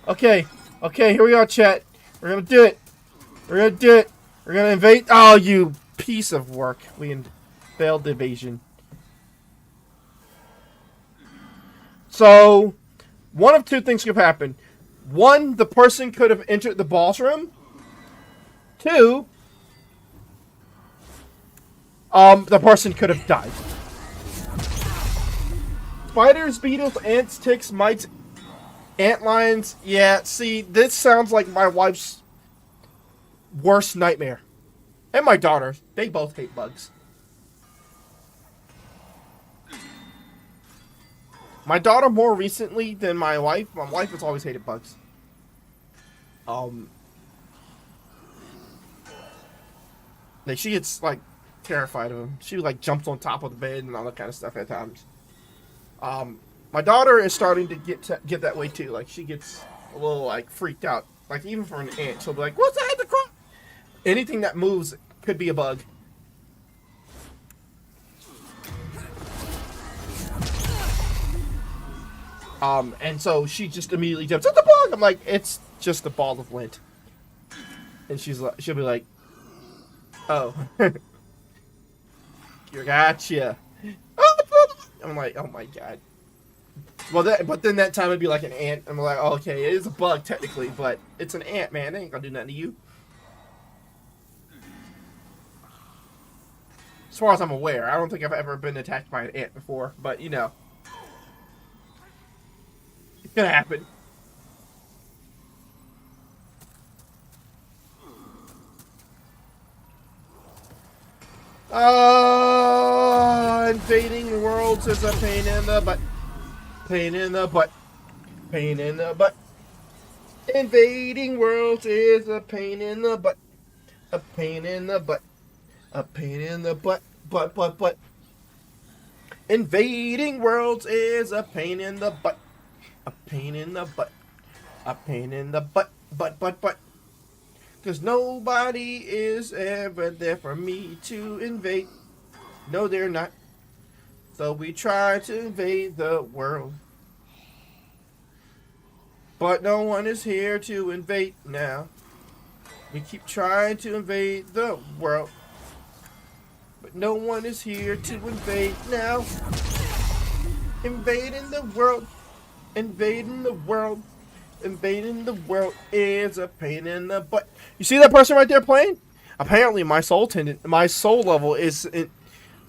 Okay. Okay, here we are, chat. We're gonna do it. We're gonna do it. We're gonna invade. Oh, you piece of work. We failed the invasion. So, one of two things could happen. One, the person could have entered the boss room. Two, the person could have died. Spiders, beetles, ants, ticks, mites, antlions. Yeah, see, this sounds like my wife's worst nightmare. And my daughter's. They both hate bugs. My daughter more recently than my wife. My wife has always hated bugs. Like, she gets, like, terrified of them. She, like, jumps on top of the bed and all that kind of stuff at times. My daughter is starting to get that way, too. Like, she gets a little, like, freaked out. Like, even for an ant, she'll be like, what's that? The crop? Anything that moves could be a bug. And so she just immediately jumps, it's a bug! I'm like, it's just a ball of lint. And she'll be like, oh. You gotcha. I'm like, oh my god. Well, but then that time it'd be like an ant. I'm like, oh, okay, it is a bug technically, but it's an ant, man. They ain't gonna do nothing to you. As far as I'm aware, I don't think I've ever been attacked by an ant before, but you know. It's gonna happen. Invading worlds is a pain in the butt. Pain in the butt. Pain in the butt. Invading worlds is a pain in the butt. A pain in the butt. A pain in the butt. Butt. Invading worlds is a pain in the butt. A pain in the butt. A pain in the butt. Butt. Cause nobody is ever there for me to invade. No, they're not. So we try to invade the world. But no one is here to invade now. We keep trying to invade the world. But no one is here to invade now. Invading the world. Invading the world. Invading the world is a pain in the butt. You see that person right there playing? Apparently my soul level is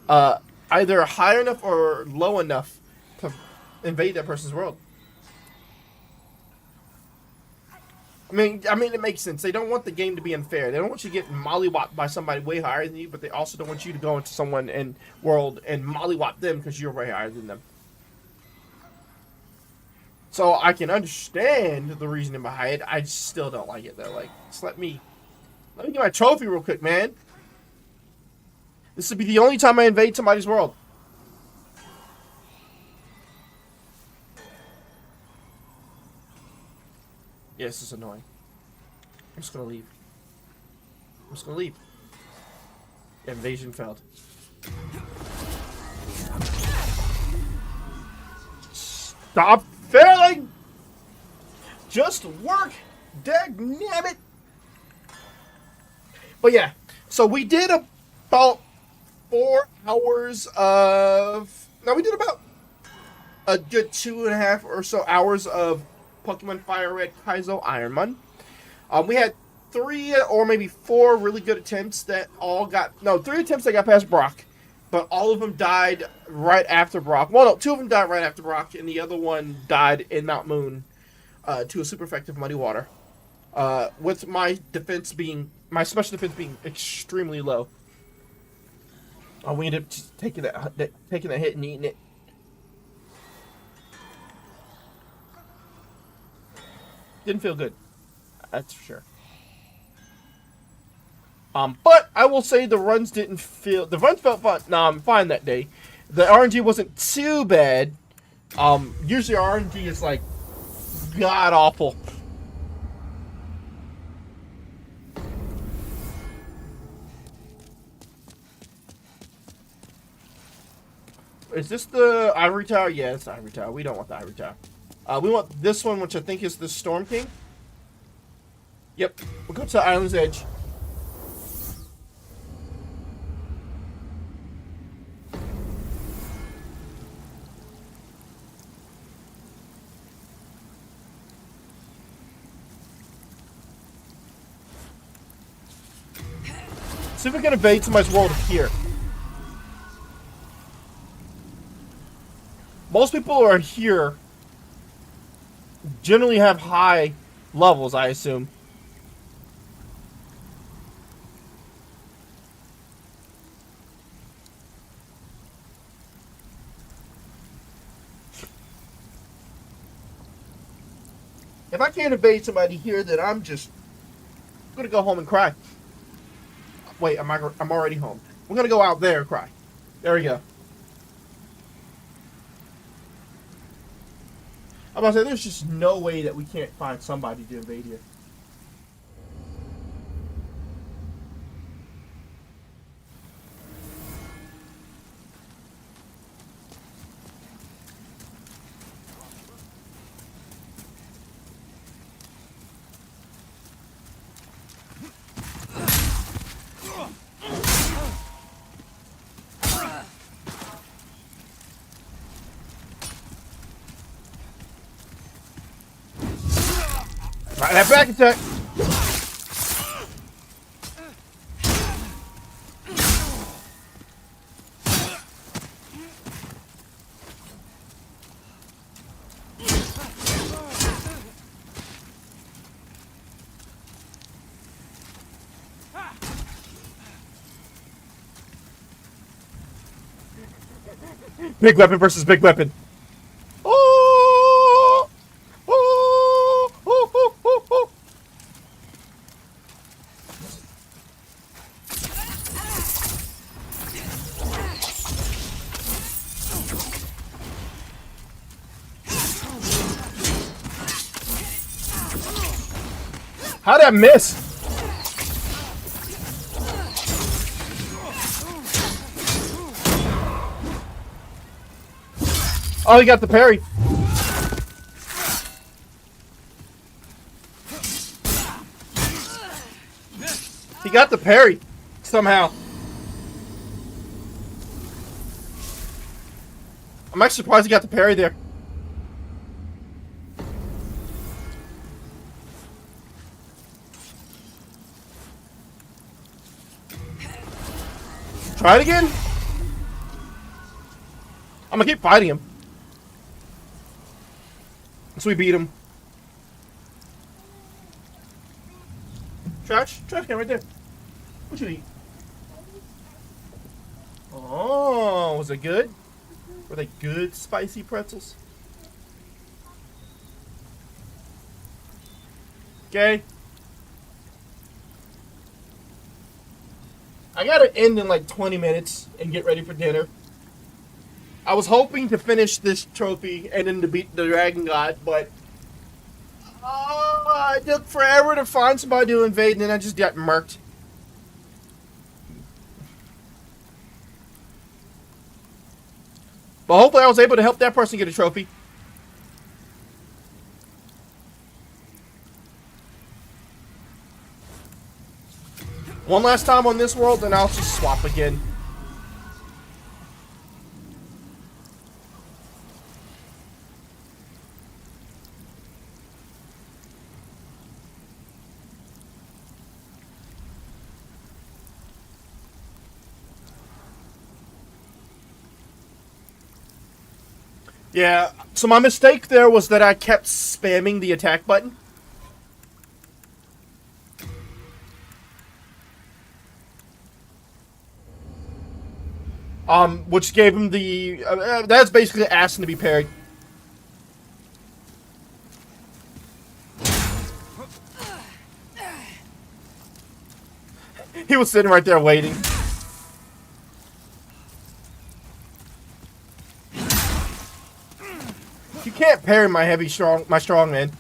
either high enough or low enough to invade that person's world. I mean, it makes sense. They don't want the game to be unfair. They don't want you to get mollywopped by somebody way higher than you, but they also don't want you to go into someone and world and mollywop them because you're way higher than them. So I can understand the reasoning behind it. I still don't like it though. Like, just let me get my trophy real quick, man. This would be the only time I invade somebody's world. Yeah, this is annoying. I'm just gonna leave. Invasion failed. Stop failing! Just work! Dagnabbit! But yeah, so we did about 4 hours of... No, we did about a good 2.5 or so hours of Pokemon FireRed Kaizo Ironmon. We had 3 or maybe 4 really good attempts that all got... No, 3 attempts that got past Brock. But all of them died right after Brock. Well, no, 2 of them died right after Brock, and the other one died in Mount Moon to a super effective Muddy Water. With my special defense being extremely low. We ended up just taking that hit and eating it. Didn't feel good. That's for sure. But I will say the runs felt fun. No, I'm fine that day. The RNG wasn't too bad. Usually RNG is like god awful. Is this the ivory tower? Yeah, it's the ivory tower. We don't want the ivory tower. We want this one, which I think is the Storm King. Yep, we'll go to the island's edge. See if we can invade somebody's world here. Most people who are here generally have high levels, I assume. If I can't invade somebody here, then I'm just gonna go home and cry. Wait, I'm already home. We're gonna go out there and cry. There we go. I'm about to say, there's just no way that we can't find somebody to invade here. Right, that back attack. Big weapon versus big weapon. Oh! Oh! Oh! Oh! Oh! Oh! How'd I miss? Oh, he got the parry. He got the parry somehow. I'm actually surprised he got the parry there. Try it again. I'm gonna keep fighting him. So we beat him. Trash can right there. What you eat? Oh, was it good? Were they good spicy pretzels? Okay. I gotta end in like 20 minutes and get ready for dinner. I was hoping to finish this trophy and then to beat the Dragon God, but it took forever to find somebody to invade, and then I just got murked. But hopefully I was able to help that person get a trophy. One last time on this world, then I'll just swap again. Yeah, so my mistake there was that I kept spamming the attack button. Which gave him the... that's basically asking to be parried. He was sitting right there waiting. You can't parry my strong man.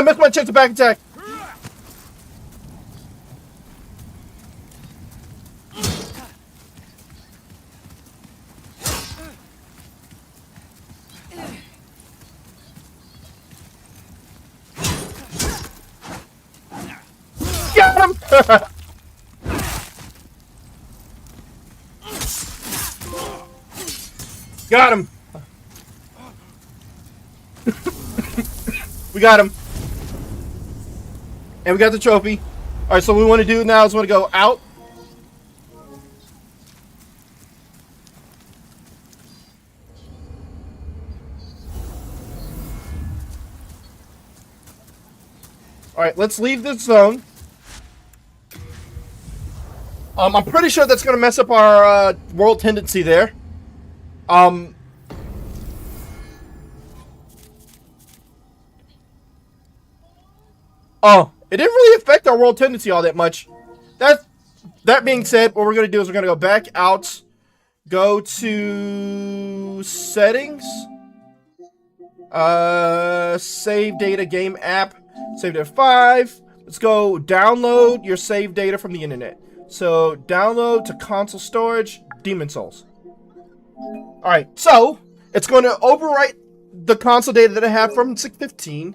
I missed my chance to back attack. Got him! Got him! We got him. And we got the trophy. Alright, so what we want to do now is we want to go out. Alright, let's leave this zone. I'm pretty sure that's going to mess up our world tendency there. Oh, it didn't really affect our world tendency all that much. That being said, what we're going to do is we're going to go back out, go to settings, save data game app, save data 5. Let's go download your save data from the internet. So download to console storage, Demon Souls. Alright, so it's going to overwrite the console data that I have from 615,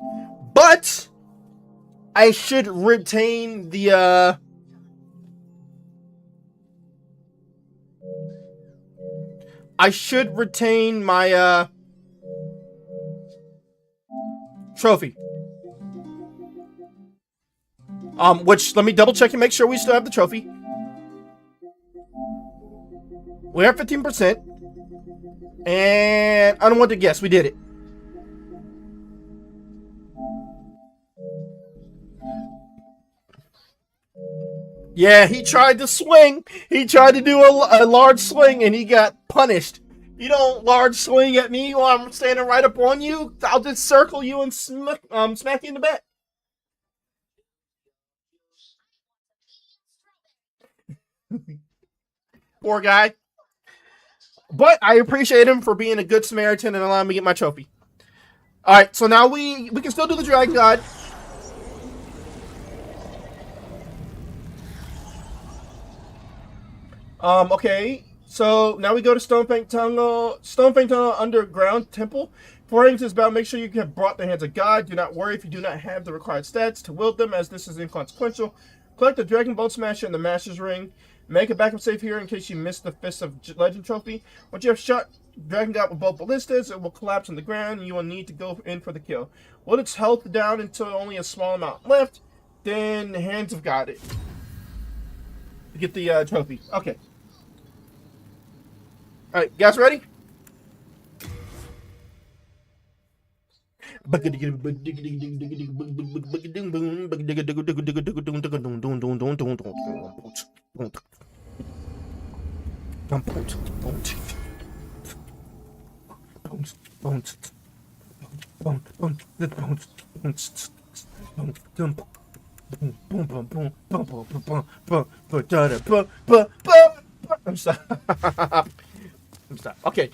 but I should retain the my trophy. Which let me double check and make sure we still have the trophy. We have 15%. And I don't want to guess, we did it. Yeah, he tried to swing. He tried to do a large swing and he got punished. You don't large swing at me while I'm standing right up on you. I'll just circle you and smack you in the back. Poor guy. But I appreciate him for being a good Samaritan and allowing me to get my trophy. Alright, so now we can still do the Dragon God. Okay. So now we go to Stonefang Tunnel Underground Temple. For is about make sure you have brought the hands of God. Do not worry if you do not have the required stats to wield them, as this is inconsequential. Collect the Dragon Bolt Smasher and the Master's Ring. Make a backup save here in case you missed the Fist of Legend trophy. Once you have shot Dragon God with both ballistas, it will collapse on the ground and you will need to go in for the kill. Wield its health down until only a small amount left. Then Hands of God it. Get the trophy. Okay. Alright, guys ready? Stop. Okay.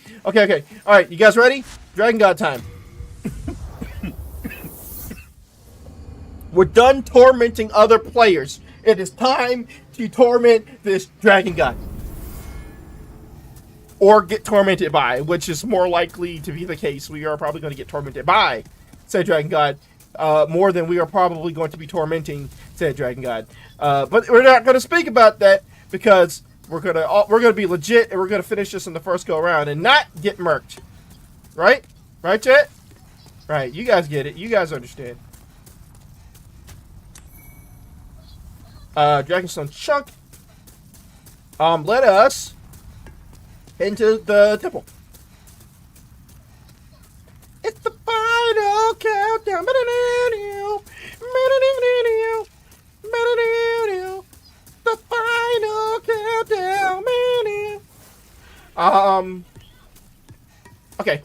Alright, you guys ready? Dragon God time. We're done tormenting other players. It is time to torment this Dragon God. Or get tormented by, which is more likely to be the case. We are probably going to get tormented by said Dragon God. More than we are probably going to be tormenting said Dragon God. But we're not going to speak about that because we're gonna be legit and we're gonna finish this in the first go around and not get murked. Right? Right, chat? Right, you guys get it. You guys understand. Dragonstone Chunk. Let us head into the temple. It's the final countdown. The final countdown. Okay.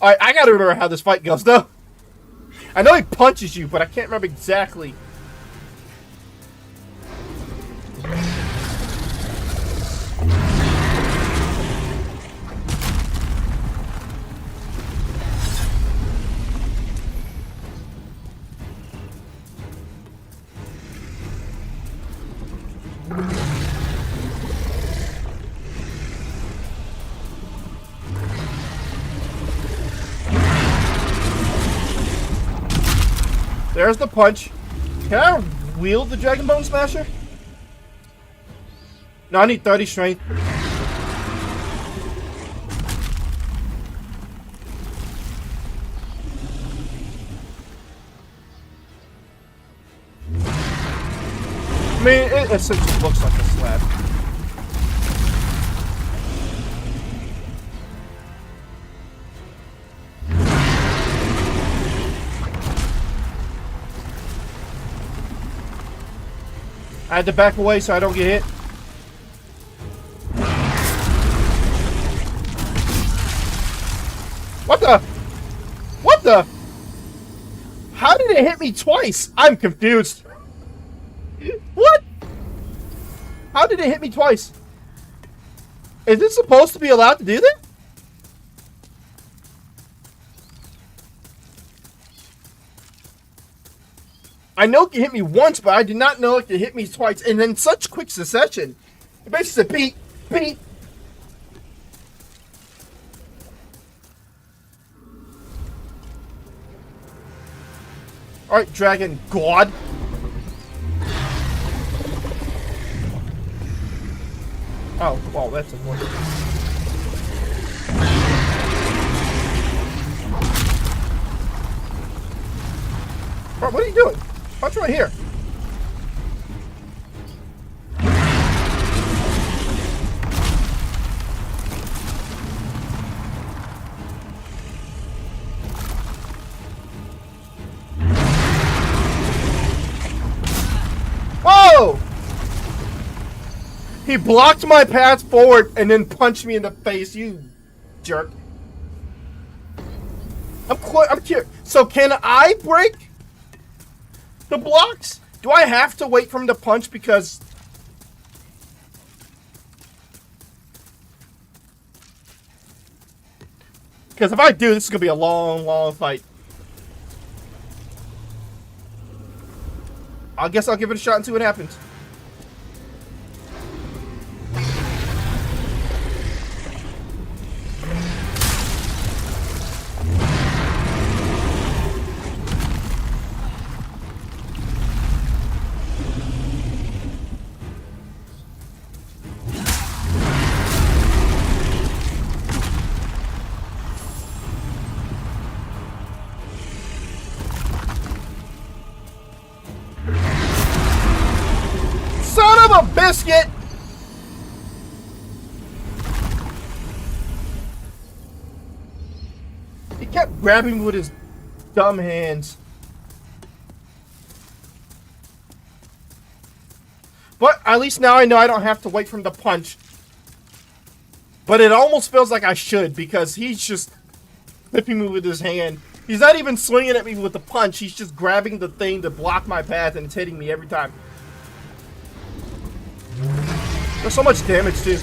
Alright, I gotta remember how this fight goes, though. I know he punches you, but I can't remember exactly. There's the punch. Can I wield the Dragon Bone Smasher? No, I need 30 strength. I mean, it essentially looks like a slab. I had to back away so I don't get hit. What the? What the? How did it hit me twice? I'm confused. What? How did it hit me twice? Is it supposed to be allowed to do that? I know it can hit me once, but I did not know it could hit me twice, and in such quick succession. It basically said beat, beat. Alright, Dragon God. Oh, well, that's important. Alright, what are you doing? Punch right here. Whoa! He blocked my path forward and then punched me in the face, you jerk. I'm curious. So can I break the blocks? Do I have to wait for him to punch because... Because if I do, this is going to be a long, long fight. I guess I'll give it a shot and see what happens. Son of a biscuit! He kept grabbing me with his dumb hands. But at least now I know I don't have to wait for him to punch. But it almost feels like I should because he's just whipping me with his hand. He's not even swinging at me with the punch. He's just grabbing the thing to block my path and it's hitting me every time. There's so much damage too.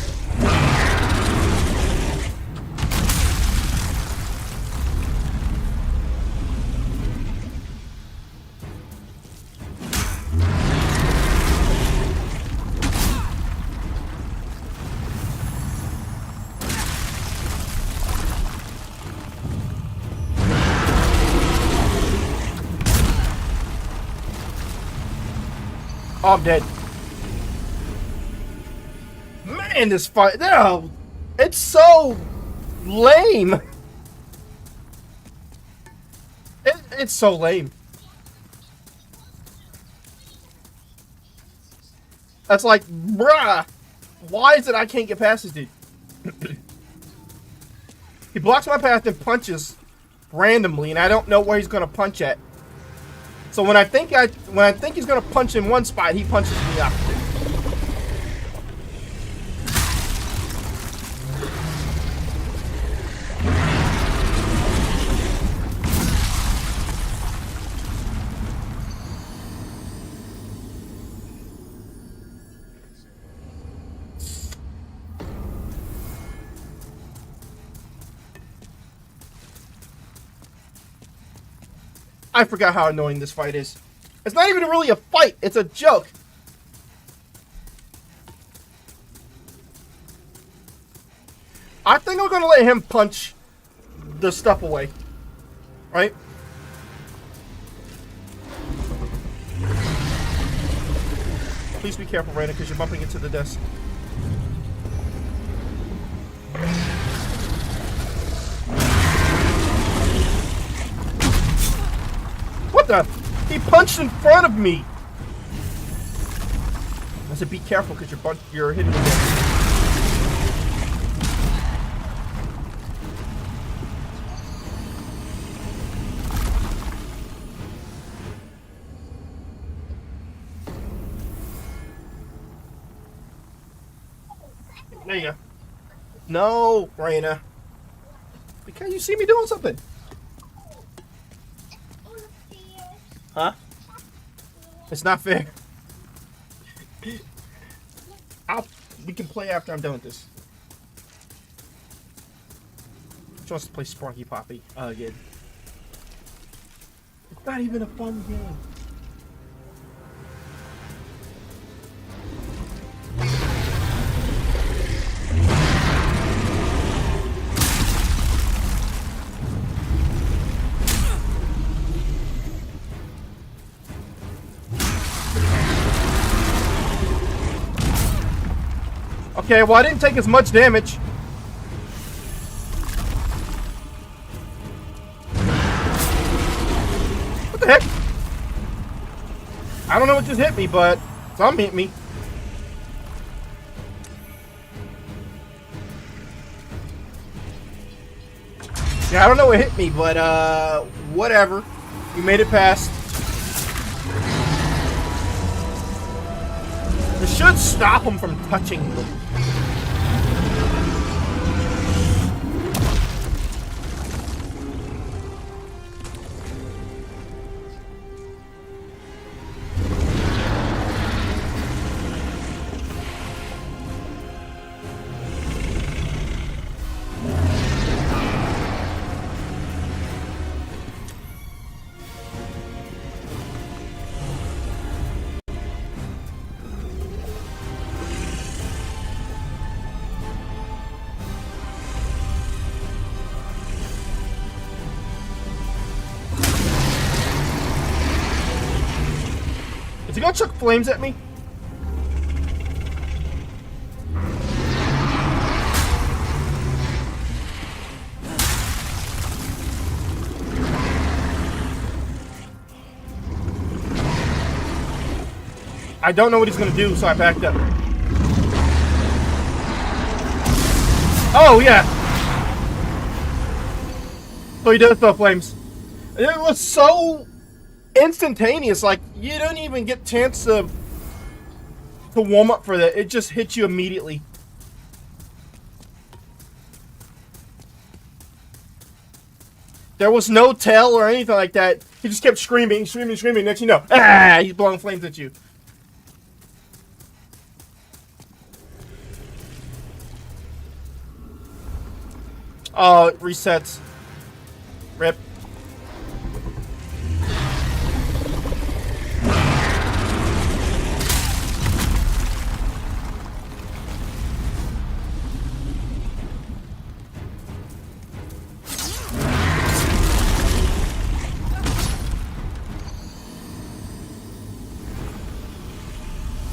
Oh, I'm dead. Man, this fight, no, it's so lame. It's so lame. That's like, bruh, why is it I can't get past this dude? He blocks my path and punches randomly, and I don't know where he's gonna punch at. So when I think he's gonna punch in one spot, he punches me up. I forgot how annoying this fight is. It's not even really a fight, it's a joke. I think I'm gonna let him punch the stuff away. Right? Please be careful, Raina, because you're bumping into the desk. What the? He punched in front of me! I said be careful because you're hitting the desk. There you go. No, Raina. Because you see me doing something. Huh? It's not fair. We can play after I'm done with this. She wants to play Sparky Poppy again. It's not even a fun game. Okay, well I didn't take as much damage. What the heck? I don't know what just hit me, but something hit me. Yeah, I don't know what hit me, but whatever. You made it past. It should stop him from touching them. Is he gonna chuck flames at me? I don't know what he's gonna do, so I backed up. Oh, yeah! So he does throw flames. It was so instantaneous, like you don't even get a chance to warm up for that. It just hits you immediately. There was no tell or anything like that. He just kept screaming, screaming, screaming. Next you know, he's blowing flames at you. Oh, it resets. Rip.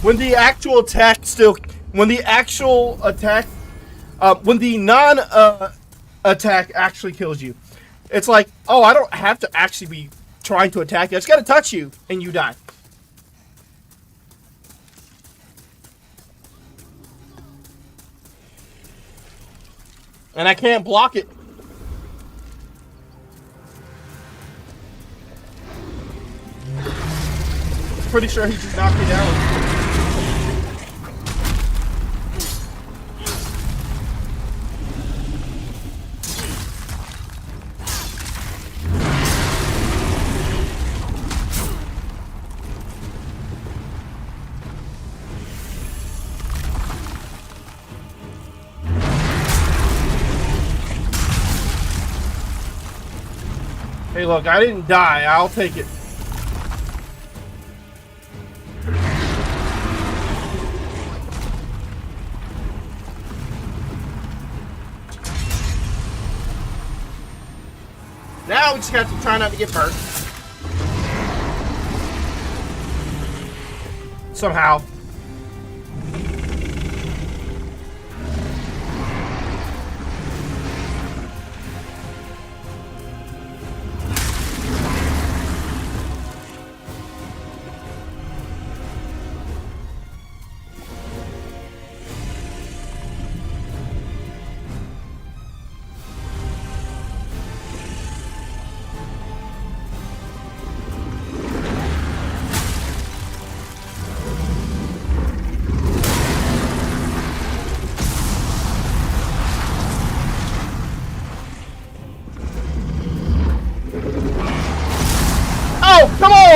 When the actual attack when the non-attack actually kills you, it's like, oh, I don't have to actually be trying to attack you. I just gotta touch you, and you die. And I can't block it. Pretty sure he just knocked me down. Hey, look, I didn't die. I'll take it. Now we just have to try not to get burnt. Somehow.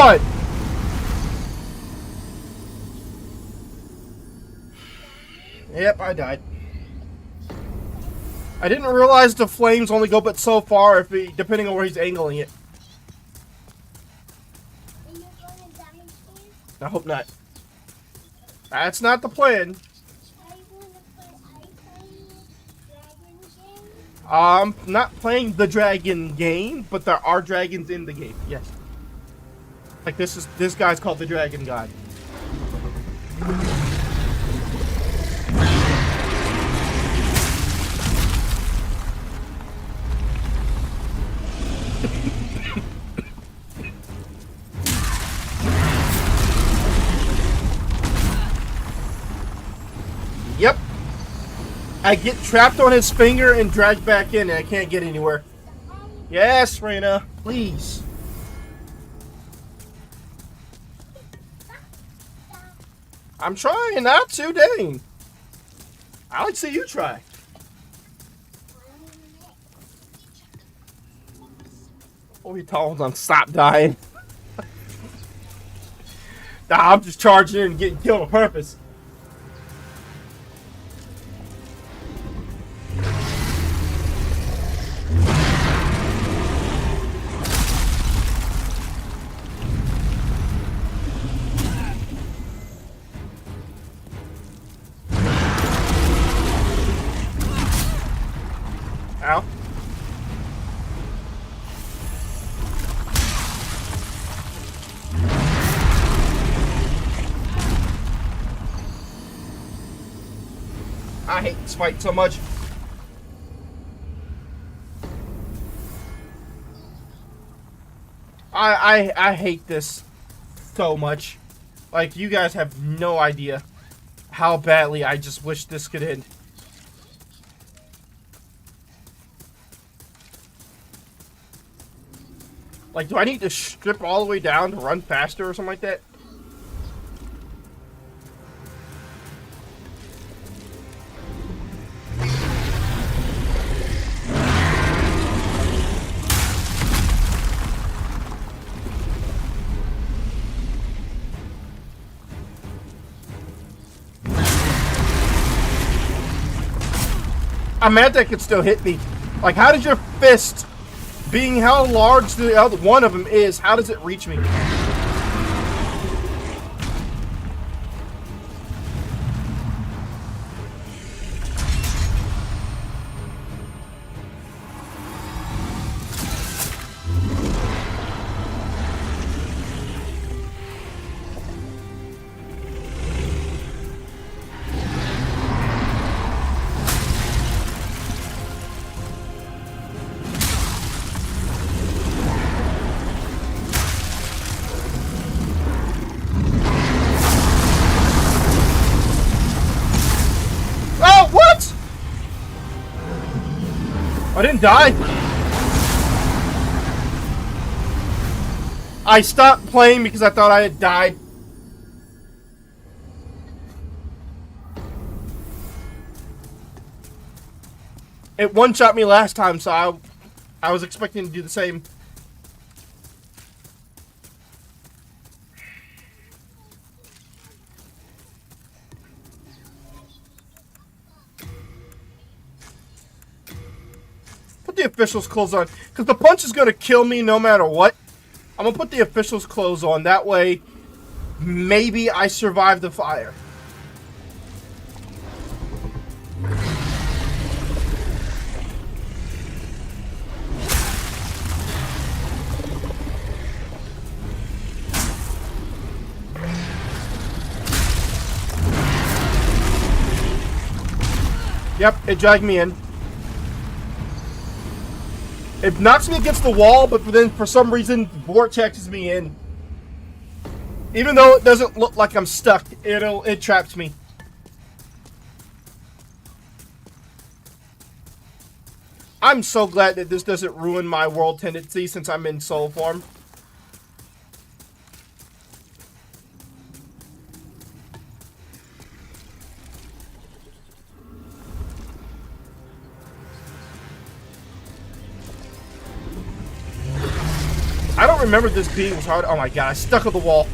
on! Yep, I died. I didn't realize the flames only go but so far if he, depending on where he's angling it. I hope not. That's not the plan. Not playing the dragon game, but there are dragons in the game. Yes. Like this guy's called the Dragon God. Yep. I get trapped on his finger and dragged back in and I can't get anywhere. Yes, Reyna, please. I'm trying not to, dang. I like to see you try. Oh, he told him stop dying. Nah, I'm just charging in and getting killed on purpose. Ow. I hate this fight so much. I hate this so much. Like, you guys have no idea how badly I just wish this could end. Like, do I need to strip all the way down to run faster or something like that? I'm mad that could still hit me. Like, how does your fist, being how large the other one of them is, how does it reach me? I didn't die. I stopped playing because I thought I had died. It one-shot me last time, so I was expecting to do the same. Put the official's clothes on, because the punch is going to kill me no matter what. I'm going to put the official's clothes on. That way, maybe I survive the fire. Yep, it dragged me in. It knocks me against the wall, but then for some reason vortexes me in. Even though it doesn't look like I'm stuck, it traps me. I'm so glad that this doesn't ruin my world tendency since I'm in soul form. I don't remember this being was hard. Oh my god, I stuck on the wall.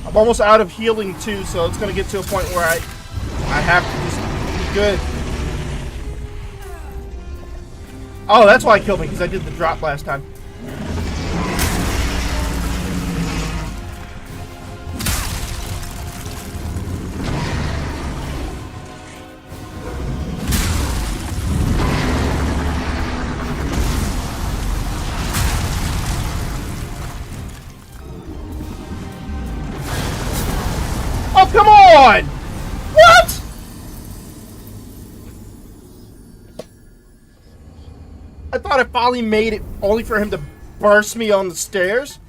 I'm almost out of healing too, so it's gonna get to a point where I have to just be good. Oh, that's why I killed me, because I did the drop last time. Oh, come on! What? I thought I finally made it, only for him to burst me on the stairs.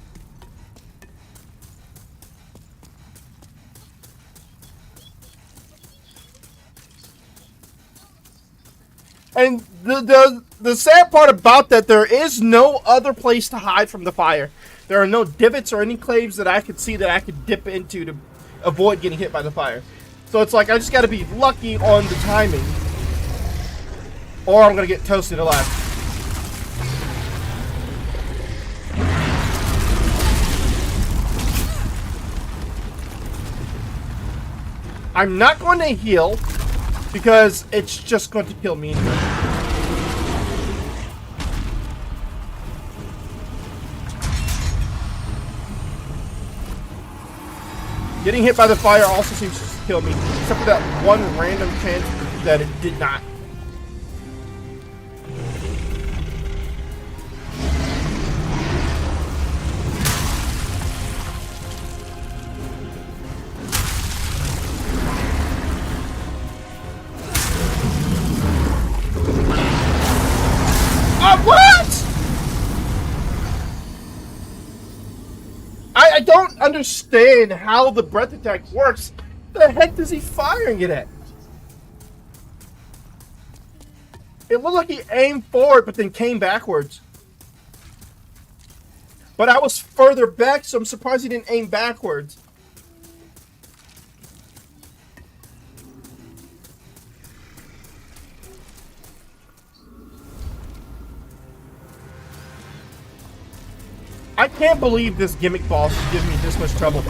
And the sad part about that, there is no other place to hide from the fire. There are no divots or any caves that I could see that I could dip into to avoid getting hit by the fire. So it's like I just gotta be lucky on the timing, or I'm gonna get toasted alive. I'm not going to heal because it's just going to kill me anyway. Getting hit by the fire also seems to kill me, except for that one random chance that it did not. What? I don't understand how the breath attack works. The heck is he firing it at? It looked like he aimed forward but then came backwards. But I was further back, so I'm surprised he didn't aim backwards. I can't believe this gimmick boss is giving me this much trouble.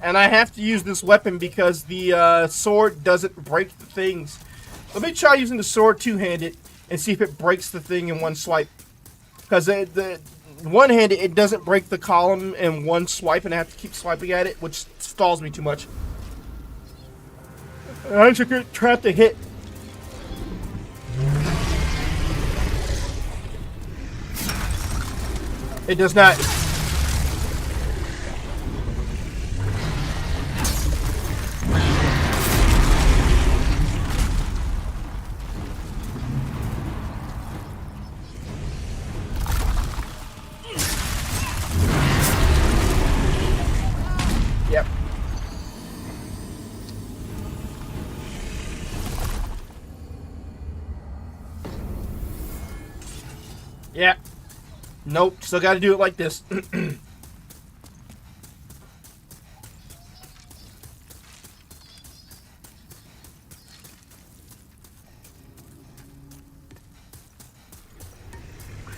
And I have to use this weapon because the sword doesn't break the things. Let me try using the sword two-handed and see if it breaks the thing in one swipe. Because the one-handed, it doesn't break the column in one swipe, and I have to keep swiping at it, which stalls me too much. And I just get trapped to hit. It does not. Yep. Yeah. Nope. Still got to do it like this.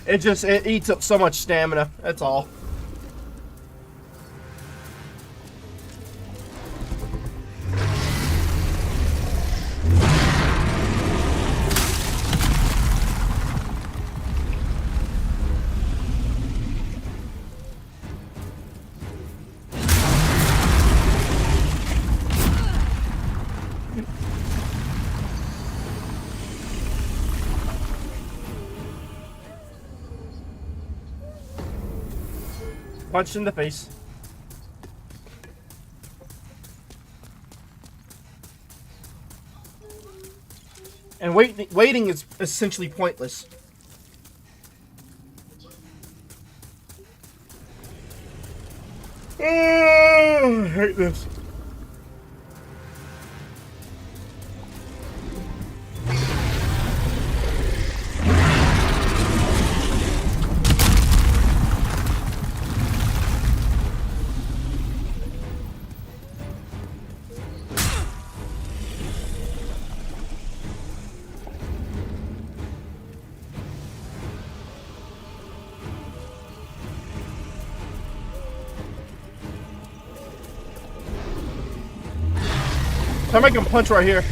It eats up so much stamina. That's all. Punched in the face. And waiting is essentially pointless. I hate this. I make him punch right here.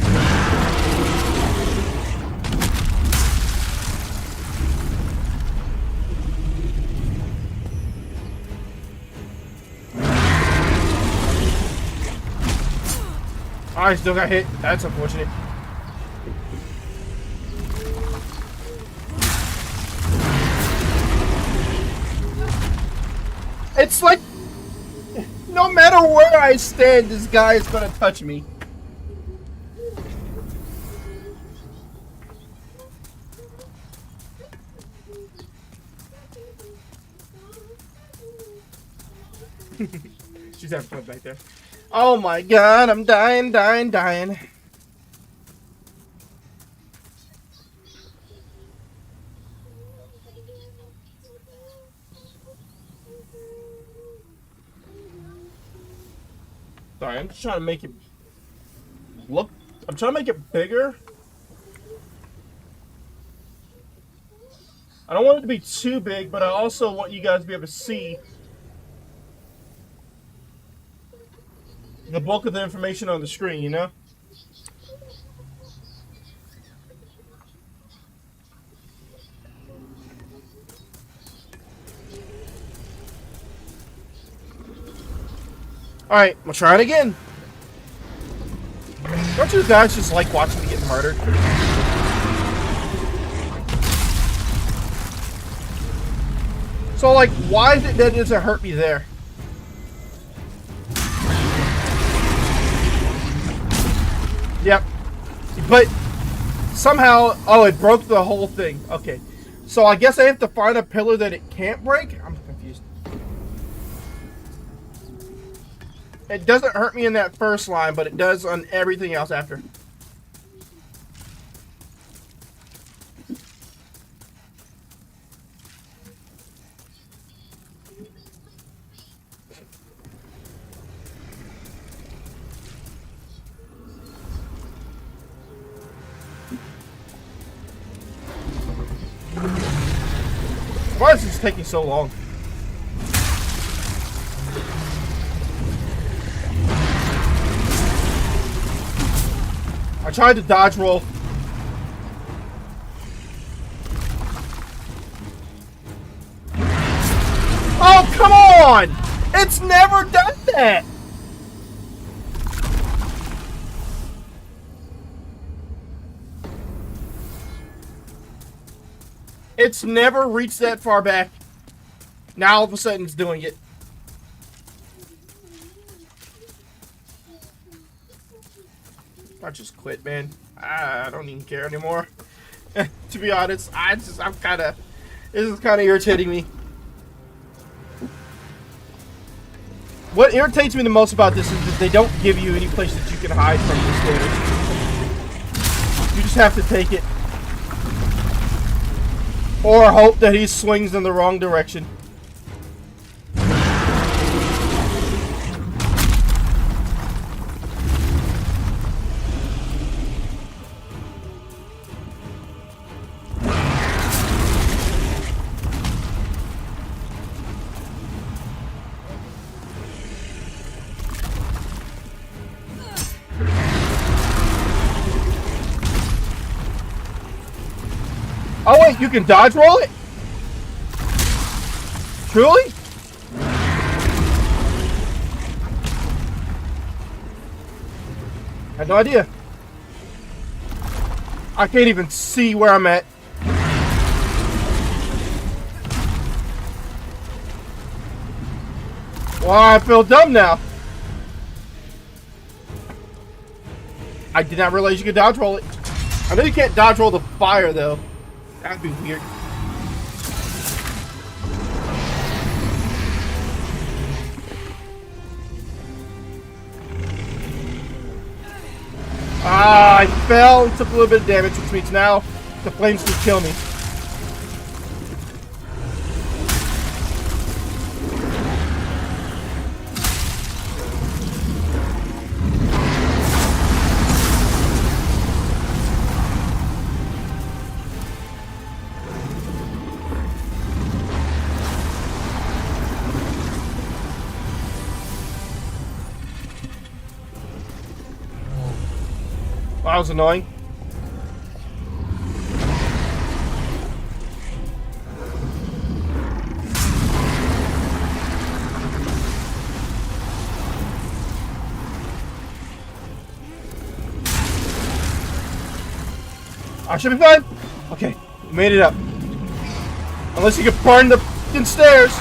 I still got hit. That's unfortunate. It's like, no matter where I stand, this guy is gonna touch me. She's having fun back there. Oh my god, I'm dying. Sorry, I'm just trying to make it look. I'm trying to make it bigger. I don't want it to be too big, but I also want you guys to be able to see the bulk of the information on the screen, you know? Alright, we'll try it again. Don't you guys just like watching me get murdered? So, like, why is it that it doesn't hurt me there? Yep. But somehow, oh, it broke the whole thing. Okay. So I guess I have to find a pillar that it can't break? I'm confused. It doesn't hurt me in that first line, but it does on everything else after. Why is this taking so long? I tried to dodge roll. Oh, come on! It's never done that! It's never reached that far back. Now all of a sudden it's doing it. I just quit, man. I don't even care anymore. To be honest, I'm kind of, this is kind of irritating me. What irritates me the most about this is that they don't give you any place that you can hide from this damage. You just have to take it. Or hope that he swings in the wrong direction. Oh wait, you can dodge roll it? Truly? I had no idea. I can't even see where I'm at. Well, I feel dumb now. I did not realize you could dodge roll it. I know you can't dodge roll the fire though. That'd be weird. Ah, I fell and took a little bit of damage, which means now the flames can kill me. That was annoying. I should be fine. Okay, we made it up. Unless you can burn the f***ing stairs.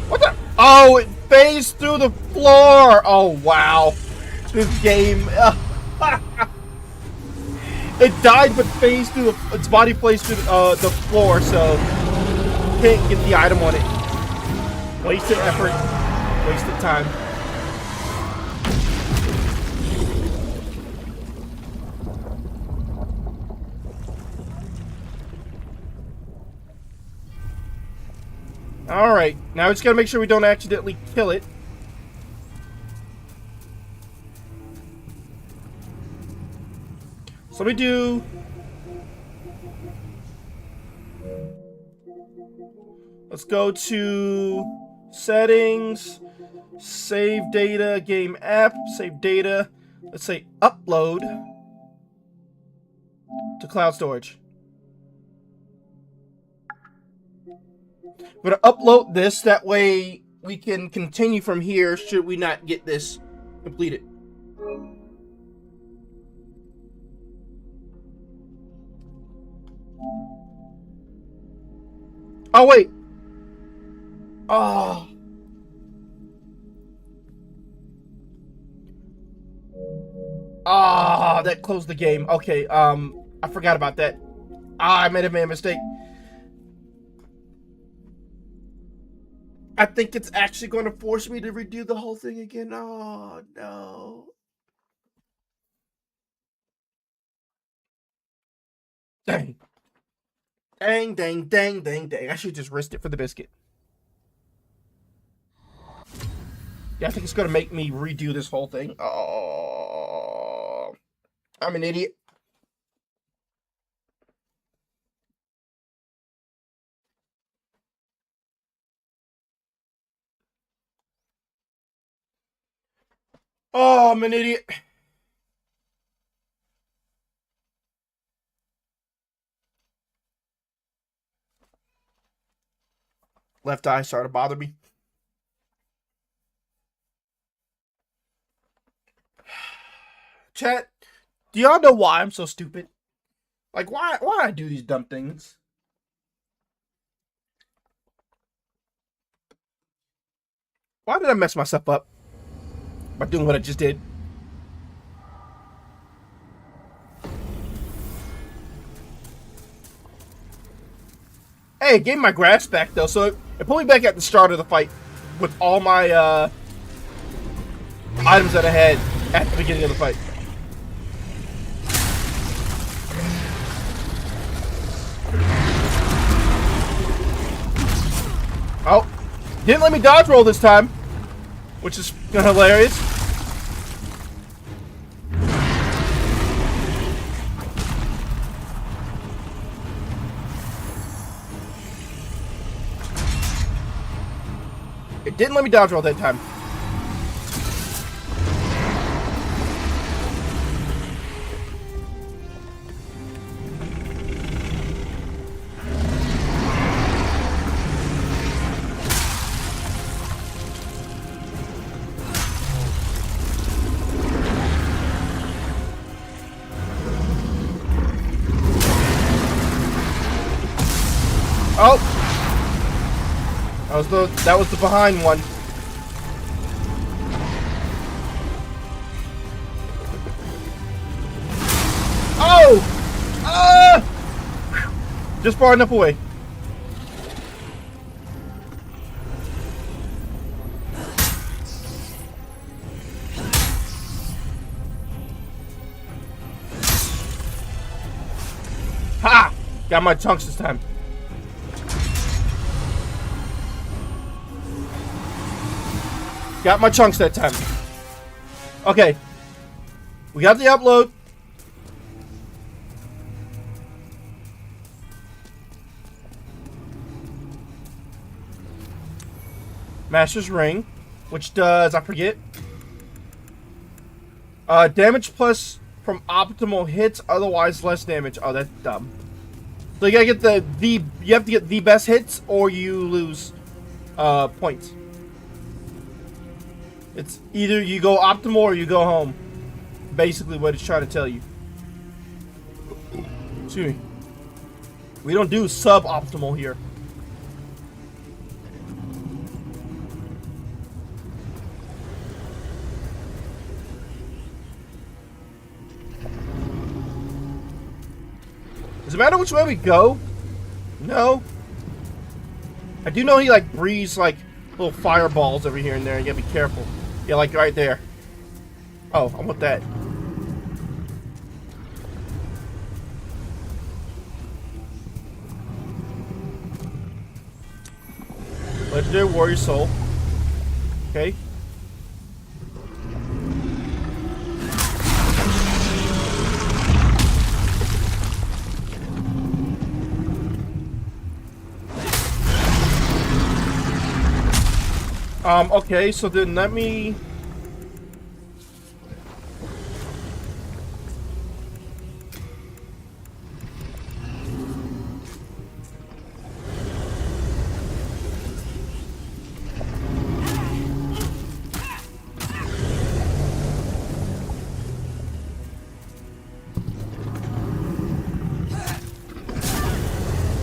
What the? Oh, it phased through the floor. Oh, wow. This game. It died, but phased through its body plays through the floor, so can't get the item on it. Wasted effort, wasted time. All right, now we just gotta make sure we don't accidentally kill it. So we do. Let's go to settings, save data, game app, save data. Let's say upload to cloud storage. We're gonna upload this, that way we can continue from here should we not get this completed. Oh, wait. Oh. Ah, that closed the game. Okay, I forgot about that. I made a mistake. I think it's actually going to force me to redo the whole thing again. Oh, no. Dang. Dang, dang, dang, dang, dang. I should just risk it for the biscuit. Yeah, I think it's going to make me redo this whole thing. Oh, I'm an idiot. Oh, I'm an idiot. Left eye started to bother me. Chat, do y'all know why I'm so stupid? Like, why I do these dumb things? Why did I mess myself up by doing what I just did? Hey, it gave my grasp back though, so it put me back at the start of the fight with all my items that I had at the beginning of the fight. Oh, didn't let me dodge roll this time, which is hilarious. It didn't let me dodge roll that time. Oh! That was the behind one. Oh! Just far enough away. Ha! Got my chunks this time. Got my chunks that time. Okay. We got the upload. Master's Ring, which does, I forget. Damage plus from optimal hits, otherwise less damage. Oh, that's dumb. So you gotta get you have to get the best hits or you lose points. It's either you go optimal or you go home. Basically what it's trying to tell you. Excuse me. We don't do suboptimal here. Does it matter which way we go? No. I do know he like breathes like little fireballs over here and there. You gotta be careful. Yeah, like right there. Oh, I want that. Legendary Warrior Soul. Okay. Okay, so then let me...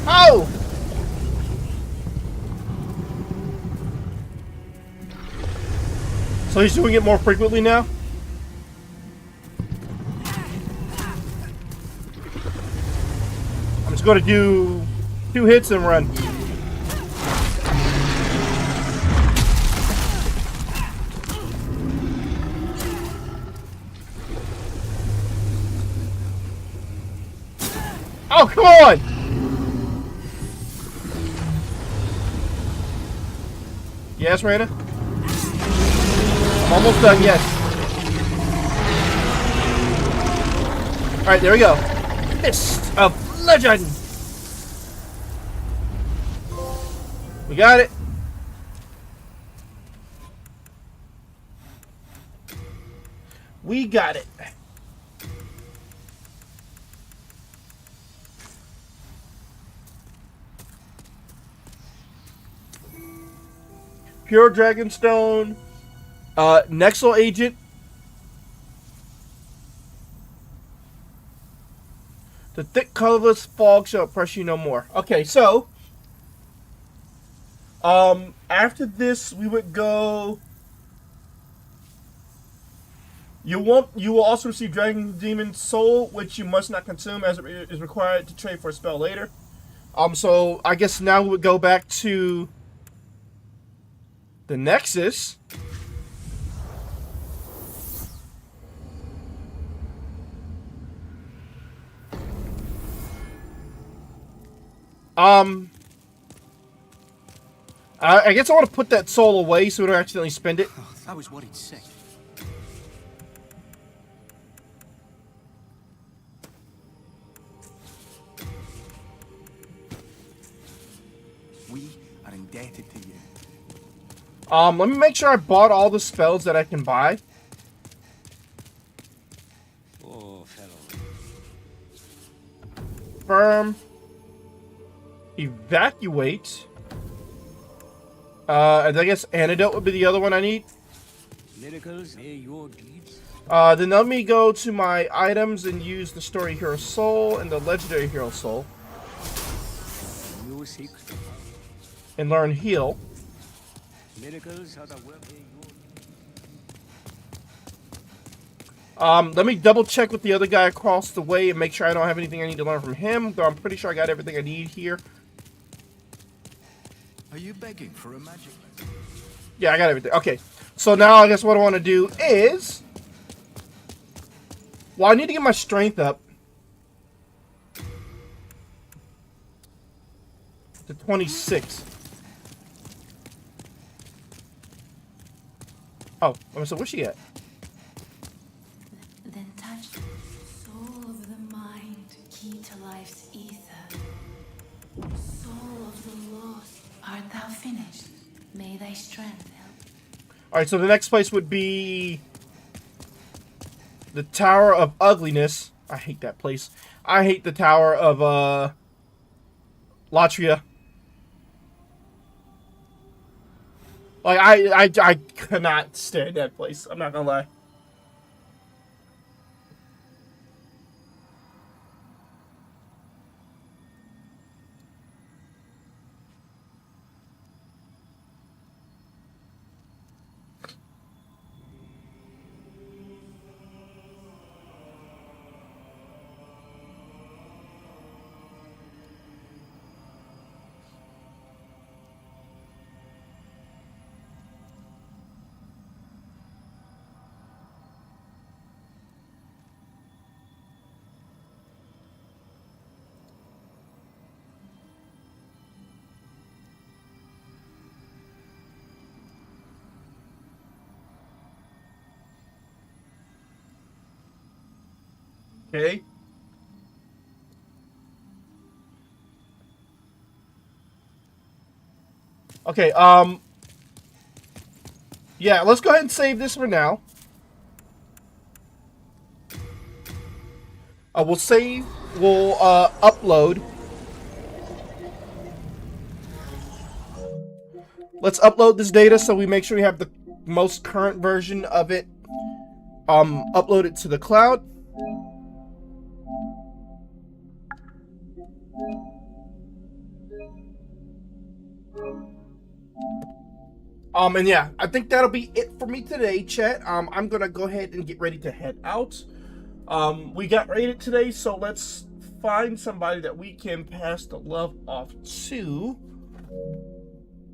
Oh! So he's doing it more frequently now? I'm just going to do 2 hits and run. Oh, come on! Yes, Raina? Almost done, yes. Alright, there we go. Fist of Legend! We got it. We got it. Pure Dragonstone. Nexal Agent. The thick colorless fog shall oppress you no more. Okay, so after this we would go. You will also receive Dragon Demon Soul, which you must not consume as it is required to trade for a spell later. So I guess now we would go back to the Nexus. I guess I want to put that soul away so we don't accidentally spend it. Oh, I was worried sick. We are indebted to you. Let me make sure I bought all the spells that I can buy. Oh, fellow. Firm. Evacuate. And I guess Antidote would be the other one I need. Miracles, your deeds. Then let me go to my items and use the Story Hero Soul and the Legendary Hero Soul. You no secret. and learn heal. Miracles are the work. Let me double check with the other guy across the way and make sure I don't have anything I need to learn from him. Though I'm pretty sure I got everything I need here. Are you begging for a magic lesson? Yeah, I got everything. Okay, so now I guess what I want to do is... Well, I need to get my strength up to 26. Oh, so where's she at? Then touch soul of the mind, key to life's ether. Soul of the lost, art thou finished? May thy strength help. Alright, so the next place would be... the Tower of Ugliness. I hate that place. I hate the Tower of, Latria. Like, I cannot stand that place. I'm not gonna lie. Okay. Okay, yeah, let's go ahead and save this for now. We'll save, we'll, upload. Let's upload this data so we make sure we have the most current version of it, upload it to the cloud. And yeah, I think that'll be it for me today, chat. I'm gonna go ahead and get ready to head out. We got raided today, so let's find somebody that we can pass the love off to.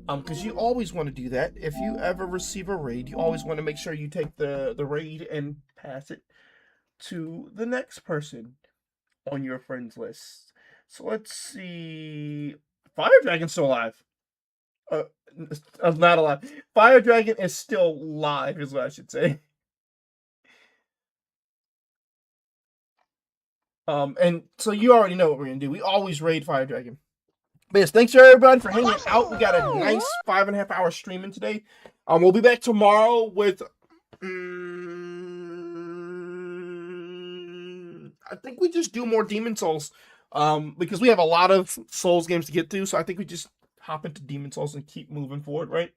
Because you always want to do that. If you ever receive a raid, you always want to make sure you take the raid and pass it to the next person on your friends list. So let's see. Fire Dragon's still alive. Not alive. Fire Dragon is still live, is what I should say. And so you already know what we're gonna do. We always raid Fire Dragon. But yes, thanks to everybody for hanging out. We got a nice 5.5 hour streaming today. We'll be back tomorrow with I think we just do more Demon Souls. Because we have a lot of Souls games to get to, so I think we just hop into Demon Souls and keep moving forward, right?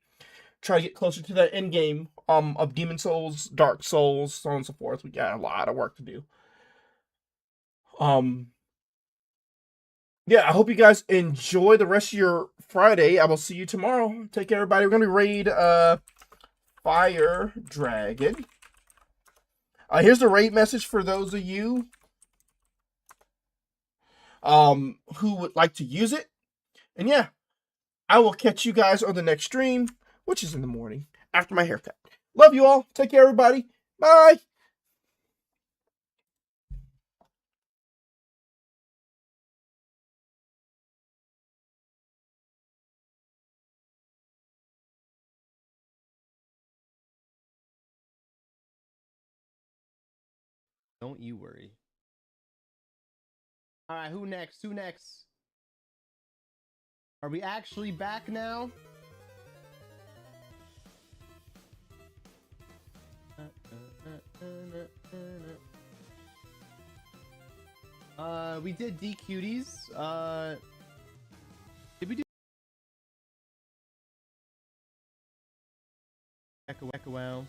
Try to get closer to that end game of Demon Souls, Dark Souls, so on and so forth. We got a lot of work to do. Yeah, I hope you guys enjoy the rest of your Friday. I will see you tomorrow. Take care, everybody. We're gonna raid Fire Dragon. Here's the raid message for those of you who would like to use it. And yeah, I will catch you guys on the next stream, which is in the morning after my haircut. Love you all. Take care, everybody. Bye. Don't you worry. All right, who next? Who next? Are we actually back now? We did DQties. Did we do Echo Wow?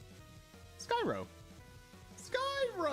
Skyro.